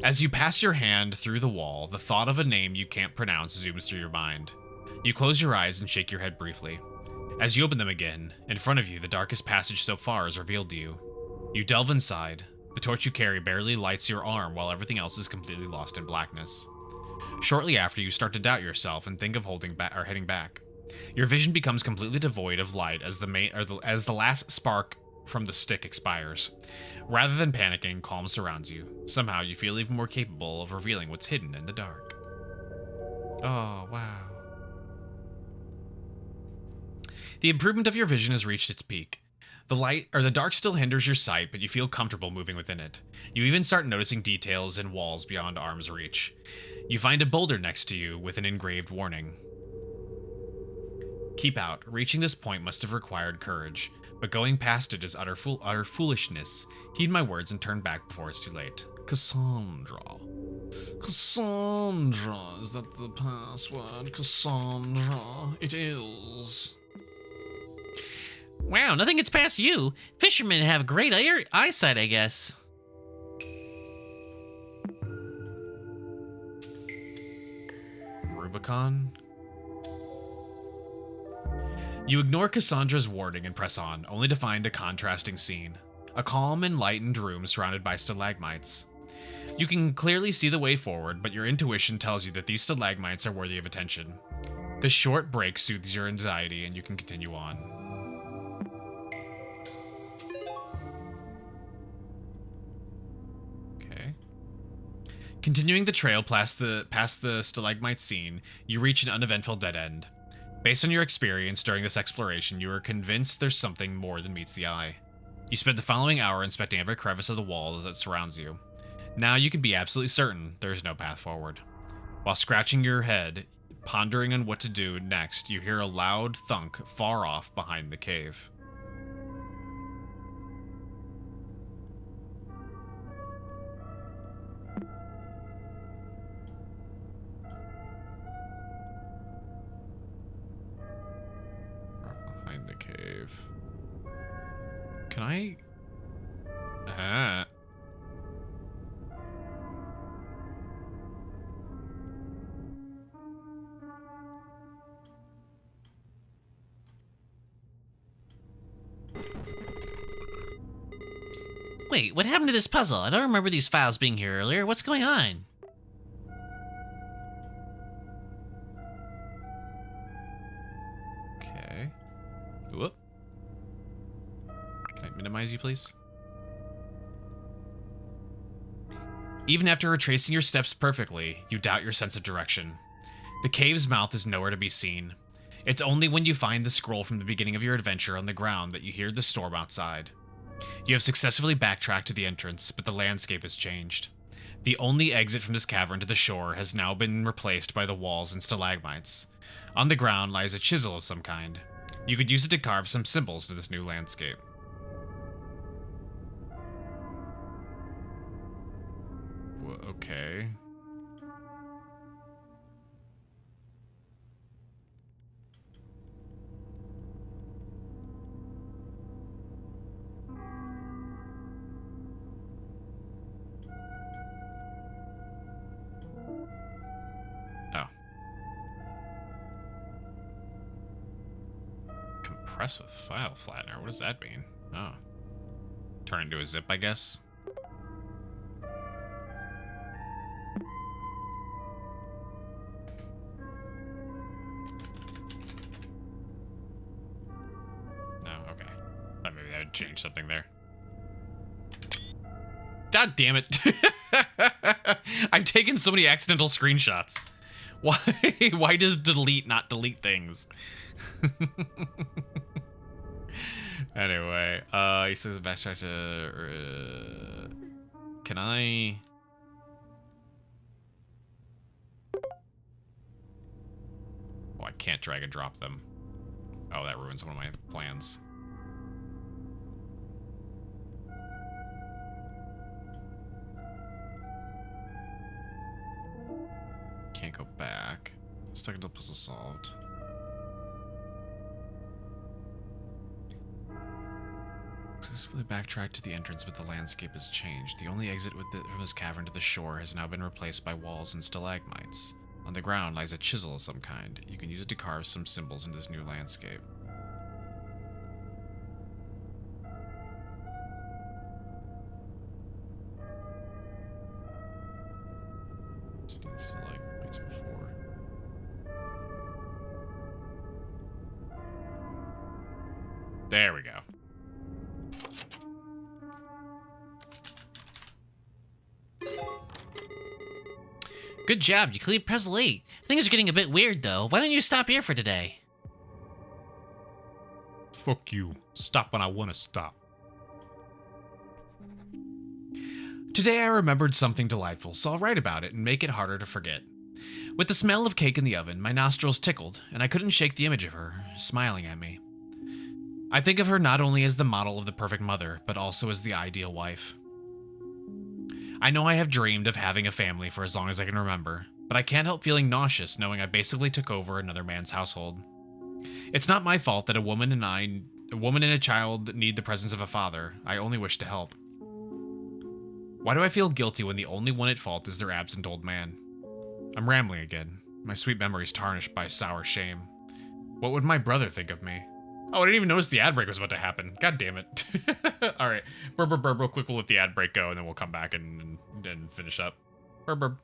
As you pass your hand through the wall, the thought of a name you can't pronounce zooms through your mind. You close your eyes and shake your head briefly. As you open them again, in front of you, the darkest passage so far is revealed to you. You delve inside. The torch you carry barely lights your arm while everything else is completely lost in blackness. Shortly after, you start to doubt yourself and think of heading back. Your vision becomes completely devoid of light as the last spark from the stick expires. Rather than panicking, calm surrounds you. Somehow, you feel even more capable of revealing what's hidden in the dark. Oh, wow. The improvement of your vision has reached its peak. The dark still hinders your sight, but you feel comfortable moving within it. You even start noticing details in walls beyond arm's reach. You find a boulder next to you with an engraved warning. Keep out. Reaching this point must have required courage, but going past it is utter foolishness. Heed my words and turn back before it's too late. Cassandra. Cassandra. Is that the password? Cassandra. It is. Wow, nothing gets past you. Fishermen have great eyesight, I guess. Rubicon. You ignore Cassandra's warning and press on, only to find a contrasting scene. A calm and lightened room surrounded by stalagmites. You can clearly see the way forward, but your intuition tells you that these stalagmites are worthy of attention. This short break soothes your anxiety and you can continue on. Okay. Continuing the trail past the stalagmite scene, you reach an uneventful dead end. Based on your experience during this exploration, you are convinced there's something more than meets the eye. You spend the following hour inspecting every crevice of the wall that surrounds you. Now you can be absolutely certain there is no path forward. While scratching your head, pondering on what to do next, you hear a loud thunk far off behind the cave. Behind the cave. Can I... Wait, what happened to this puzzle? I don't remember these files being here earlier. What's going on? Okay. Whoop. Can I minimize you, please? Even after retracing your steps perfectly, you doubt your sense of direction. The cave's mouth is nowhere to be seen. It's only when you find the scroll from the beginning of your adventure on the ground that you hear the storm outside. You have successfully backtracked to the entrance, but the landscape has changed. The only exit from this cavern to the shore has now been replaced by the walls and stalagmites. On the ground lies a chisel of some kind. You could use it to carve some symbols to this new landscape. Okay. Oh. Compress with file flattener. What does that mean? Oh. Turn into a zip, I guess. Change something there. God damn it. I've taken so many accidental screenshots. Why does delete not delete things? Anyway, he says backtrack to can I I can't drag and drop them. Oh, that ruins one of my plans. Can't go back. Stuck until puzzle solved. Successfully backtracked to the entrance, but the landscape has changed. The only exit from this cavern to the shore has now been replaced by walls and stalagmites. On the ground lies a chisel of some kind. You can use it to carve some symbols into this new landscape. Just need to select these before. There we go. Good job, you cleared puzzle 8. Things are getting a bit weird though. Why don't you stop here for today? Fuck you. Stop when I want to stop. Today I remembered something delightful, so I'll write about it and make it harder to forget. With the smell of cake in the oven, my nostrils tickled, and I couldn't shake the image of her, smiling at me. I think of her not only as the model of the perfect mother, but also as the ideal wife. I know I have dreamed of having a family for as long as I can remember, but I can't help feeling nauseous knowing I basically took over another man's household. It's not my fault that a woman and a child need the presence of a father. I only wish to help. Why do I feel guilty when the only one at fault is their absent old man? I'm rambling again. My sweet memories tarnished by sour shame. What would my brother think of me? Oh, I didn't even notice the ad break was about to happen. God damn it. All right. Burr, burr, burr, real quick, we'll let the ad break go, and then we'll come back and finish up. Burr, burr.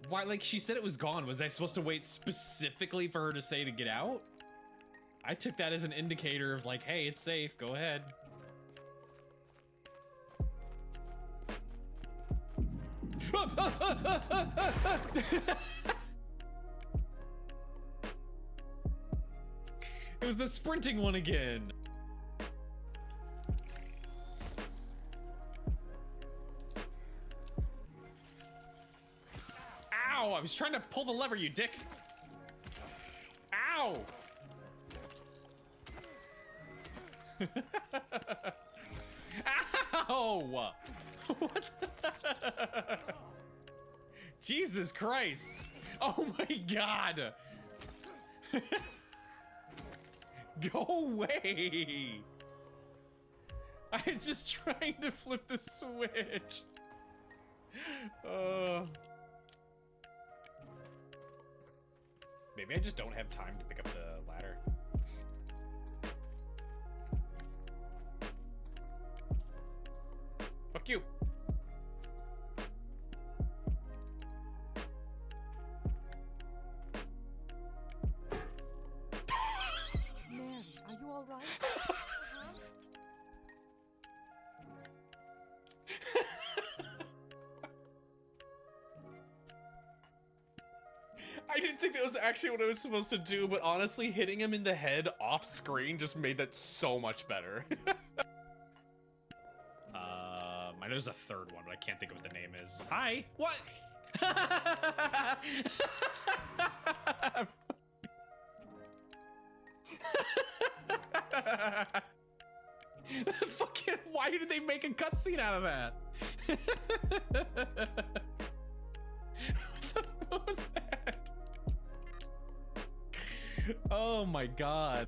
Why, like, she said it was gone. Was I supposed to wait specifically for her to say to get out? I took that as an indicator of, like, hey, it's safe. Go ahead. It was the sprinting one again. Ow! I was trying to pull the lever, you dick. Ow! Ow! What the... Jesus Christ! Oh my god! Go away! I was just trying to flip the switch. Maybe I just don't have time to pick up the ladder. Fuck you. Man, are you all right? I didn't think that was actually what I was supposed to do, but honestly, hitting him in the head off screen just made that so much better. I know there's a third one, but I can't think of what the name is. Hi! What? Fucking, why did they make a cutscene out of that? What was that? Oh my god.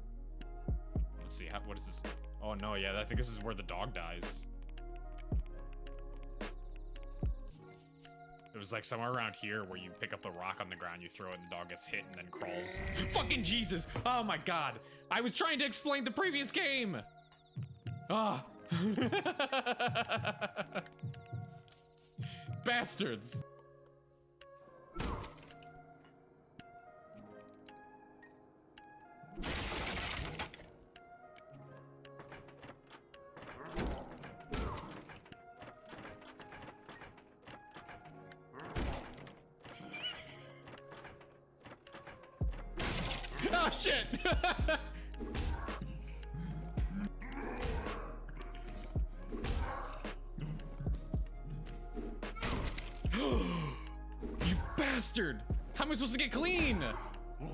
Let's see, what is this? Oh no, yeah, I think this is where the dog dies. It was like somewhere around here where you pick up the rock on the ground, you throw it, and the dog gets hit and then crawls. Fucking Jesus! Oh my god! I was trying to explain the previous game! Ah! Bastards! Oh shit! You bastard! How am I supposed to get clean? You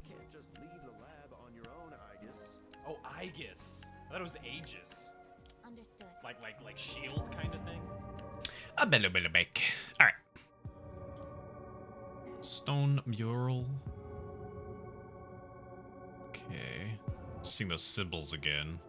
can't just leave the lab on your own, Aegis. Oh, Aegis. I thought it was Aegis. Understood. Like shield kind of thing. A bello bello bake. All right. Stone mural. Okay. Seeing those symbols again.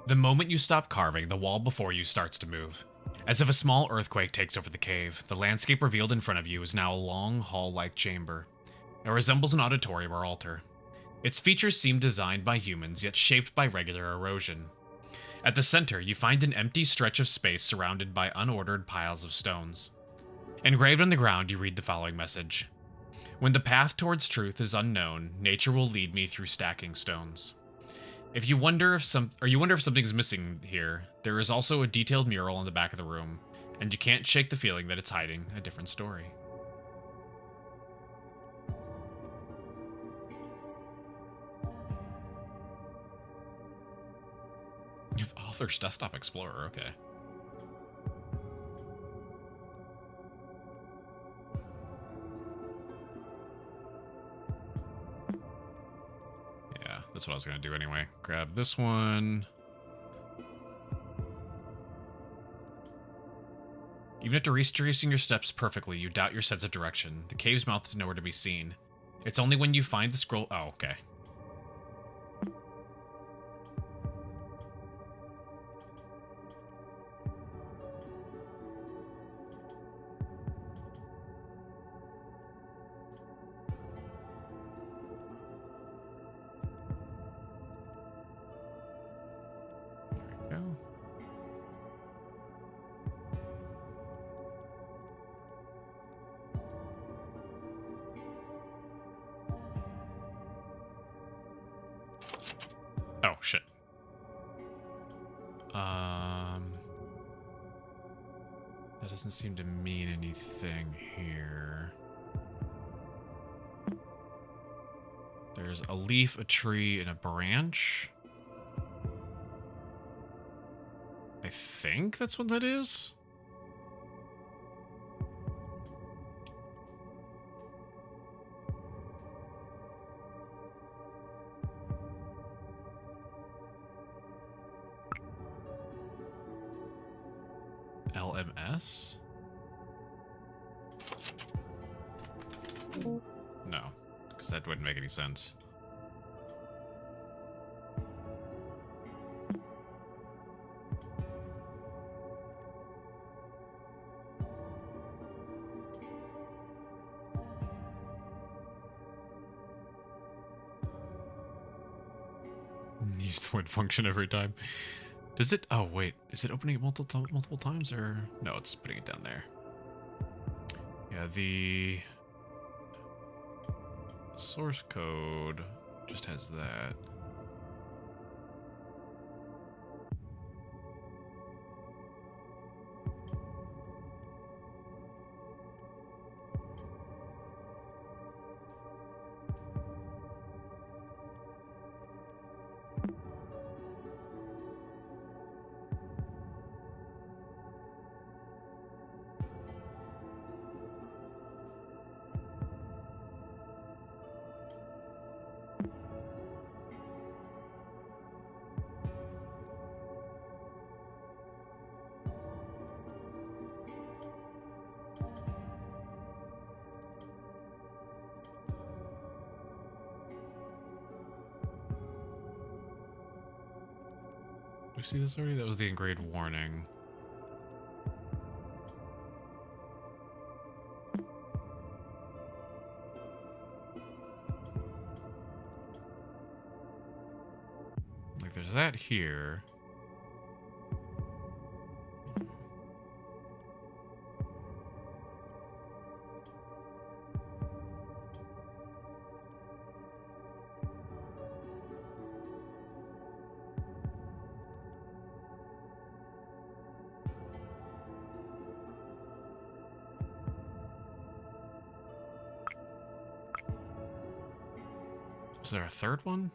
The moment you stop carving, the wall before you starts to move. As if a small earthquake takes over the cave, the landscape revealed in front of you is now a long, hall-like chamber. It resembles an auditorium or altar. Its features seem designed by humans, yet shaped by regular erosion. At the center, you find an empty stretch of space surrounded by unordered piles of stones. Engraved on the ground, you read the following message. When the path towards truth is unknown, nature will lead me through stacking stones. If you wonder if something's missing here, there is also a detailed mural on the back of the room, and you can't shake the feeling that it's hiding a different story. With Author's Desktop Explorer, okay. Yeah, that's what I was gonna do anyway. Grab this one. Even after retracing your steps perfectly, you doubt your sense of direction. The cave's mouth is nowhere to be seen. It's only when you find the scroll— oh, okay. Oh, shit. That doesn't seem to mean anything here. There's a leaf, a tree, and a branch. I think that's what that is. LMS? No, because that wouldn't make any sense. Use the word function every time. Does it? Oh wait, is it opening it multiple times, or no? It's putting it down there. Yeah, the source code just has that. We see this already? That was the engraved warning. Like there's that here. Is there a third one?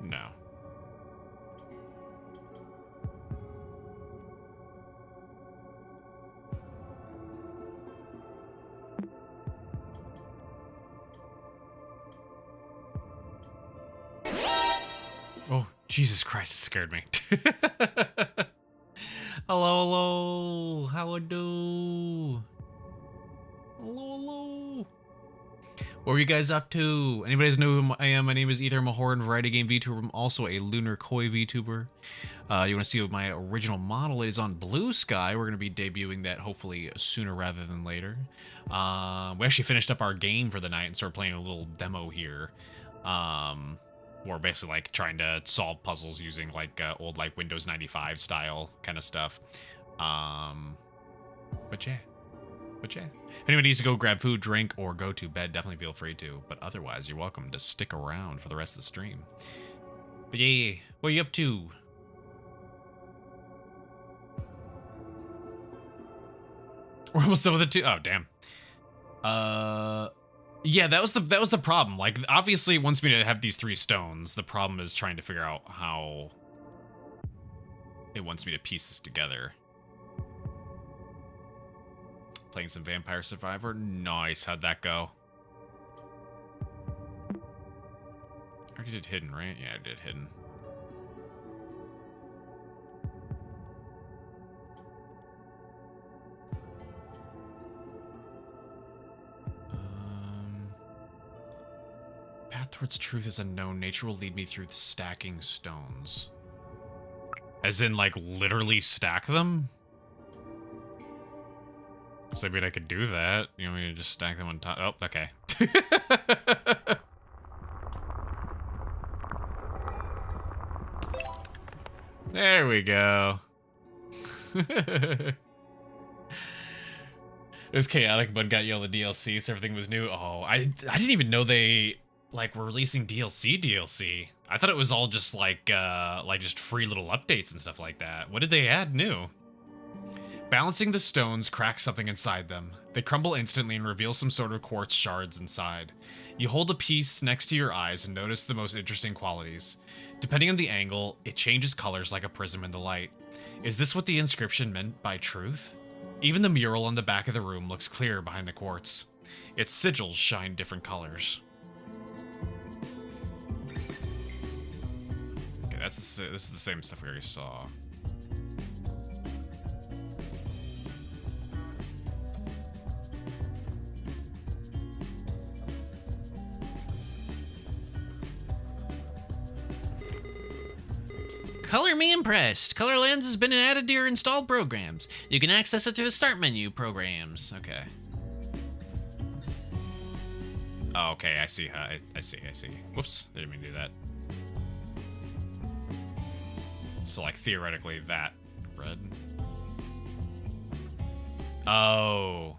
No. Oh, Jesus Christ, it scared me. Hello, hello. How it do? Hello, hello. What were you guys up to? Anybody know who I am? My name is Aether. I'm a horror and variety game VTuber. I'm also a lunar koi VTuber. You want to see my original model? It is on Blue Sky. We're going to be debuting that hopefully sooner rather than later. We actually finished up our game for the night and started playing a little demo here. We're basically like trying to solve puzzles using like old like Windows 95 style kind of stuff. But yeah. If anybody needs to go grab food, drink, or go to bed, definitely feel free to. But otherwise, you're welcome to stick around for the rest of the stream. But yeah, what are you up to? We're almost done with it too. Oh damn. Yeah, that was the problem. Like, obviously, it wants me to have these 3 stones. The problem is trying to figure out how it wants me to piece this together. Playing some Vampire Survivor. Nice. How'd that go? I already did Hidden, right? Yeah, I did Hidden. Path towards truth is unknown. Nature will lead me through the stacking stones. As in, like, literally stack them? So I mean, I could do that. You want me to just stack them on top? Oh, okay. There we go. It was chaotic, but got you all the DLC, so everything was new. Oh, I didn't even know they like were releasing DLC. I thought it was all just like just free little updates and stuff like that. What did they add new? Balancing the stones cracks something inside them. They crumble instantly and reveal some sort of quartz shards inside. You hold a piece next to your eyes and notice the most interesting qualities. Depending on the angle, it changes colors like a prism in the light. Is this what the inscription meant by truth? Even the mural on the back of the room looks clear behind the quartz. Its sigils shine different colors. Okay, this is the same stuff we already saw. Color me impressed. Color Lens has been added to your installed programs. You can access it through the Start menu programs. Okay. Oh, okay, I see. I see. Whoops, didn't mean to do that. So, like, theoretically, that red. Oh.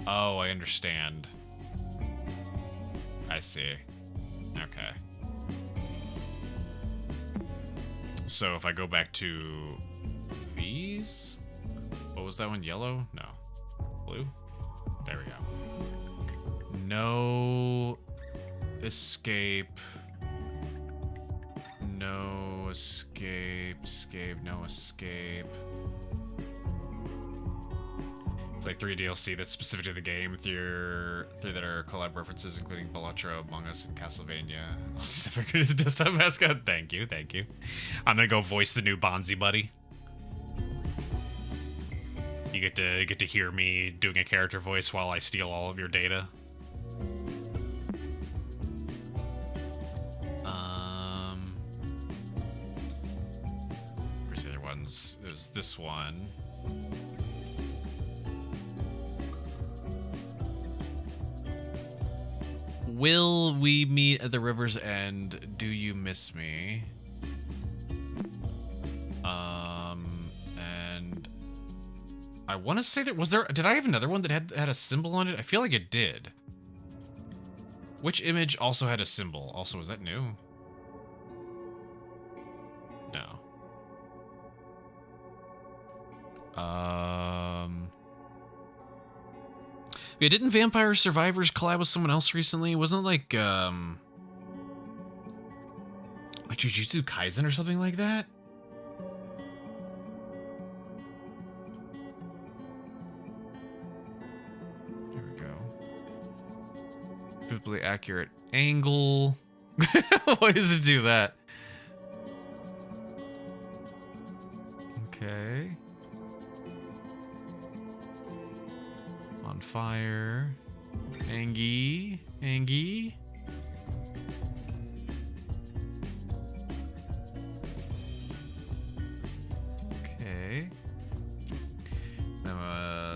Oh, I understand. I see. Okay. So if I go back to these, what was that one? Yellow? No. Blue? There we go. No escape. No escape. Escape. No escape. It's like 3 DLC that's specific to the game. Through that are collab references, including Balatro, Among Us, and Castlevania. Specific to his desktop mascot. Thank you. I'm gonna go voice the new Bonzi buddy. You get to hear me doing a character voice while I steal all of your data. Where's the other ones? There's this one. Will we meet at the river's end? Do you miss me? And I want to say that did I have another one that had a symbol on it? I feel like it did. Which image also had a symbol? Also, was that new? No. Yeah, didn't Vampire Survivors collab with someone else recently? Wasn't it like Jujutsu Kaisen or something like that? There we go. Vividly accurate angle. Why does it do that? Okay. On fire. Angie. Okay.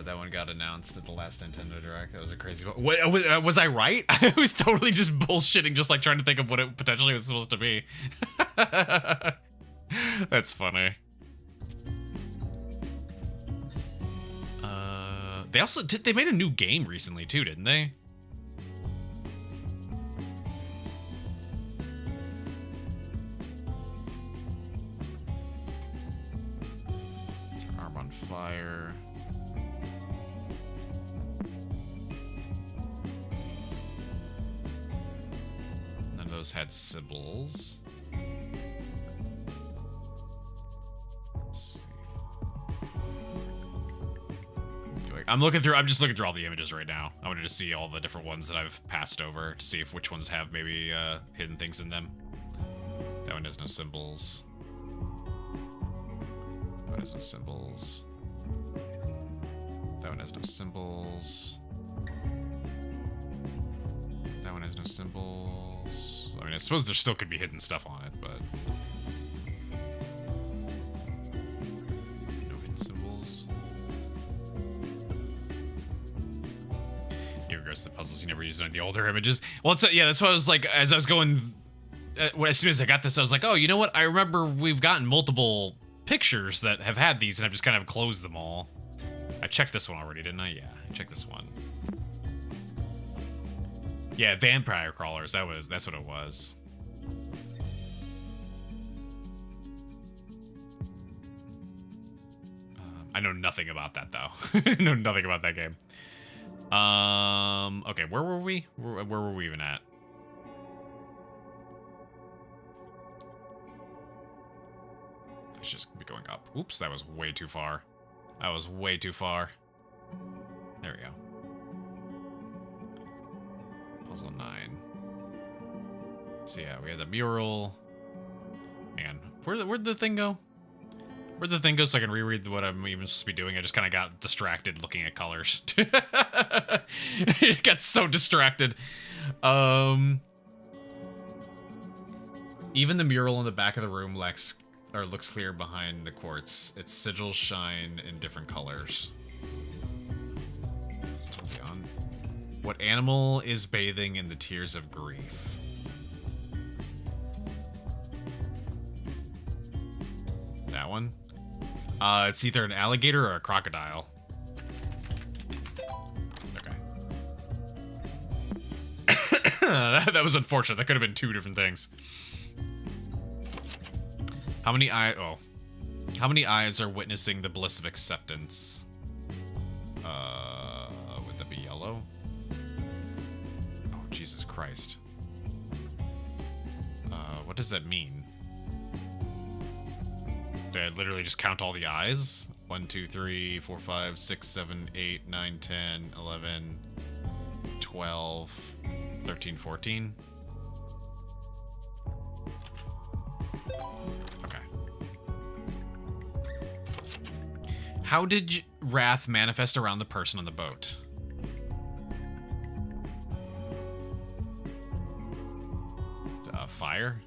That one got announced at the last Nintendo Direct. That was a crazy one. Wait, was I right? I was totally just bullshitting, just like trying to think of what it potentially was supposed to be. That's funny. They also they made a new game recently too, didn't they? Arm on fire. None of those had symbols. I'm just looking through all the images right now. I wanted to see all the different ones that I've passed over to see if which ones have maybe hidden things in them. That one has no symbols. That one has no symbols. That one has no symbols. That one has no symbols. I mean, I suppose there still could be hidden stuff on it, but... no hidden symbols. The puzzles you never used on the older images. Well, yeah, that's why I was like, as I was going, as soon as I got this, I was like, oh, you know what? I remember we've gotten multiple pictures that have had these, and I've just kind of closed them all. I checked this one already, didn't I? Yeah, I checked this one. Yeah, vampire crawlers. That's what it was. I know nothing about that though. I know nothing about that game. Okay, where were we? Where were we even at? It's just gonna be going up. Oops, that was way too far. That was way too far. There we go. Puzzle 9. So yeah, we had the mural. Man, where'd the thing go? Where'd the thing go so I can reread what I'm even supposed to be doing? I just kind of got distracted looking at colors. It got so distracted. Even the mural in the back of the room looks clear behind the quartz. Its sigils shine in different colors. What animal is bathing in the tears of grief? That one? It's either an alligator or a crocodile. Okay. that was unfortunate. That could have been two different things. How many eyes are witnessing the bliss of acceptance? Would that be yellow? Oh, Jesus Christ. What does that mean? Did I literally just count all the eyes? 1, 2, 3, 4, 5, 6, 7, 8, 9, 10, 11, 12, 13, 14. Okay. How did Wrath manifest around the person on the boat? Fire?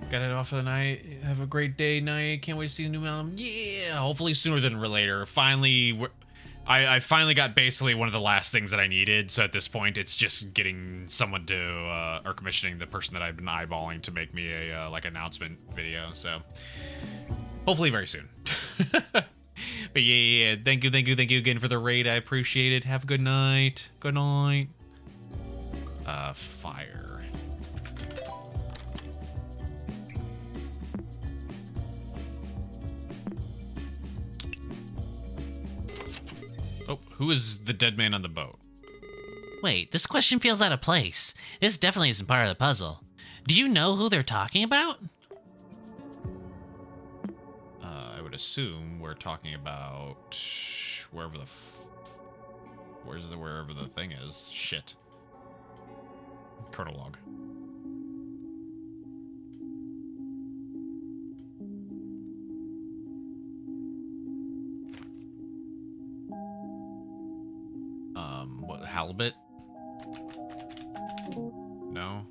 Got it off for the night. Have a great day, night. Can't wait to see the new album. Yeah, hopefully sooner than later. Finally, I finally got basically one of the last things that I needed. So at this point, it's just getting someone to, or commissioning the person that I've been eyeballing to make me a like announcement video. So hopefully very soon. But yeah, thank you again for the raid. I appreciate it. Have a good night. Good night. Fire. Oh, who is the dead man on the boat? Wait, this question feels out of place. This definitely isn't part of the puzzle. Do you know who they're talking about? I would assume we're talking about wherever the thing is. Shit. Chronologue. What, halibut? No?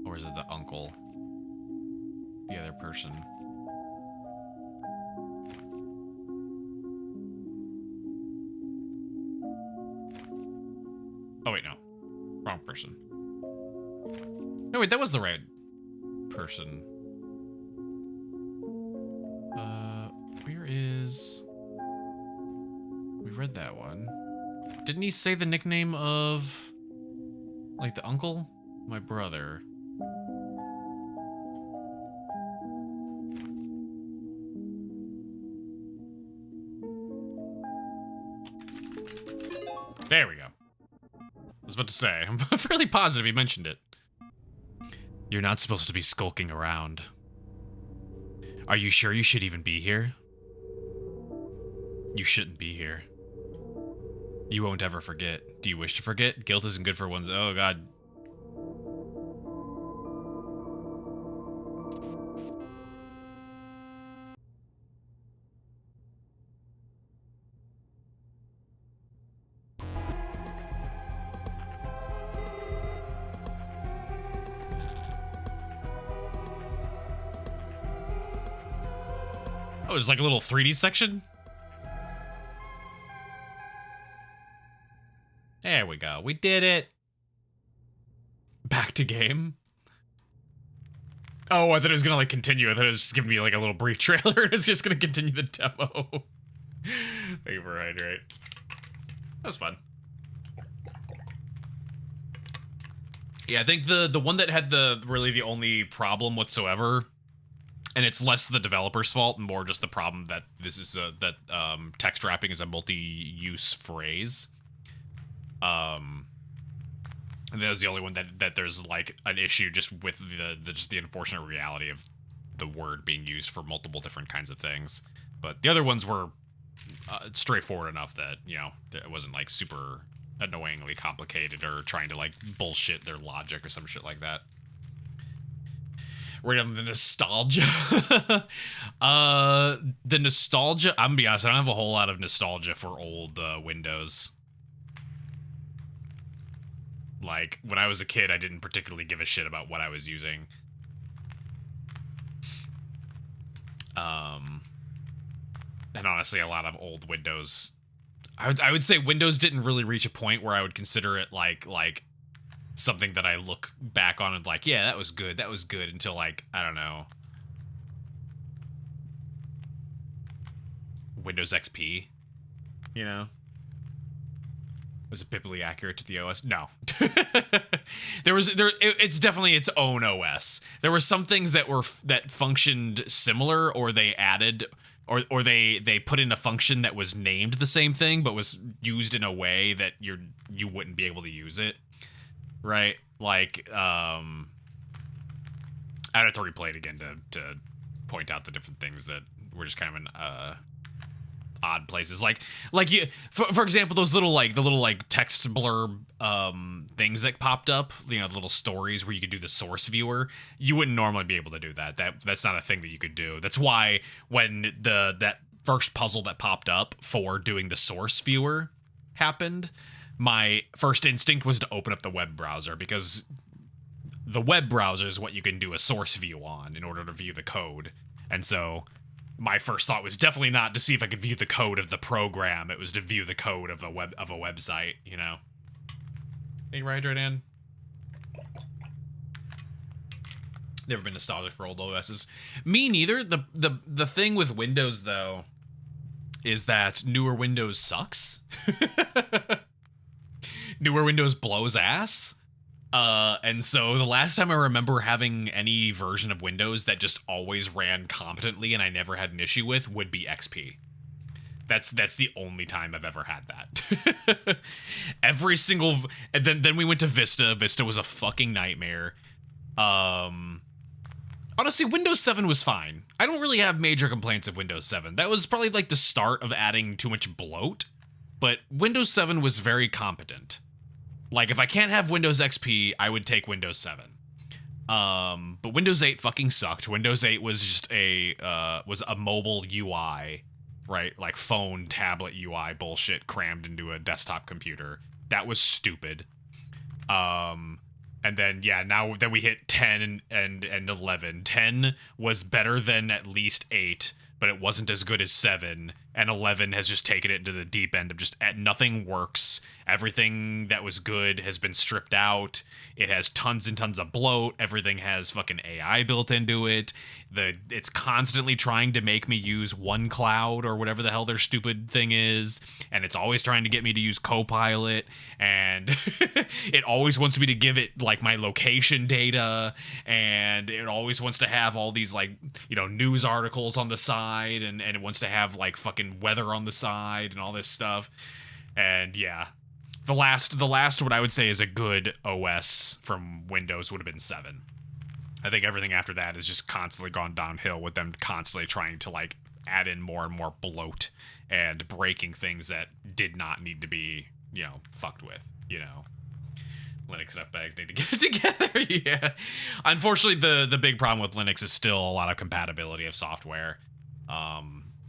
Or is it the uncle? The other person? Oh wait, no. Wrong person. No wait, that was the right person. Where is... We read that one. Didn't he say the nickname of... like the uncle? My brother. There we go. I was about to say, I'm fairly positive he mentioned it. You're not supposed to be skulking around. Are you sure you should even be here? You shouldn't be here. You won't ever forget. Do you wish to forget? Guilt isn't good for one's... Oh, God. Oh, there's like a little 3D section? There we go. We did it. Back to game. Oh, I thought it was gonna like continue. I thought it was just giving me like a little brief trailer. It's just gonna continue the demo. Thank you for right. That was fun. Yeah, I think the one that had the only problem whatsoever, and it's less the developer's fault and more just the problem that this is text wrapping is a multi-use phrase. And that was the only one that there's like an issue just with the unfortunate reality of the word being used for multiple different kinds of things. But the other ones were straightforward enough that, you know, it wasn't like super annoyingly complicated or trying to like bullshit their logic or some shit like that. Right on the nostalgia. The nostalgia, I'm gonna be honest, I don't have a whole lot of nostalgia for old Windows. Like, when I was a kid, I didn't particularly give a shit about what I was using. And honestly, a lot of old Windows, I would say Windows didn't really reach a point where I would consider it like something that I look back on and like, yeah, that was good until like, I don't know, Windows XP, you know? Was it biblically accurate to the OS? No. It's definitely its own OS. There were some things that functioned similar, or they added, or they put in a function that was named the same thing but was used in a way that you wouldn't be able to use it, right? Like I'd have to replay it again to point out the different things that were just kind of an odd places, like you, for example, those little text blurb things that popped up, you know, the little stories where you could do the source viewer. You wouldn't normally be able to do that. That's not a thing that you could do. That's why when that first puzzle that popped up for doing the source viewer happened, my first instinct was to open up the web browser, because the web browser is what you can do a source view on in order to view the code. And so my first thought was definitely not to see if I could view the code of the program. It was to view the code of a website, you know. Hey, right in. Never been nostalgic for old OSs. Me neither. The thing with Windows though is that newer Windows sucks. Newer Windows blows ass. And so the last time I remember having any version of Windows that just always ran competently and I never had an issue with would be XP. That's the only time I've ever had that. Every single, and then we went to Vista. Vista was a fucking nightmare. Honestly, Windows 7 was fine. I don't really have major complaints of Windows 7. That was probably like the start of adding too much bloat, but Windows 7 was very competent. Like, if I can't have Windows XP, I would take Windows 7. But Windows 8 fucking sucked. Windows 8 was just a mobile UI, right? Like phone, tablet UI bullshit crammed into a desktop computer. That was stupid. And then, yeah, then we hit 10 and 11. 10 was better than at least 8, but it wasn't as good as 7. And 11 has just taken it into the deep end of just nothing works. Everything that was good has been stripped out. It has tons and tons of bloat. Everything has fucking AI built into it. It's constantly trying to make me use OneCloud or whatever the hell their stupid thing is. And it's always trying to get me to use Copilot. And it always wants me to give it like my location data. And it always wants to have all these like, you know, news articles on the side. And it wants to have like fucking weather on the side and all this stuff. And yeah, the last what I would say is a good OS from Windows would have been 7. I think everything after that has just constantly gone downhill with them constantly trying to like add in more and more bloat and breaking things that did not need to be, you know, fucked with, you know. Linux nutbags need to get it together. Yeah. Unfortunately, the big problem with Linux is still a lot of compatibility of software.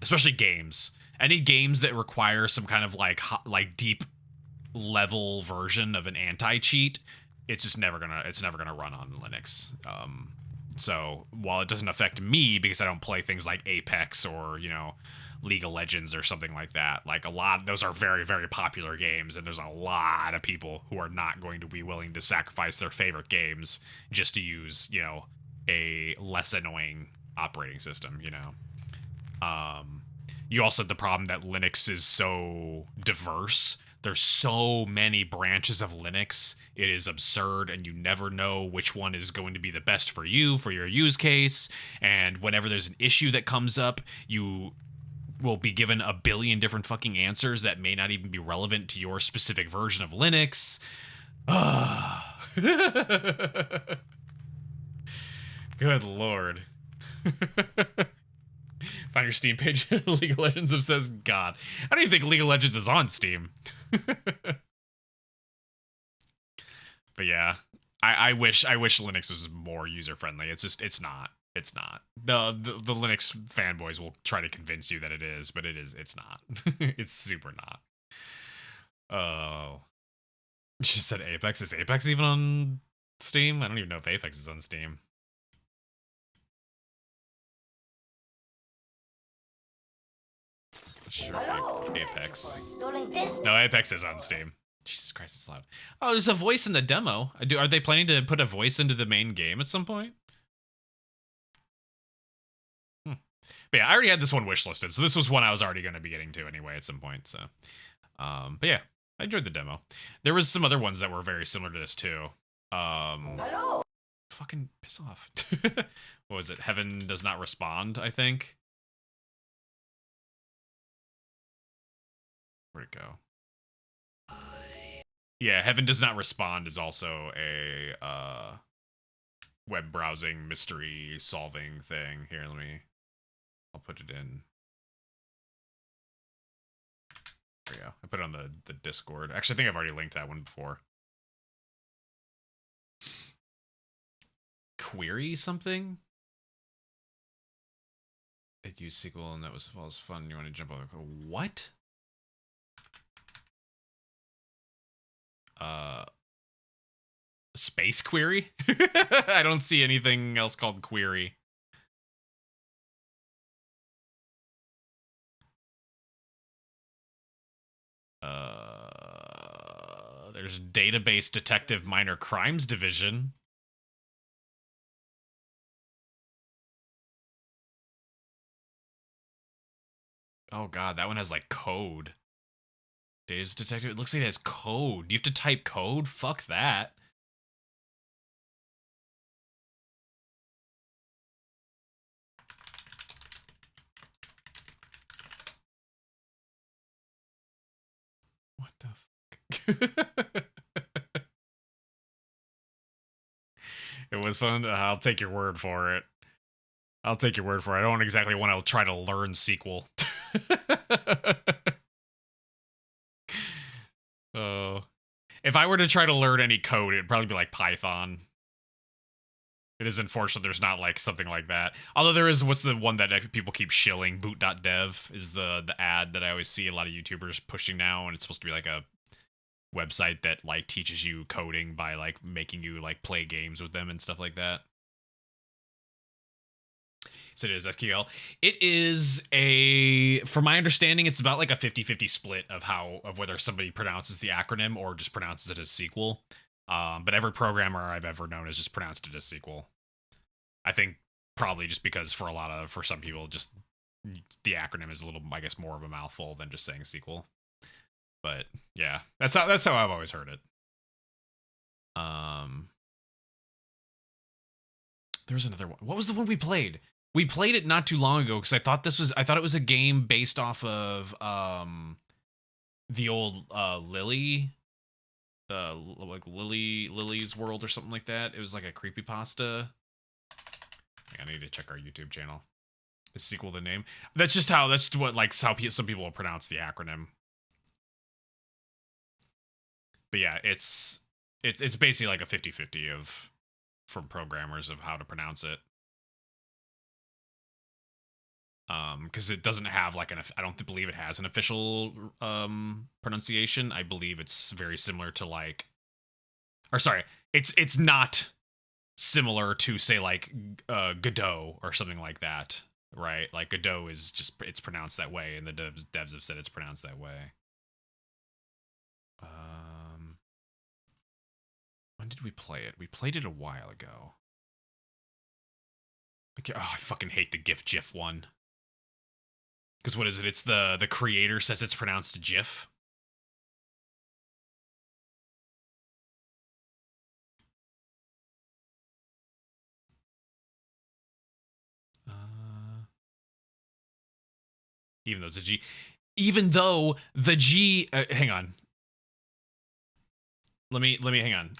Especially games. Any games that require some kind of like deep level version of an anti-cheat, it's never gonna run on Linux. So while it doesn't affect me because I don't play things like Apex or, you know, League of Legends or something like that, like those are very, very popular games, and there's a lot of people who are not going to be willing to sacrifice their favorite games just to use, you know, a less annoying operating system, you know. You also had the problem that Linux is so diverse. There's so many branches of Linux. It is absurd, and you never know which one is going to be the best for you, for your use case. And whenever there's an issue that comes up, you will be given a billion different fucking answers that may not even be relevant to your specific version of Linux. Good lord. Find your Steam page. League of Legends says God. I don't even think League of Legends is on Steam. But yeah, I wish Linux was more user friendly. It's not. It's not. The Linux fanboys will try to convince you that it is, but it's not. It's super not. Oh. She said Apex. Is Apex even on Steam? I don't even know if Apex is on Steam. Sure, Apex. No, Apex is on Steam. Jesus Christ, it's loud. Oh, there's a voice in the demo. Are they planning to put a voice into the main game at some point? But yeah, I already had this one wishlisted, so this was one I was already going to be getting to anyway at some point. So, but yeah, I enjoyed the demo. There was some other ones that were very similar to this too. Fucking piss off. What was it? Heaven Does Not Respond, I think. Where'd it go? Yeah, Heaven Does Not Respond is also a web browsing mystery solving thing. Here, I'll put it in. There we go. I put it on the Discord. Actually, I think I've already linked that one before. Query something? It used SQL and that was fun. You want to jump over? What? Space query? I don't see anything else called query. There's Database Detective Minor Crimes Division. Oh god, that one has like code. Database Detective, it looks like it has code. Do you have to type code? Fuck that. What the fuck? It was fun. I'll take your word for it. I'll take your word for it. I don't exactly want to try to learn SQL. Oh. If I were to try to learn any code, it'd probably be like Python. It is unfortunate there's not like something like that. Although there is, what's the one that people keep shilling? Boot.dev is the ad that I always see a lot of YouTubers pushing now, and it's supposed to be like a website that like teaches you coding by like making you like play games with them and stuff like that. So it is SQL. It is from my understanding, it's about like a 50-50 split of whether somebody pronounces the acronym or just pronounces it as SQL. But every programmer I've ever known has just pronounced it as SQL. I think probably just because for some people, just the acronym is a little, I guess, more of a mouthful than just saying SQL. But yeah, that's how I've always heard it. There's another one. What was the one we played? We played it not too long ago because I thought it was a game based off of the old Lily, like Lily's World or something like that. It was like a creepypasta. I need to check our YouTube channel. Is SQL the name? That's what like how some people will pronounce the acronym. But yeah, it's basically like a 50-50 from programmers of how to pronounce it. Because it doesn't have like I don't believe it has an official pronunciation. I believe it's very similar to like, or sorry, it's not similar to say like Godot or something like that, right? Like Godot is just, it's pronounced that way, and the devs have said it's pronounced that way. When did we play it? We played it a while ago. Okay, oh, I fucking hate the GIF one. Because what is it? It's the creator says it's pronounced GIF. Even though it's a G. Even though the G... hang on. Let me hang on.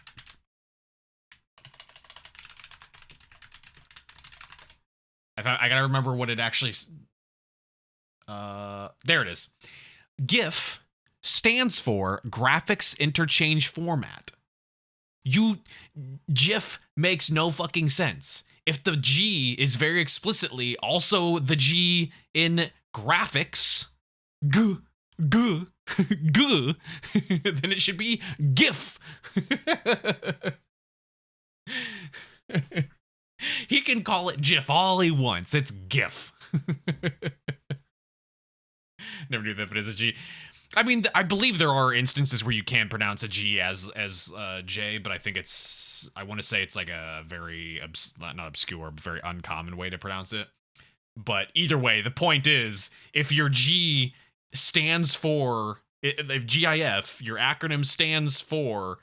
I gotta remember what it actually... there it is. GIF stands for Graphics Interchange Format. GIF makes no fucking sense. If the G is very explicitly also the G in graphics, then it should be GIF. He can call it GIF all he wants. It's GIF. Never knew that, but it's a G. I mean, I believe there are instances where you can pronounce a G as J, but I think it's, I want to say it's like a very, not obscure, but very uncommon way to pronounce it. But either way, the point is, if your G stands for, if GIF, your acronym stands for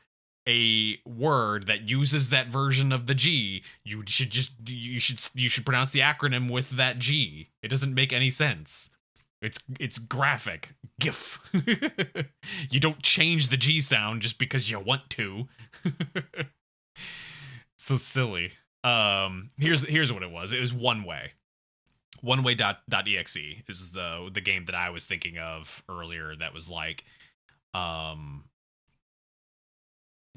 a word that uses that version of the G, you should pronounce the acronym with that G. It doesn't make any sense. It's graphic. GIF. You don't change the G sound just because you want to. So silly. Here's what it was. It was One Way. Oneway.exe is the game that I was thinking of earlier that was like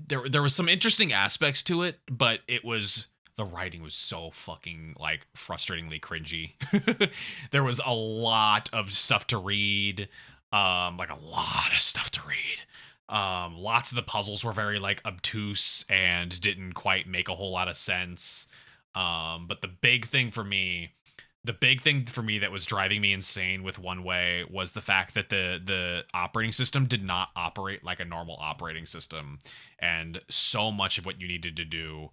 there was some interesting aspects to it, but the writing was so fucking like frustratingly cringy. There was a lot of stuff to read, like a lot of stuff to read. Lots of the puzzles were very like obtuse and didn't quite make a whole lot of sense. But the big thing for me that was driving me insane with One Way was the fact that the operating system did not operate like a normal operating system, and so much of what you needed to do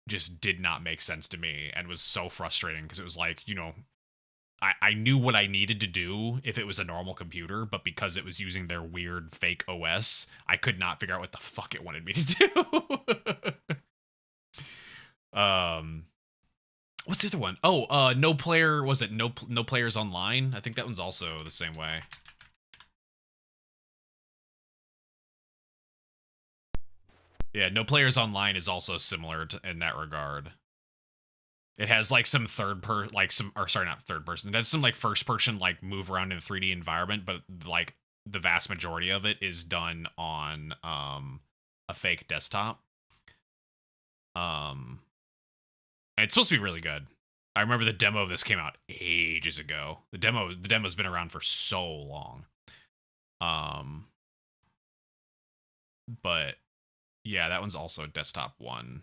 just did not make sense to me and was so frustrating because it was like, you know, I knew what I needed to do if it was a normal computer, but because it was using their weird fake OS, I could not figure out what the fuck it wanted me to do. What's the other one? Oh, No Players Online? I think that one's also the same way. Yeah, No Players Online is also similar in that regard. It has like some not third person. It has some like first person like move around in a 3D environment, but like the vast majority of it is done on a fake desktop. And it's supposed to be really good. I remember the demo of this came out ages ago. The demo's been around for so long. But yeah, that one's also a desktop one.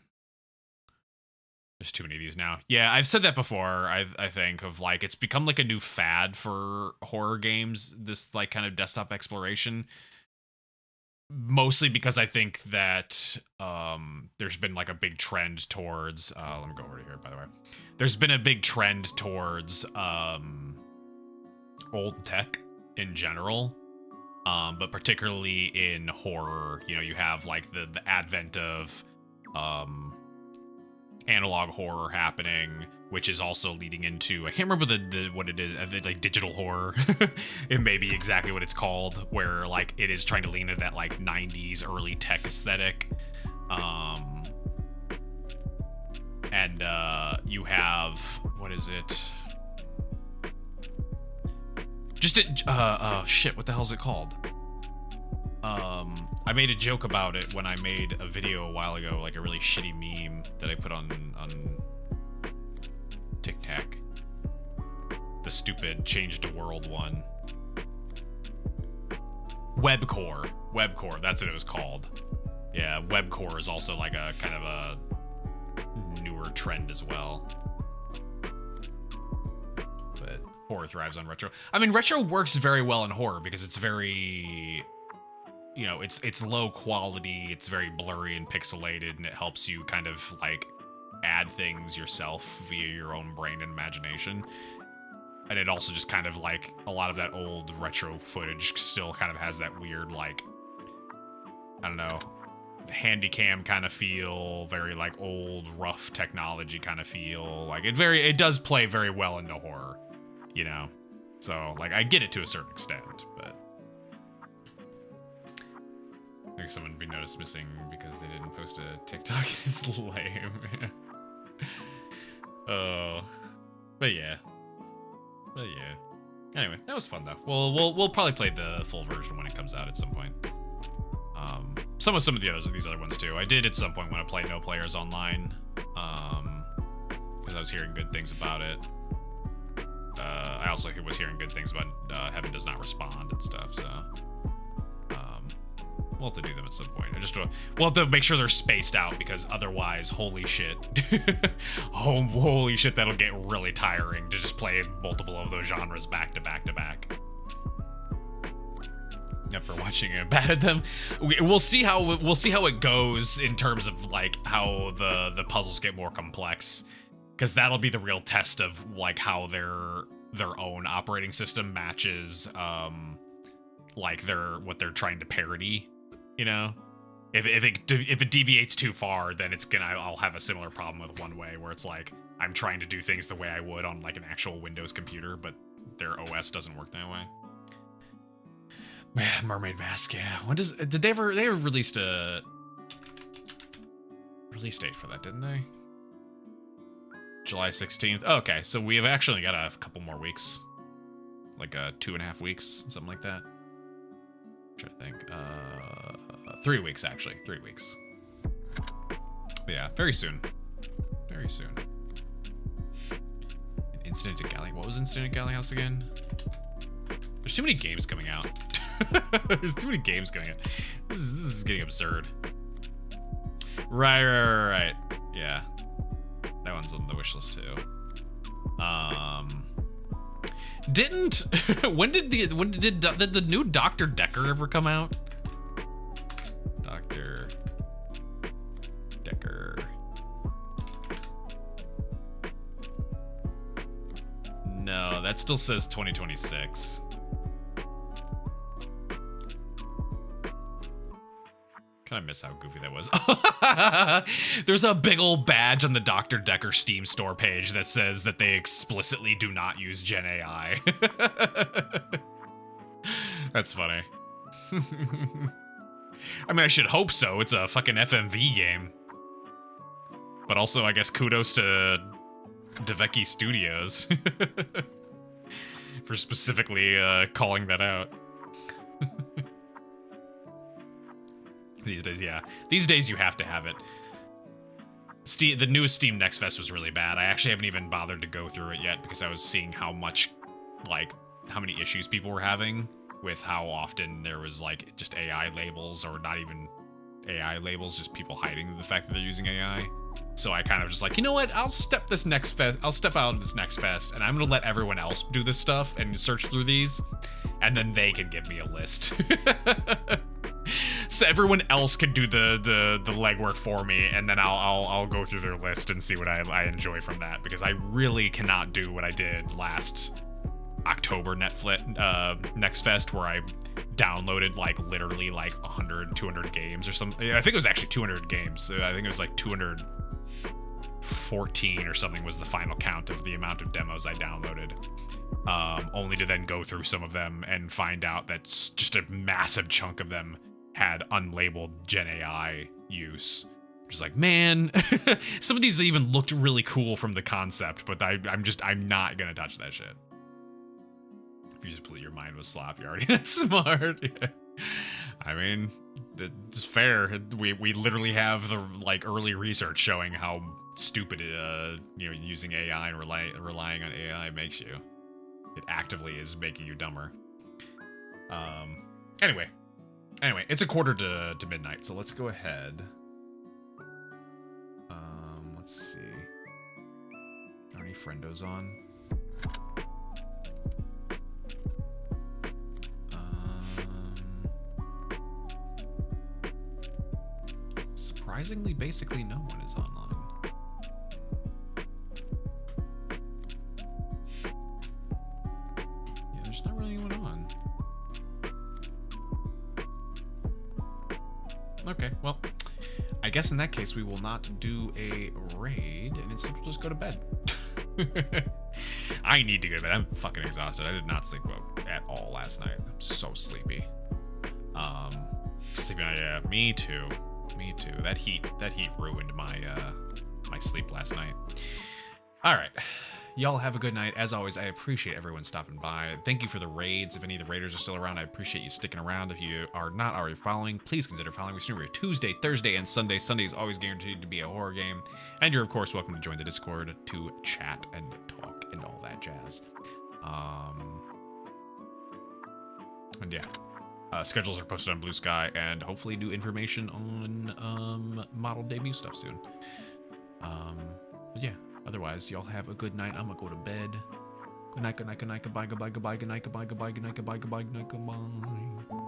There's too many of these now. Yeah, I've said that before, I think, of like, it's become like a new fad for horror games, this like kind of desktop exploration. Mostly because I think that there's been like a big trend towards, let me go over here, by the way. There's been a big trend towards old tech in general. But particularly in horror, you know, you have like the advent of analog horror happening, which is also leading into, I can't remember what it is, like digital horror. It may be exactly what it's called, where like it is trying to lean into that like 90s early tech aesthetic. And you have, what is it? Shit, what the hell is it called? I made a joke about it when I made a video a while ago, like a really shitty meme that I put on TikTok. The stupid change the world one. Webcore. Webcore, that's what it was called. Yeah, webcore is also like a kind of a newer trend as well. But horror thrives on retro. I mean, retro works very well in horror because it's very, you know, it's low quality, it's very blurry and pixelated, and it helps you kind of like add things yourself via your own brain and imagination. And it also just kind of like a lot of that old retro footage still kind of has that weird, like, I don't know, handy cam kind of feel, very like old rough technology kind of feel. Like it does play very well into horror, you know? So like I get it to a certain extent, but I think someone be noticed missing because they didn't post a TikTok is lame. Oh, but yeah. Anyway, that was fun though. We'll probably play the full version when it comes out at some point. Some of these other ones too. I did at some point want to play No Players Online, because I was hearing good things about it. I also was hearing good things about Heaven Does Not Respond and stuff. So we'll have to do them at some point. We'll have to make sure they're spaced out because otherwise, holy shit, holy shit, that'll get really tiring to just play multiple of those genres back to back to back. After watching it, bad at them, we'll see how it goes in terms of like how the puzzles get more complex, because that'll be the real test of like how their own operating system matches like what they're trying to parody, you know. If it deviates too far, then I'll have a similar problem with One Way, where it's like I'm trying to do things the way I would on like an actual Windows computer, but their OS doesn't work that way. Mermaid Mask, yeah. Did they ever released a release date for that, didn't they? July 16th. Oh, okay, so we have actually got a couple more weeks, like 2.5 weeks, something like that. I'm trying to think. 3 weeks actually. 3 weeks. But yeah, very soon. Very soon. Incident at Galley. What was Incident at Galley House again? There's too many games coming out. There's too many games coming out. This is getting absurd. Right. Yeah. That one's on the wish list too. When did the new Dr. Decker ever come out? Dr. Decker. No, that still says 2026. Kind of miss how goofy that was. There's a big old badge on the Dr. Decker Steam store page that says that they explicitly do not use Gen AI. That's funny. I mean, I should hope so. It's a fucking FMV game. But also, I guess kudos to Deveki Studios for specifically calling that out. These days, yeah. These days you have to have it. The newest Steam Next Fest was really bad. I actually haven't even bothered to go through it yet because I was seeing how many issues people were having with how often there was like just AI labels, or not even AI labels, just people hiding the fact that they're using AI. So I kind of just like, you know what? I'll step out of this Next Fest and I'm gonna let everyone else do this stuff and search through these, and then they can give me a list. So everyone else can do the legwork for me, and then I'll go through their list and see what I enjoy from that, because I really cannot do what I did last October Next Fest, where I downloaded like literally like 100, 200 games or something. I think it was actually 200 games. I think it was like 214 or something was the final count of the amount of demos I downloaded. Only to then go through some of them and find out that just a massive chunk of them had unlabeled Gen AI use. Just like, man, some of these even looked really cool from the concept, but I'm not gonna touch that shit. If you just believe your mind was slop, you're already that smart. Yeah. I mean, it's fair. We literally have the like early research showing how stupid using AI and relying on AI makes you. It actively is making you dumber. Anyway, it's a quarter to midnight, so let's go ahead. Let's see. Are any friendos on? Surprisingly, basically no one is online. Okay, well, I guess in that case we will not do a raid, and instead we'll just go to bed. I need to go to bed. I'm fucking exhausted. I did not sleep well at all last night. I'm so sleepy. Sleeping. Yeah, me too. Me too. That heat ruined my my sleep last night. All right. Y'all have a good night. As always, I appreciate everyone stopping by. Thank you for the raids. If any of the raiders are still around, I appreciate you sticking around. If you are not already following, please consider following. We stream every Tuesday, Thursday, and Sunday. Sunday is always guaranteed to be a horror game. And you're, of course, welcome to join the Discord to chat and talk and all that jazz. And yeah. Schedules are posted on Blue Sky, and hopefully new information on model debut stuff soon. But yeah. Otherwise, y'all have a good night. I'm gonna go to bed. Good night, good night, good night, goodbye, goodbye, goodbye, good night, goodbye, goodbye, good night, goodbye, goodbye, good night, goodbye.